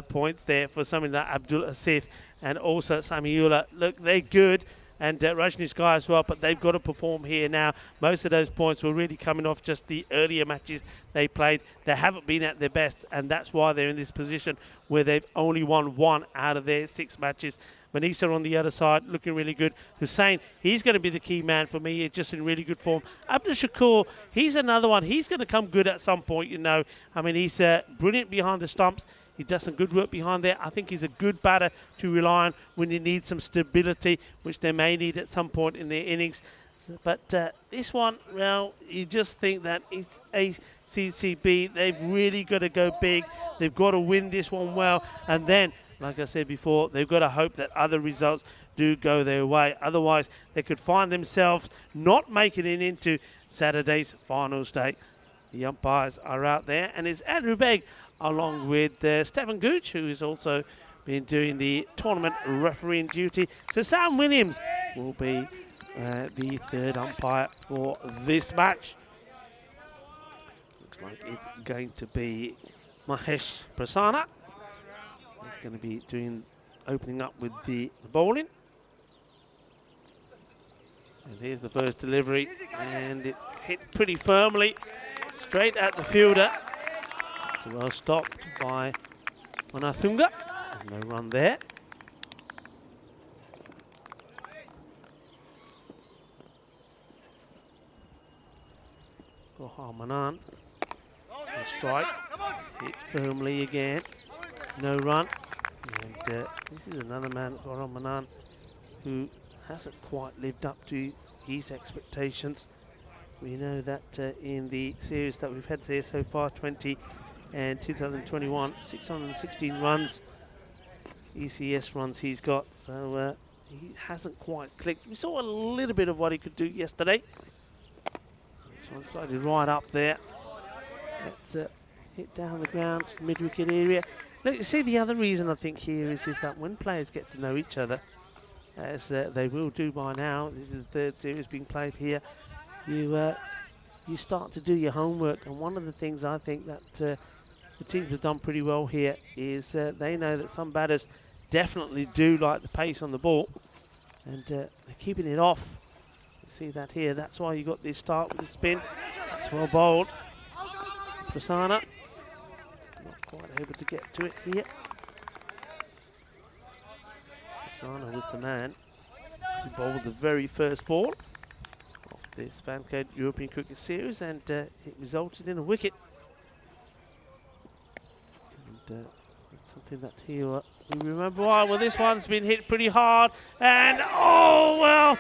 points there for something like Abdul Asif and also Samiullah. Look, they're good. And Rajneesh Ghai as well, but they've got to perform here now. Most of those points were really coming off just the earlier matches they played. They haven't been at their best, and that's why they're in this position where they've only won 1 out of their 6 matches. Manisa on the other side, looking really good. Hussain, he's going to be the key man for me. He's just in really good form. Abdul Shakur, he's another one. He's going to come good at some point, you know. I mean, he's brilliant behind the stumps. He does some good work behind there. I think he's a good batter to rely on when you need some stability, which they may need at some point in their innings. But this one, well, you just think that it's ACCB. They've really got to go big. They've got to win this one well. And then, like I said before, they've got to hope that other results do go their way. Otherwise, they could find themselves not making it into Saturday's finals day. The umpires are out there, and it's Andrew Begg along with Stefan Gooch, who has also been doing the tournament refereeing duty. So Sam Williams will be the 3rd umpire for this match. Looks like it's going to be Mahesh Prasanna. He's going to be opening up with the bowling. And here's the first delivery, and it's hit pretty firmly straight at the fielder. So well stopped by Ranathunga. No run there. Gohar Manan. Strike. Hit firmly again. No run. And this is another man, Gohar Manan, who hasn't quite lived up to his expectations. We know that in the series that we've had here so far, 20 and 2021, 616 runs, ECS runs he's got, so he hasn't quite clicked. We saw a little bit of what he could do yesterday. This one started right up there. That's hit down the ground, mid-wicket area. Look, you see, the other reason I think here is that when players get to know each other, as they will do by now. This is the third series being played here. You start to do your homework, and one of the things I think that the teams have done pretty well here is they know that some batters definitely do like the pace on the ball, and they're keeping it off. You see that here. That's why you got this start with the spin. It's well bowled. Prasanna not quite able to get to it here. Prasanna was the man who bowled the very first ball of this FanCode European Cricket Series, and it resulted in a wicket. And it's something that you remember. Well, this one's been hit pretty hard, and oh well,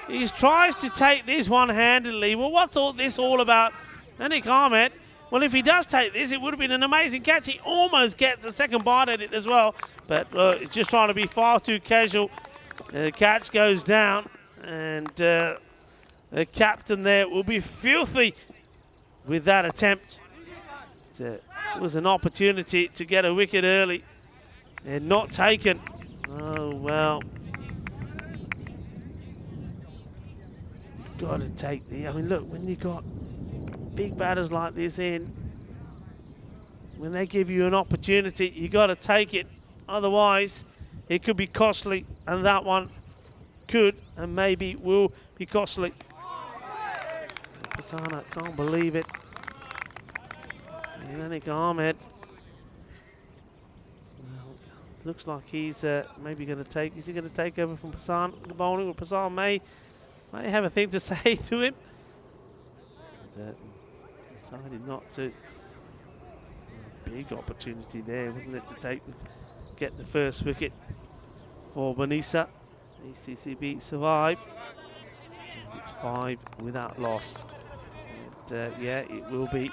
he tries to take this one handedly. Well, what's all this all about? Anik Ahmed. Well, if he does take this, it would have been an amazing catch. He almost gets a second bite at it as well, but it's just trying to be far too casual. The catch goes down, and the captain there will be filthy with that attempt. It was an opportunity to get a wicket early and not taken. Oh, well. You've got to take the... I mean, look, when you got big batters like this in, when they give you an opportunity, you got to take it. Otherwise, it could be costly, and that one could and maybe will be costly. Prasanna can't believe it. And Anik Ahmed, well, looks like he's maybe going to take. Is he going to take over from Prasanna the bowling, or Prasanna may have a thing to say to him? Decided not to. Big opportunity there, wasn't it, to get the first wicket for Manisa. ECCB survive. And it's 5 without loss. And yeah, it will be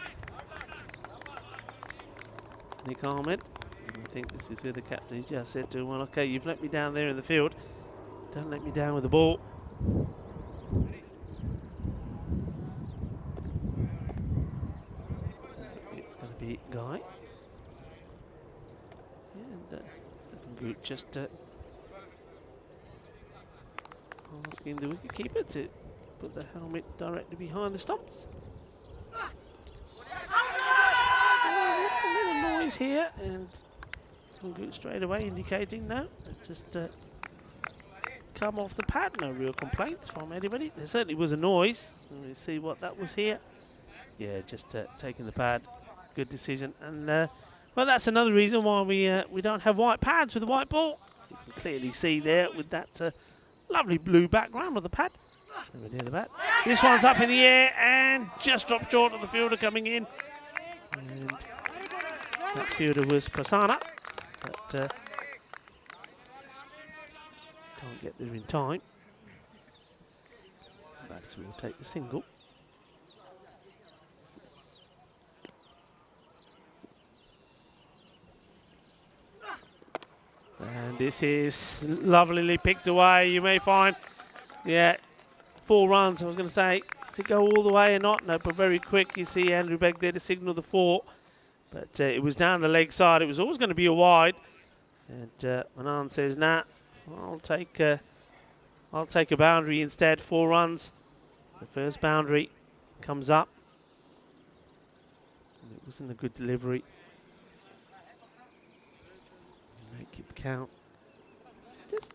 Anik Ahmed. And I think this is where the captain just said to him, well, okay, you've let me down there in the field. Don't let me down with the ball. Big guy, and Good just asking the wicketkeeper to put the helmet directly behind the stumps. There's a little noise here, and Good straight away indicating no, just come off the pad. No real complaints from anybody. There certainly was a noise. Let me see what that was here. Yeah, just taking the pad. Good decision, and well, that's another reason why we don't have white pads with the white ball. You can clearly see there with that lovely blue background of the pad. Near the bat. This one's up in the air and just dropped short of the fielder coming in, and that fielder was Prasanna, but can't get there in time. Batters will take the single. And this is lovely picked away. You may find, yeah, 4 runs. I was going to say, does it go all the way or not? No, but very quick. You see Andrew Begg there to signal the 4. But it was down the leg side. It was always going to be a wide. And Manan says, nah, I'll take a boundary instead. 4 runs. The first boundary comes up. And it wasn't a good delivery. Make it count. Just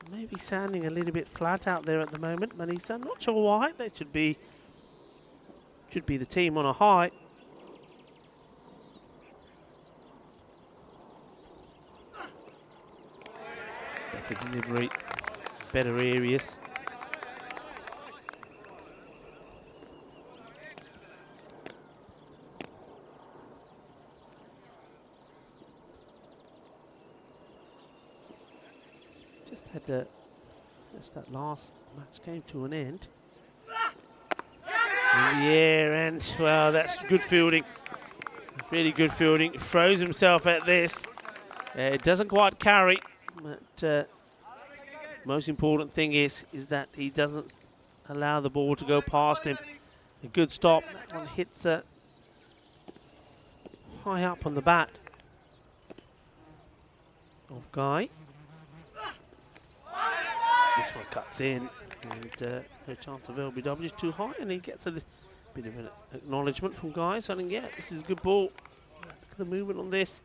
maybe sounding a little bit flat out there at the moment, Manisa. Not sure why. That should be the team on a high. Better delivery, better areas. Had just that last match came to an end. In the air, and well, that's good fielding. Really good fielding. He throws himself at this. It doesn't quite carry, but most important thing is that he doesn't allow the ball to go past him. A good stop. That one hits high up on the bat of Guy. This one cuts in, and no chance of LBW is too high, and he gets a bit of an acknowledgement from guys. I think, yeah, this is a good ball. Look at the movement on this.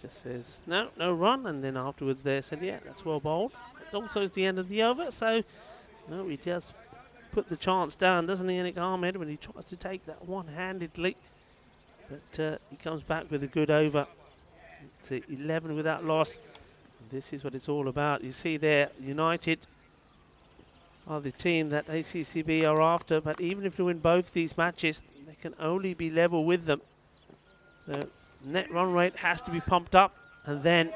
Just says, no run, and then afterwards there said, yeah, that's well bowled. It also is the end of the over, so no, he just put the chance down, doesn't he, Anik Ahmed, when he tries to take that one-handedly. But he comes back with a good over. It's 11 without loss. This is what it's all about. You see there, United are the team that ACCB are after, but even if they win both these matches, they can only be level with them. So net run rate has to be pumped up, and then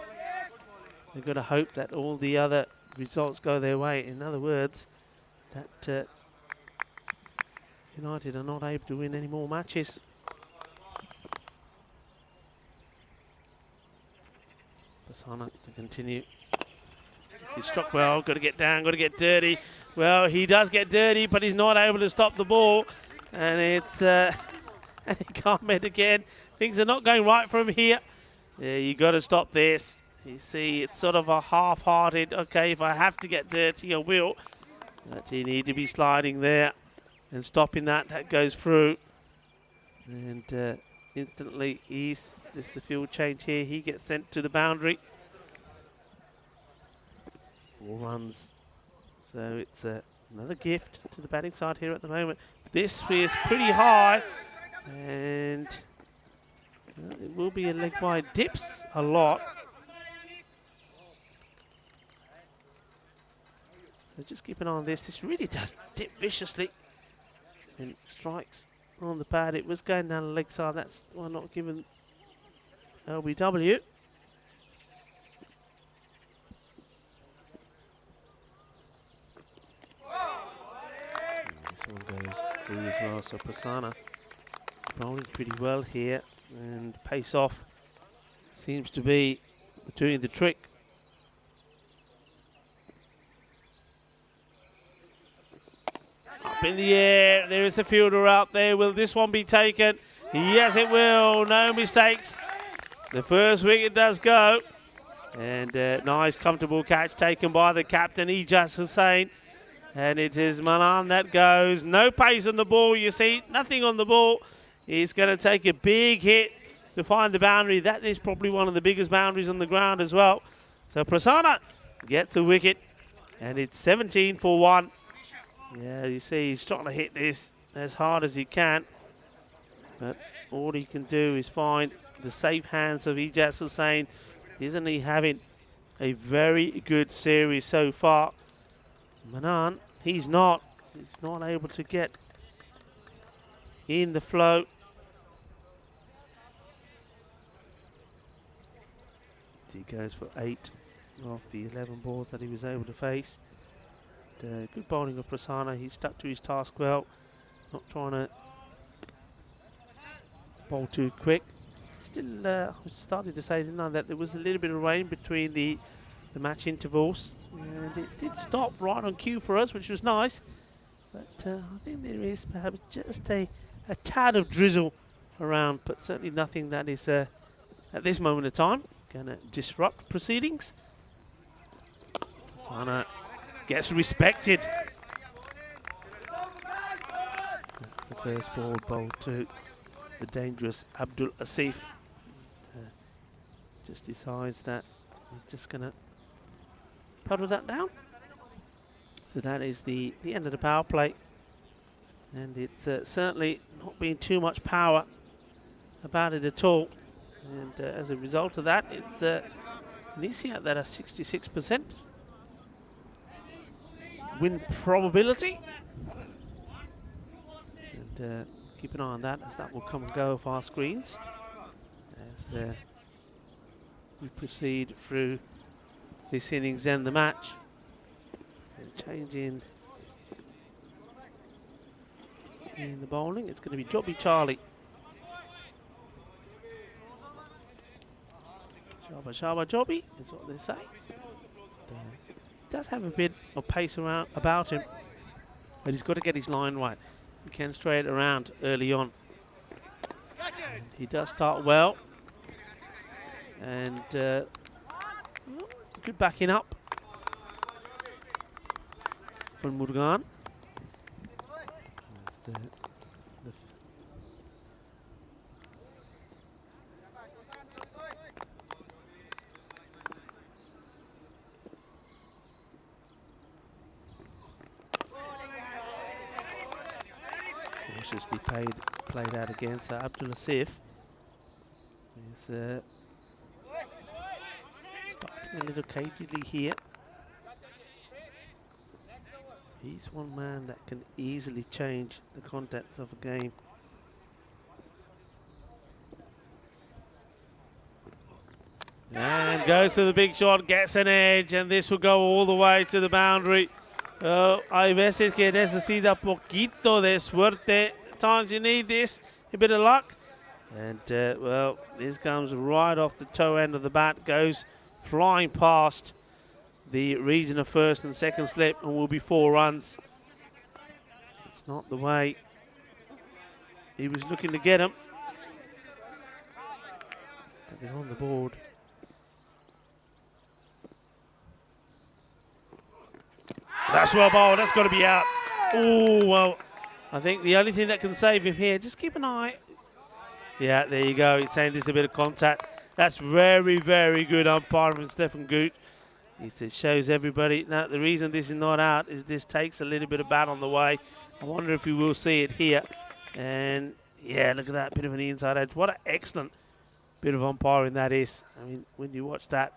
they've got to hope that all the other results go their way. In other words, that United are not able to win any more matches. Prasanna to continue. He's struck well, got to get down, got to get dirty. Well, he does get dirty, but he's not able to stop the ball. And it's Anik Ahmed again. Things are not going right for him here. Yeah, you got to stop this. You see, it's sort of a half-hearted, okay, if I have to get dirty, I will. But you need to be sliding there and stopping that. That goes through. And instantly, there's the field change here. He gets sent to the boundary. 4 runs. So it's another gift to the batting side here at the moment. This is pretty high. And it will be a leg wide. Dips a lot. So just keep an eye on this. This really does dip viciously. And strikes on the pad. It was going down the leg side. That's why not given LBW. This one goes through as well. So Prasanna bowling pretty well here. And pace off seems to be doing the trick. Up in the air, there is a fielder out there. Will this one be taken? Yes, it will. No mistakes. The first wicket does go. And nice, comfortable catch taken by the captain, Ijaz Hussain. And it is Manan that goes. No pace on the ball, you see. Nothing on the ball. He's going to take a big hit to find the boundary. That is probably one of the biggest boundaries on the ground as well. So Prasanna gets a wicket. And it's 17 for 1. Yeah, you see he's trying to hit this as hard as he can. But all he can do is find the safe hands of Ijaz Hussain. Isn't he having a very good series so far? Manan, he's not able to get in the flow. He goes for 8 of the 11 balls that he was able to face. Good bowling of Prasanna. He stuck to his task well, not trying to bowl too quick. Still, I was starting to say, didn't I, that there was a little bit of rain between the match intervals, and it did stop right on cue for us, which was nice. But I think there is perhaps just a tad of drizzle around, but certainly nothing that is at this moment of time going to disrupt proceedings. Prasanna gets respected. That's the first ball bowled to the dangerous Abdul Asif. Just decides that he's just going to puddle that down. So that is the end of the power play. And it's certainly not been too much power about it at all. And as a result of that, it's Nisia that are 66% win probability. And keep an eye on that, as that will come and go off our screens as we proceed through this innings and the match. And changing in the bowling, it's going to be Jobby Charlie. Shabba Shabba Jobby is what they say. He does have a bit of pace around about him, but he's got to get his line right. He can stray it around early on. And he does start well. And Good backing up from Murugan. Cautiously played out again. So Abdul Asif is starting a little cagedly here. He's one man that can easily change the contents of a game. And goes to the big shot, gets an edge, and this will go all the way to the boundary. Hay veces que necesita poquito de suerte. Times you need this, a bit of luck. And well, this comes right off the toe end of the bat, goes flying past the region of first and second slip, and will be 4 runs. It's not the way he was looking to get him. But they're on the board. That's well bowled, that's got to be out. Oh, well, I think the only thing that can save him here, just keep an eye. Yeah, there you go, he's saying there's a bit of contact. That's very, very good umpiring from Stefan Gooch. It shows everybody. Now, the reason this is not out is this takes a little bit of bat on the way. I wonder if we will see it here. And, yeah, look at that, bit of an inside edge. What an excellent bit of umpiring that is. I mean, when you watch that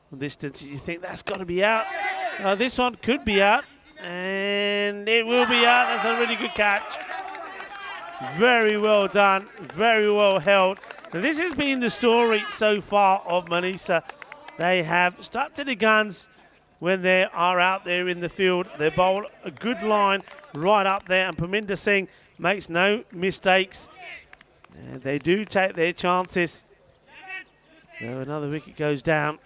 from distance, you think that's got to be out. This one could be out, and it will be out. That's a really good catch. Very well done, very well held. Now, this has been the story so far of Manisa. They have stuck to the guns when they are out there in the field. They bowl a good line right up there, and Parminder Singh makes no mistakes. And they do take their chances. So another wicket goes down.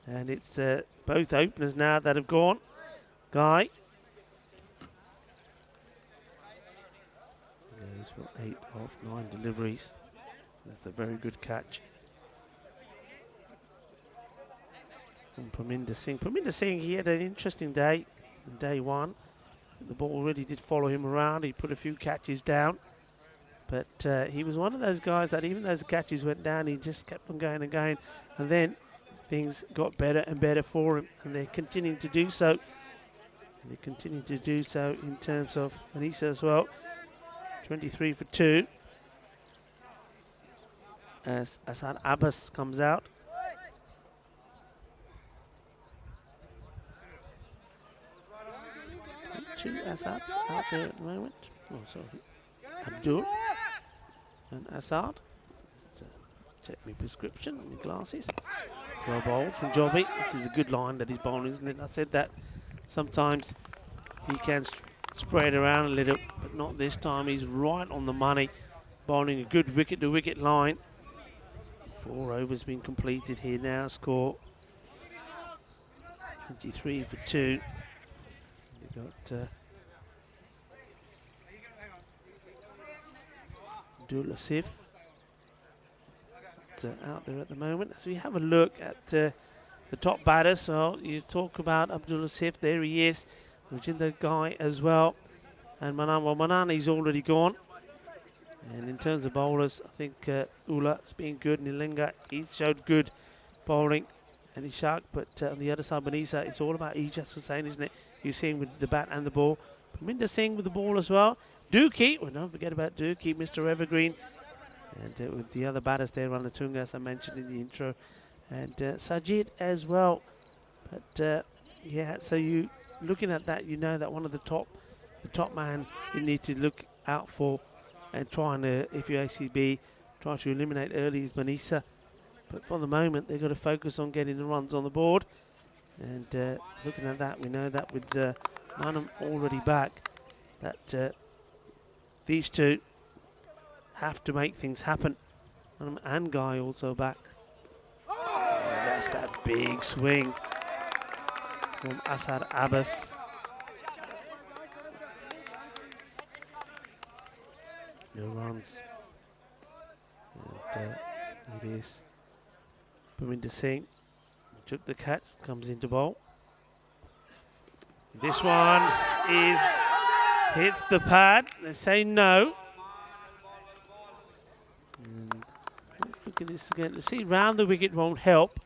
And it's both openers now that have gone. Guy goes for 8 of 9 deliveries. That's a very good catch from Parminder Singh. Parminder Singh, he had an interesting day in day one. The ball really did follow him around. He put a few catches down. But he was one of those guys that even though the catches went down, he just kept on going and going. And then things got better and better for him, and they're continuing to do so. And they continue to do so in terms of Manisa as well. 23 for 2. As Asad Abbas comes out. Two Asads out there at the moment. Oh, sorry. Abdul and Asad. Check my prescription and my glasses. Well bowled from Jobby. This is a good line that he's bowling, isn't it? I said that sometimes he can spread around a little, but not this time. He's right on the money, bowling a good wicket-to-wicket line. 4 overs been completed here now. Score 23 for 2. We got Abdul Asif. Out there at the moment. So we have a look at the top batters. So you talk about Abdul Asif, there he is. Rajinder Guy as well. And Manan, well, Manan, he's already gone. And in terms of bowlers, I think Ula's been good. Nilinga, he showed good bowling. And Ishaq, but on the other side, Manisa, it's all about Ijaz Hussain, isn't it? You see him with the bat and the ball. Parminder Singh with the ball as well. Dookie, well, don't forget about Dookie, Mr. Evergreen. And with the other batters there, Ranatunga, as I mentioned in the intro, and Sajid as well. But yeah, so you looking at that, you know that one of the top man you need to look out for and try and, if you're ACB, try to eliminate early is Manisa. But for the moment, they've got to focus on getting the runs on the board. And looking at that, we know that with Manam already back, that these two have to make things happen. And Guy also back. That's that big swing from Asad Abbas. No runs. And it is Parminder Singh took the catch, comes into bowl. This one hits the pad. They say no. And look at this again. See, round the wicket won't help.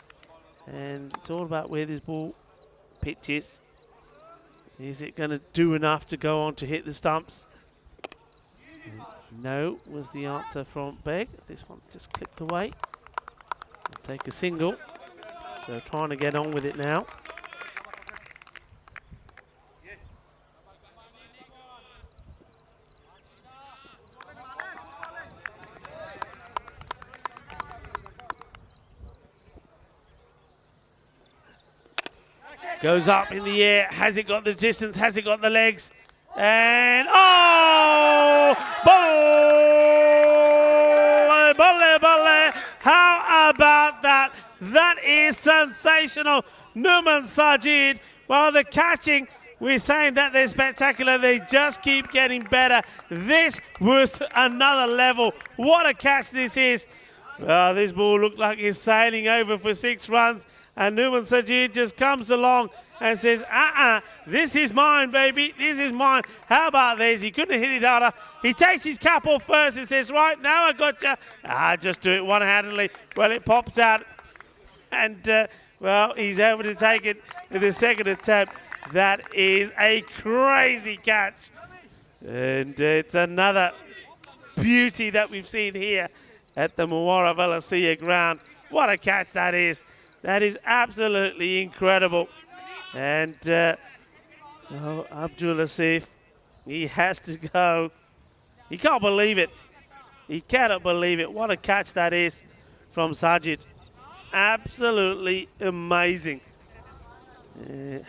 And it's all about where this ball pitches. Is it going to do enough to go on to hit the stumps? No was the answer from Begg. This one's just clipped away. Take a single. They're trying to get on with it now. Goes up in the air. Has it got the distance? Has it got the legs? And oh! Balle! How about that? That is sensational. Numan Sajid. Well, the catching, we're saying that they're spectacular. They just keep getting better. This was another level. What a catch this is. Well, this ball looked like it's sailing over for 6 runs. And Numan Sajid just comes along and says, this is mine, baby. This is mine. How about this? He couldn't have hit it harder. He takes his cap off first and says, right, now I got you. Just do it one-handedly. Well, it pops out. And, well, he's able to take it in the second attempt. That is a crazy catch. And it's another beauty that we've seen here at the Muara Valencia ground. What a catch that is. That is absolutely incredible. And Abdul Asif, he has to go. He can't believe it. He cannot believe it. What a catch that is from Sajid. Absolutely amazing.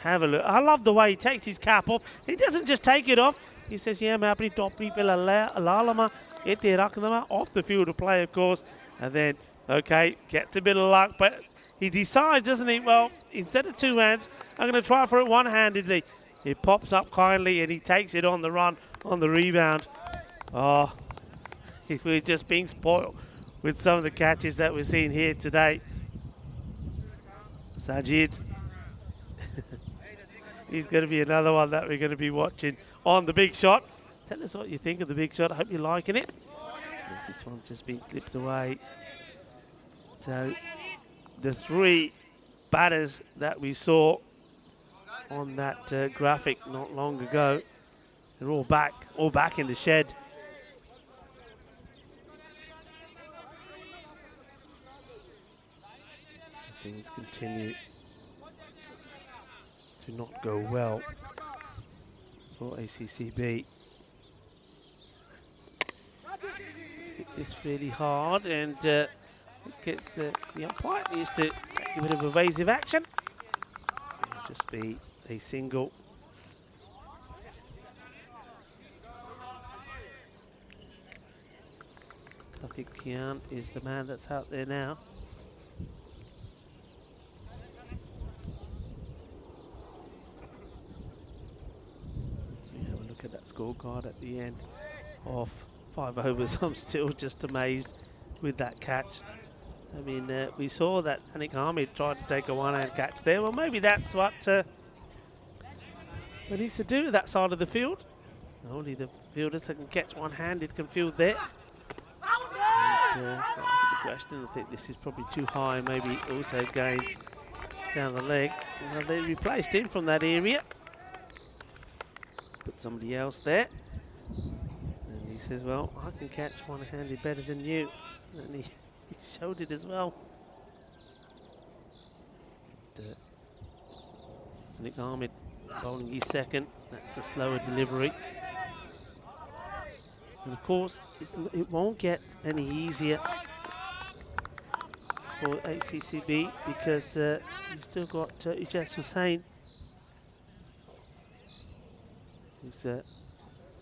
Have a look. I love the way he takes his cap off. He doesn't just take it off. He says, yeah, I'm apni toppi pe lalama ete rakhdama off the field of play, of course. And then, okay, gets a bit of luck, but he decides, doesn't he? Well, instead of 2 hands, I'm going to try for it one-handedly. It pops up kindly and he takes it on the run, on the rebound. Oh, we're just being spoiled with some of the catches that we're seeing here today. Sajid. He's going to be another one that we're going to be watching on the big shot. Tell us what you think of the big shot. I hope you're liking it. This one's just been clipped away. So the 3 batters that we saw on that graphic not long ago, they're all back in the shed. Things continue to not go well for ACCB. Hit this fairly hard and it gets the umpire needs to take a bit of evasive action. It'll just be a single. Karthik Kian is the man that's out there now. We have a look at that scorecard at the end of 5 overs. I'm still just amazed with that catch. I mean, we saw that Anik Hamid tried to take a one-hand catch there. Well, maybe that's what we need to do with that side of the field. Only the fielders that can catch one-handed can field there. And, that's the question. I think this is probably too high. Maybe also going down the leg. Well, they replaced him from that area. Put somebody else there. And he says, well, I can catch one-handed better than you. And he showed it as well. Nick Ahmed bowling his second. That's the slower delivery. And of course, it won't get any easier for ACCB because you've still got Ijaz Hussain, who's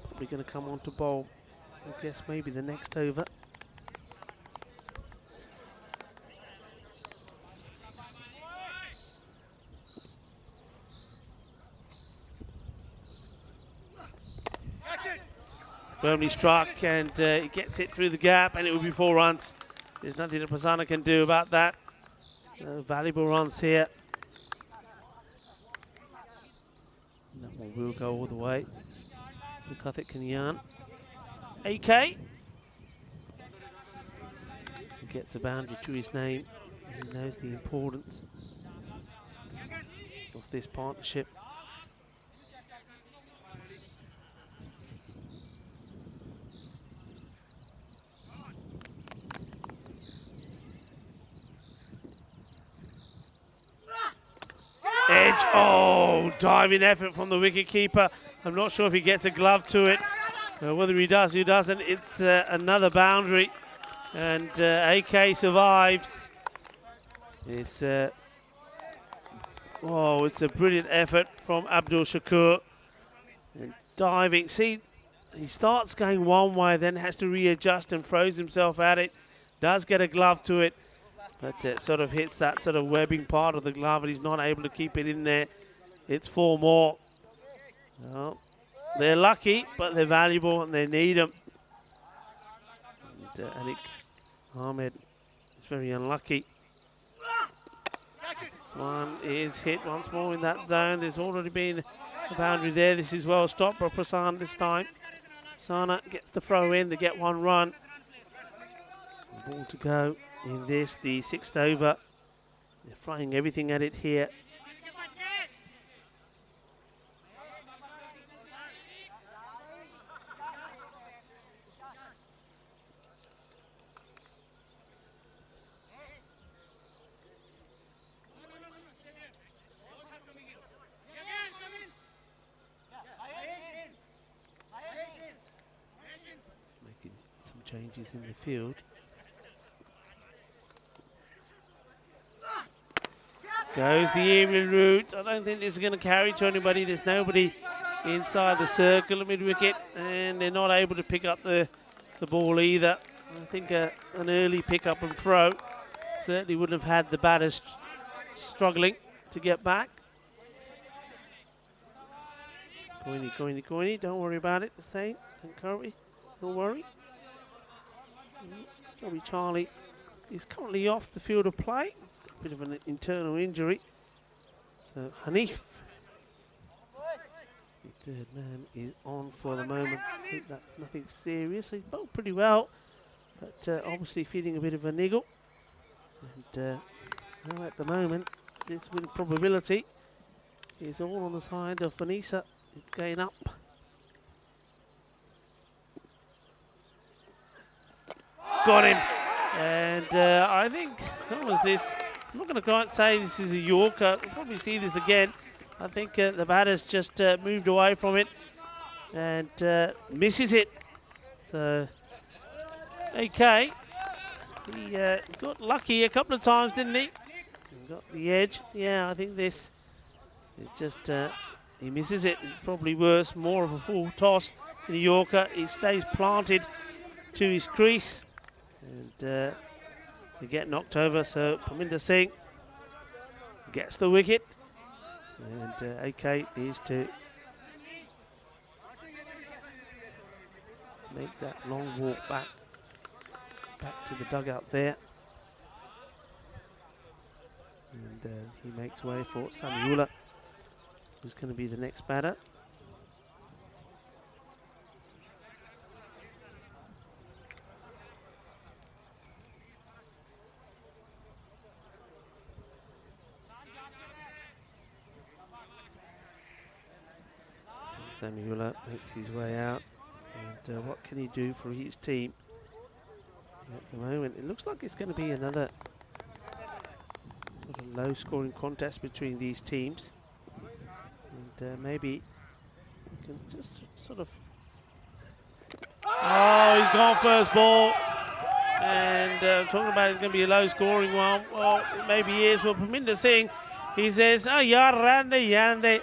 probably going to come on to bowl, I guess maybe the next over. Firmly struck and he gets it through the gap and it will be 4 runs. There's nothing that Prasanna can do about that. Valuable runs here. That one will go all the way. So Karthik Kanyan. AK. He gets a boundary to his name. He knows the importance of this partnership. Edge, oh, diving effort from the wicketkeeper. I'm not sure if he gets a glove to it. Whether he does, who doesn't. It's another boundary, and AK survives. It's it's a brilliant effort from Abdul Shakur. And diving, see, he starts going one way, then has to readjust and throws himself at it. Does get a glove to it, but it sort of hits that sort of webbing part of the glove, and he's not able to keep it in there. It's 4 more. Well, they're lucky, but they're valuable and they need them. And Anik Ahmed is very unlucky. This one is hit once more in that zone. There's already been a boundary there. This is well stopped by Prasan this time. Sana gets the throw in, they get 1 run. The ball to go in this, the 6th over. They're throwing everything at it here. Making some changes in the field. Goes the aerial route. I don't think this is going to carry to anybody. There's nobody inside the circle of mid-wicket, and they're not able to pick up the ball either. I think an early pick-up and throw certainly wouldn't have had the batters struggling to get back. Coiny, don't worry about it. The same, and Curry, don't worry. Probably Charlie is currently off the field of play. Bit of an internal injury. So Hanif, the 3rd man, is on for the moment. I think that's nothing serious. He's bowled pretty well, but obviously feeling a bit of a niggle. And now at the moment, this win probability is all on the side of Vanessa. It's going up. Got him. And I think, what was this? I'm not going to quite say this is a Yorker. We'll probably see this again. I think the batter's just moved away from it and misses it. So, AK, he got lucky a couple of times, didn't he? He got the edge. Yeah, I think this, it just, he misses it. It's probably worse, more of a full toss in a Yorker. He stays planted to his crease. And they get knocked over, so Parminder Singh gets the wicket, and AK needs to make that long walk back to the dugout there, and he makes way for Samiullah, who's going to be the next batter. Samiullah makes his way out, and what can he do for his team? At the moment, it looks like it's going to be another sort of low-scoring contest between these teams, and maybe we can just sort of. Oh, he's gone first ball, and talking about it's going to be a low-scoring one. Well, maybe he is. Well, Parminder Singh, he says, "Oh, yaar, rande."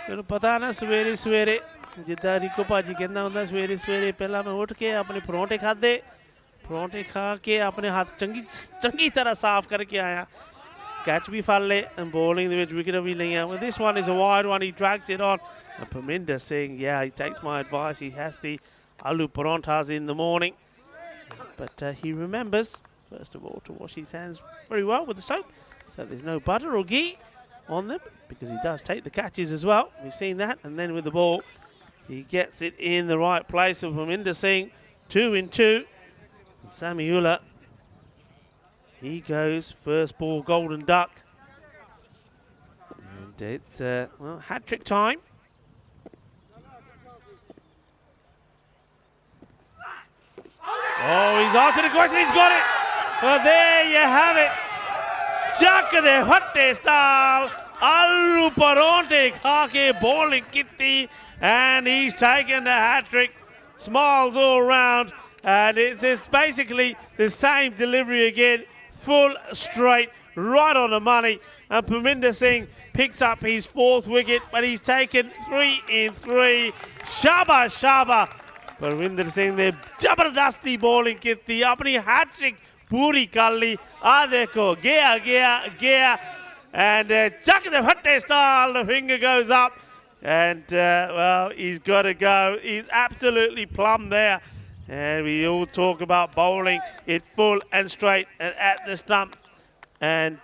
ਮੈਨੂੰ ਪਤਾ ਨਾ ਸਵੇਰੇ ਸਵੇਰੇ ਜਿੱਦਾਂ ਰਿਕੋ ਭਾਜੀ ਕਹਿੰਦਾ ਹੁੰਦਾ ਸਵੇਰੇ ਸਵੇਰੇ ਪਹਿਲਾਂ ਮੈਂ ਉੱਠ ਕੇ ਆਪਣੇ ਪਰੌਂਠੇ ਖਾਦੇ ਪਰੌਂਠੇ ਖਾ ਕੇ ਆਪਣੇ ਹੱਥ ਚੰਗੀ ਤਰ੍ਹਾਂ ਸਾਫ਼ ਕਰਕੇ ਆਇਆ catch ਵੀ ਫੜ ਲਏ and bowling ਦੇ ਵਿੱਚ ਵਿਕਟਾਂ ਵੀ ਲਈਆਂ. Well, this one is a wide one. He drags it on. And Parminder Singh, yeah, he takes my advice. He has the aloo paranthas in the morning. But he remembers, first of all, to wash his hands very well with the soap. So there's no butter or ghee on them because he does take the catches as well. We've seen that. And then with the ball, he gets it in the right place. And Parminder Singh, 2 in 2. And Samiullah, he goes first ball golden duck. And it's, well, hat-trick time. Oh, he's answered the question, he's got it. Well, there you have it. Jack de Hutte style. Allu Paronte Khake bowling kitty. And he's taken the hat-trick. Smiles all round. And it's just basically the same delivery again. Full straight, right on the money. And Parminder Singh picks up his 4th wicket, but he's taken 3 in 3. Shaba, shaba. Parminder Singh ne jabardasti bowling ਕੀਤੀ ਆਪਣੀ hat-trick ਪੂਰੀ ਕਰ ਲਈ ਆ ਦੇਖੋ ਗਿਆ and chuck the Hutte style, the finger goes up and well, he's got to go. He's absolutely plumb there, and we all talk about bowling it full and straight and at the stumps, and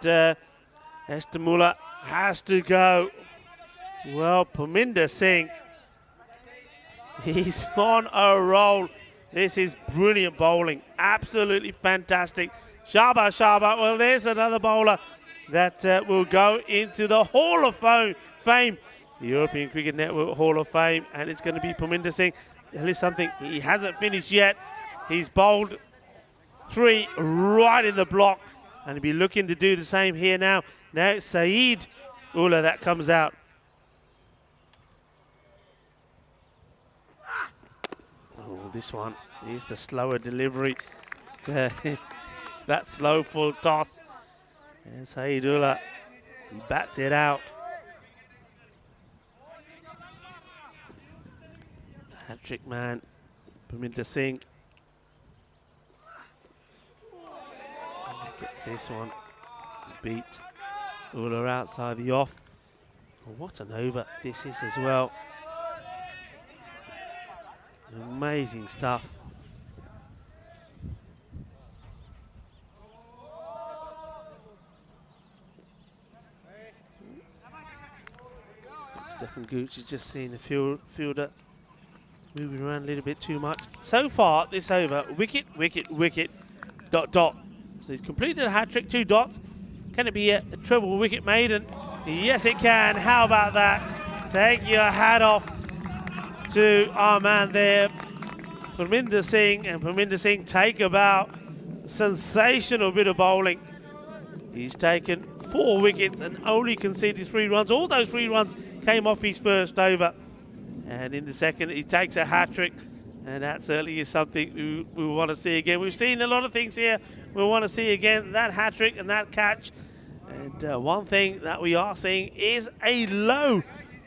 Estamula has to go. Well, Parminder Singh, he's on a roll. This is brilliant bowling. Absolutely fantastic. Shaba, shaba. Well, there's another bowler that will go into the Hall of Fame, the European Cricket Network Hall of Fame, and it's going to be Parminder Singh. Tell you something, he hasn't finished yet. He's bowled 3 right in the block, and he'll be looking to do the same here now. Now it's Saeed Ullah that comes out. This one is the slower delivery. It's that slow full toss. And Saeedullah, he bats it out. Hat-trick man, Parminder Singh. Gets this one. Beat Ullah outside the off. Well, what an over this is as well. Amazing stuff. Stephen Gooch is just seeing the fielder moving around a little bit too much. So far, this over, wicket, wicket, wicket, dot, dot. So he's completed a hat-trick, 2 dots. Can it be a treble wicket maiden? Yes, it can. How about that? Take your hat off to our man there, Parminder Singh, and Parminder Singh take about sensational bit of bowling. He's taken 4 wickets and only conceded 3 runs. All those 3 runs came off his first over, and in the second he takes a hat-trick, and that certainly is something we want to see again. We've seen a lot of things here we want to see again, that hat-trick and that catch, and one thing that we are seeing is a low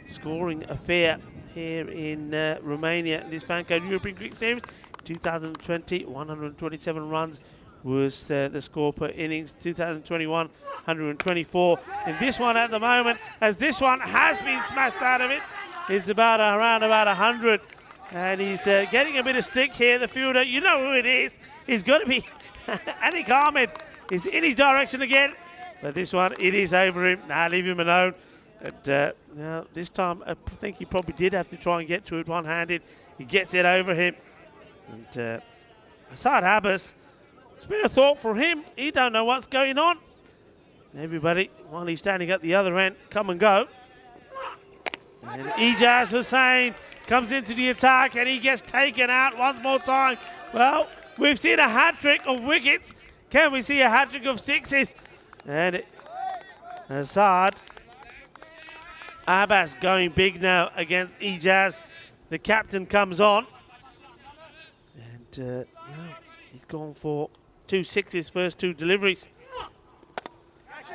scoring affair here in Romania. This FanCode European Cricket Series 2020, 127 runs was the score per innings. 2021, 124. In this one at the moment, as this one has been smashed out of it, it's about around about 100. And he's getting a bit of stick here, the fielder. You know who it is. He's got to be Anik Ahmed. Is in his direction again. But this one, it is over him. Nah, leave him alone. But now this time, I think he probably did have to try and get to it one-handed. He gets it over him. And Asad Abbas, it's been a thought for him. He don't know what's going on. Everybody, while he's standing at the other end, come and go. And Ijaz Hussain comes into the attack and he gets taken out once more time. Well, we've seen a hat-trick of wickets. Can we see a hat-trick of 6s? And Asad Abbas going big now against Ijaz. The captain comes on. And well, he's gone for 2 6s, first 2 deliveries.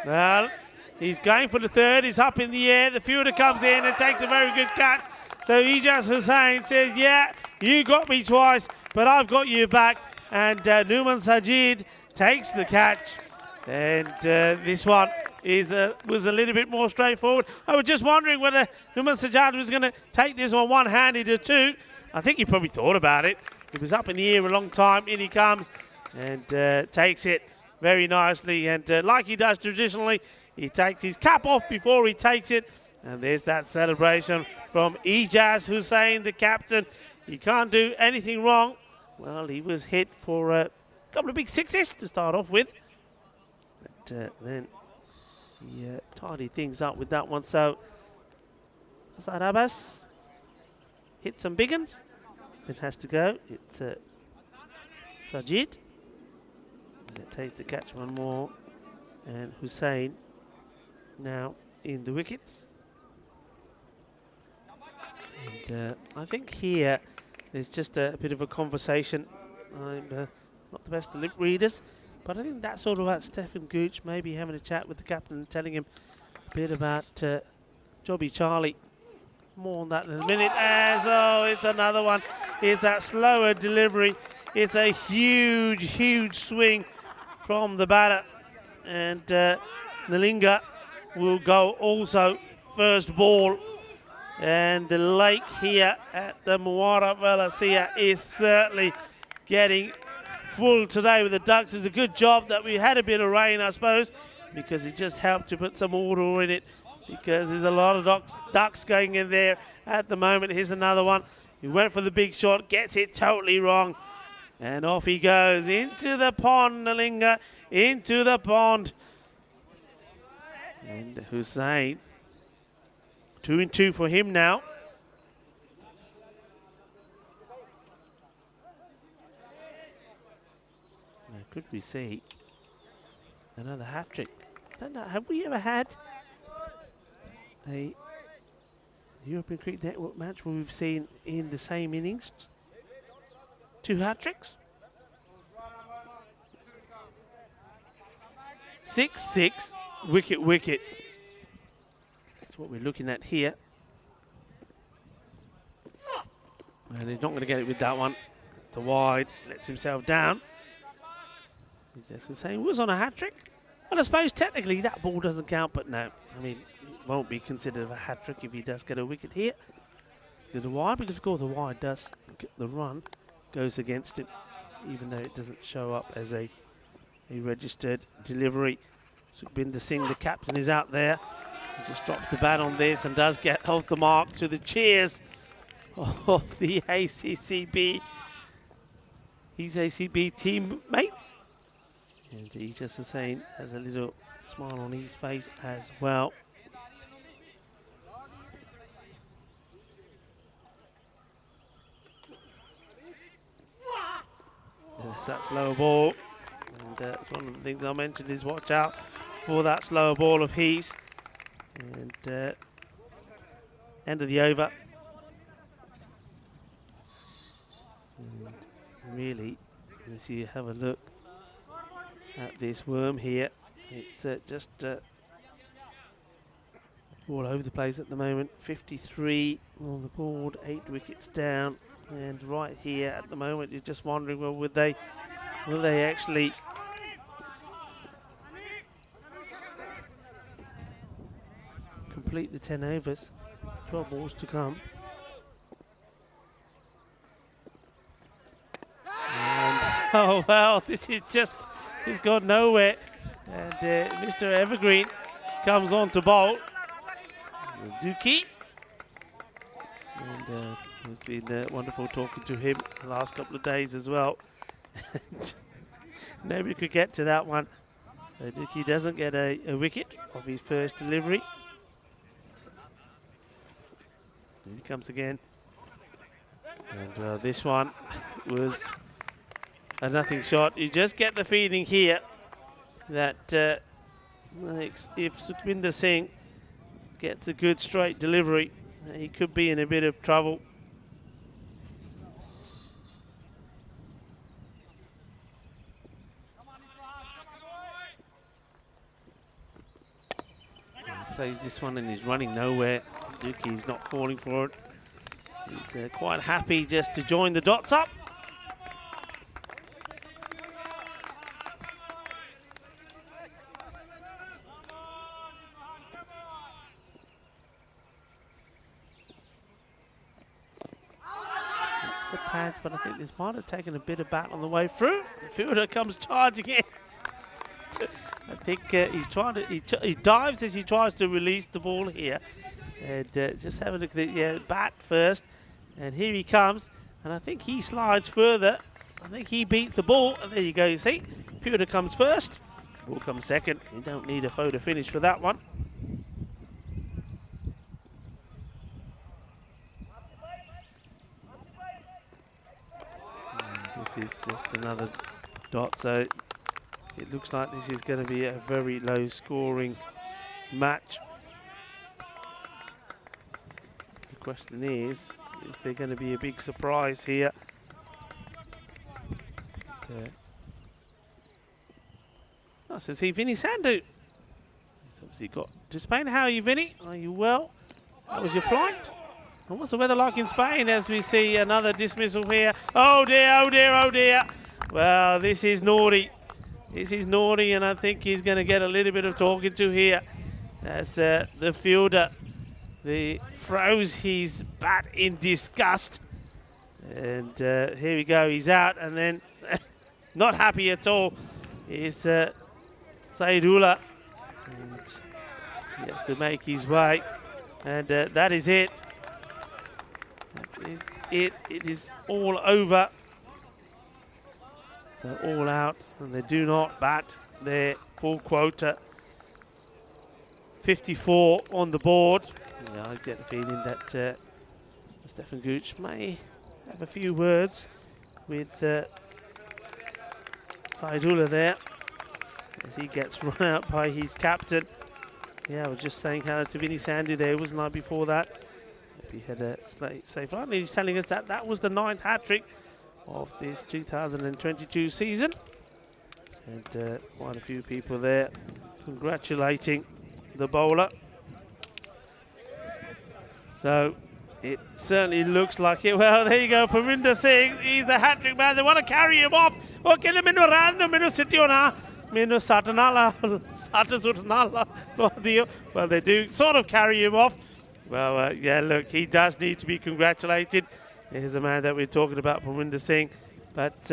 Well, he's going for the 3rd. He's up in the air. The fielder comes in and takes a very good catch. So Ijaz Hussain says, yeah, you got me twice, but I've got you back. And Numan Sajid takes the catch. And this one was a little bit more straightforward. I was just wondering whether Numan Sajid was going to take this one one-handed or 2. I think he probably thought about it. He was up in the air a long time. In he comes and takes it very nicely. And like he does traditionally, He takes his cap off before he takes it. And there's that celebration from Ijaz Hussain, the captain. He can't do anything wrong. Well, he was hit for a couple of big sixes to start off with. But then he tidied things up with that one. So Asad Abbas hit some big uns. Then has to go. It's Sajid. That takes the catch one more. And Hussain now in the wickets. And I think here there's just a bit of a conversation. I'm not the best of lip readers, but I think that's all about Stefan Gooch maybe having a chat with the captain and telling him a bit about Jobby Charlie. More on that in a minute. As it's another one. It's that slower delivery. It's a huge, huge swing from the batter, and Nalinga will go also first ball. And the lake here at the Muara Velasia is certainly getting full today with the ducks. It's a good job that we had a bit of rain, I suppose, because it just helped to put some order in it, because there's a lot of ducks going in there at the moment. Here's another one. He went for the big shot, gets it totally wrong, and off he goes into the pond, Nalinga, into the pond. And Hussain, 2 and 2 for him now. Now could we see another hat-trick? I don't know, have we ever had a European Cricket Network match where we've seen in the same innings 2 hat-tricks? 6-6, wicket, wicket. That's what we're looking at here. And he's not going to get it with that one. It's a wide, lets himself down. He just was saying, was on a hat-trick. Well, I suppose technically that ball doesn't count, but no. I mean, it won't be considered a hat-trick if he does get a wicket here. There's a wide, because of course the wide does, the run goes against him, even though it doesn't show up as a registered delivery. Sukhbinder Singh, the captain, is out there. He just drops the bat on this and does get off the mark to the cheers of the ACCB. His ACB teammates. And Ijaz Hussain has a little smile on his face as well. There's that slower ball. And one of the things I mentioned is watch out for that slower ball of his. And end of the over. And really, as you have a look at this worm here, it's just all over the place at the moment. 53 on the board, 8 wickets down, and right here at the moment you're just wondering, well, will they actually complete the 10 overs? 12 balls to come. And oh well, this is just, it's gone nowhere. And Mr. Evergreen comes on to bowl. Dookie. And it's been wonderful talking to him the last couple of days as well. Nobody could get to that one. So Dookie doesn't get a wicket of his first delivery. Here he comes again. And this one was a nothing shot. You just get the feeling here that if Sukhbinder Singh gets a good straight delivery, he could be in a bit of trouble. He plays this one and he's running nowhere. Dookie's not falling for it. He's quite happy just to join the dots up. It's the pads, but I think this might have taken a bit of bat on the way through. The fielder comes charging in to I think he's trying to, he dives as he tries to release the ball here. And just have a look at the bat first. And here he comes. And I think he slides further. I think he beats the ball. And there you go, you see. Fielder comes first. Ball comes second. You don't need a photo finish for that one. And this is just another dot. So it looks like this is going to be a very low scoring match. The question is if they're going to be a big surprise here. Says he, Vinny Sandu. He's obviously got to Spain. How are you, Vinny? Are you well? How was your flight? And what's the weather like in Spain as we see another dismissal here? Oh dear, oh dear, oh dear. Well, this is naughty. This is naughty, and I think he's going to get a little bit of talking to here. As the fielder throws his bat in disgust. And here we go, he's out, and then not happy at all is Saidullah. And he has to make his way. And that is it. That is it. It is all over. So all out, and they do not bat their full quota. 54 on the board. Yeah, I get the feeling that Stefan Gooch may have a few words with Saidullah there as he gets run out by his captain. Yeah, I was just saying hello to Vinny Sandu there, wasn't I, before that? Hope he had a safe run. He's telling us that that was the 9th hat-trick of this 2022 season. And quite a few people there congratulating the bowler. So it certainly looks like it. Well, there you go, Parminder Singh, he's the hat-trick man. They want to carry him off. Okay, minu random, minu sitiona, minu satanala, satasutanala. Well, they do sort of carry him off. Well, yeah, look, he does need to be congratulated. Here's the man that we're talking about, Parminder Singh. But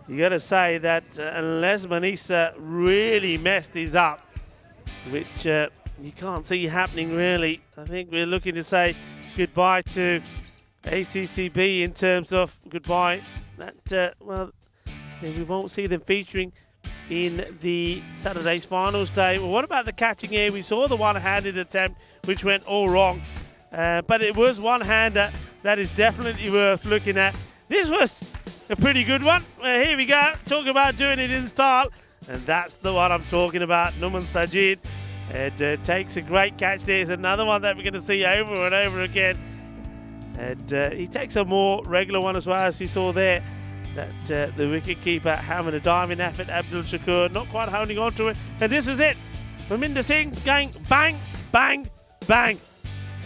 you got to say that unless Manisa really messed these up, which you can't see happening really, I think we're looking to say goodbye to ACCB in terms of goodbye. That well, we won't see them featuring in the Saturday's finals day. Well, what about the catching here? We saw the one-handed attempt, which went all wrong. But it was one-hander that is definitely worth looking at. This was a pretty good one. Here we go, talking about doing it in style. And that's the one I'm talking about, Numan Sajid. And takes a great catch. There's another one that we're going to see over and over again. And he takes a more regular one as well, as you saw there. That the wicket-keeper having a diving effort, Abdul Shakur, not quite holding on to it. And this was it. Parminder Singh going bang, bang, bang.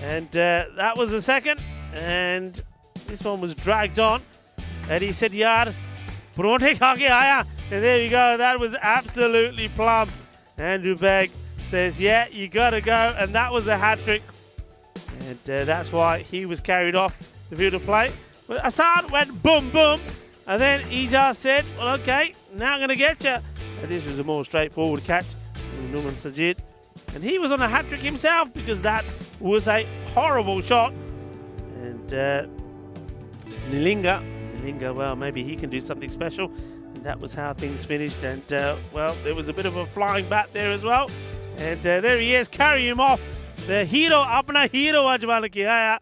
And that was the second. And this one was dragged on. And he said, Yaar, paronte kha ke aaya. And there you go. That was absolutely plumb. Andrew Begg says, yeah, you got to go. And that was a hat-trick. And that's why he was carried off the field of play. But Assad went boom, boom. And then he just said, well, okay, now I'm going to get you. And this was a more straightforward catch from Numan Sajid. And he was on a hat-trick himself because that was a horrible shot. And Nilinga, well, maybe he can do something special. And that was how things finished. And, well, there was a bit of a flying bat there as well. And there he is, carrying him off. The hero, apna hero ajmal kiya.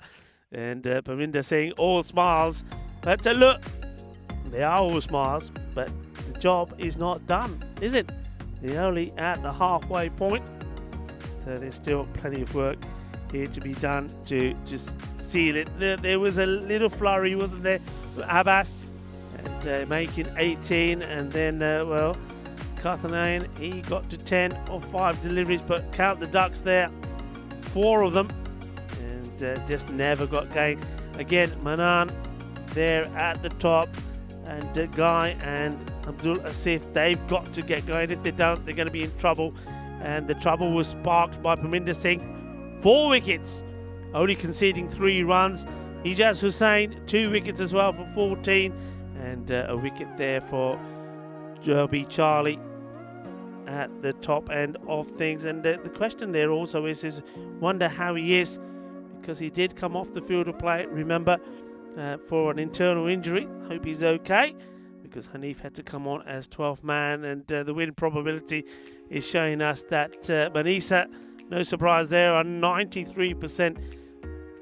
And Parminder Singh, all smiles. But look, they are all smiles, but the job is not done, is it? They're only at the halfway point. So there's still plenty of work here to be done to just seal it. There was a little flurry, wasn't there, with Abbas, and making 18, and then, well, Kathanayan, he got to 10 of 5 deliveries, but count the ducks there, 4 of them, and just never got going. Again, Manan there at the top, and Guy and Abdul Asif, they've got to get going. If they don't, they're going to be in trouble. And the trouble was sparked by Parminder Singh. 4 wickets, only conceding 3 runs. Ijaz Hussain, 2 wickets as well for 14. And a wicket there for Joby Charlie. at the top end of things. And the question there also is wonder how he is, because he did come off the field of play, remember, for an internal injury. Hope he's okay, because Hanif had to come on as 12th man, and the win probability is showing us that Manisa, no surprise there, are 93%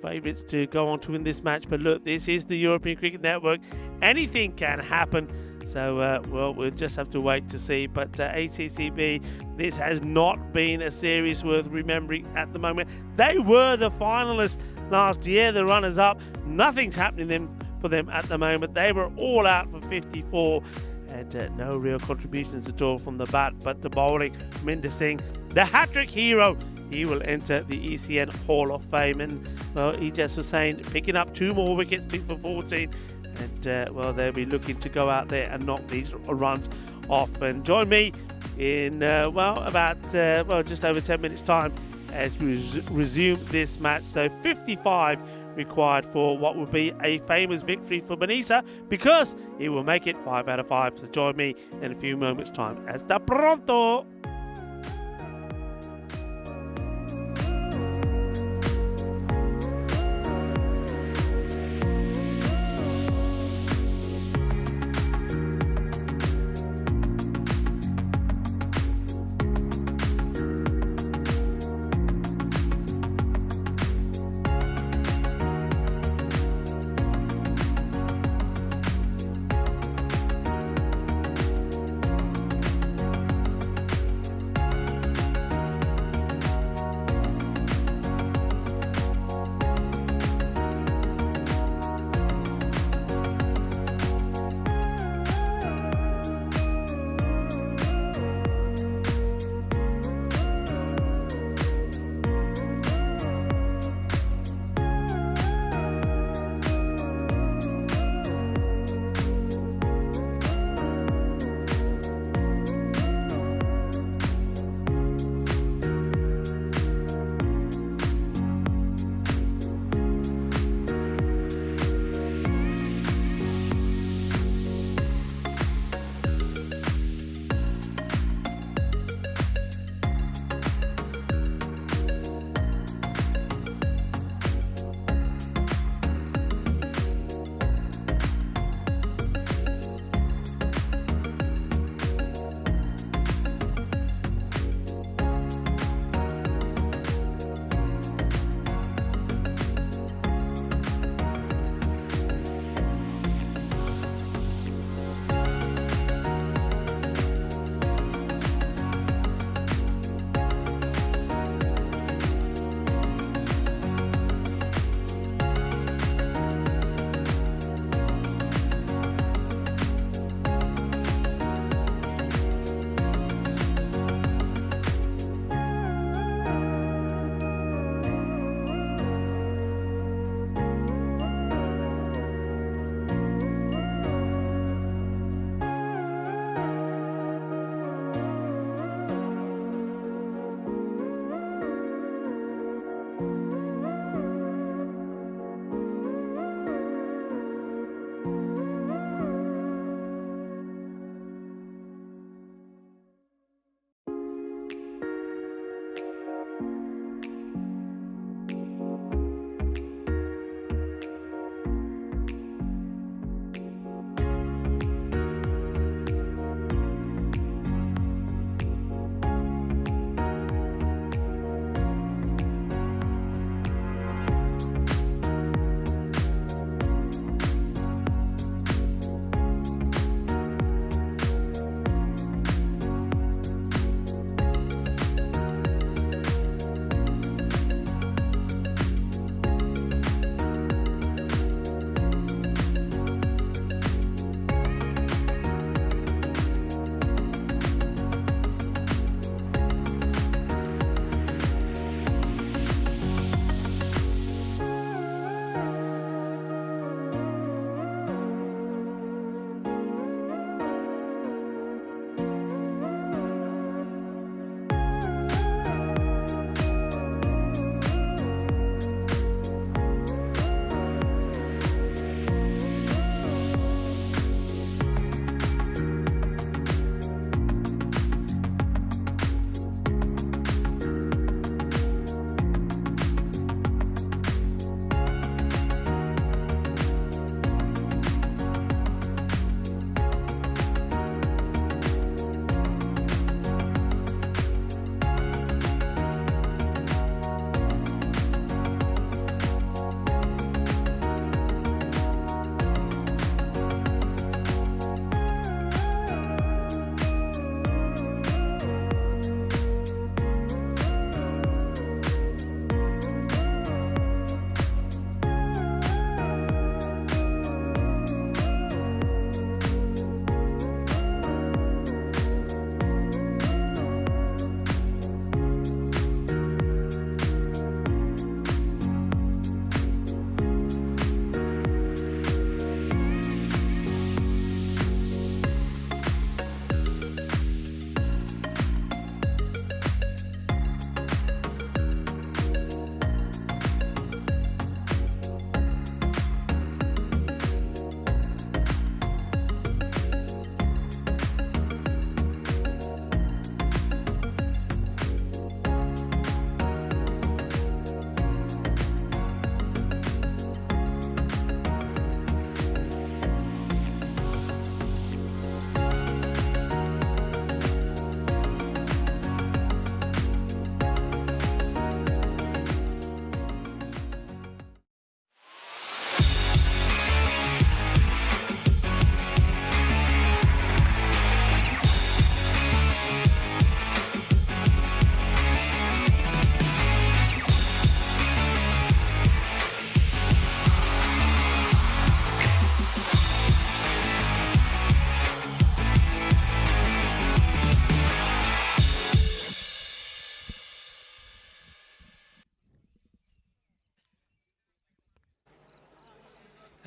favourites to go on to win this match. But look, this is the European Cricket Network. Anything can happen. So, well, we'll just have to wait to see. But ACCB, this has not been a series worth remembering at the moment. They were the finalists last year, the runners-up. Nothing's happening for them at the moment. They were all out for 54, and no real contributions at all from the bat. But the bowling, Minder Singh, the hat-trick hero, he will enter the ECN Hall of Fame. And, well, Ijaz Hussain picking up 2 more wickets, 2 for 14. And, well, they'll be looking to go out there and knock these runs off. And join me in, about just over 10 minutes' time as we resume this match. So 55 required for what will be a famous victory for Manisa, because he will make it 5 out of 5. So join me in a few moments' time. Hasta pronto!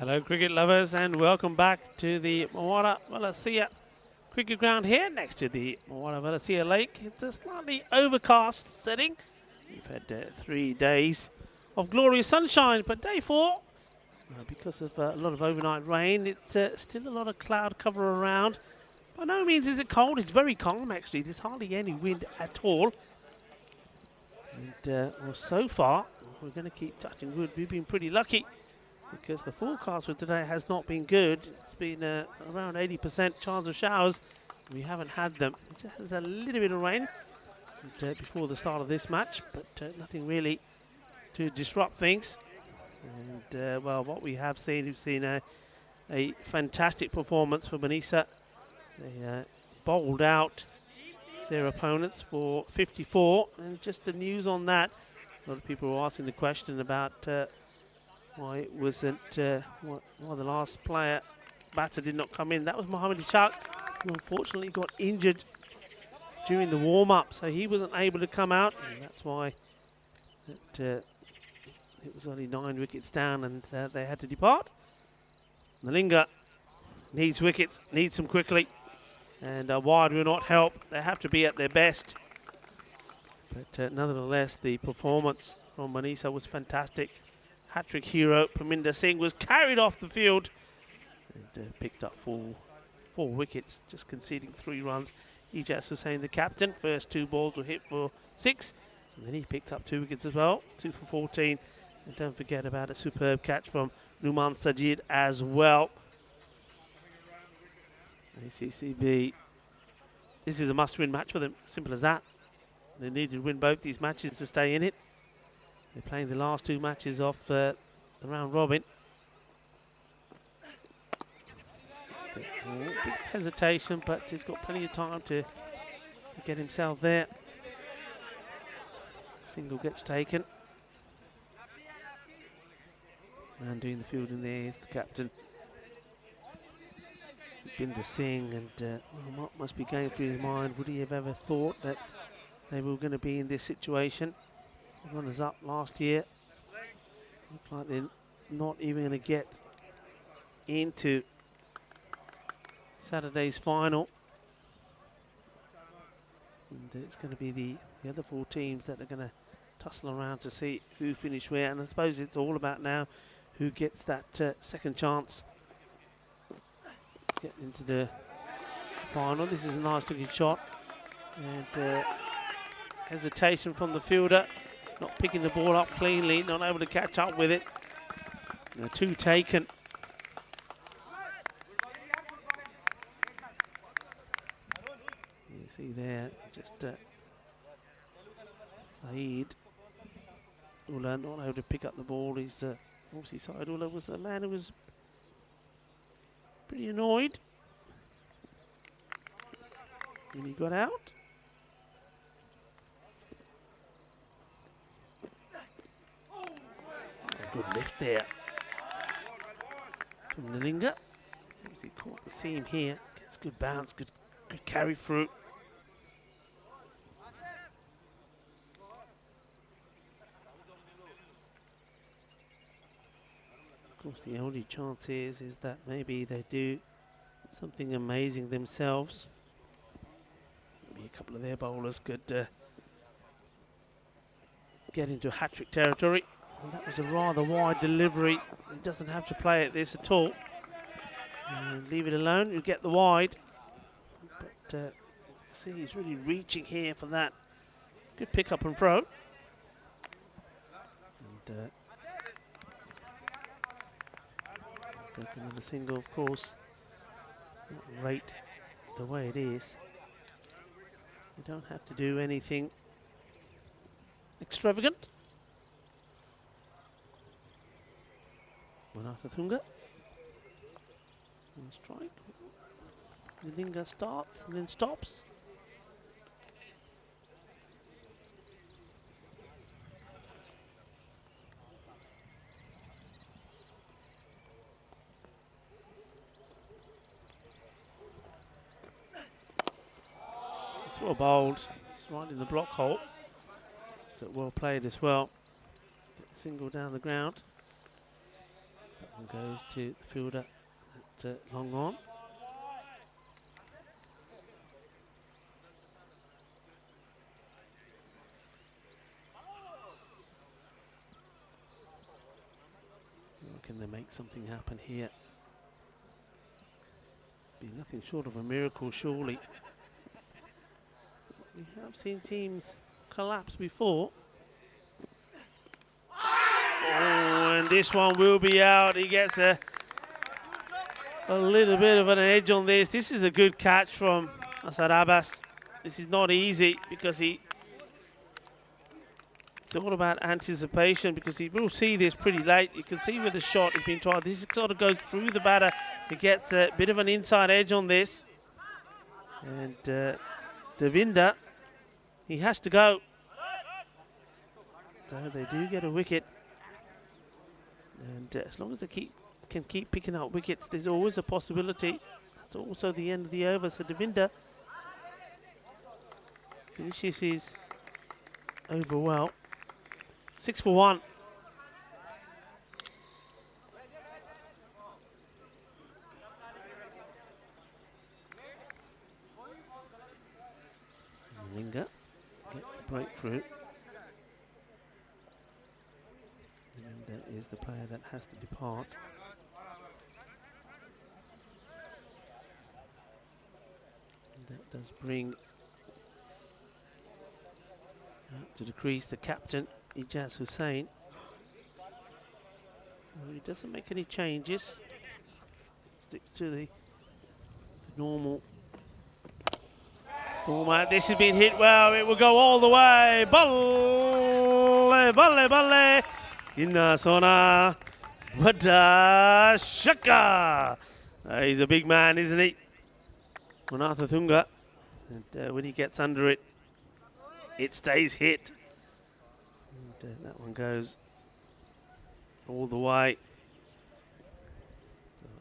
Hello, cricket lovers, and welcome back to the Mawara Wallacea cricket ground here next to the Mawara Wallacea Lake. It's a slightly overcast setting. We've had 3 days of glorious sunshine, but day 4, because of a lot of overnight rain, it's still a lot of cloud cover around. By no means is it cold. It's very calm, actually. There's hardly any wind at all. And well, so far, we're going to keep touching wood. We've been pretty lucky, because the forecast for today has not been good. It's been around 80% chance of showers. We haven't had them. We just had a little bit of rain before the start of this match, but nothing really to disrupt things. And well, what we have seen, we've seen a fantastic performance for Manisa. They bowled out their opponents for 54, and just the news on that, a lot of people were asking the question about why it wasn't, why the last batter did not come in. That was Mohammad Ishaq, who unfortunately got injured during the warm-up, so he wasn't able to come out, and that's why it was only 9 wickets down, and they had to depart. Malinga needs wickets, needs them quickly, and wide will not help. They have to be at their best. But nonetheless, the performance from Manisa was fantastic. Hat-trick hero Parminder Singh was carried off the field and picked up 4 wickets, just conceding 3 runs. Ijaz Hussain, the captain, first 2 balls were hit for 6, and then he picked up 2 wickets as well, 2 for 14. And don't forget about a superb catch from Numan Sajid as well. ACCB, this is a must-win match for them, simple as that. They needed to win both these matches to stay in it. They're playing the last 2 matches off the round robin. Just a bit hesitation, but he's got plenty of time to get himself there. Single gets taken. And doing the fielding there is the captain, Binder Singh, and well, what must be going through his mind? Would he have ever thought that they were going to be in this situation? Runners up last year. Look like they're not even going to get into Saturday's final. And it's going to be the other 4 teams that are going to tussle around to see who finished where. And I suppose it's all about now who gets that second chance get into the final. This is a nice looking shot, and hesitation from the fielder, not picking the ball up cleanly, not able to catch up with it. 2 taken. You see there, just Saeed Ullah not able to pick up the ball. He's obviously Saeed Ullah was the man who was pretty annoyed when he got out. A good lift there from Nalinga. Obviously caught the seam here. Gets good bounce, good carry through. Of course, the only chance is that maybe they do something amazing themselves. Maybe a couple of their bowlers could get into hat-trick territory. And that was a rather wide delivery. He doesn't have to play at this at all. And leave it alone, you get the wide. But see, he's really reaching here for that. Good pick up and throw. And take another single, of course. Not rate the way it is. You don't have to do anything extravagant. Manasa Thunga. And strike. Nalinga starts and then stops. It's well bowled. It's right in the block hole. So well played as well. Single down the ground. And goes to the fielder at long on. Can they make something happen here? Be nothing short of a miracle, surely. We have seen teams collapse before. Oh, and this one will be out. He gets a little bit of an edge on this. This is a good catch from Asad Abbas. This is not easy because it's all about anticipation, because he will see this pretty late. You can see where the shot has been tried. This sort of goes through the batter. He gets a bit of an inside edge on this. And Devinder, he has to go. So they do get a wicket. And as long as they can keep picking up wickets, there's always a possibility. That's also the end of the over. So Devinder finishes his over well. 6 for 1. Linga gets the breakthrough. And that is the player that has to depart. And that does bring to the crease the captain, Ijaz Hussain. So he doesn't make any changes. Sticks to the normal format. This has been hit well. It will go all the way. Balle, balle, balle. Inna Sona. Vada Shaka. He's a big man, isn't he? Manatha Thunga. And when he gets under it, it stays hit. And that one goes all the way.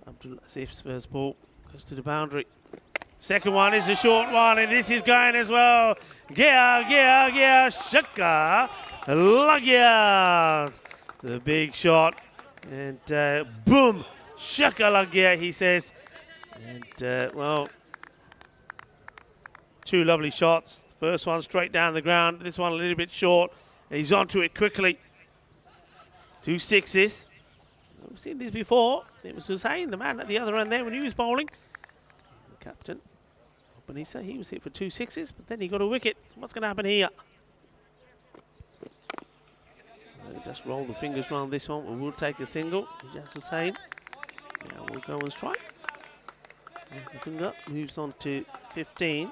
Abdul Asif's first ball goes to the boundary. Second one is a short one, and this is going as well. Gia, Shaka, Lagia. The big shot. And boom, Shaka Lagia, he says. And well, two lovely shots. First one straight down the ground. This one a little bit short. And he's onto it quickly. 2 sixes. We've seen this before. It was Hussain, the man at the other end there when he was bowling. The captain, Benisa, he was hit for 2 sixes, but then he got a wicket. So what's going to happen here? Just roll the fingers round this one. We will take a single. Just Hussain. Now we'll go and strike. And the finger moves on to 15.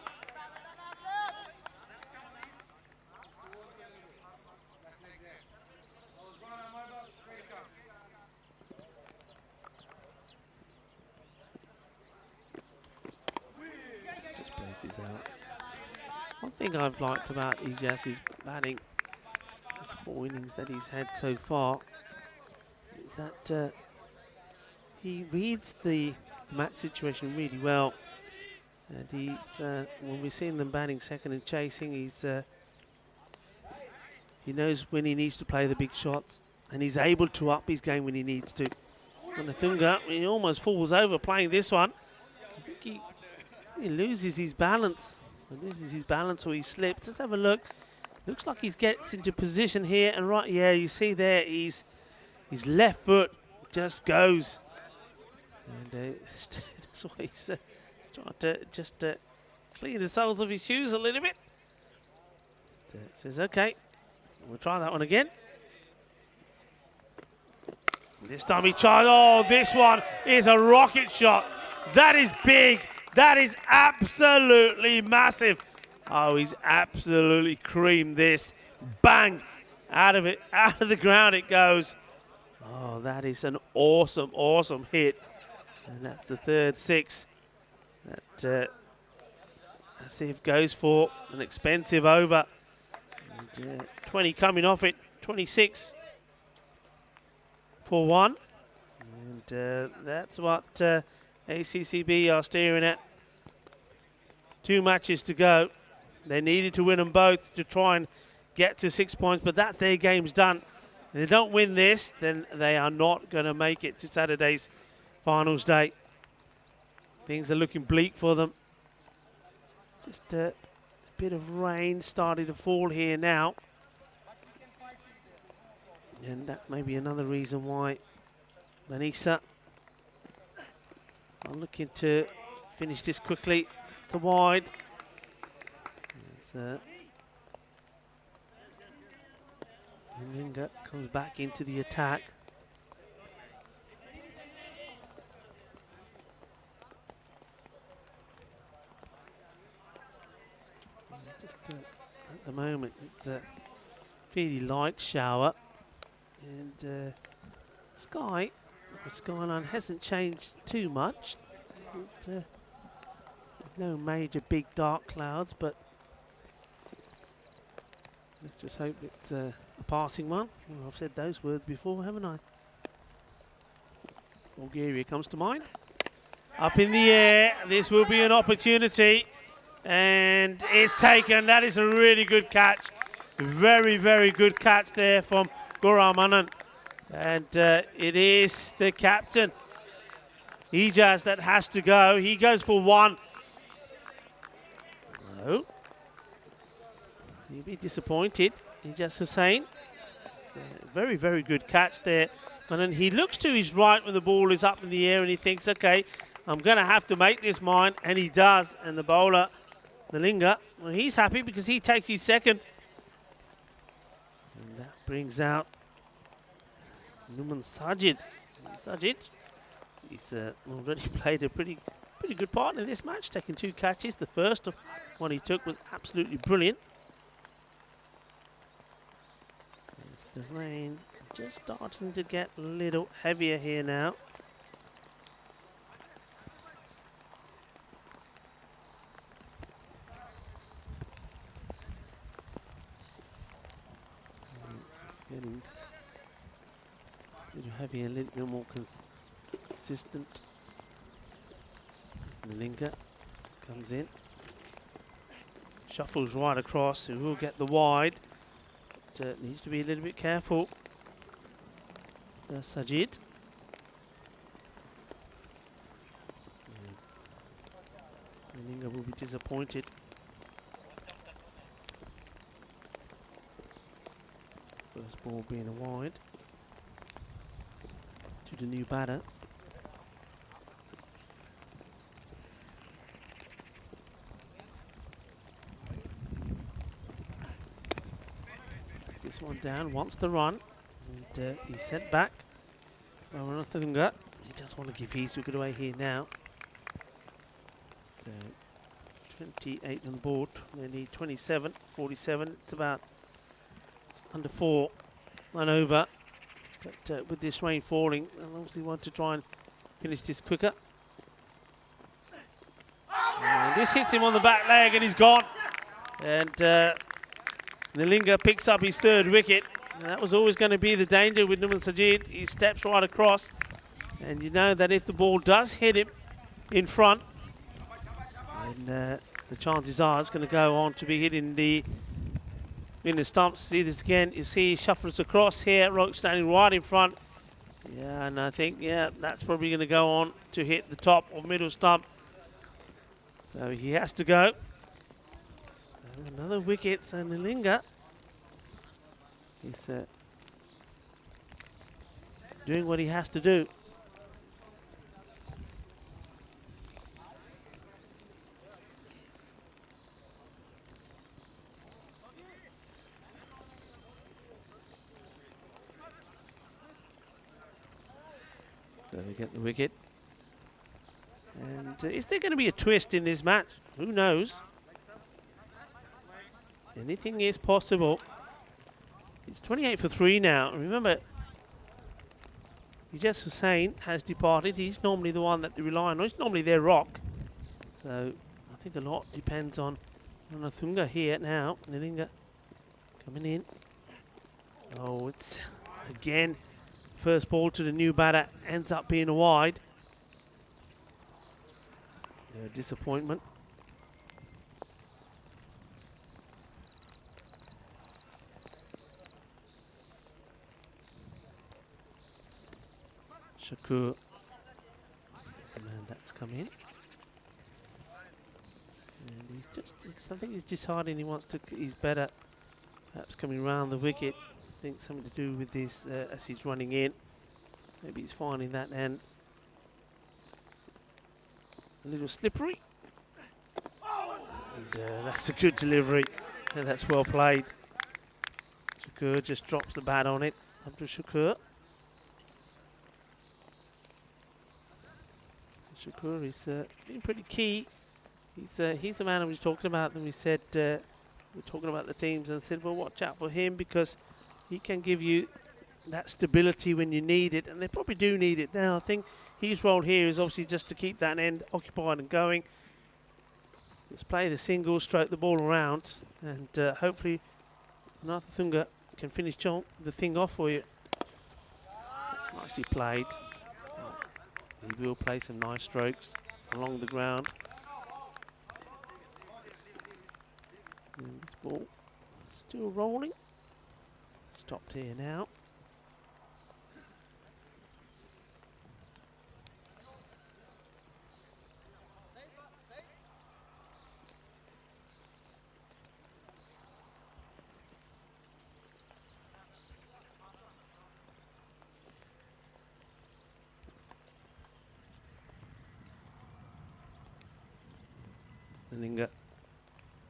Out. One thing I've liked about Ijaz's batting, these 4 innings that he's had so far, is that he reads the match situation really well. And he's when we've seen them batting second and chasing, he knows when he needs to play the big shots, and he's able to up his game when he needs to. Nathunga, he almost falls over playing this one. I think he loses his balance. Or he slips. Let's have a look. Looks like he gets into position here, and right, yeah, you see there, his left foot just goes. And that's why he's trying to just clean the soles of his shoes a little bit. Says, okay, we'll try that one again. This time he tries. Oh, this one is a rocket shot. That is big. That is absolutely massive. Oh, he's absolutely creamed this. Bang! Out of the ground it goes. Oh, that is an awesome, awesome hit. And that's the third 6 that Asif goes for. An expensive over. And, 20 coming off it. 26 for 1. And that's what ACCB are staring at. 2 matches to go. They needed to win them both to try and get to 6 points, but that's their game's done. If they don't win this, then they are not going to make it to Saturday's finals day. Things are looking bleak for them. Just a bit of rain starting to fall here now. And that may be another reason why Manisa are looking to finish this quickly. It's a wide. Linga comes back into the attack. Just at the moment, it's a fairly light shower, and the skyline hasn't changed too much. No major big dark clouds, but let's just hope it's a passing one. Well, I've said those words before, haven't I? Bulgaria comes to mind. Up in the air, this will be an opportunity, and it's taken. That is a really good catch. Very, very good catch there from Goramanan. And it is the captain, Ijaz, that has to go. He goes for one. No. He'll be disappointed. Ijaz Hussain. Very, very good catch there. And then he looks to his right when the ball is up in the air and he thinks, okay, I'm going to have to make this mine. And he does. And the bowler, Nalinga, well, he's happy because he takes his second. And that brings out Numan Sajid. Sajid, he's already played a pretty good part in this match, taking 2 catches. The first one he took was absolutely brilliant. There's the rain just starting to get a little heavier here now. It's just getting a little heavier, a little bit more consistent. Nalinga comes in, shuffles right across, who will get the wide. Needs to be a little bit careful. Sajid. Nalinga will be disappointed. First ball being a wide to the new batter. This one down, wants to run, and he's sent back. Nalinga. He does want to give his wicket away here now. 28 on board. They need 27, 47. It's about under 4, 1 over. But with this rain falling, they'll obviously want to try and finish this quicker. And this hits him on the back leg, and he's gone. And Nalinga picks up his 3rd wicket. And that was always going to be the danger with Numan Sajid. He steps right across. And you know that if the ball does hit him in front, then the chances are it's going to go on to be hitting the stumps. See this again. You see he shuffles across here. Roach standing right in front. Yeah, and I think, yeah, that's probably going to go on to hit the top or middle stump. So he has to go. Another wicket, so Nalinga is doing what he has to do. So they get the wicket. And is there going to be a twist in this match? Who knows? Anything is possible. It's 28 for 3 now. Remember, Ijaz Hussain has departed. He's normally the one that they rely on. He's normally their rock. So I think a lot depends on Thunga here now. Nalinga coming in. Oh, it's again first ball to the new batter ends up being a wide. No disappointment. Shakur is the man that's come in. And I think he's deciding he wants to, he's better perhaps coming round the wicket. I think something to do with this as he's running in. Maybe he's finding that end a little slippery. And that's a good delivery. And that's well played. Shakur just drops the bat on it. Abdul Shakur. Shakur is being pretty key. He's the man I was talking about. And we said we're talking about the teams and said, well, watch out for him because he can give you that stability when you need it, and they probably do need it now. I think his role here is obviously just to keep that end occupied and going. Let's play the single, stroke the ball around, and hopefully Nathathunga can finish the thing off for you. It's nicely played. He will play some nice strokes along the ground. And this ball still rolling. Stopped here now. Nalinga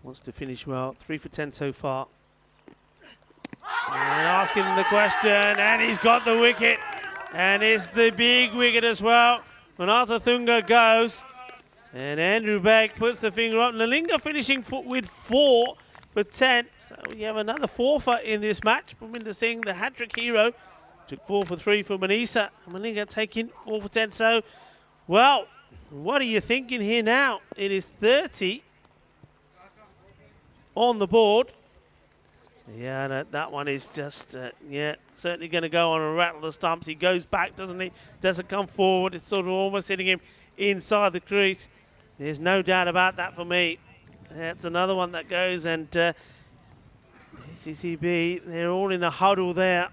wants to finish well. 3 for 10 so far. And asking the question, and he's got the wicket. And it's the big wicket as well. When Nathathunga goes, and Andrew Begg puts the finger up. Nalinga finishing with 4 for 10. So you have another 4-fer in this match. Parminder Singh, the hat-trick hero, took 4 for 3 for Manisa. Nalinga taking 4 for 10. So, well, what are you thinking here now? It is 30 on the board. Yeah, that one is just, yeah, certainly going to go on and rattle the stumps. He goes back, doesn't he? Doesn't come forward. It's sort of almost hitting him inside the crease. There's no doubt about that for me. That's another one that goes, and CCB, they're all in a huddle there.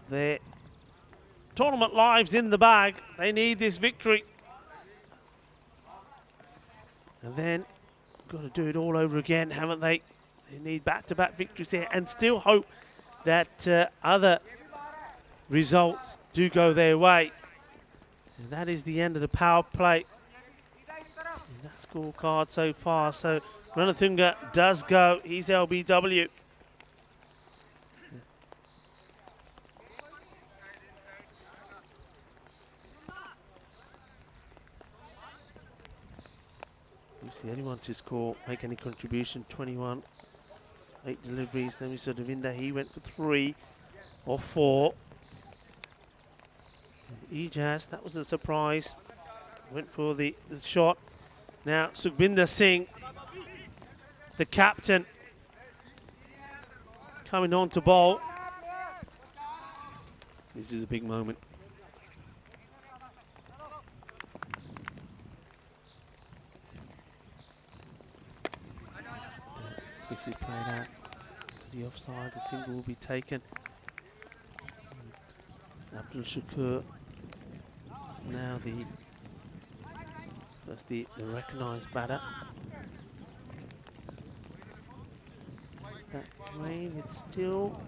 Their tournament lives in the bag. They need this victory. And then got to do it all over again, haven't they? They need back-to-back victories here and still hope that other results do go their way. And that is the end of the power play. And that scorecard so far. So Nathathunga does go. He's LBW. He's the only one to score, make any contribution. 21, 8 deliveries. Then we saw Devinder, he went for 3 or 4. And Ijaz, that was a surprise. Went for the shot. Now Sukhbinder Singh, the captain, coming on to bowl. This is a big moment. This is played out to the offside. The single will be taken. And Abdul Shakur is now the recognised batter. As that rain, it still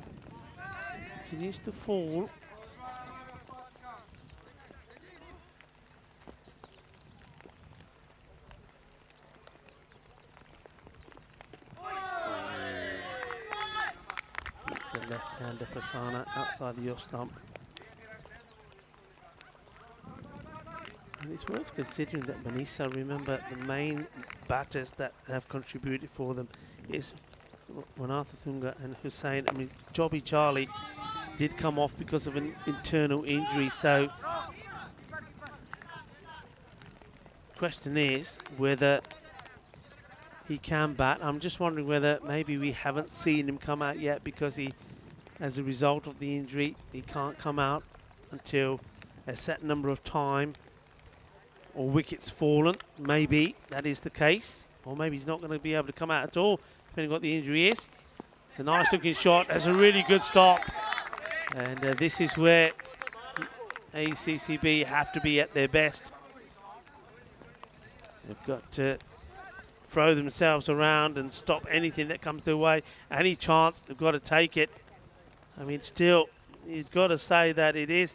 continues to fall. Left-hander Prasanna outside the off stump. And it's worth considering that Manisa, remember, the main batters that have contributed for them is Nathathunga and Hussain. I mean, Jobby Charlie did come off because of an internal injury, so question is whether he can bat. I'm just wondering whether maybe we haven't seen him come out yet because he, as a result of the injury, he can't come out until a set number of time or wickets fallen. Maybe that is the case, or maybe he's not going to be able to come out at all, depending on what the injury is. It's a nice looking shot. That's a really good stop. And this is where ACCB have to be at their best. They've got to throw themselves around and stop anything that comes their way. Any chance, they've got to take it. I mean, still, you've got to say that it is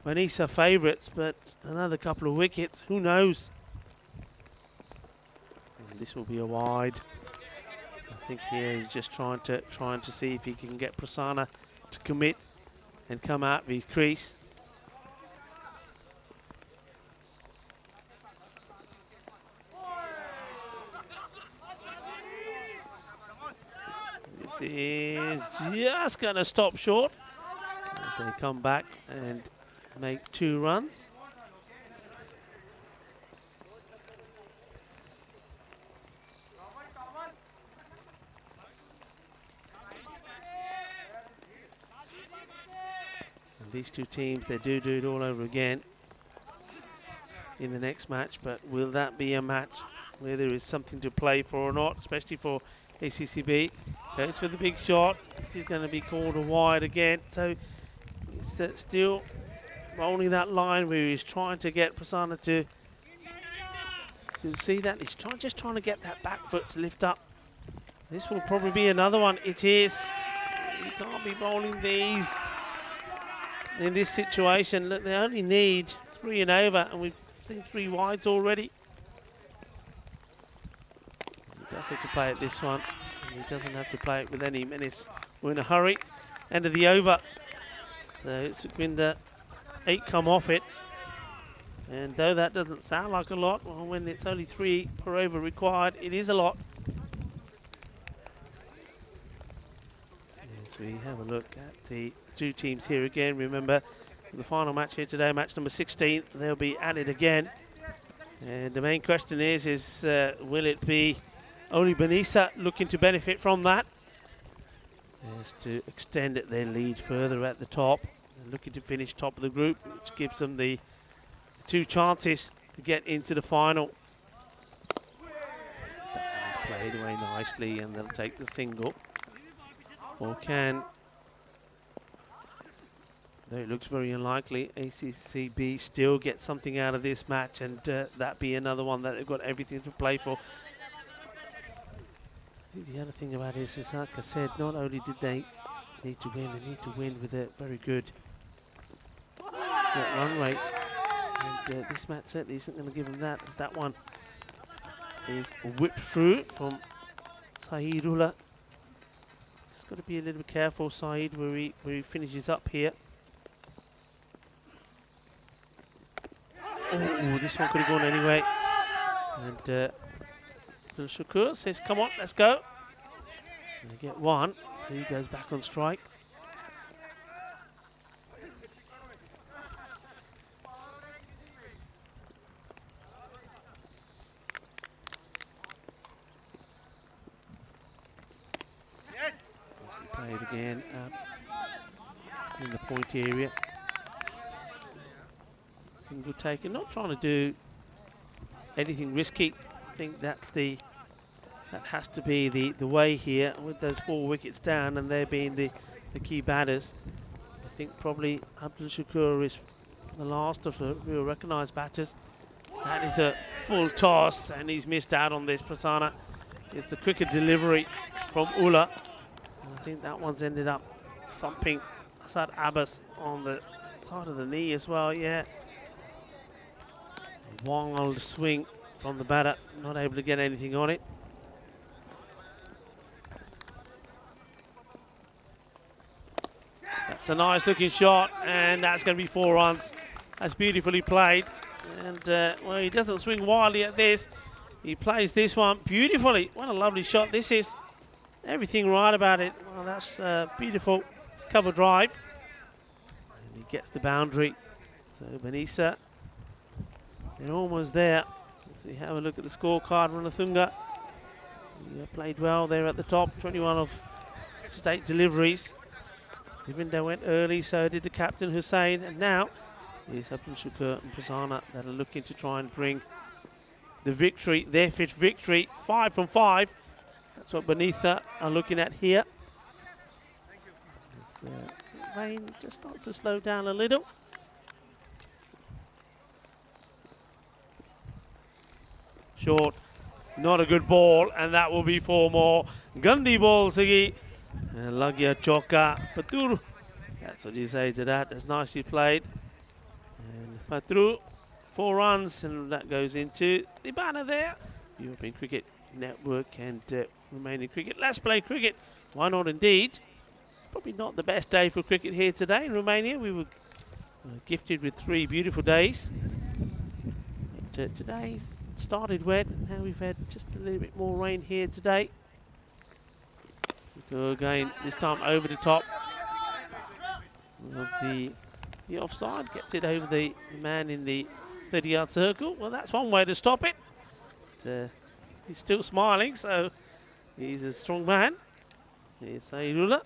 Manisa favourites, but another couple of wickets, who knows? And this will be a wide. I think here he's just trying to see if he can get Prasanna to commit and come out of his crease. This is just going to stop short. They come back and make 2 runs. And these two teams, they do it all over again in the next match, but will that be a match where there is something to play for or not, especially for ACCB? Goes for the big shot. This is going to be called a wide again, so it's still rolling that line where he's trying to get Prasanna to see that. He's just trying to get that back foot to lift up. This will probably be another one. It is. You can't be bowling these in this situation. Look, they only need 3 and over, and we've seen 3 wides already. He does have to play it this one. He doesn't have to play it with any menace. We're in a hurry. End of the over. So Sukhwinder 8 come off it. And though that doesn't sound like a lot, well, when it's only 3 per over required, it is a lot. As we have a look at the 2 teams here again, remember the final match here today, match number 16, they'll be added again. And the main question is will it be only Manisa looking to benefit from that? Is to extend their lead further at the top. They're looking to finish top of the group, which gives them the 2 chances to get into the final. That one's played away nicely, and they'll take the single. Or can, though it looks very unlikely, ACCB still get something out of this match, and that be another one that they've got everything to play for. I think the other thing about this is, like I said, not only did they need to win, they need to win with a very good run rate. And this match certainly isn't going to give them that, as that one is whipped through from Saeed Ullah. Just got to be a little bit careful, Saeed, where he finishes up here. Oh, this one could have gone anyway. And Shakur says, come on, let's go. They get 1, so he goes back on strike. Played again in the point area. Single taken, not trying to do anything risky. I think that has to be the way here, with those 4 wickets down and there being the key batters. I think probably Abdul Shakur is the last of the real recognised batters. That is a full toss, and he's missed out on this. Prasanna, it's the quicker delivery from Ullah. And I think that one's ended up thumping Asad Abbas on the side of the knee as well, yeah. A wild swing from the batter, not able to get anything on it. That's a nice looking shot, and that's going to be 4 runs. That's beautifully played. And well, he doesn't swing wildly at this. He plays this one beautifully. What a lovely shot this is. Everything right about it. Well, that's a beautiful cover drive. And he gets the boundary. So Manisa, they're almost there. So we have a look at the scorecard. Ranathunga, he played well there at the top. 21 of just 8 deliveries. Devinder went early, so did the captain Hussain, and now it's Abdul Shakur and Prasanna that are looking to try and bring the victory, their 5th victory, 5 from 5. That's what Benitha are looking at here. Rain just starts to slow down a little. Short, not a good ball, and that will be 4 more. Gandhi ball, Sigi. And Lagya Choka. Paturu. That's what you say to that. That's nicely played. And Paturu, 4 runs, and that goes into the banner there. European Cricket Network and Romanian Cricket. Let's play cricket. Why not indeed? Probably not the best day for cricket here today in Romania. We were gifted with 3 beautiful days. But today started wet, and now we've had just a little bit more rain here today. We go again, this time over the top of the offside. Gets it over the man in the 30-yard circle. Well, that's one way to stop it. But, he's still smiling, so he's a strong man. Here's Sairula.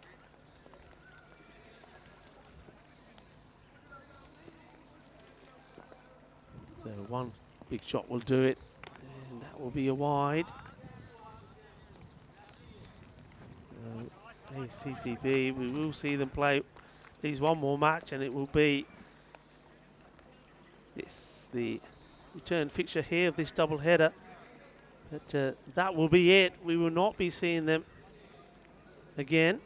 So one big shot will do it, and that will be a wide. CCB, we will see them play at least one more match, and it will be the return fixture here of this double header. But that will be it. We will not be seeing them again.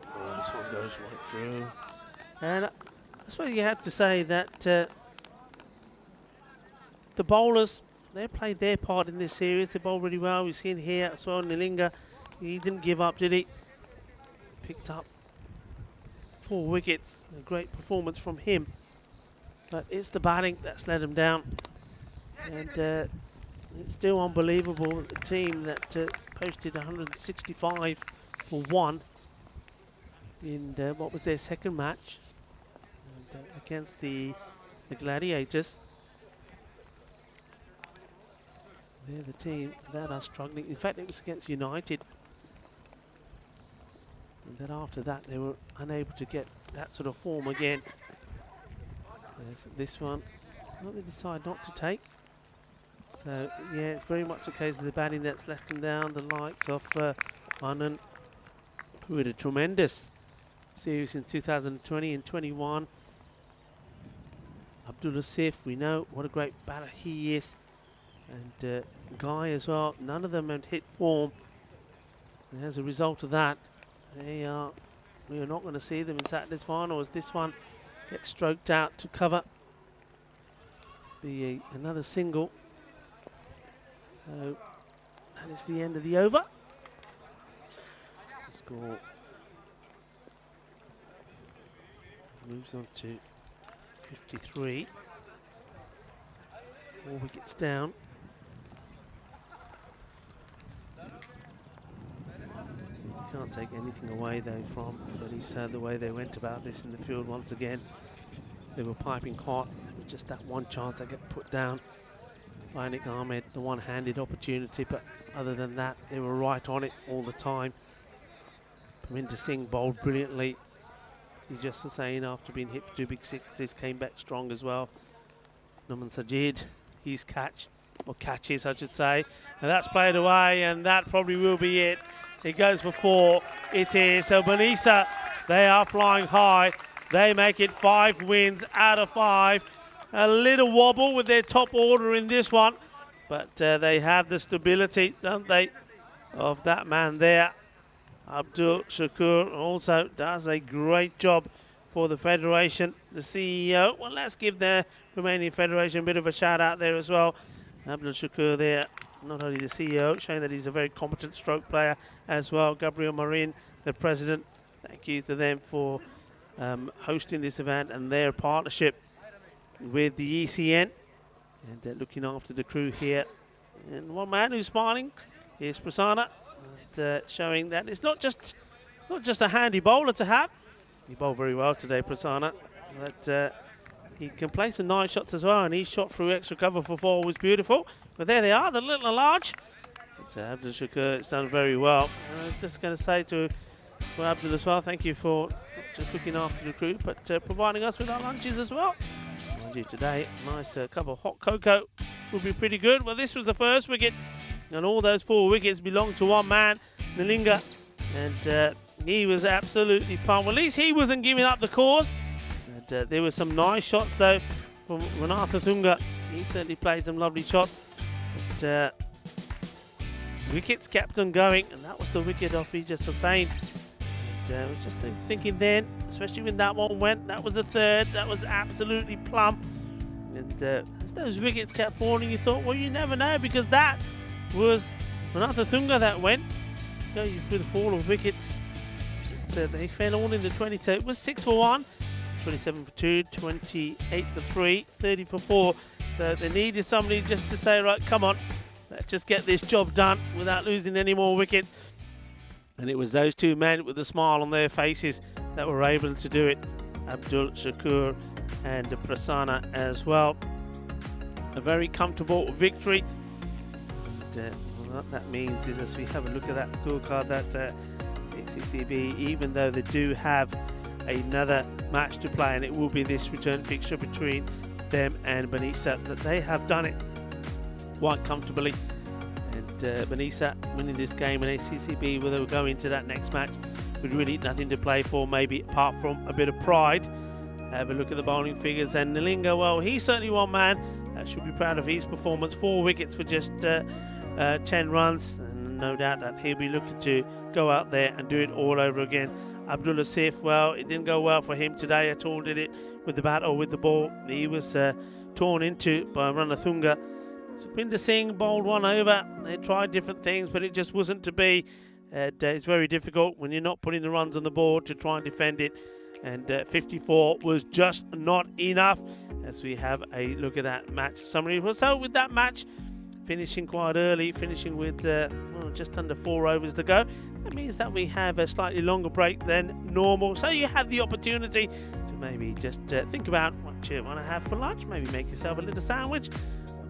Oh, this one goes right through. And I suppose you have to say that the bowlers, they played their part in this series. They bowled really well. We've seen here as well, Nilinga. He didn't give up, did he? Picked up 4 wickets. A great performance from him. But it's the batting that's let him down. And it's still unbelievable. The team that posted 165 for 1 in what was their second match and, against the Gladiators. They're the team that are struggling. In fact, it was against United. And then after that, they were unable to get that sort of form again. There's this one, well, they decide not to take. So, yeah, it's very much a case of the batting that's let them down. The likes of Anand, who had a tremendous series in 2020 and 21. Abdullah Sif, we know what a great batter he is. And Guy as well. None of them had hit form. And as a result of that, we are not going to see them in Saturday's final as this one gets stroked out to cover. Be another single. So that is the end of the over. The score moves on to 53. 4 wickets down. Can't take anything away though from Vanessa, the way they went about this in the field once again. They were piping hot. Just that one chance they get put down by Nick Ahmed, the one-handed opportunity, but other than that, they were right on it all the time. Parminder Singh bowled brilliantly. He's just the same after being hit for 2 big sixes, came back strong as well. Naman Sajid, his catch, or catches I should say, and that's played away, and that probably will be it. It goes for 4. It is. So Banisa, they are flying high. They make it 5 wins out of 5. A little wobble with their top order in this one, but they have the stability, don't they, of that man there. Abdul Shakur also does a great job for the Federation, the CEO. Well, let's give the Romanian Federation a bit of a shout out there as well. Abdul Shakur there, not only the CEO, showing that he's a very competent stroke player as well. Gabriel Marin, the president, thank you to them for hosting this event and their partnership with the ECN and looking after the crew here. And one man who's smiling is Prasanna, showing that it's not just a handy bowler to have. He bowled very well today, Prasanna, but he can play some nice shots as well, and he shot through extra cover for 4 was beautiful. But there they are, the little and large. But Abdul Shakur has done very well. And I'm just going to say to Abdul as well, thank you for not just looking after the crew, but providing us with our lunches as well. Mind you, today, nice cup of hot cocoa will be pretty good. Well, this was the first wicket, and all those 4 wickets belong to one man, Nilinga And he was absolutely pumped. Well, at least he wasn't giving up the cause. And there were some nice shots, though, from Renata Thunga. He certainly played some lovely shots. But wickets kept on going, and that was the wicket of Ija Hussain. And I was just thinking then, especially when that one went, that was the third, that was absolutely plump. And as those wickets kept falling, you thought, well, you never know, because that was Renata Thunga that went. Go you through the fall of wickets. They fell all in the 22. It was 6 for 1, 27 for 2, 28 for 3, 30 for 4. So they needed somebody just to say, right, come on, let's just get this job done without losing any more wickets. And it was those two men with a smile on their faces that were able to do it. Abdul Shakur and Prasanna as well. A very comfortable victory. And, what that means is, as we have a look at that scorecard, that ACCB, even though they do have another match to play, and it will be this return fixture between them and Banisa, that they have done it quite comfortably. And Banisa winning this game, and ACCB, where they will go into that next match with really nothing to play for, maybe apart from a bit of pride. Have a look at the bowling figures, and Nalinga, well, he's certainly one man that should be proud of his performance. 4 wickets for just 10 runs, and no doubt that he'll be looking to go out there and do it all over again. Abdul Asif, well, it didn't go well for him today at all, did it? With the bat or with the ball, he was torn into by Ranathunga. Sukhwinder Singh bowled one over. They tried different things, but it just wasn't to be. It's very difficult when you're not putting the runs on the board to try and defend it. And 54 was just not enough. As we have a look at that match summary. So with that match finishing quite early, finishing with just under 4 overs to go, that means that we have a slightly longer break than normal. So you have the opportunity to maybe just think about what you want to have for lunch. Maybe make yourself a little sandwich.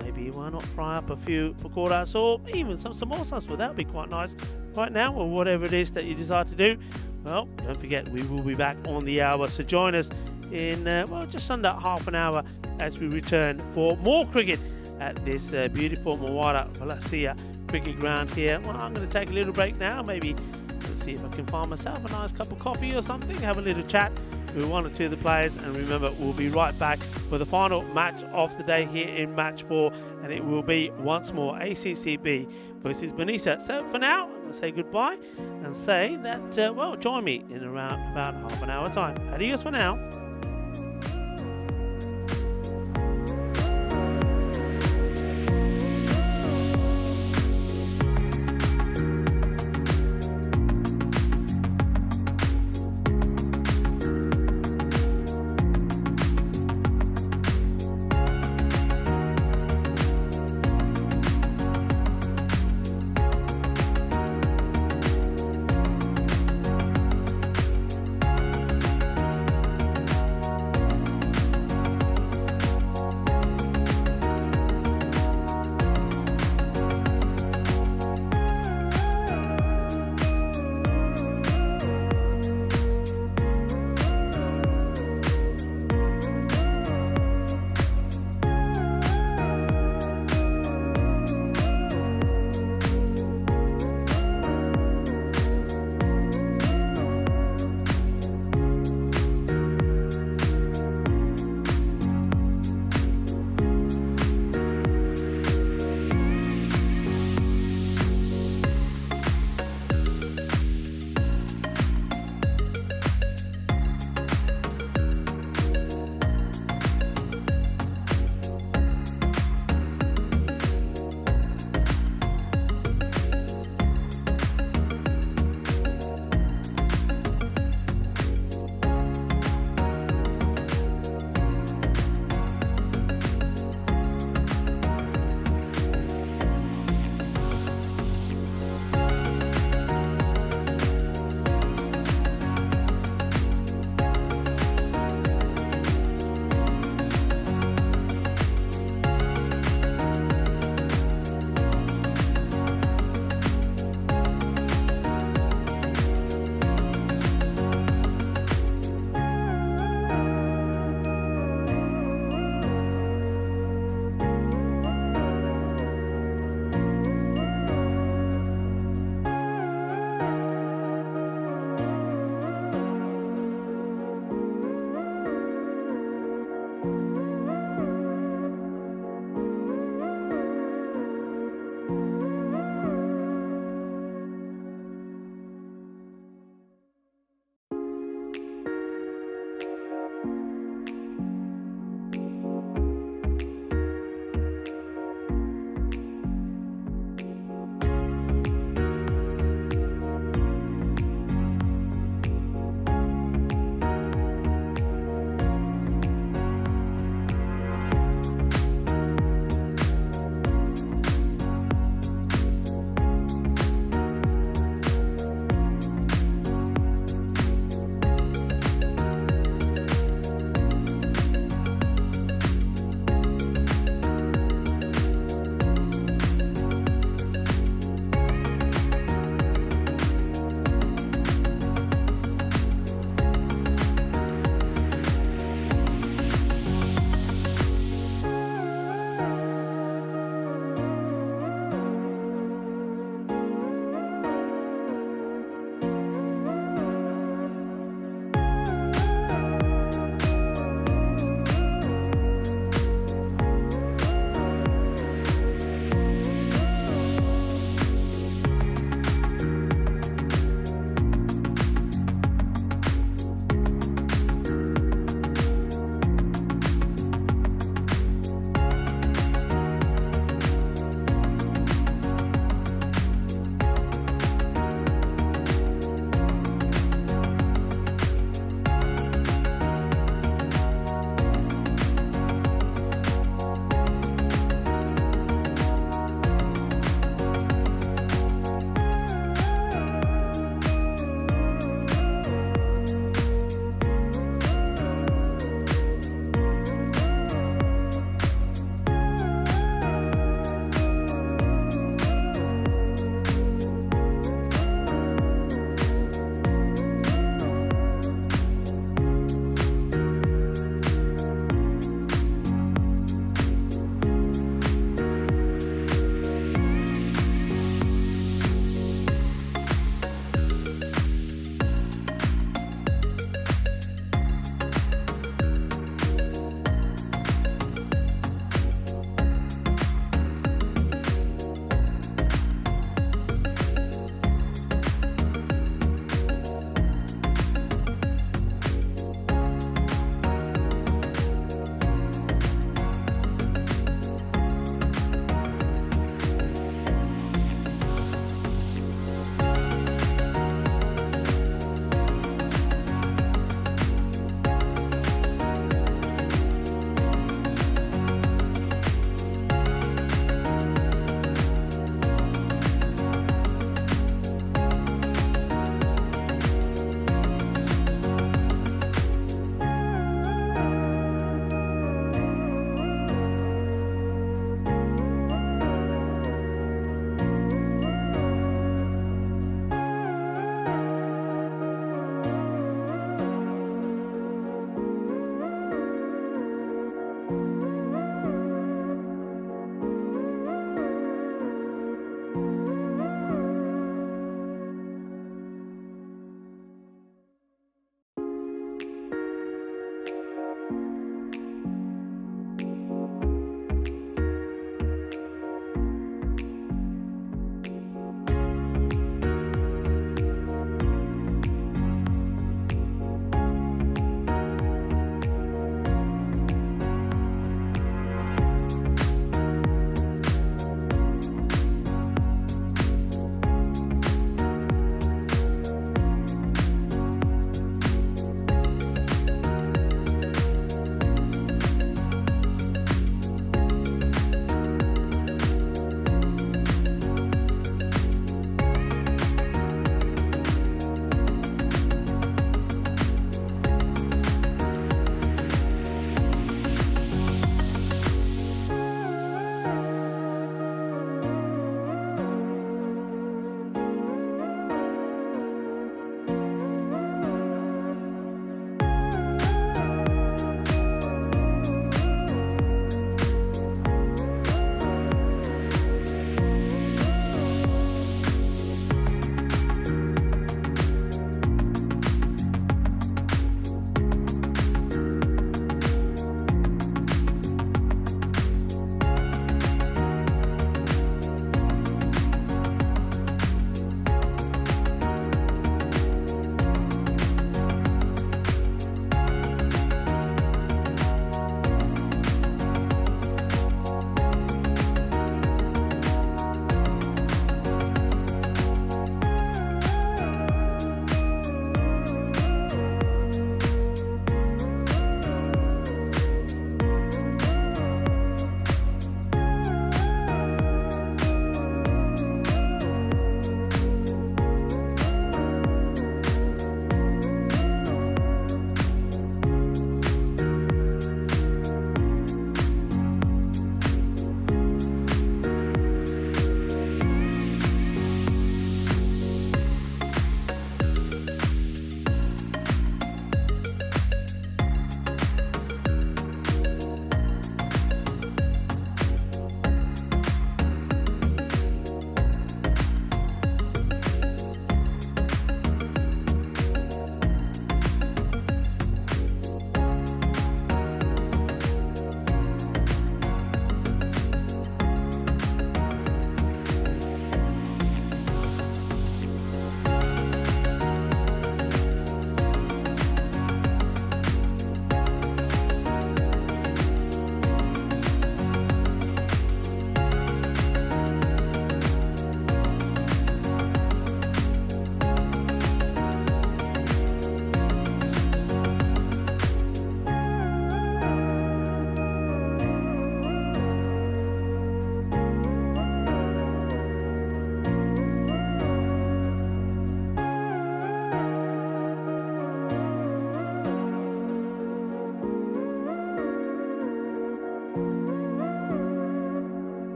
Maybe why not fry up a few pakoras or even some samosas? Well, that would be quite nice right now, or whatever it is that you desire to do. Well, don't forget, we will be back on the hour, so join us in just under half an hour as we return for more cricket at this beautiful Mawara Valasia cricket ground here. Well, I'm going to take a little break now. Maybe let's see if I can find myself a nice cup of coffee or something, have a little chat with one or two of the players, and remember, we'll be right back for the final match of the day here in match 4, and it will be once more ACCB versus Banisa. So for now, I'm going to say goodbye and say that, well, join me in around about half an hour time. Adios for now.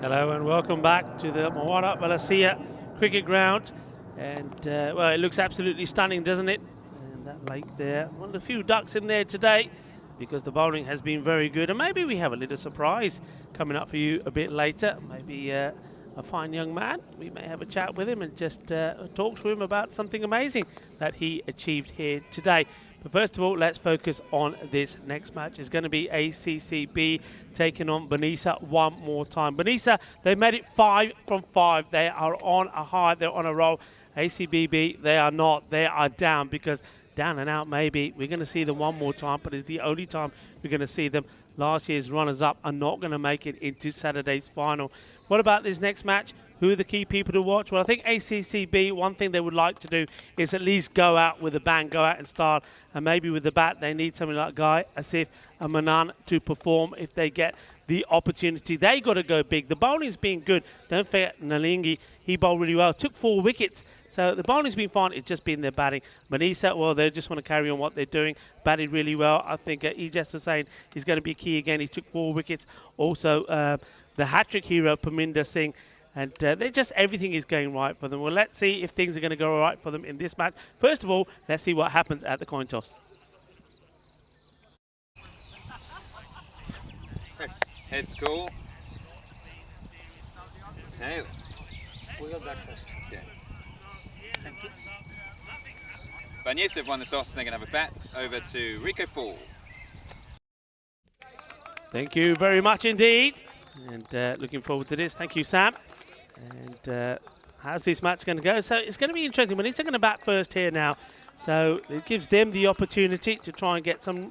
Hello and welcome back to the Mawara Balasia cricket ground. And well, it looks absolutely stunning, doesn't it? And that lake there, one of the few ducks in there today because the bowling has been very good. And maybe we have a little surprise coming up for you a bit later. Maybe a fine young man. We may have a chat with him and just talk to him about something amazing that he achieved here today. But first of all, let's focus on this next match. It's going to be ACCB taking on Banisa one more time. Banisa, they made it 5 from 5. They are on a high. They're on a roll. ACBB, they are not. They are down because down and out maybe. We're going to see them one more time, but it's the only time we're going to see them. Last year's runners-up are not going to make it into Saturday's final. What about this next match? Who are the key people to watch? Well, I think ACCB, one thing they would like to do is at least go out with a bang, go out and start. And maybe with the bat, they need something like Guy, Asif and Manan to perform if they get the opportunity. They got to go big. The bowling's been good. Don't forget Nalingi, he bowled really well. Took 4 wickets. So the bowling's been fine. It's just been their batting. Manisa, well, they just want to carry on what they're doing. Batted really well. I think Ijaz Hussain is going to be key again. He took 4 wickets. Also, the hat-trick hero, Parminder Singh. And they're just everything is going right for them. Well, let's see if things are going to go all right for them in this match. First of all, let's see what happens at the coin toss. Head's cool. Tail. We got that first. Yeah. Banyes have won the toss and they're going to have a bat over to Rico Fall. Thank you very much indeed. And looking forward to this. Thank you, Sam. And how's this match going to go? So it's going to be interesting. Manisa going to bat first here now. So it gives them the opportunity to try and get some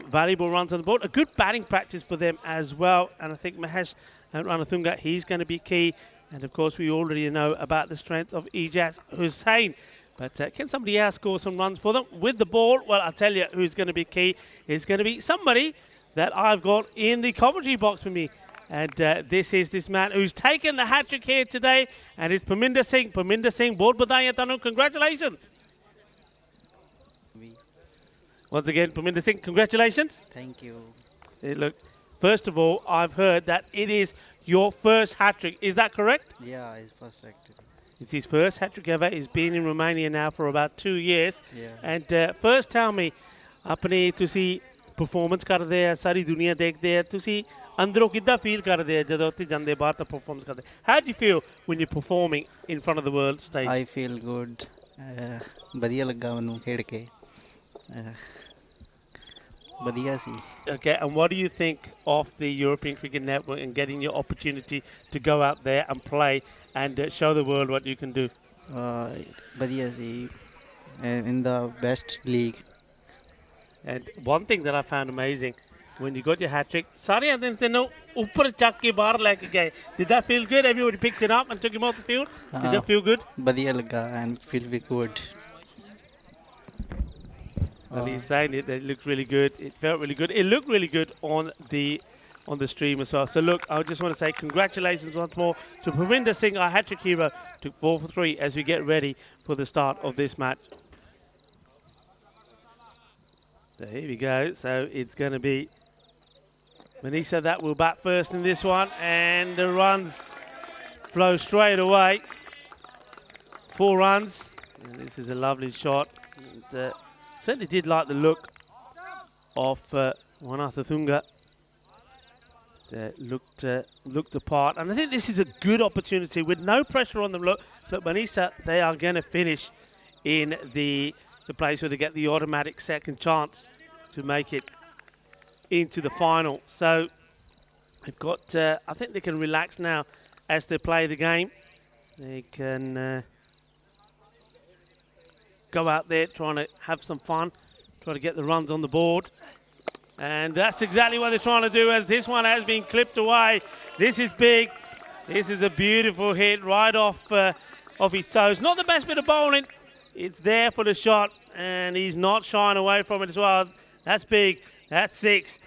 valuable runs on the board. A good batting practice for them as well. And I think Mahesh Ranathunga, he's going to be key. And of course, we already know about the strength of Ijaz Hussain. But can somebody else score some runs for them with the ball? Well, I'll tell you who's going to be key. It's going to be somebody that I've got in the commentary box with me. And this is this man who's taken the hat-trick here today. And it's Parminder Singh. Parminder Singh, Bahut badaiyan tanu. Congratulations. Once again, Parminder Singh, congratulations. Thank you. Hey, look, first of all, I've heard that it is your first hat-trick. Is that correct? Yeah, it's first actually. It's his first hat-trick ever. He's been in Romania now for about 2 years. Yeah. And first tell me, apne tusi performance ਕਰਦੇ ਆ ਸਾਰੀ ਦੁਨੀਆ ਦੇਖਦੇ ਆ ਤੁਸੀਂ ਅੰਦਰੋਂ ਕਿੱਦਾਂ feel ਕਰਦੇ ਆ ਜਦੋਂ ਉੱਥੇ ਜਾਂਦੇ ਬਾਹਰ ਤਾਂ performance ਕਰਦੇ how do you feel when you're performing in front of the world stage? I feel good. ਵਧੀਆ ਲੱਗਾ ਮੈਨੂੰ ਖੇਡ ਕੇ ਵਧੀਆ ਸੀ. Okay, and what do you think of the European Cricket Network and getting your opportunity to go out there and play and show the world what you can do? ਵਧੀਆ ਸੀ in the best league. And one thing that I found amazing, when you got your hat-trick, ਸਾਰੇ ਆਂਦੇ ਨੇ ਨੂੰ ਉੱਪਰ ਚੱਕ ਕੇ ਬਾਹਰ ਲੈ ਕੇ ਗਏ. Did that feel good? Everybody picked it up and took him off the field? Did that feel good? ਵਧੀਆ ਲੱਗਾ and feel good. Well, he's saying it looked really good. It felt really good. It looked really good on the stream as well. So look, I just want to say congratulations once more to Parminder Singh, our hat-trick hero. Took 4 for 3 as we get ready for the start of this match. So here we go. So it's going to be Manisa that will bat first in this one. And the runs flow straight away. 4 runs. And this is a lovely shot. And, certainly did like the look of Ranathunga. Looked the part. And I think this is a good opportunity with no pressure on them. Look Manisa, they are going to finish in the place where they get the automatic second chance to make it into the final. So they've got, I think they can relax now as they play the game. They can go out there trying to have some fun, try to get the runs on the board. And that's exactly what they're trying to do, as this one has been clipped away. This is big. This is a beautiful hit right off his toes. Not the best bit of bowling. It's there for the shot, and he's not shying away from it as well. That's big. That's 6.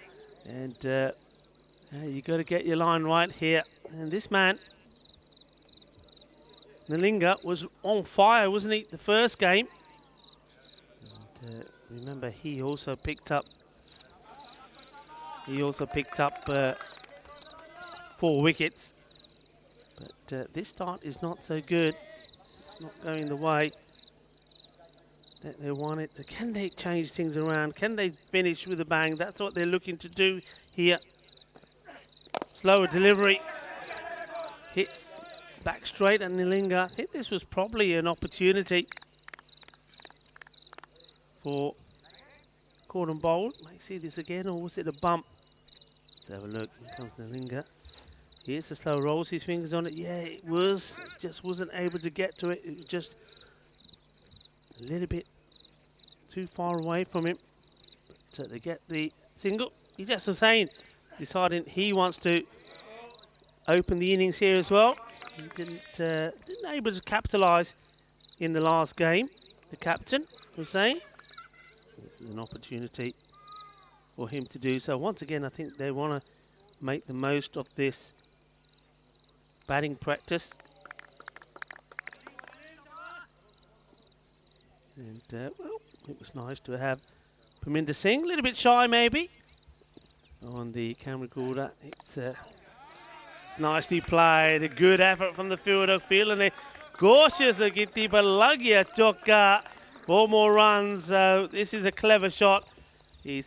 And you got to get your line right here. And this man, Nalinga, was on fire, wasn't he, the first game? And, remember, he also picked up 4 wickets. But this start is not so good. It's not going the way that they want it. Can they change things around? Can they finish with a bang? That's what they're looking to do here. Slower delivery. Hits back straight and Nilinga. I think this was probably an opportunity for Cordon Bowl. Might see this again, or was it a bump? Let's have a look. Here comes Nilinga. Here's the slow rolls, his fingers on it. Yeah, it was. Just wasn't able to get to it. It was just a little bit too far away from him. But they get the single. He's just the same. Deciding he wants to open the innings here as well. He didn't able to capitalise in the last game. The captain was saying this is an opportunity for him to do so. Once again, I think they want to make the most of this batting practice. And well, it was nice to have Parminder Singh, a little bit shy maybe on the camera recorder. It's nicely played, a good effort from the fielder, feeling it. Cautious Agiti Balagya took 4 more runs. This is a clever shot. He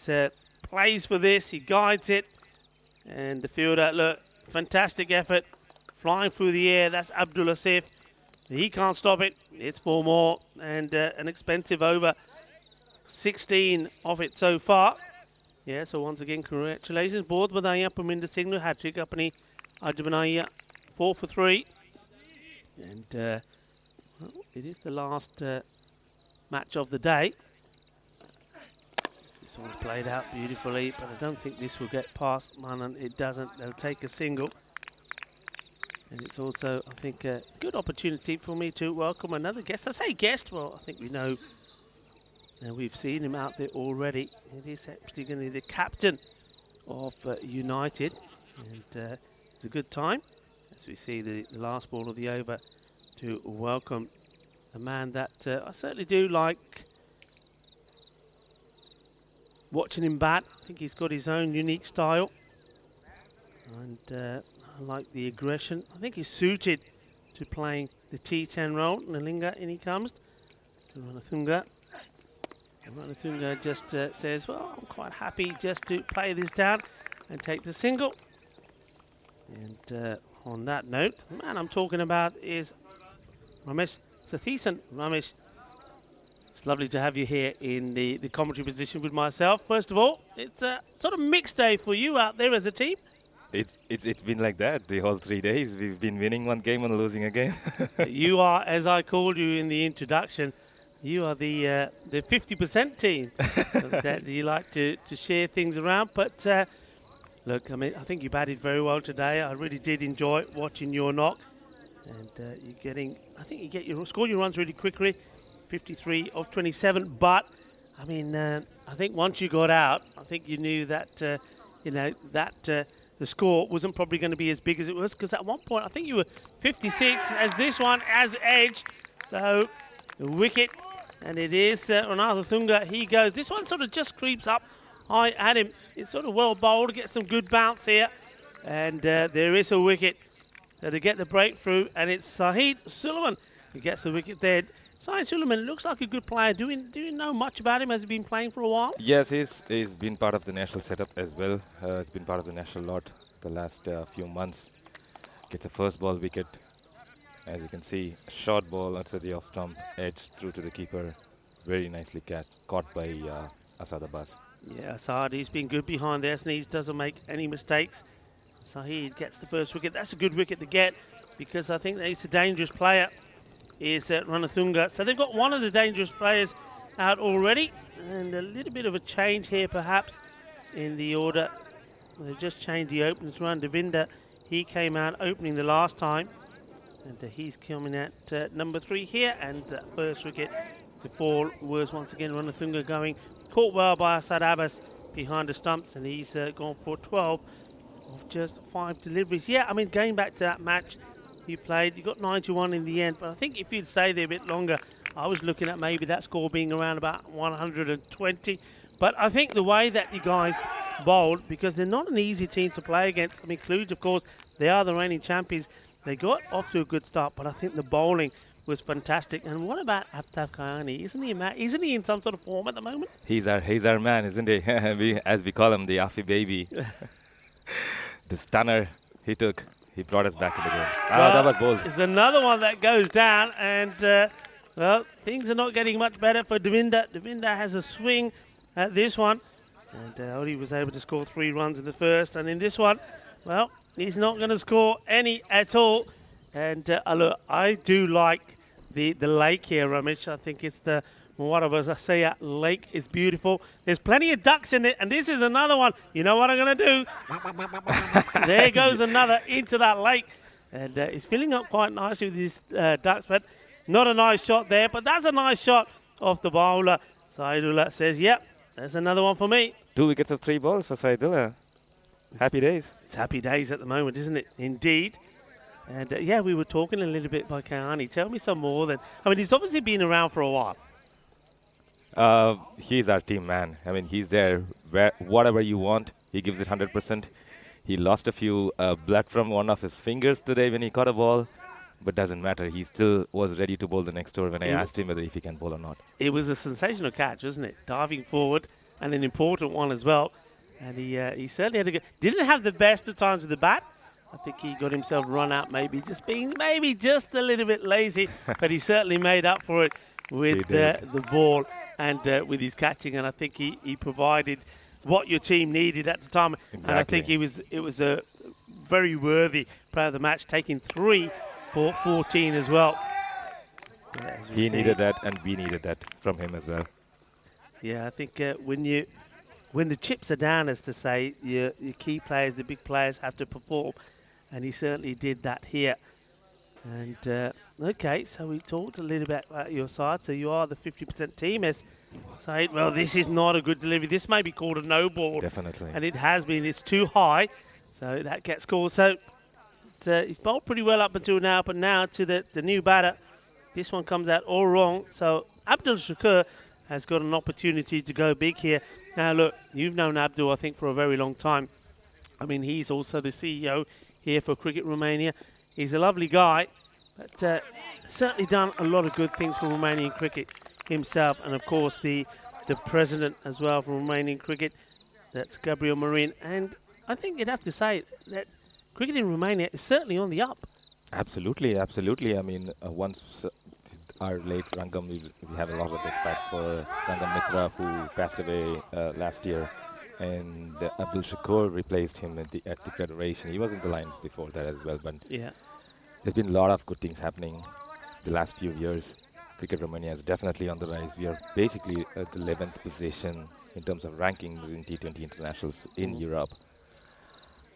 plays for this, he guides it, and the fielder, look, fantastic effort, flying through the air. That's Abdul Asif. He can't stop it. It's 4 more, and an expensive over. 16 of it so far. Yeah, so once again, congratulations. Both Badaya, Parminder Singh, hat-trick, Apani Ajbanaya, 4 for 3. And well, it is the last match of the day. This one's played out beautifully, but I don't think this will get past Manan. It doesn't. They'll take a single. And it's also, I think, a good opportunity for me to welcome another guest. I say guest, well, I think we know, and we've seen him out there already. It is actually going to be the captain of United. And it's a good time, as we see the last ball of the over, to welcome a man that I certainly do like watching him bat. I think he's got his own unique style. And I like the aggression. I think he's suited to playing the T10 role. Nilinga, in he comes to Ranathunga. And Ranathunga just says, well, I'm quite happy just to play this down and take the single. And on that note, the man I'm talking about is Ramesh Sathiesan. Ramesh, it's lovely to have you here in the commentary position with myself. First of all, it's a sort of mixed day for you out there as a team. It's been like that the whole 3 days. We've been winning one game and losing a game. You are, as I called you in the introduction, you are the 50% team. That you like to share things around. But look, I mean, I think you batted very well today. I really did enjoy watching your knock. And you're getting, I think you get score your runs really quickly, 53 of 27. But I mean, I think once you got out, I think you knew that the score wasn't probably going to be as big as it was, because at one point I think you were 56 as this one as edge. So the wicket, and it is Ranathunga. He goes. This one sort of just creeps up high at him. It's sort of well bowled, get some good bounce here, and there is a wicket. So to get the breakthrough, and it's Sahid Suleiman who gets the wicket there. Sahid Suleiman looks like a good player. Do you know much about him? Has he been playing for a while? Yes, he's been part of the national setup as well. He's been part of the national lot the last few months. Gets a first ball wicket. As you can see, a short ball outside the off stump, edge through to the keeper. Very nicely caught by Asad Abbas. Yeah, Asad, he's been good behind there. Sneeze doesn't make any mistakes. Sahid gets the first wicket. That's a good wicket to get, because I think that he's a dangerous player, is Ranathunga. So they've got one of the dangerous players out already, and a little bit of a change here perhaps in the order. They've just changed the openers around. Devinder, he came out opening the last time, and he's coming at number 3 here, and first wicket to fall was once again Ranathunga going. Caught well by Asad Abbas behind the stumps, and he's gone for 12 of just 5 deliveries. Yeah, I mean, going back to that match you played, you got 91 in the end, but I think if you'd stayed there a bit longer, I was looking at maybe that score being around about 120. But I think the way that you guys bowled, because they're not an easy team to play against. I mean, Cluj, of course, they are the reigning champions. they got off to a good start, but I think the bowling was fantastic. And what about Aftab Kayani? Isn't he in some sort of form at the moment? He's our man, isn't he? As we call him, the Afi baby. The stunner he brought us back in the game. Well, that was bold. It's another one that goes down, and well, things are not getting much better for Devinder. Devinder has a swing at this one, and Odi was able to score 3 runs in the first, and in this one, well, he's not going to score any at all. And look, I do like the lake here, Ramesh. I think it's the Muwaravasasaya Lake is beautiful. There's plenty of ducks in it, and this is another one. You know what I'm going to do? There goes another into that lake, and it's filling up quite nicely with these ducks, but not a nice shot there. But that's a nice shot off the bowler. Saidullah says, yep, that's another one for me. 2 wickets of 3 balls for Saidullah. Happy days. It's happy days at the moment, isn't it? Indeed. And yeah, we were talking a little bit by Kayani. Tell me some more. I mean, he's obviously been around for a while. He's our team man. I mean, he's there. Whatever you want, he gives it 100%. He lost a few blood from one of his fingers today when he caught a ball, but doesn't matter. He still was ready to bowl the next over when I asked him whether if he can bowl or not. It was a sensational catch, wasn't it? Diving forward, and an important one as well. And he certainly had a good. Didn't have the best of times with the bat. I think he got himself run out, maybe just a little bit lazy, but he certainly made up for it with the ball and with his catching. And I think he provided what your team needed at the time. Exactly. And I think it was a very worthy player of the match, taking 3 for 14 as well. Yeah, as he needed that, and we needed that from him as well. Yeah, I think when the chips are down, as to say, your key players, the big players, have to perform. And he certainly did that here. And, okay, so we talked a little bit about your side. So you are the 50% team, as Said. Well, this is not a good delivery. This may be called a no ball. Definitely. And it has been. It's too high. So that gets called. So he's bowled pretty well up until now. But now to the new batter, this one comes out all wrong. So Abdul Shakur has got an opportunity to go big here. Now, look, you've known Abdul, I think, for a very long time. I mean, he's also the CEO here for Cricket Romania. He's a lovely guy, but certainly done a lot of good things for Romanian cricket himself. And, of course, the president as well for Romanian cricket, that's Gabriel Marin. And I think you'd have to say that cricket in Romania is certainly on the up. Absolutely, absolutely. I mean, once our late Rangam, we have a lot of respect for Rangam Mitra, who passed away last year. And Abdul Shakur replaced him at the Federation. He was in the Lions before that as well. But yeah, there's been a lot of good things happening the last few years. Cricket Romania is definitely on the rise. We are basically at the 11th position in terms of rankings in T20 internationals in Europe.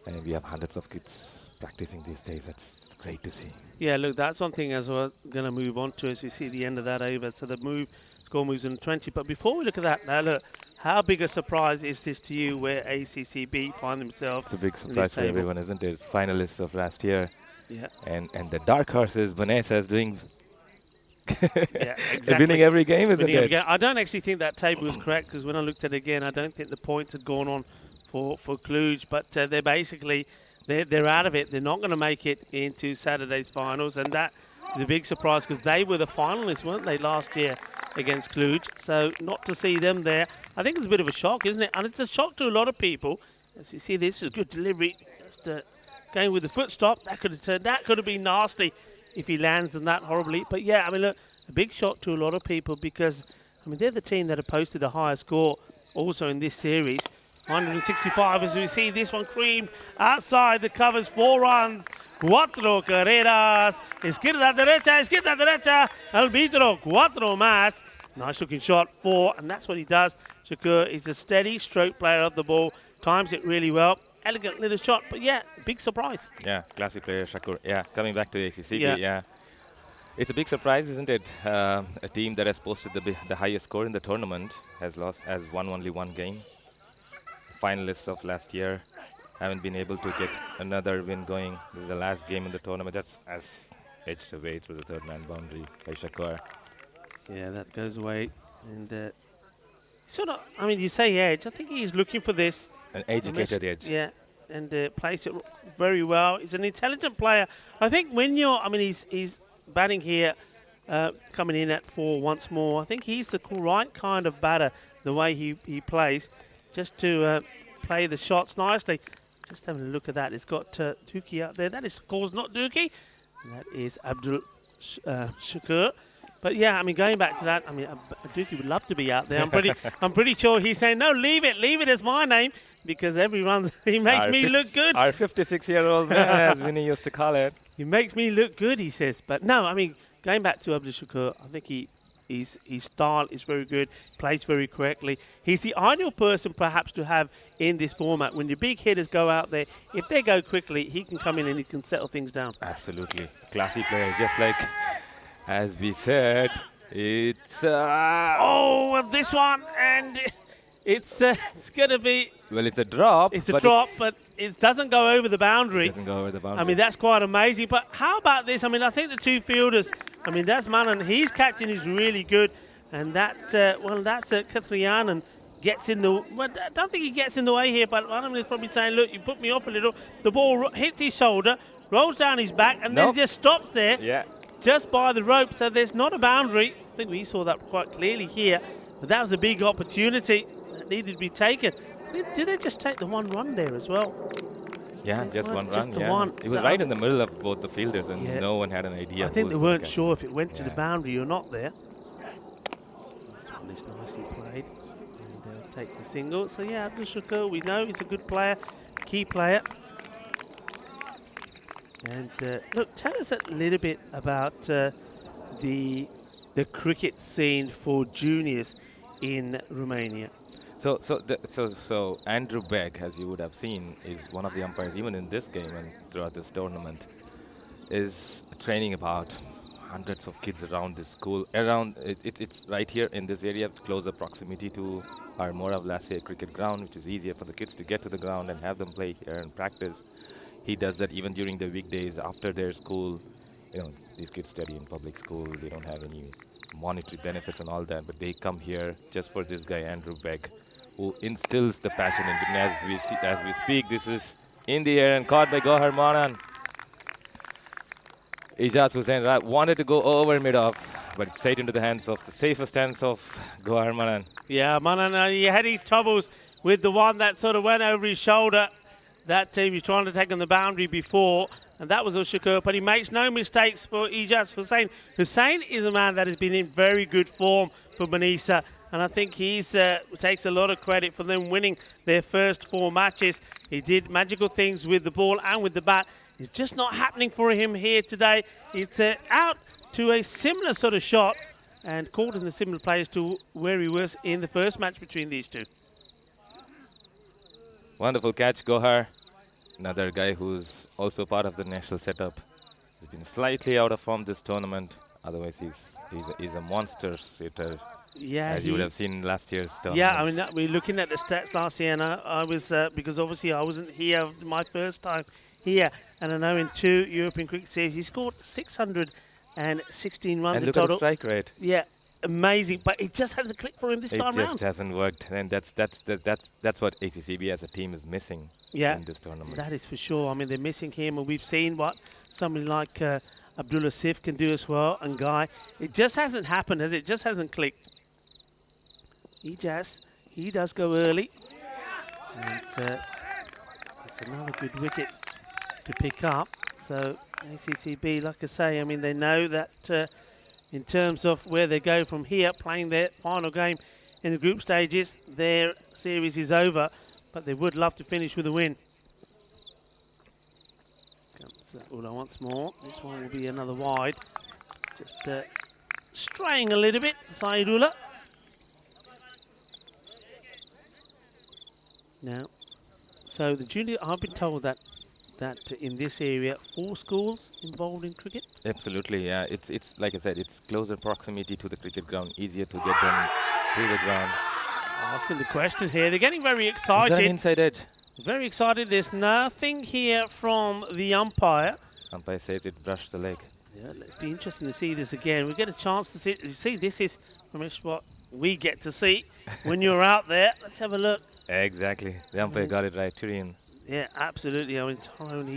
And we have hundreds of kids practicing these days. That's great to see. Yeah, look, that's one thing as we're going to move on to as we see the end of that over. So the score moves in 20. But before we look at that, now look, how big a surprise is this to you where ACCB find themselves? It's a big surprise for everyone, isn't it? Finalists of last year. Yeah. And the dark horses, Vanessa is doing yeah, exactly. winning every game, isn't it? I don't actually think that table was correct, because when I looked at it again, I don't think the points had gone on for Cluj, but they're basically they're out of it. They're not going to make it into Saturday's finals, and that is a big surprise, because they were the finalists, weren't they, last year against Cluj? So not to see them there, I think it's a bit of a shock, isn't it? And it's a shock to a lot of people. As you see, this is a good delivery, just going with the foot stop. That could have been nasty if he lands on that horribly. But yeah, I mean, look, a big shock to a lot of people, because I mean, they're the team that have posted a higher score also in this series. 165, as we see this one creamed outside the covers, 4 runs, 4 carreras, izquierda derecha, arbitro, 4 más. Nice looking shot, 4, and that's what he does. Shakur is a steady stroke player of the ball, times it really well. Elegant little shot, but yeah, big surprise. Yeah, classic player Shakur. Yeah, coming back to ACCB, yeah. It's a big surprise, isn't it? A team that has posted the highest score in the tournament has won only 1 game. Finalists of last year haven't been able to get another win going. This is the last game in the tournament. That's as edged away through the third man boundary by Shakur. Yeah, that goes away. And sort of, I mean, you say edge. I think he's looking for this. An educated edge. Yeah. and plays it very well. He's an intelligent player. I think when you're, I mean, he's batting here, coming in at 4 once more. I think he's the right kind of batter, the way he plays, just to play the shots nicely. Just having a look at that. It's got Dookie out there. That is, of course, not Dookie. That is Abdul Shakur. But yeah, I mean, going back to that, I mean, Dookie would love to be out there. I'm pretty sure he's saying, no, leave it as my name, because everyone's, he makes me look good. Our 56-year-old man, as Vinny used to call it. He makes me look good, he says. But no, I mean, going back to Abdul Shakur, I think his style is very good, plays very correctly. He's the ideal person perhaps to have in this format. When your big hitters go out there, if they go quickly, he can come in and he can settle things down. Absolutely. Classy player, just like, as we said, it's... oh, this one, and it's going to be... Well, it's a drop. It's a drop, but it doesn't go over the boundary. It doesn't go over the boundary. I mean, that's quite amazing. But how about this? I mean, I think the two fielders, I mean, that's Manan. His catching is really good. And that, well, that's Kathrianan gets in the... Well, I don't think he gets in the way here, but Manan is probably saying, look, you put me off a little. The ball hits his shoulder, rolls down his back, and then just stops there. Yeah. Just by the rope. So there's not a boundary. I think we saw that quite clearly here. But that was a big opportunity that needed to be taken. Did they just take the one run there as well? Yeah, just one run. Just the yeah. one. It was right in the middle of both the fielders, and no one had an idea. I think they weren't sure if it went to the boundary or not there. This one is nicely played. And they'll take the single. So yeah, Abdul Shakur, we know he's a good player, key player. And look, tell us a little bit about the cricket scene for juniors in Romania. So Andrew Begg, as you would have seen, is one of the umpires even in this game and throughout this tournament, is training about hundreds of kids around this school. It's right here in this area, closer proximity to our Mora Vlasic cricket ground, which is easier for the kids to get to the ground and have them play here and practice. He does that even during the weekdays after their school. You know, these kids study in public school. They don't have any monetary benefits and all that, but they come here just for this guy, Andrew Begg, who instills the passion in them. As we speak, this is in the air and caught by Gohar Manan. Ijaz Hussain wanted to go over mid-off, but straight into the hands of the safest hands of Gohar Manan. Yeah, Manan, he had his troubles with the one that sort of went over his shoulder. That team was trying to take on the boundary before, and that was Shakur, but he makes no mistakes for Ijaz Hussain. Hussain is a man that has been in very good form for Manisa, and I think he takes a lot of credit for them winning their first 4 matches. He did magical things with the ball and with the bat. It's just not happening for him here today. It's out to a similar sort of shot and caught in the similar place to where he was in the first match between these two. Wonderful catch, Gohar. Another guy who's also part of the national setup. He's been slightly out of form this tournament. Otherwise, he's a monster hitter. Yeah, as you would have seen last year's tournament. Yeah, I mean, we're looking at the stats last year, and I was, because obviously I wasn't here my first time here, and I know in 2 European Cricket Series, he scored 616 runs and in look total. at the strike rate. Yeah, amazing, but it just hasn't clicked for him this time round. It just hasn't worked, and that's what ACCB as a team is missing in this tournament. That is for sure. I mean, they're missing him, and we've seen what somebody like Abdullah Sif can do as well, and Guy. It just hasn't happened, has it? It just hasn't clicked. He does go early, and it's another good wicket to pick up. So ACCB, like I say, I mean, they know that in terms of where they go from here, playing their final game in the group stages, their series is over, but they would love to finish with a win. Comes Ula once more. This one will be another wide. Just straying a little bit, Saeed Ula. Now, so the junior, I've been told that in this area, 4 schools involved in cricket. Absolutely, yeah. It's like I said, it's closer proximity to the cricket ground, easier to get them through the ground. Asking the question here, they're getting very excited. Is that an inside edge? Very excited. There's nothing here from the umpire. Umpire says it brushed the leg. Yeah, it'll be interesting to see this again. We get a chance to see this is what we get to see when you're out there. Let's have a look. Exactly. The umpire got it right, Turian. Yeah, absolutely. I mean, Tyrone,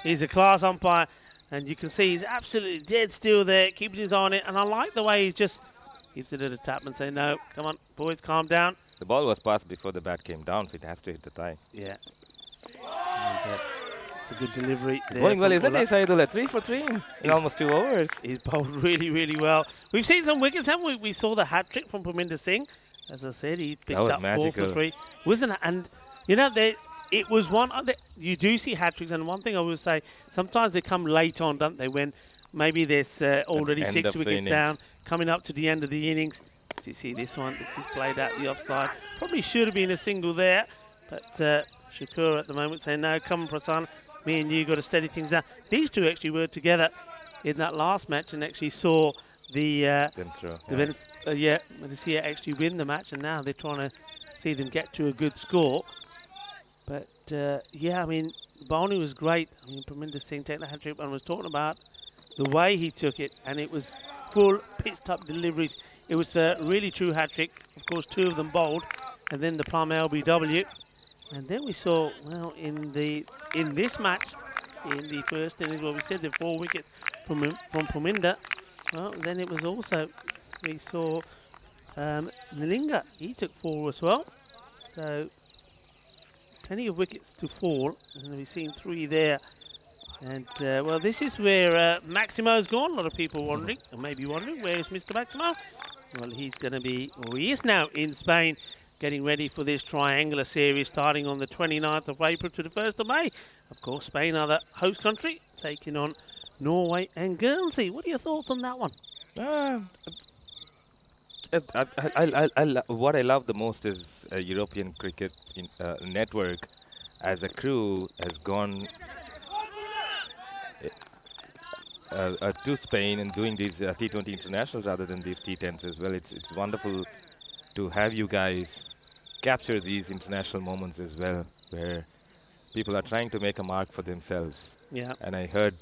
he's a class umpire, and you can see he's absolutely dead still there, keeping his eye on it. And I like the way he just gives it a tap and say, "No, come on, boys, calm down." The ball was passed before the bat came down, so it has to hit the thigh. Yeah. And, it's a good delivery. There Bowling well, from isn't he, Ulla. Saidullah? 3 for 3 in almost 2 overs. He's bowled really, really well. We've seen some wickets, haven't we? We saw the hat trick from Parminder Singh. As I said, he picked was up 4 magical. for 3. Wasn't it? And, you know, it was one of the, you do see hat tricks, and one thing I will say, sometimes they come late on, don't they, when maybe there's already end 6 of the wickets innings. down, coming up to the end of the innings. So you see this one, this is played out the offside. Probably should have been a single there, but Shakur at the moment saying, no, come on, Prasanna, me and you got to steady things down. These two actually were together in that last match and actually saw the Venezia actually win the match, and now they're trying to see them get to a good score. But yeah, I mean, bowling was great. I mean, Parminder Singh taking the hat trick, and was talking about the way he took it, and it was full pitched up deliveries. It was a really true hat trick. Of course, 2 of them bowled, and then the plum LBW. And then we saw, well, in this match, in the first innings, where we said the 4 wickets from Parminder. Well, then it was also, we saw Nilinga. He took 4 as well. So plenty of wickets to fall, and we've seen 3 there. And well, this is where Maximo's gone. A lot of people wondering, or maybe wondering, where is Mr. Maximo? Well, he's going to be, or he is now in Spain, getting ready for this triangular series starting on the 29th of April to the 1st of May. Of course, Spain are the host country, taking on Norway and Guernsey. What are your thoughts on that one? What I love the most is European Cricket Network as a crew has gone to Spain and doing these T20 internationals rather than these T10s as well. It's wonderful to have you guys capture these international moments as well, where people are trying to make a mark for themselves. Yeah. And I heard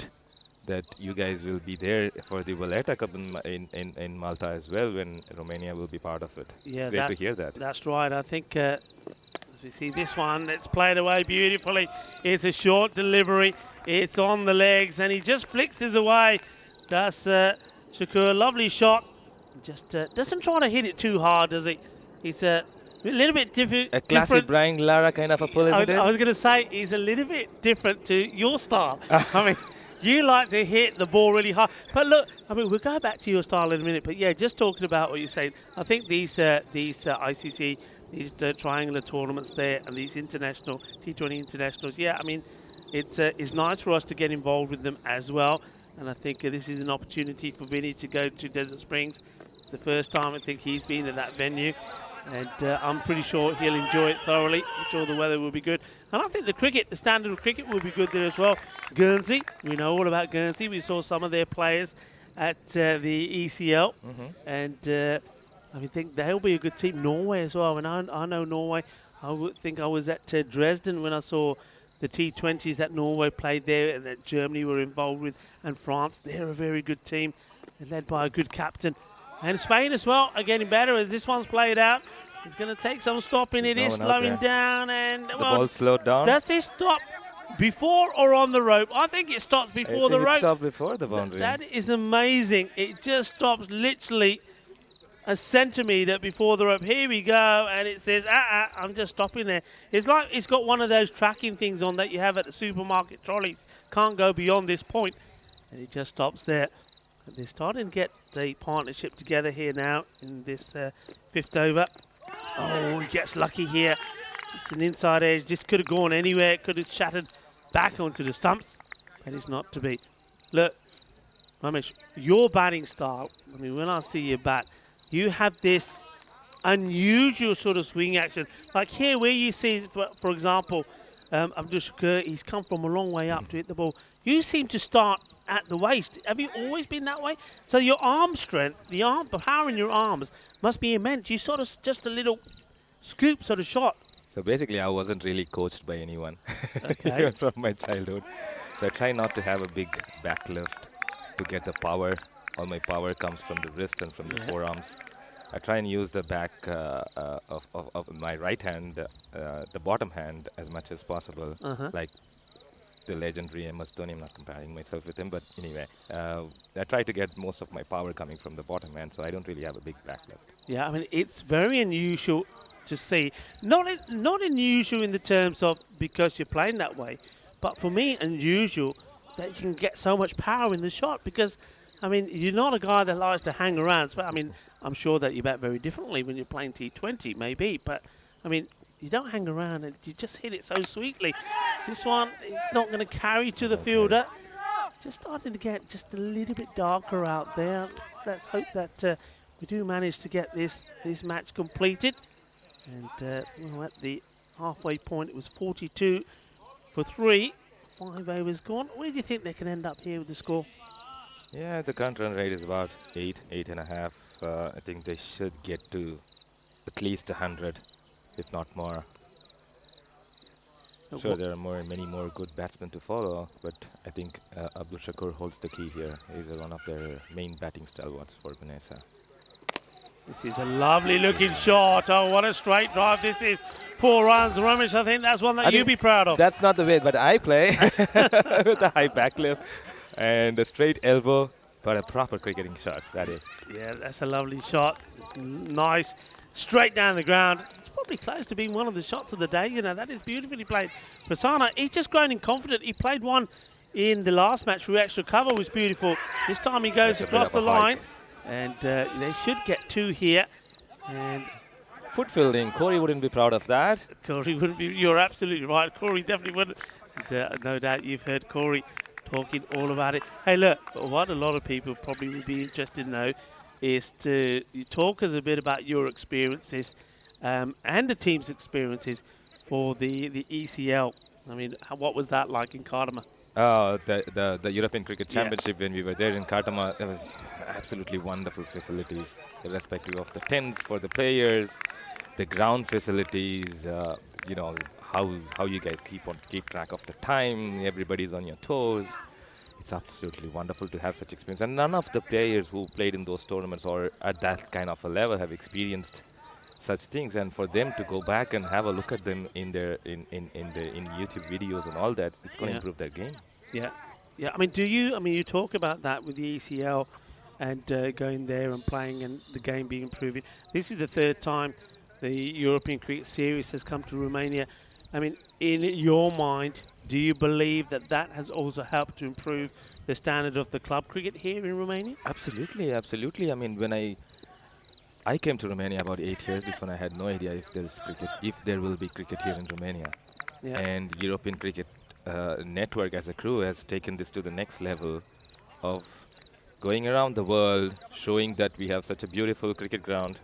that you guys will be there for the Valletta Cup in Malta as well, when Romania will be part of it. Yeah, it's great to hear that. That's right. I think as we see this one, it's played away beautifully. It's a short delivery. It's on the legs, and he just flicks this away. That's Shakur. Lovely shot. Just doesn't try to hit it too hard, does he? He's a little bit different. A classic Brian Lara kind of a pull, isn't it? I was going to say he's a little bit different to your style. I mean, you like to hit the ball really hard. But look, I mean, we'll go back to your style in a minute. But yeah, just talking about what you're saying, I think these ICC, these triangular tournaments there, and these international T20 internationals, yeah, I mean, it's nice for us to get involved with them as well. And I think this is an opportunity for Vinny to go to Desert Springs. It's the first time I think he's been at that venue. And I'm pretty sure he'll enjoy it thoroughly. I'm sure the weather will be good. And I think the standard of cricket will be good there as well. Guernsey, we know all about Guernsey. We saw some of their players at the ECL. And I think they'll be a good team. Norway as well. And I know Norway. I would think I was at Dresden when I saw the T20s that Norway played there and that Germany were involved with. And France, they're a very good team. They're led by a good captain. And Spain as well are getting better as this one's played out. It's going to take some stopping. It is slowing down. And the ball slowed down. Does this stop before or on the rope? I think it stops before the rope. It stopped before the boundary. That is amazing. It just stops literally a centimetre before the rope. Here we go. And it says, I'm just stopping there. It's like it's got one of those tracking things on that you have at the supermarket trolleys. Can't go beyond this point. And it just stops there. They're starting to get a partnership together here now in this 5th over. Oh, he gets lucky here. It's an inside edge. This could have gone anywhere. It could have shattered back onto the stumps, but it's not to be. Look, Ramesh, your batting style, I mean, when I see you bat, you have this unusual sort of swing action. Like here where you see, for example, Abdul Shakur, he's come from a long way up to hit the ball. You seem to start at the waist. Have you always been that way? So your arm strength, the power in your arms must be immense. You sort of just a little scoop sort of shot. So basically, I wasn't really coached by anyone, Okay. even from my childhood. So I try not to have a big back lift to get the power. All my power comes from the wrist and from the forearms. I try and use the back of my right hand, the bottom hand, as much as possible. Like the legendary MS Dhoni. I'm not comparing myself with him, but anyway, I try to get most of my power coming from the bottom hand, so I don't really have a big back left. Yeah, I mean, it's very unusual to see. Not unusual in the terms of because you're playing that way, but for me, unusual that you can get so much power in the shot because, I mean, you're not a guy that likes to hang around. So, I mean, I'm sure that you bat very differently when you're playing T20, maybe, but, I mean, you don't hang around and you just hit it so sweetly. This one is not going to carry to the fielder. Just starting to get just a little bit darker out there. Let's hope that we do manage to get this match completed. And well, at the halfway point, it was 42 for 3. 5 overs gone. Where do you think they can end up here with the score? Yeah, the current run rate is about 8.5. I think they should get to at least 100, if not more. Sure, there are many more good batsmen to follow, but I think Abdul Shakur holds the key here. He's one of their main batting stalwarts for Vanessa. This is a lovely looking shot. Oh, what a straight drive this is. 4 runs. Ramesh, I think that's one that you'd be proud of. That's not the way, but I play with a high back lift and a straight elbow, but a proper cricketing shot, that is. Yeah, that's a lovely shot. It's nice. Straight down the ground. It's probably close to being one of the shots of the day. You know, that is beautifully played. Prasanna, he's just growing confident. He played one in the last match through extra cover, was beautiful. This time he goes across the line. And they should get 2 here. And foot fielding, Corey wouldn't be proud of that. Corey wouldn't be. You're absolutely right. Corey definitely wouldn't. And, no doubt you've heard Corey talking all about it. Hey, look, what a lot of people probably would be interested to know is to talk us a bit about your experiences and the team's experiences for the ECL. I mean, what was that like in Kardama? Oh, the European Cricket Championship, when we were there in Kardama, it was absolutely wonderful facilities, irrespective of the tents for the players, the ground facilities, you know, how you guys keep track of the time, everybody's on your toes. It's absolutely wonderful to have such experience. And none of the players who played in those tournaments or at that kind of a level have experienced such things, and for them to go back and have a look at them in YouTube videos and all that, it's going to improve their game. Yeah. I mean, you talk about that with the ECL and going there and playing and the game being improving. This is the 3rd time the European Cricket Series has come to Romania. I mean, in your mind, do you believe that has also helped to improve the standard of the club cricket here in Romania? Absolutely, absolutely. I mean, when I came to Romania about 8 years before, I had no idea if there will be cricket here in Romania. Yeah. And European Cricket Network as a crew has taken this to the next level of going around the world, showing that we have such a beautiful cricket ground.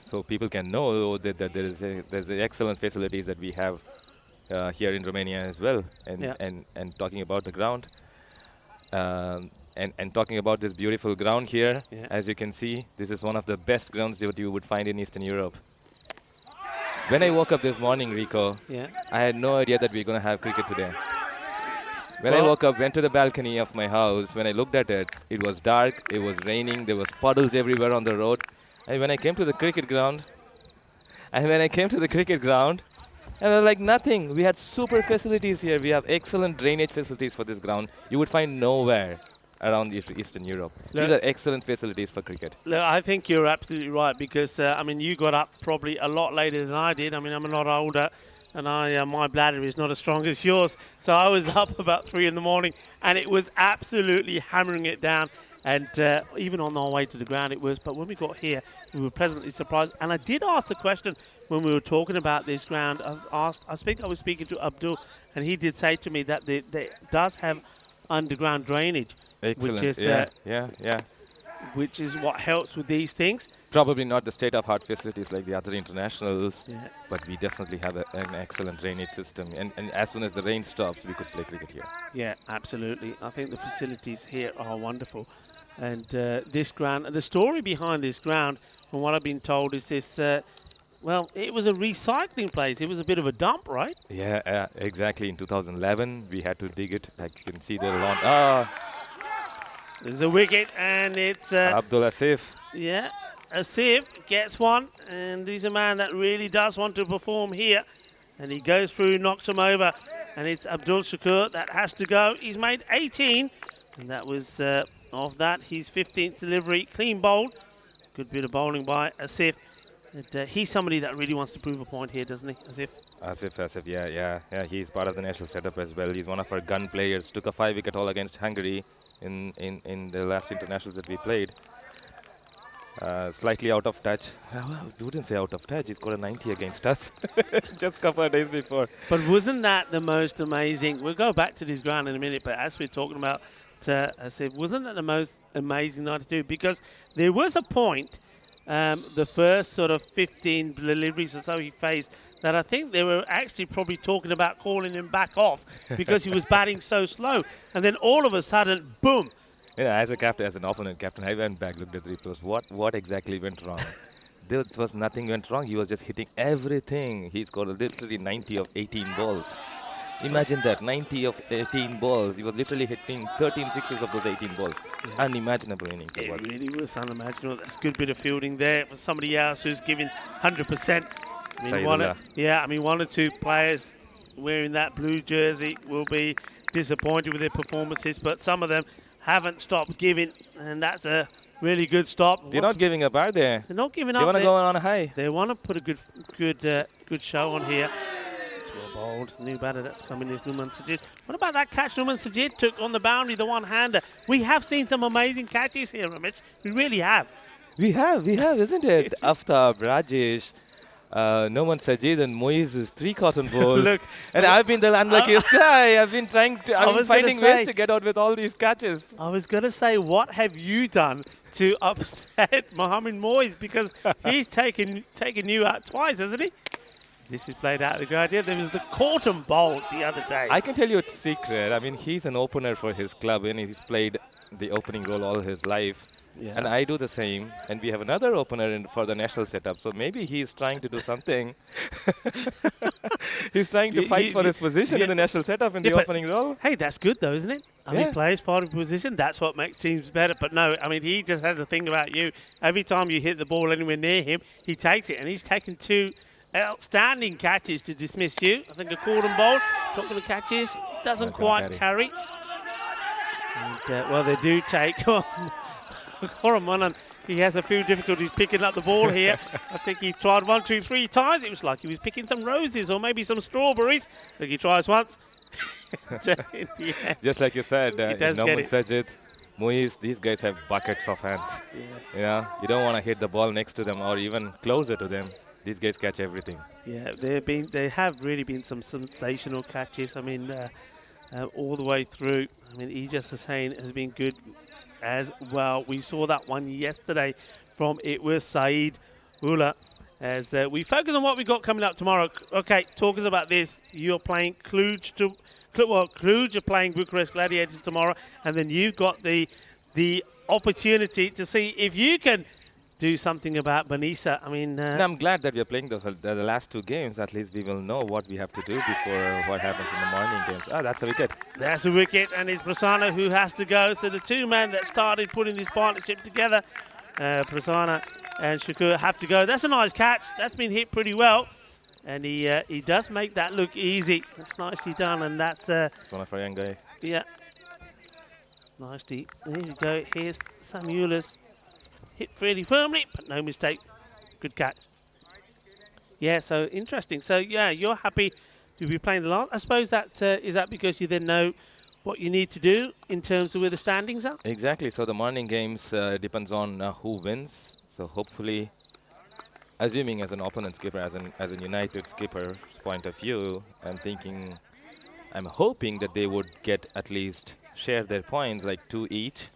So people can know that there's excellent facilities that we have here in Romania as well. And talking about the ground, and talking about this beautiful ground here, as you can see, this is one of the best grounds that you would find in Eastern Europe. When I woke up this morning, Rico, I had no idea that we're going to have cricket today. When I woke up, went to the balcony of my house, when I looked at it, it was dark, it was raining, there was puddles everywhere on the road. And when I came to the cricket ground, I was like, nothing. We had super facilities here. We have excellent drainage facilities for this ground. You would find nowhere around Eastern Europe. These are excellent facilities for cricket. Look, I think you're absolutely right because, I mean, you got up probably a lot later than I did. I mean, I'm a lot older and my bladder is not as strong as yours. So I was up about 3 in the morning and it was absolutely hammering it down. And even on our way to the ground it was. But when we got here, we were pleasantly surprised. And I did ask the question when we were talking about this ground. I was speaking to Abdul, and he did say to me that they does have underground drainage. Excellent. Which is, which is what helps with these things. Probably not the state-of-art facilities like the other internationals, but we definitely have an excellent drainage system. And as soon as the rain stops, we could play cricket here. Yeah, absolutely. I think the facilities here are wonderful. And this ground, and the story behind this ground, from what I've been told, is this, well, it was a recycling place. It was a bit of a dump, right? Yeah, exactly. In 2011, we had to dig it. Like you can see the lawn. There's a wicket, and it's Abdul Asif. yeah, Asif gets one, and he's a man that really does want to perform here, and he goes through, knocks him over, and it's Abdul Shakur that has to go. He's made 18, and that was of that his 15th delivery, clean bowled. Good bit of bowling by Asif. And, he's somebody that really wants to prove a point here, doesn't he, Asif? Asif, yeah. He's part of the national setup as well. He's one of our gun players. Took a 5-wicket haul against Hungary in the last internationals that we played. Slightly out of touch. Well, I wouldn't say out of touch. He scored a 90 against us just a couple of days before. But wasn't that the most amazing? We'll go back to this ground in a minute, but as we're talking about, Asif, wasn't that the most amazing 92? Because there was a point, the first sort of 15 deliveries or so he faced, that I think they were actually probably talking about calling him back off because he was batting so slow. And then all of a sudden, boom. Yeah, as a captain, as an opponent captain, I went back, looked at the replays. What exactly went wrong? There was nothing went wrong. He was just hitting everything. He scored literally 90 of 18 balls. Imagine that, 90 of 18 balls. He was literally hitting 13 sixes of those 18 balls. Yeah. Unimaginable innings. It really was unimaginable. That's a good bit of fielding there for somebody else who's giving 100%. I mean, one or two players wearing that blue jersey will be disappointed with their performances, but some of them haven't stopped giving, and that's a really good stop. They're not giving up, are they? They're not giving up. They want to go on a high. They want to put a good show on here. It's well bowled. New batter that's coming is Numan Sajid. What about that catch Numan Sajid took on the boundary, the one-hander? We have seen some amazing catches here, Ramesh. We really have. We have, isn't it? Aftab, Rajesh, Numan Sajid and Moise's 3 cotton balls. Look, and I've been the unluckiest guy. I've been finding ways to get out with all these catches. I was going to say, what have you done to upset Mohammed Moise? Because he's taken you out twice, hasn't he? This is played out of the ground. Yeah, there was the cotton bowl the other day. I can tell you a secret. I mean, he's an opener for his club and he's played the opening role all his life. Yeah. And I do the same, and we have another opener for the national setup. So maybe he's trying to do something. He's trying to fight for his position in the national setup in the opening role. Hey, that's good though, isn't it? I mean, players part of position. That's what makes teams better. But no, I mean, he just has a thing about you. Every time you hit the ball anywhere near him, he takes it, and he's taken 2 outstanding catches to dismiss you. I think a cordon bowl, not going to catches, doesn't quite carry. And, well, they do take. Koromanan, he has a few difficulties picking up the ball here. I think he tried 1, 2, 3 times. It was like he was picking some roses or maybe some strawberries. I think he tries once. Just like you said, Norman Sajid, Moise, these guys have buckets of hands. Yeah, you don't want to hit the ball next to them or even closer to them. These guys catch everything. Yeah, they have really been some sensational catches. I mean, all the way through. I mean, Ijaz Hussain has been good as well. We saw that one yesterday from it was Saeed Ullah. As we focus on what we got coming up tomorrow. Okay, talk us about this. You're playing Cluj are playing Bucharest Gladiators tomorrow, and then you've got the opportunity to see if you can do something about Banisa. I mean, I'm glad that we are playing the last 2 games. At least we will know what we have to do before what happens in the morning games. Oh, that's a wicket. That's a wicket, and it's Prasanna who has to go. So the 2 men that started putting this partnership together, Prasanna and Shakur, have to go. That's a nice catch. That's been hit pretty well, and he does make that look easy. That's nicely done, and that's one of our young guys. Yeah, nicely. There you go. Here's Samuelis. Hit fairly firmly, but no mistake. Good catch. Yeah, so interesting. So, yeah, you're happy to be playing the last. I suppose that is that because you then know what you need to do in terms of where the standings are? Exactly. So the morning games depends on who wins. So hopefully, assuming as an opponent skipper, as a United skipper's point of view, I'm hoping that they would get at least share their points, like 2 each.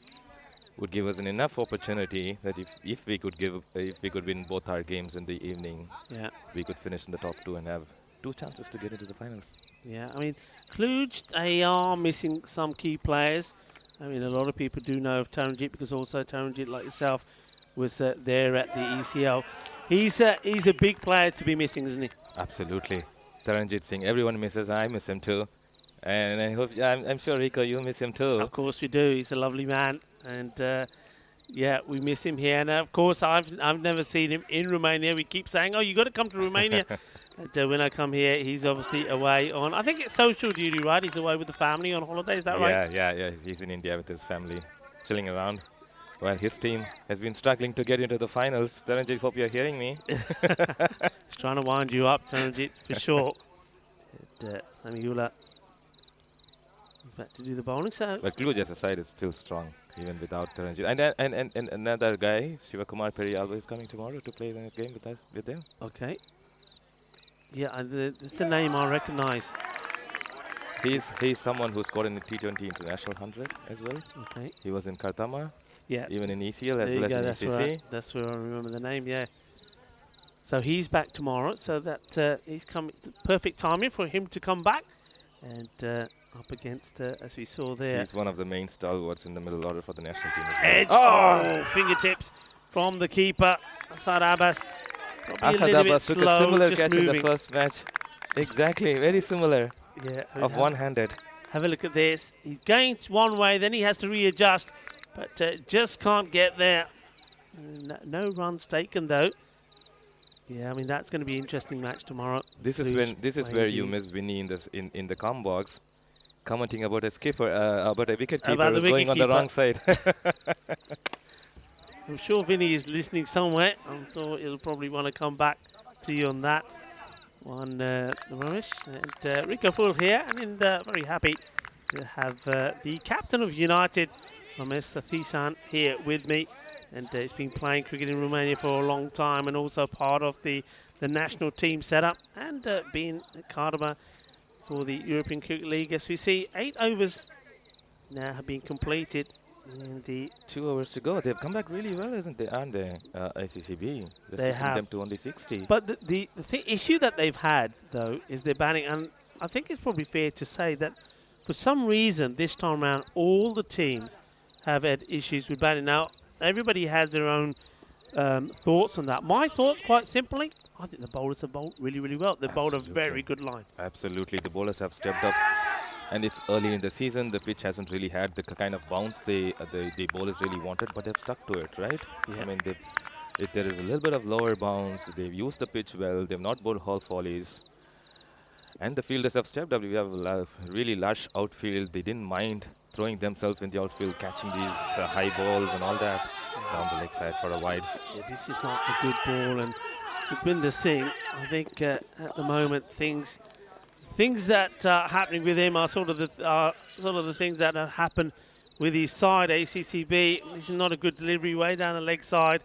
Would give us enough opportunity that if we could win both our games in the evening, we could finish in the top 2 and have 2 chances to get into the finals. Yeah, I mean, Cluj, they are missing some key players. I mean, a lot of people do know of Taranjit because also Taranjit, like yourself, was there at the ECL. He's a big player to be missing, isn't he? Absolutely. Taranjit Singh, everyone misses. I miss him too. And I hope, I'm sure, Rico, you miss him too. Of course we do. He's a lovely man. and yeah, we miss him here. And of course, I've never seen him in Romania. We keep saying, "Oh, you got to come to Romania." And when I come here, he's obviously away on. I think it's social duty, right? He's away with the family on holiday. Is that right? Yeah. He's in India with his family, chilling around. Well, his team has been struggling to get into the finals. Taranjit, hope you're hearing me. He's trying to wind you up, Taranjit, for sure. Samiula is back to do the bowling. So, But Kluge as a side is still strong, even without Taranjit. And another guy, Shivakumar Periyalva, is coming tomorrow to play the game with them. okay. Yeah, it's a name I recognise. He's someone who scored in the T20 International 100 as well. Okay. He was in Kartama, Yeah. even in ECL as There you well go, as that's in ECC. right. That's where I remember the name, yeah. So he's back tomorrow, so that he's coming. Perfect timing for him to come back, and up against, as we saw there. He's one of the main stalwarts in the middle order for the national team as well. Edge, oh, fingertips from the keeper, Asad Abbas. Probably a Asad little bit Abbas took a slow, similar just catch in the moving. first match. Exactly, very similar, Yeah, of one-handed. Have a look at this. He's going one way, then he has to readjust, but just can't get there. No runs taken though. Yeah, I mean that's going to be an interesting match tomorrow. This is where you miss Vinny in the comm box, commenting about a skipper, about a wicket keeper who's going on the wrong side. I'm sure Vinny is listening somewhere. I'm sure he'll probably want to come back to you on that one, Ramesh. And Rico Full here, and very happy to have the captain of United, Ramesh Sathisan, here with me. And he's been playing cricket in Romania for a long time, and also part of the national team setup, and been at Kartama for the European Cricket League. As we see, 8 overs now have been completed. In the 2 hours to go. They've come back really well, aren't they? ICCB. They have. Them to only 60. But the issue that they've had, though, is their batting. And I think it's probably fair to say that for some reason this time around, all the teams have had issues with batting. Now, everybody has their own thoughts on that. My thoughts, quite simply, I think the bowlers have bowled really, really well. They've bowled a very good line. Absolutely. The bowlers have stepped up. And it's early in the season. The pitch hasn't really had the kind of bounce the bowlers really wanted, but they've stuck to it, right? Yeah. I mean, if there is a little bit of lower bounce, they've used the pitch well. They've not bowled half volleys. And the fielders have stepped up. We have a really lush outfield. They didn't mind throwing themselves in the outfield, catching these high balls and all that down the leg side for a wide. Yeah, this is not a good ball. And Sukhbinder Singh, I think at the moment things that are happening with him are sort of the things that have happened with his side. ACCB, this is not a good delivery way down the leg side.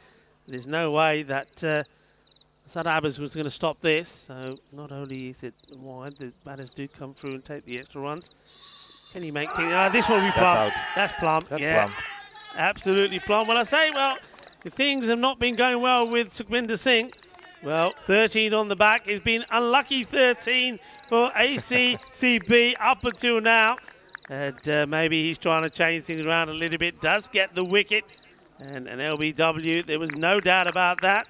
There's no way that Asad Abbas was going to stop this. So not only is it wide, the batters do come through and take the extra runs. Can he make things? This one will be plumb. That's plumb. That's yeah, plumb. Absolutely plumb. Well, I say, if things have not been going well with Sukhbinder Singh, 13 on the back. It's been unlucky 13 for ACCB up until now. And maybe he's trying to change things around a little bit. Does get the wicket and an LBW. There was no doubt about that.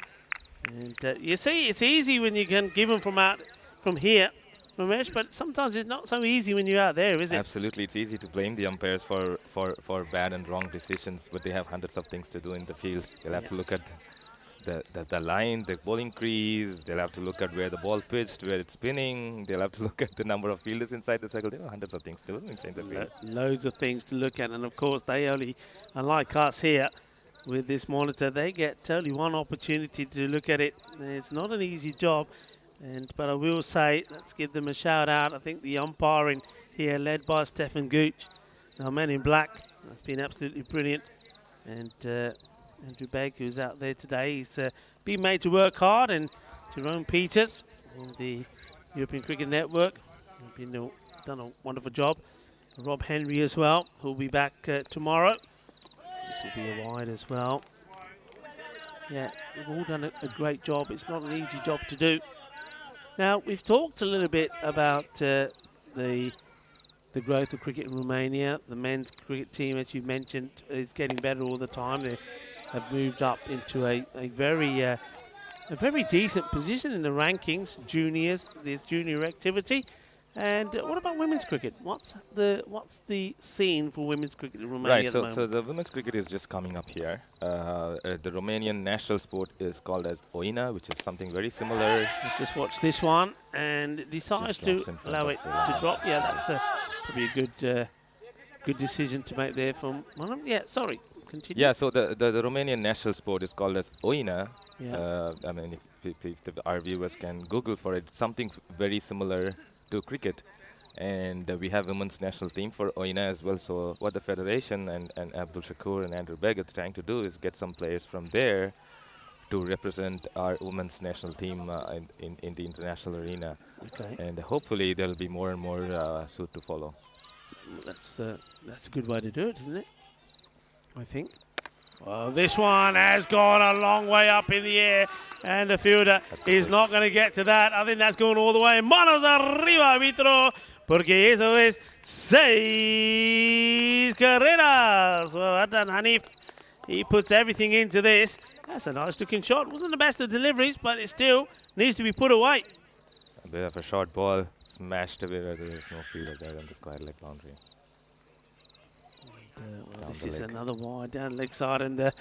And you see, it's easy when you can give them from here, Ramesh, but sometimes it's not so easy when you're out there, is it? Absolutely. It's easy to blame the umpires for bad and wrong decisions, but they have hundreds of things to do in the field. They'll have to look at the line, the bowling crease. They'll have to look at where the ball pitched, where it's spinning. They'll have to look at the number of fielders inside the circle. There are hundreds of things to do inside the field. Loads of things to look at, and of course they only, unlike us here with this monitor, they get only one opportunity to look at it. It's not an easy job, but I will say, let's give them a shout out. I think the umpiring here, led by Stefan Gooch, our man in black, has been absolutely brilliant. And Andrew Begg, who's out there today, he's been made to work hard, and Jerome Peters on the European Cricket Network have done a wonderful job. Rob Henry as well, who'll be back tomorrow. This will be a wide as well. Yeah, they've all done a great job. It's not an easy job to do. Now, we've talked a little bit about the growth of cricket in Romania. The men's cricket team, as you mentioned, is getting better all the time. They have moved up into a very decent position in the rankings. Juniors, there's junior activity, And what about women's cricket? What's the scene for women's cricket in Romania Right, at the so, moment? so the women's cricket is just coming up here. The Romanian national sport is called as Oina, which is something very similar. Let's just watch this one, and it decides Just to drops in front allow of it the to line. drop. Yeah, that's probably a good decision to make there from one of them. Yeah, sorry, continue. Yeah, so the Romanian national sport is called as Oina. Yeah. I mean, if our viewers can Google for it, something very similar to cricket. And we have women's national team for Oina as well. So what the federation and Abdul Shakur and Andrew Begg are trying to do is get some players from there to represent our women's national team in the international arena. Okay. And hopefully there'll be more and more suit to follow. That's a good way to do it, isn't it? I think. Well, this one has gone a long way up in the air, and the fielder is not going to get to that. I think that's going all the way. Manos arriba, Vitro, porque eso es 6 carreras. Well done, Hanif. He puts everything into this. That's a nice looking shot. Wasn't the best of deliveries, but it still needs to be put away. A bit of a short ball smashed away where there is no fielder there on the square leg boundary. Well, Down this the is leg. another wide down leg side, and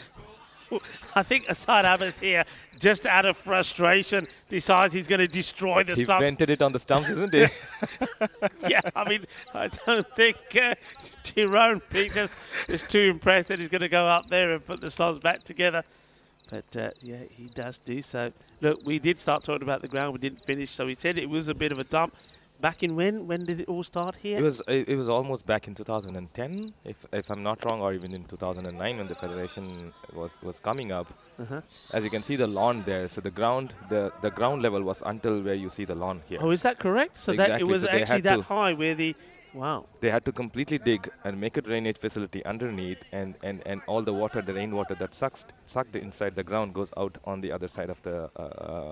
I think Asad Abbas here, just out of frustration, decides he's going to destroy the He stumps. vented it on the stumps, isn't he? Yeah, I mean, I don't think Tyrone Peters is too impressed that he's going to go up there and put the stumps back together. But yeah, he does do so. Look, we did start talking about the ground, we didn't finish, so he said it was a bit of a dump. Back in when? When did it all start here? It was almost back in 2010, if I'm not wrong, or even in 2009 when the federation was coming up. As you can see the lawn there, so the ground level was until where you see the lawn here. Oh, is that correct? So that it Exactly, was so they actually had that to- high where the wow. They had to completely dig and make a drainage facility underneath, and all the water, the rainwater that sucked inside the ground goes out on the other side of the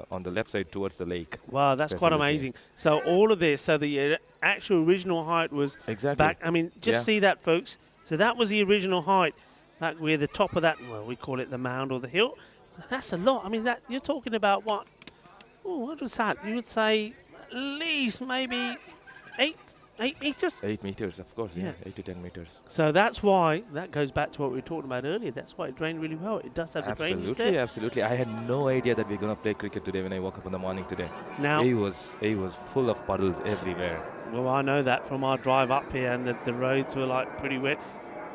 on the left side towards the lake. Wow, that's quite facility. amazing. So all of this, so the actual original height was Exactly. back. I mean, just Yeah. see that, folks. So that was the original height, back where the top of that, well, we call it the mound or the hill. That's a lot. I mean, that you're talking about what? Oh, what was that? You would say at least maybe 8 meters. 8 meters, of course, Yeah. 8 to 10 meters. So that's why, that goes back to what we were talking about earlier. That's why it drained really well. It does have the drainage Absolutely, there. absolutely. I had no idea that we're gonna play cricket today when I woke up in the morning today. Now, It was full of puddles everywhere. well, I know that from our drive up here, and the roads were like pretty wet.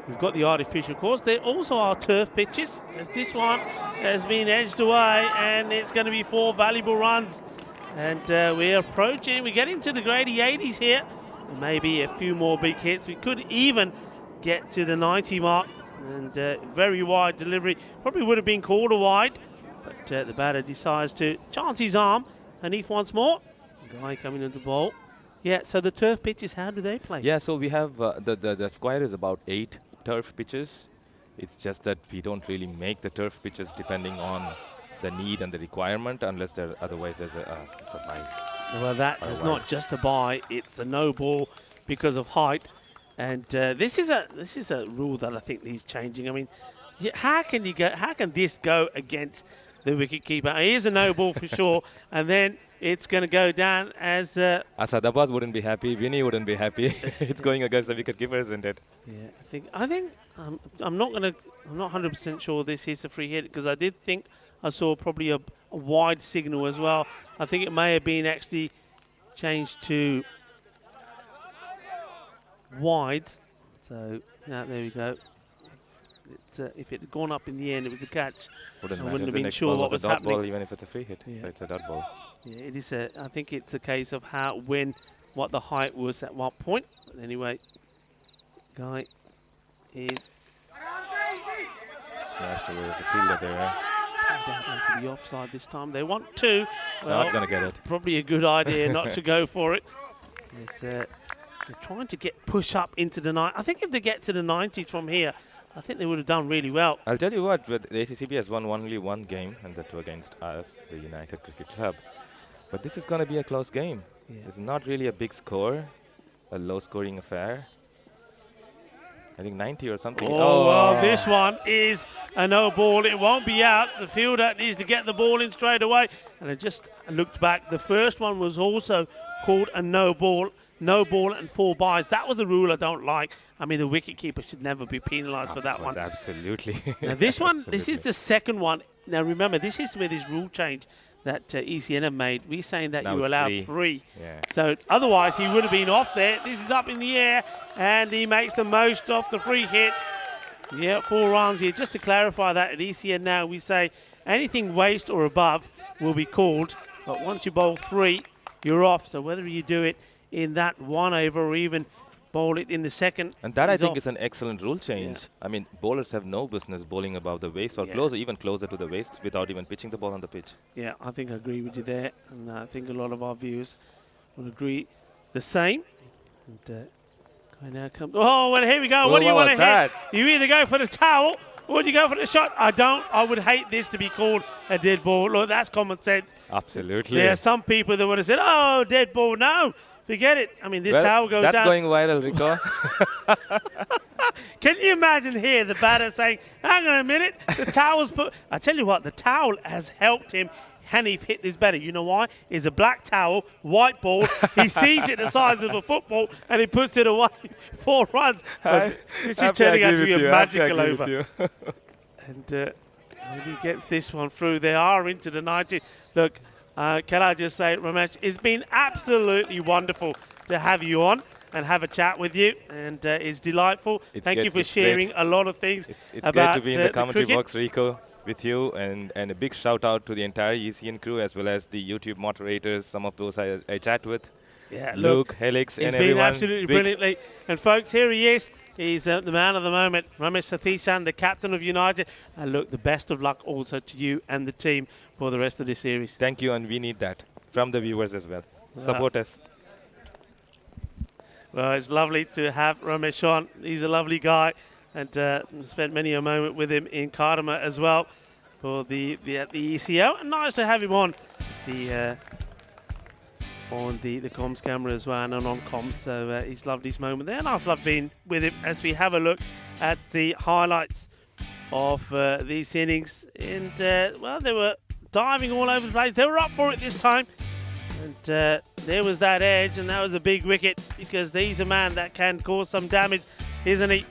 We've got the artificial course. There also are turf pitches, as this one has been edged away, and it's going to be 4 valuable runs. And we're approaching, we're getting to the grady 80s here. And maybe a few more big hits. We could even get to the 90 mark. And very wide delivery. Probably would have been called a wide, but the batter decides to chance his arm. Hanif once more. Guy coming into the ball. Yeah, so the turf pitches, how do they play? Yeah, so we have the square is about 8 turf pitches. It's just that we don't really make the turf pitches depending on the need and the requirement, unless there otherwise there's it's a buy. Well, that is not just a buy; it's a no ball because of height. And this is a rule that I think needs changing. I mean, how can this go against the wicket keeper? Here's a no ball for sure, and then it's going to go down as. Asad Abbas wouldn't be happy. Vinny wouldn't be happy. It's going against the wicket keeper, isn't it? Yeah, I think I'm not 100% sure this is a free hit, because I did think I saw probably a wide signal as well. I think it may have been actually changed to wide. So yeah, there we go. It's, if it had gone up in the end, it was a catch. Wouldn't I matter. wouldn't have The been next sure ball what was was a dot happening. ball, even if it's a free hit. Yeah. So it's a dot ball. Yeah, it is. I think it's a case of what the height was at what point. But anyway, Guy is Smashed away as a fielder there. down into the offside this time. They want 2. Well, Not gonna get it. probably a good idea not to go for it. They're trying to push up into the 90. I think if they get to the 90s from here, I think they would have done really well. I'll tell you what, the ACCB has won only one game, and that was against us, the United Cricket Club. But this is going to be a close game. Yeah. It's not really a big score, a low-scoring affair. I think 90 or something. Oh, well, this one is a no ball. It won't be out. The fielder needs to get the ball in straight away. And I just looked back. The first one was also called a no ball. no ball and 4 byes. That was the rule I don't like. I mean, the wicketkeeper should never be penalised for that one. Absolutely. Now this one, this is Absolutely. the second one. Now remember, this is where this rule change that ECN have made. We're saying that Now you it's allow 3. 3. Yeah. So otherwise he would have been off there. This is up in the air and he makes the most of the free hit. Yeah, 4 runs here. Just to clarify that at ECN now, we say anything waste or above will be called. But once you bowl 3, you're off. So whether you do it in that 1 over or even bowl it in the second. And that I think off. is an excellent rule change. Yeah. I mean, bowlers have no business bowling above the waist or closer, even closer to the waist without even pitching the ball on the pitch. Yeah, I think I agree with you there. And I think a lot of our viewers will agree the same. And now comes. Oh, well, here we go. Oh, what do you what want to was that? hit? You either go for the towel or you go for the shot. I would hate this to be called a dead ball. Look, that's common sense. Absolutely. There are some people that would have said, oh, dead ball. No, forget it. I mean, this towel goes that's down. going viral, Rico. Can you imagine here the batter saying, hang on a minute, the towel's put. I tell you what, the towel has helped him. Hanif hit this better. You know why? It's a black towel, white ball. He sees it the size of a football and he puts it away. 4 runs. It's just turning out to be a magical over. And he gets this one through. They are into the 90. Look, can I just say, Ramesh, it's been absolutely wonderful to have you on and have a chat with you. And it's delightful. Thank you for sharing a lot of things It's about great to be in the commentary cricket. box, Rico, with you. And a big shout out to the entire ECN crew as well as the YouTube moderators. Some of those I chat with. Yeah, Luke, Helix, and it's everyone. been absolutely brilliantly. And folks, here he is. He's the man of the moment, Ramesh Sathisan, the captain of United. And look, the best of luck also to you and the team for the rest of this series. Thank you, and we need that from the viewers as well. Support us. Well, it's lovely to have Ramesh on. He's a lovely guy, and spent many a moment with him in Kardama as well for the ECO. And nice to have him on the comms camera as well, and on comms. So he's loved his moment there, and I've loved being with him as we have a look at the highlights of these innings. And well, they were diving all over the place. They were up for it this time. And there was that edge, and that was a big wicket because he's a man that can cause some damage, isn't he?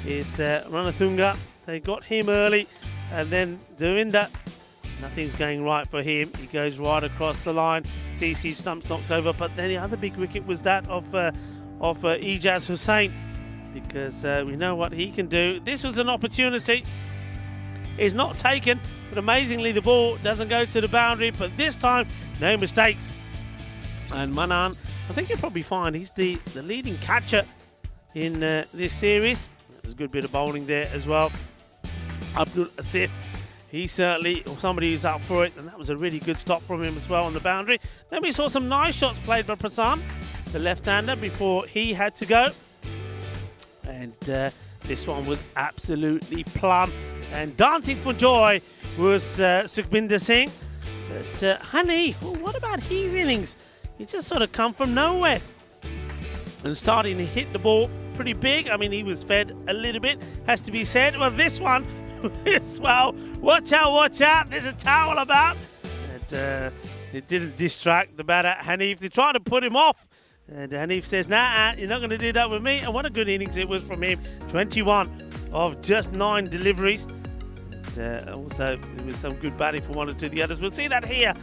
It's Ranathunga. They got him early, and then doing that, nothing's going right for him. He goes right across the line. CC Stump's knocked over, but then the other big wicket was that of Ijaz Hussain, because we know what he can do. This was an opportunity. It's not taken, but amazingly the ball doesn't go to the boundary, but this time, no mistakes. And Manan, I think you'll probably find he's the leading catcher in this series. There's a good bit of bowling there as well. Abdul Asif, he certainly, or somebody who's up for it, and that was a really good stop from him as well on the boundary. Then we saw some nice shots played by Prasan, the left-hander, before he had to go. And this one was absolutely plumb. And dancing for joy was Sukhbinder Singh. But Hanif, well, what about his innings? He just sort of come from nowhere and starting to hit the ball pretty big. I mean, he was fed a little bit, has to be said. Well, this one, well, watch out, there's a towel about. And it didn't distract the batter, Hanif. They tried to put him off. And Hanif says, nah, you're not going to do that with me. And what a good innings it was from him. 21 of just 9 deliveries. And also, there was some good batting from one or two of the others. We'll see that here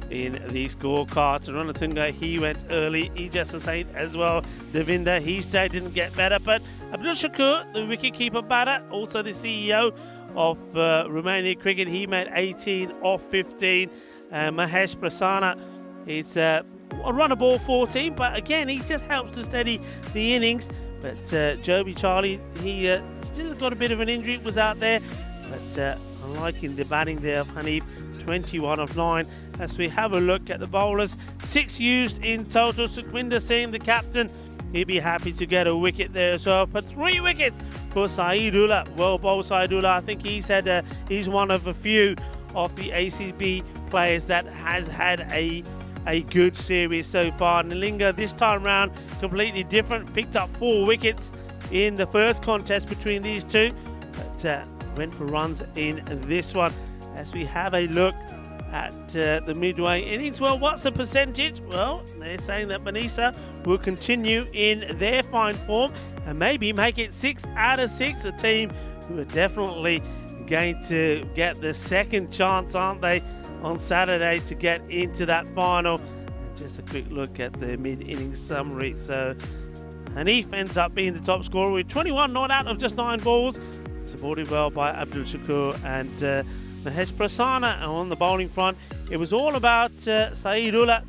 in the scorecards. Ranathunga, he went early. Ijaz Hussain as well. Devinder, his day didn't get better. But Abdul Shakur, the wicketkeeper batter, also the CEO of Romania Cricket, he made 18 off 15. Mahesh Prasanna, it's a run a ball 14, but again, he just helps to steady the innings. But Joby Charlie, he still got a bit of an injury, was out there. But I'm liking the batting there of Hanif, 21 of 9. As we have a look at the bowlers, 6 used in total. Sukhbinder Singh, the captain, he'd be happy to get a wicket there as well. But 3 wickets for Saeedullah. Well bowled Saeedullah. I think he said he's one of a few of the ACB players that has had a good series so far. Nilinga this time round completely different. Picked up 4 wickets in the first contest between these two. But went for runs in this one. As we have a look at the midway innings. Well, what's the percentage? Well, they're saying that Manisa will continue in their fine form and maybe make it 6 out of 6. A team who are definitely going to get the second chance, aren't they, on Saturday to get into that final. And just a quick look at the mid-inning summary. So Hanif ends up being the top scorer with 21 not out of just 9 balls, supported well by Abdul Shakur and Mahesh Prasanna. On the bowling front, it was all about Saeedullah.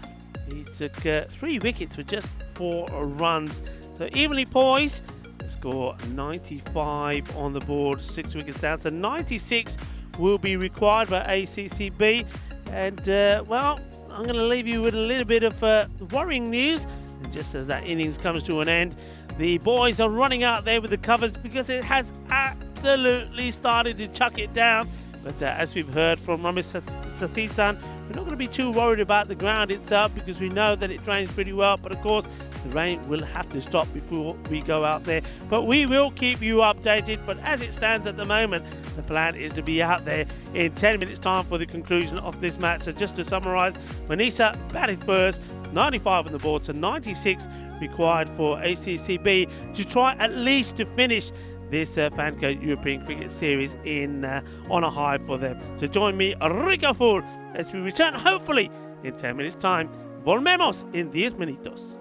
He took 3 wickets for just 4 runs. So evenly poised. The score 95 on the board, 6 wickets down. So 96 will be required by ACCB. And well, I'm going to leave you with a little bit of worrying news. And just as that innings comes to an end, the boys are running out there with the covers because it has absolutely started to chuck it down. But as we've heard from Ramesh Sathisan, we're not going to be too worried about the ground itself because we know that it drains pretty well. But of course, the rain will have to stop before we go out there. But we will keep you updated. But as it stands at the moment, the plan is to be out there in 10 minutes time for the conclusion of this match. So just to summarise, Manisa batted first, 95 on the board, so 96 required for ACCB to try at least to finish this FanCode European Cricket Series on a high for them. So join me, Rico Fool, as we return hopefully in 10 minutes time. Volvemos en 10 minutos.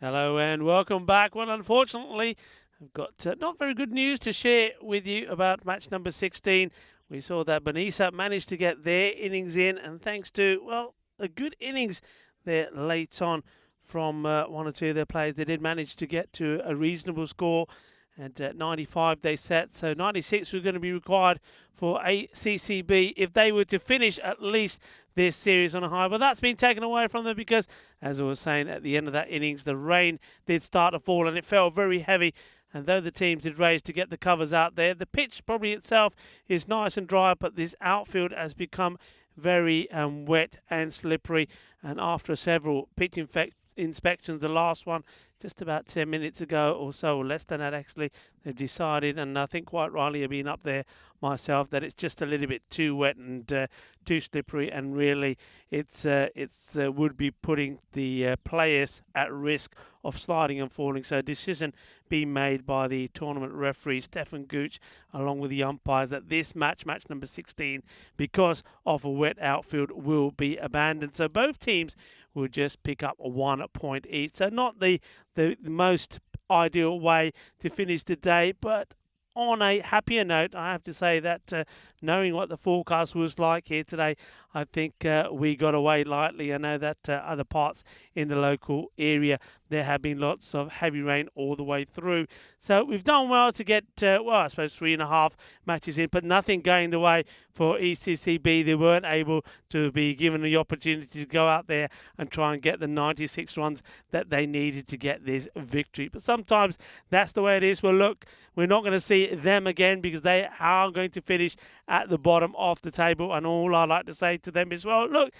Hello and welcome back. Well, unfortunately, I've got not very good news to share with you about match number 16. We saw that Benissa managed to get their innings in, and thanks to, well, a good innings there late on from one or two of their players, they did manage to get to a reasonable score. And 95 they set, so 96 was going to be required for ACCB if they were to finish at least this series on a high. But that's been taken away from them because, as I was saying, at the end of that innings, the rain did start to fall and it fell very heavy. And though the teams did race to get the covers out there, the pitch probably itself is nice and dry, but this outfield has become very wet and slippery. And after several pitch inspections, the last one just about 10 minutes ago or so, or less than that actually, they've decided, and I think quite rightly I've been up there myself, that it's just a little bit too wet and too slippery, and really it's would be putting the players at risk of sliding and falling. So a decision being made by the tournament referee Stefan Gooch along with the umpires that this match number 16, because of a wet outfield, will be abandoned. So both teams will just pick up 1 point each. So not the most ideal way to finish the day, but on a happier note, I have to say that knowing what the forecast was like here today, I think we got away lightly. I know that other parts in the local area, there have been lots of heavy rain all the way through. So we've done well to get, well, I suppose 3.5 matches in, but nothing going the way for ECCB. They weren't able to be given the opportunity to go out there and try and get the 96 runs that they needed to get this victory. But sometimes that's the way it is. Well, look, we're not going to see them again because they are going to finish at the bottom of the table. And all I like to say to them is, well, look,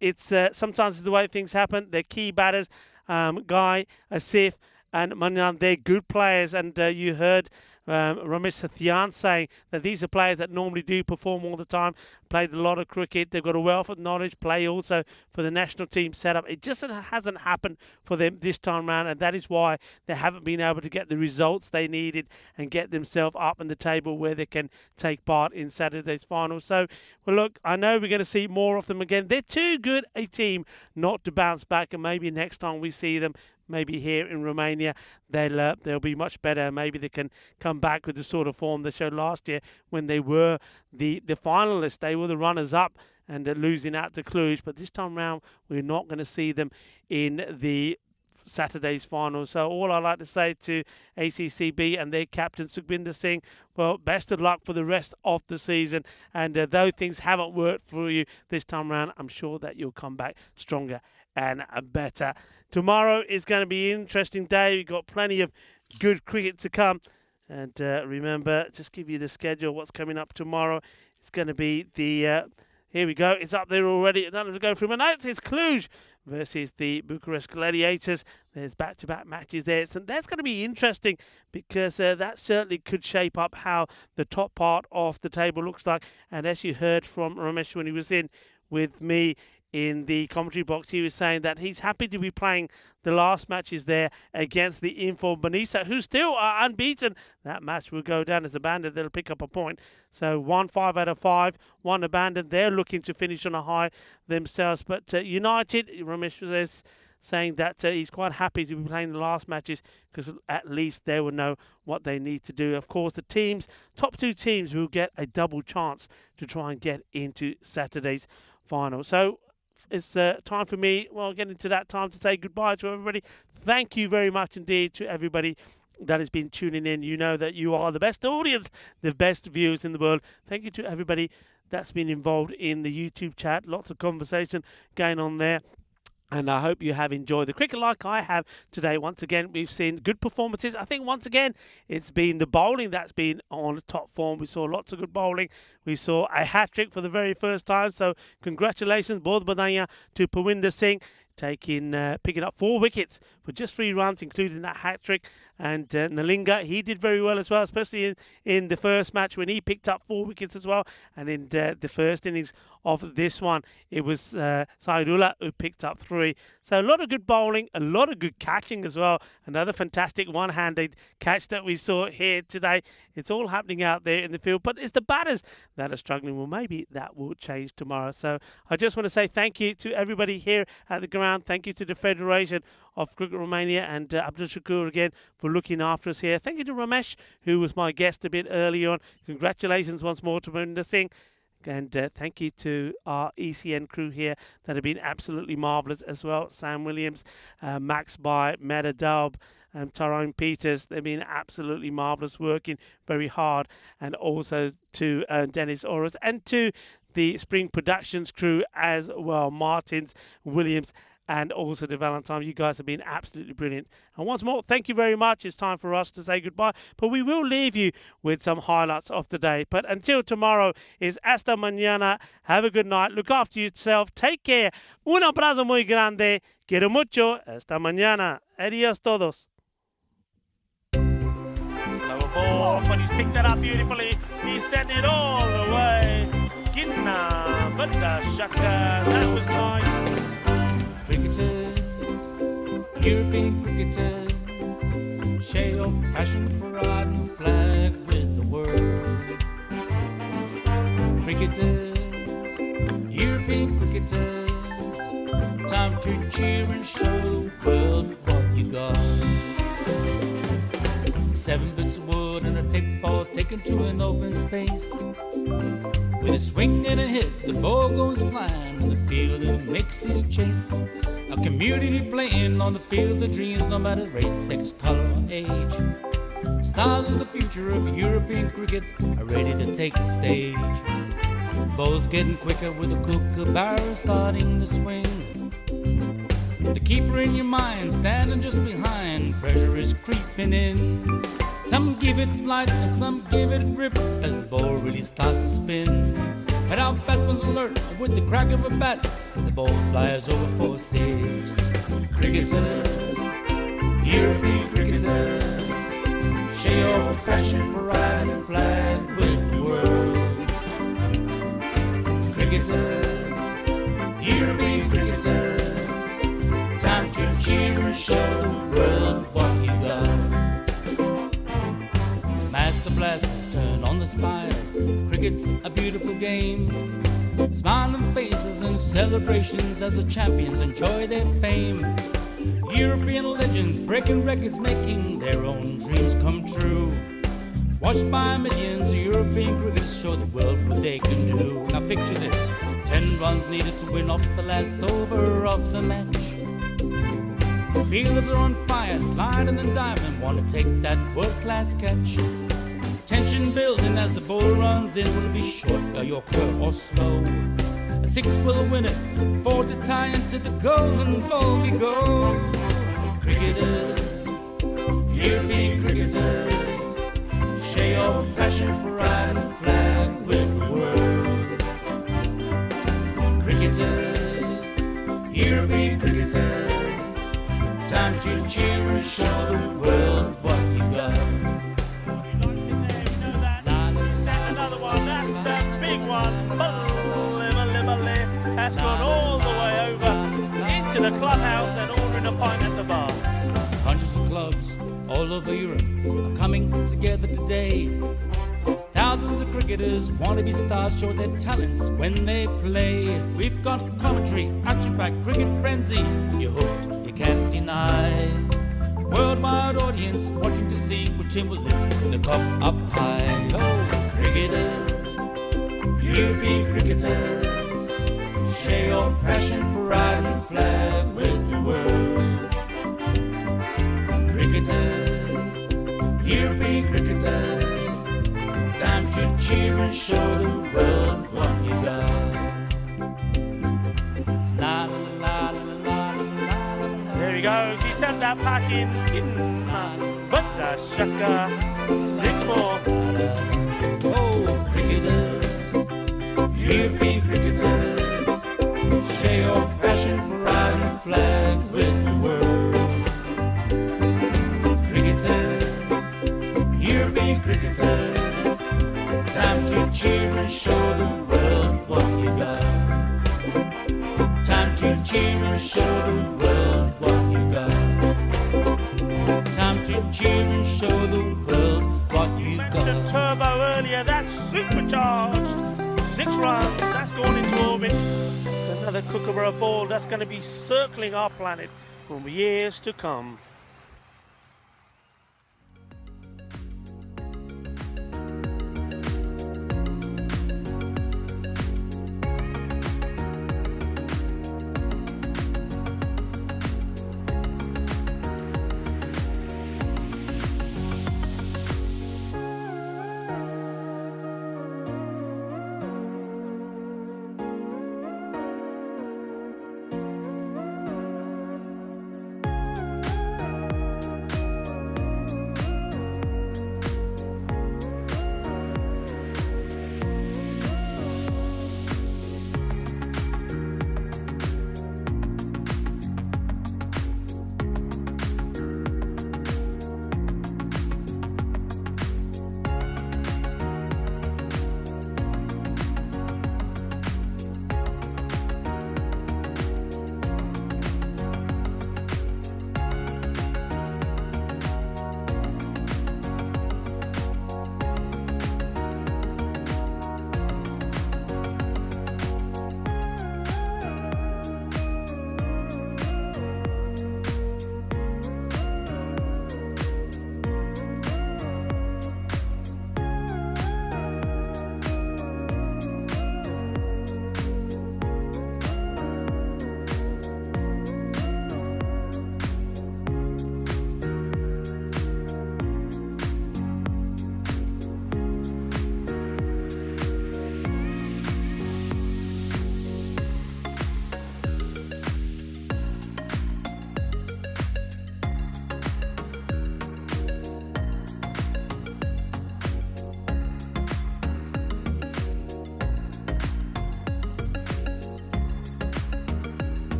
it's sometimes the way things happen. Their key batters, Guy, Asif, and Manan, they're good players. And you heard Ramesh Sathian saying that these are players that normally do perform all the time, played a lot of cricket, they've got a wealth of knowledge, play also for the national team setup. It just hasn't happened for them this time around, and that is why they haven't been able to get the results they needed and get themselves up in the table where they can take part in Saturday's final. So, well, look, I know we're going to see more of them again. They're too good a team not to bounce back, and maybe next time we see them, maybe here in Romania, they'll be much better. Maybe they can come back with the sort of form they showed last year when they were the finalists. They were the runners-up and losing out to Cluj. But this time round, we're not going to see them in the Saturday's final. So all I like to say to ACCB and their captain Sukhbinder Singh, well, best of luck for the rest of the season. And though things haven't worked for you this time round, I'm sure that you'll come back stronger and better. Tomorrow is going to be an interesting day. We've got plenty of good cricket to come. And remember, just give you the schedule, what's coming up tomorrow. It's going to be the, here we go, it's up there already. I don't have to go through my notes. It's Cluj versus the Bucharest Gladiators. There's back-to-back matches there. So that's going to be interesting because that certainly could shape up how the top part of the table looks like. And as you heard from Ramesh when he was in with me in the commentary box, he was saying that he's happy to be playing the last matches there against the Info Benissa, who still are unbeaten. That match will go down as abandoned. They'll pick up a point. So 5 out of 5, 1 abandoned. They're looking to finish on a high themselves. But United, Ramesh was saying that he's quite happy to be playing the last matches because at least they will know what they need to do. Of course, the top 2 teams will get a double chance to try and get into Saturday's final. So it's time for me, well, getting to that time to say goodbye to everybody. Thank you very much indeed to everybody that has been tuning in. You know that you are the best audience, the best viewers in the world. Thank you to everybody that's been involved in the YouTube chat. Lots of conversation going on there. And I hope you have enjoyed the cricket like I have today. Once again, we've seen good performances. I think once again, it's been the bowling that's been on top form. We saw lots of good bowling. We saw a hat-trick for the very first time. So congratulations, Bodh Badania, to Parwinder Singh, picking up 4 wickets for just 3 runs, including that hat-trick. And Nalinga, he did very well as well, especially in the first match when he picked up 4 wickets as well. And in the first innings of this one, it was Saidullah who picked up 3. So a lot of good bowling, a lot of good catching as well. Another fantastic one-handed catch that we saw here today. It's all happening out there in the field, but it's the batters that are struggling. Well, maybe that will change tomorrow. So I just want to say thank you to everybody here at the ground. Thank you to the Federation of Cricket Cricket Romania, and Abdul Shakur again for looking after us here. Thank you to Ramesh, who was my guest a bit early on. Congratulations once more to Mohinder Singh. And thank you to our ECN crew here that have been absolutely marvellous as well. Sam Williams, Max Bai, Meta Daub, Tyrone Peters. They've been absolutely marvellous, working very hard. And also to Dennis Oris and to the Spring Productions crew as well. Martins, Williams, and also the Valentine. You guys have been absolutely brilliant. And once more, thank you very much. It's time for us to say goodbye. But we will leave you with some highlights of the day. But until tomorrow is hasta mañana. Have a good night. Look after yourself. Take care. Un abrazo muy grande. Quiero mucho. Hasta mañana. Adios todos. Lower ball, but he's picked that up beautifully. He sent it all the way. Kinna, but shaka. That was nice. Cricketers, European cricketers, share your passion for riding the flag with the world. Cricketers, European cricketers, time to cheer and show the world what you got. 7 bits of wood and a tick ball taken to an open space. With a swing and a hit, the ball goes flying in the field and makes his chase. A community playing on the field of dreams, no matter race, sex, color, or age. Stars of the future of European cricket are ready to take the stage. Ball's getting quicker with the kookaburra starting to swing. The keeper in your mind standing just behind, pressure is creeping in. Some give it flight and some give it grip as the ball really starts to spin. But our batsman's alert with the crack of a bat, the ball flies over for 6. Cricketers, European cricketers, share your passion for riding the flag with the world. Cricketers, European cricketers, time to cheer and show the world what you got. Master blasters turn on the style. Cricket's a beautiful game. Smiling faces and celebrations as the champions enjoy their fame. European legends breaking records, making their own dreams come true. Watched by millions, European cricketers show the world what they can do. Now picture this, 10 runs needed to win off the last over of the match. Fielders are on fire, sliding and diving, want to take that world-class catch. Tension building as the ball runs in. Will it be short, a yorker or slow? A 6 will win it, 4 to tie into the golden ball we go. Cricketers, European cricketers, share your passion for riding the flag with the world. Cricketers, European cricketers, time to cheer and show the world what you got. That's gone all the way over into the clubhouse and ordering a pint at the bar. Hundreds of clubs all over Europe are coming together today. Thousands of cricketers want to be stars, show their talents when they play. We've got commentary, action-packed cricket frenzy. You're hooked, you can't deny. Worldwide audience watching to see which team will lift the cup up high. Oh, cricketers, European cricketers, share your passion for riding the flag with the world. Cricketers, European cricketers, time to cheer and show the world what you got. La la la la la la. There he goes. He sent that pack in. But the shaka 6-4. Oh, cricketers, European cricketers, share your passion for riding the flag with the world. Cricketers, European cricketers, time to cheer and show the world what you got. Time to cheer and show the world what you got. Time to cheer and show the world what you Mentioned got. turbo earlier. That's supercharged. 6 runs. That's gone into orbit. It's another kookaburra ball that's going to be circling our planet for years to come.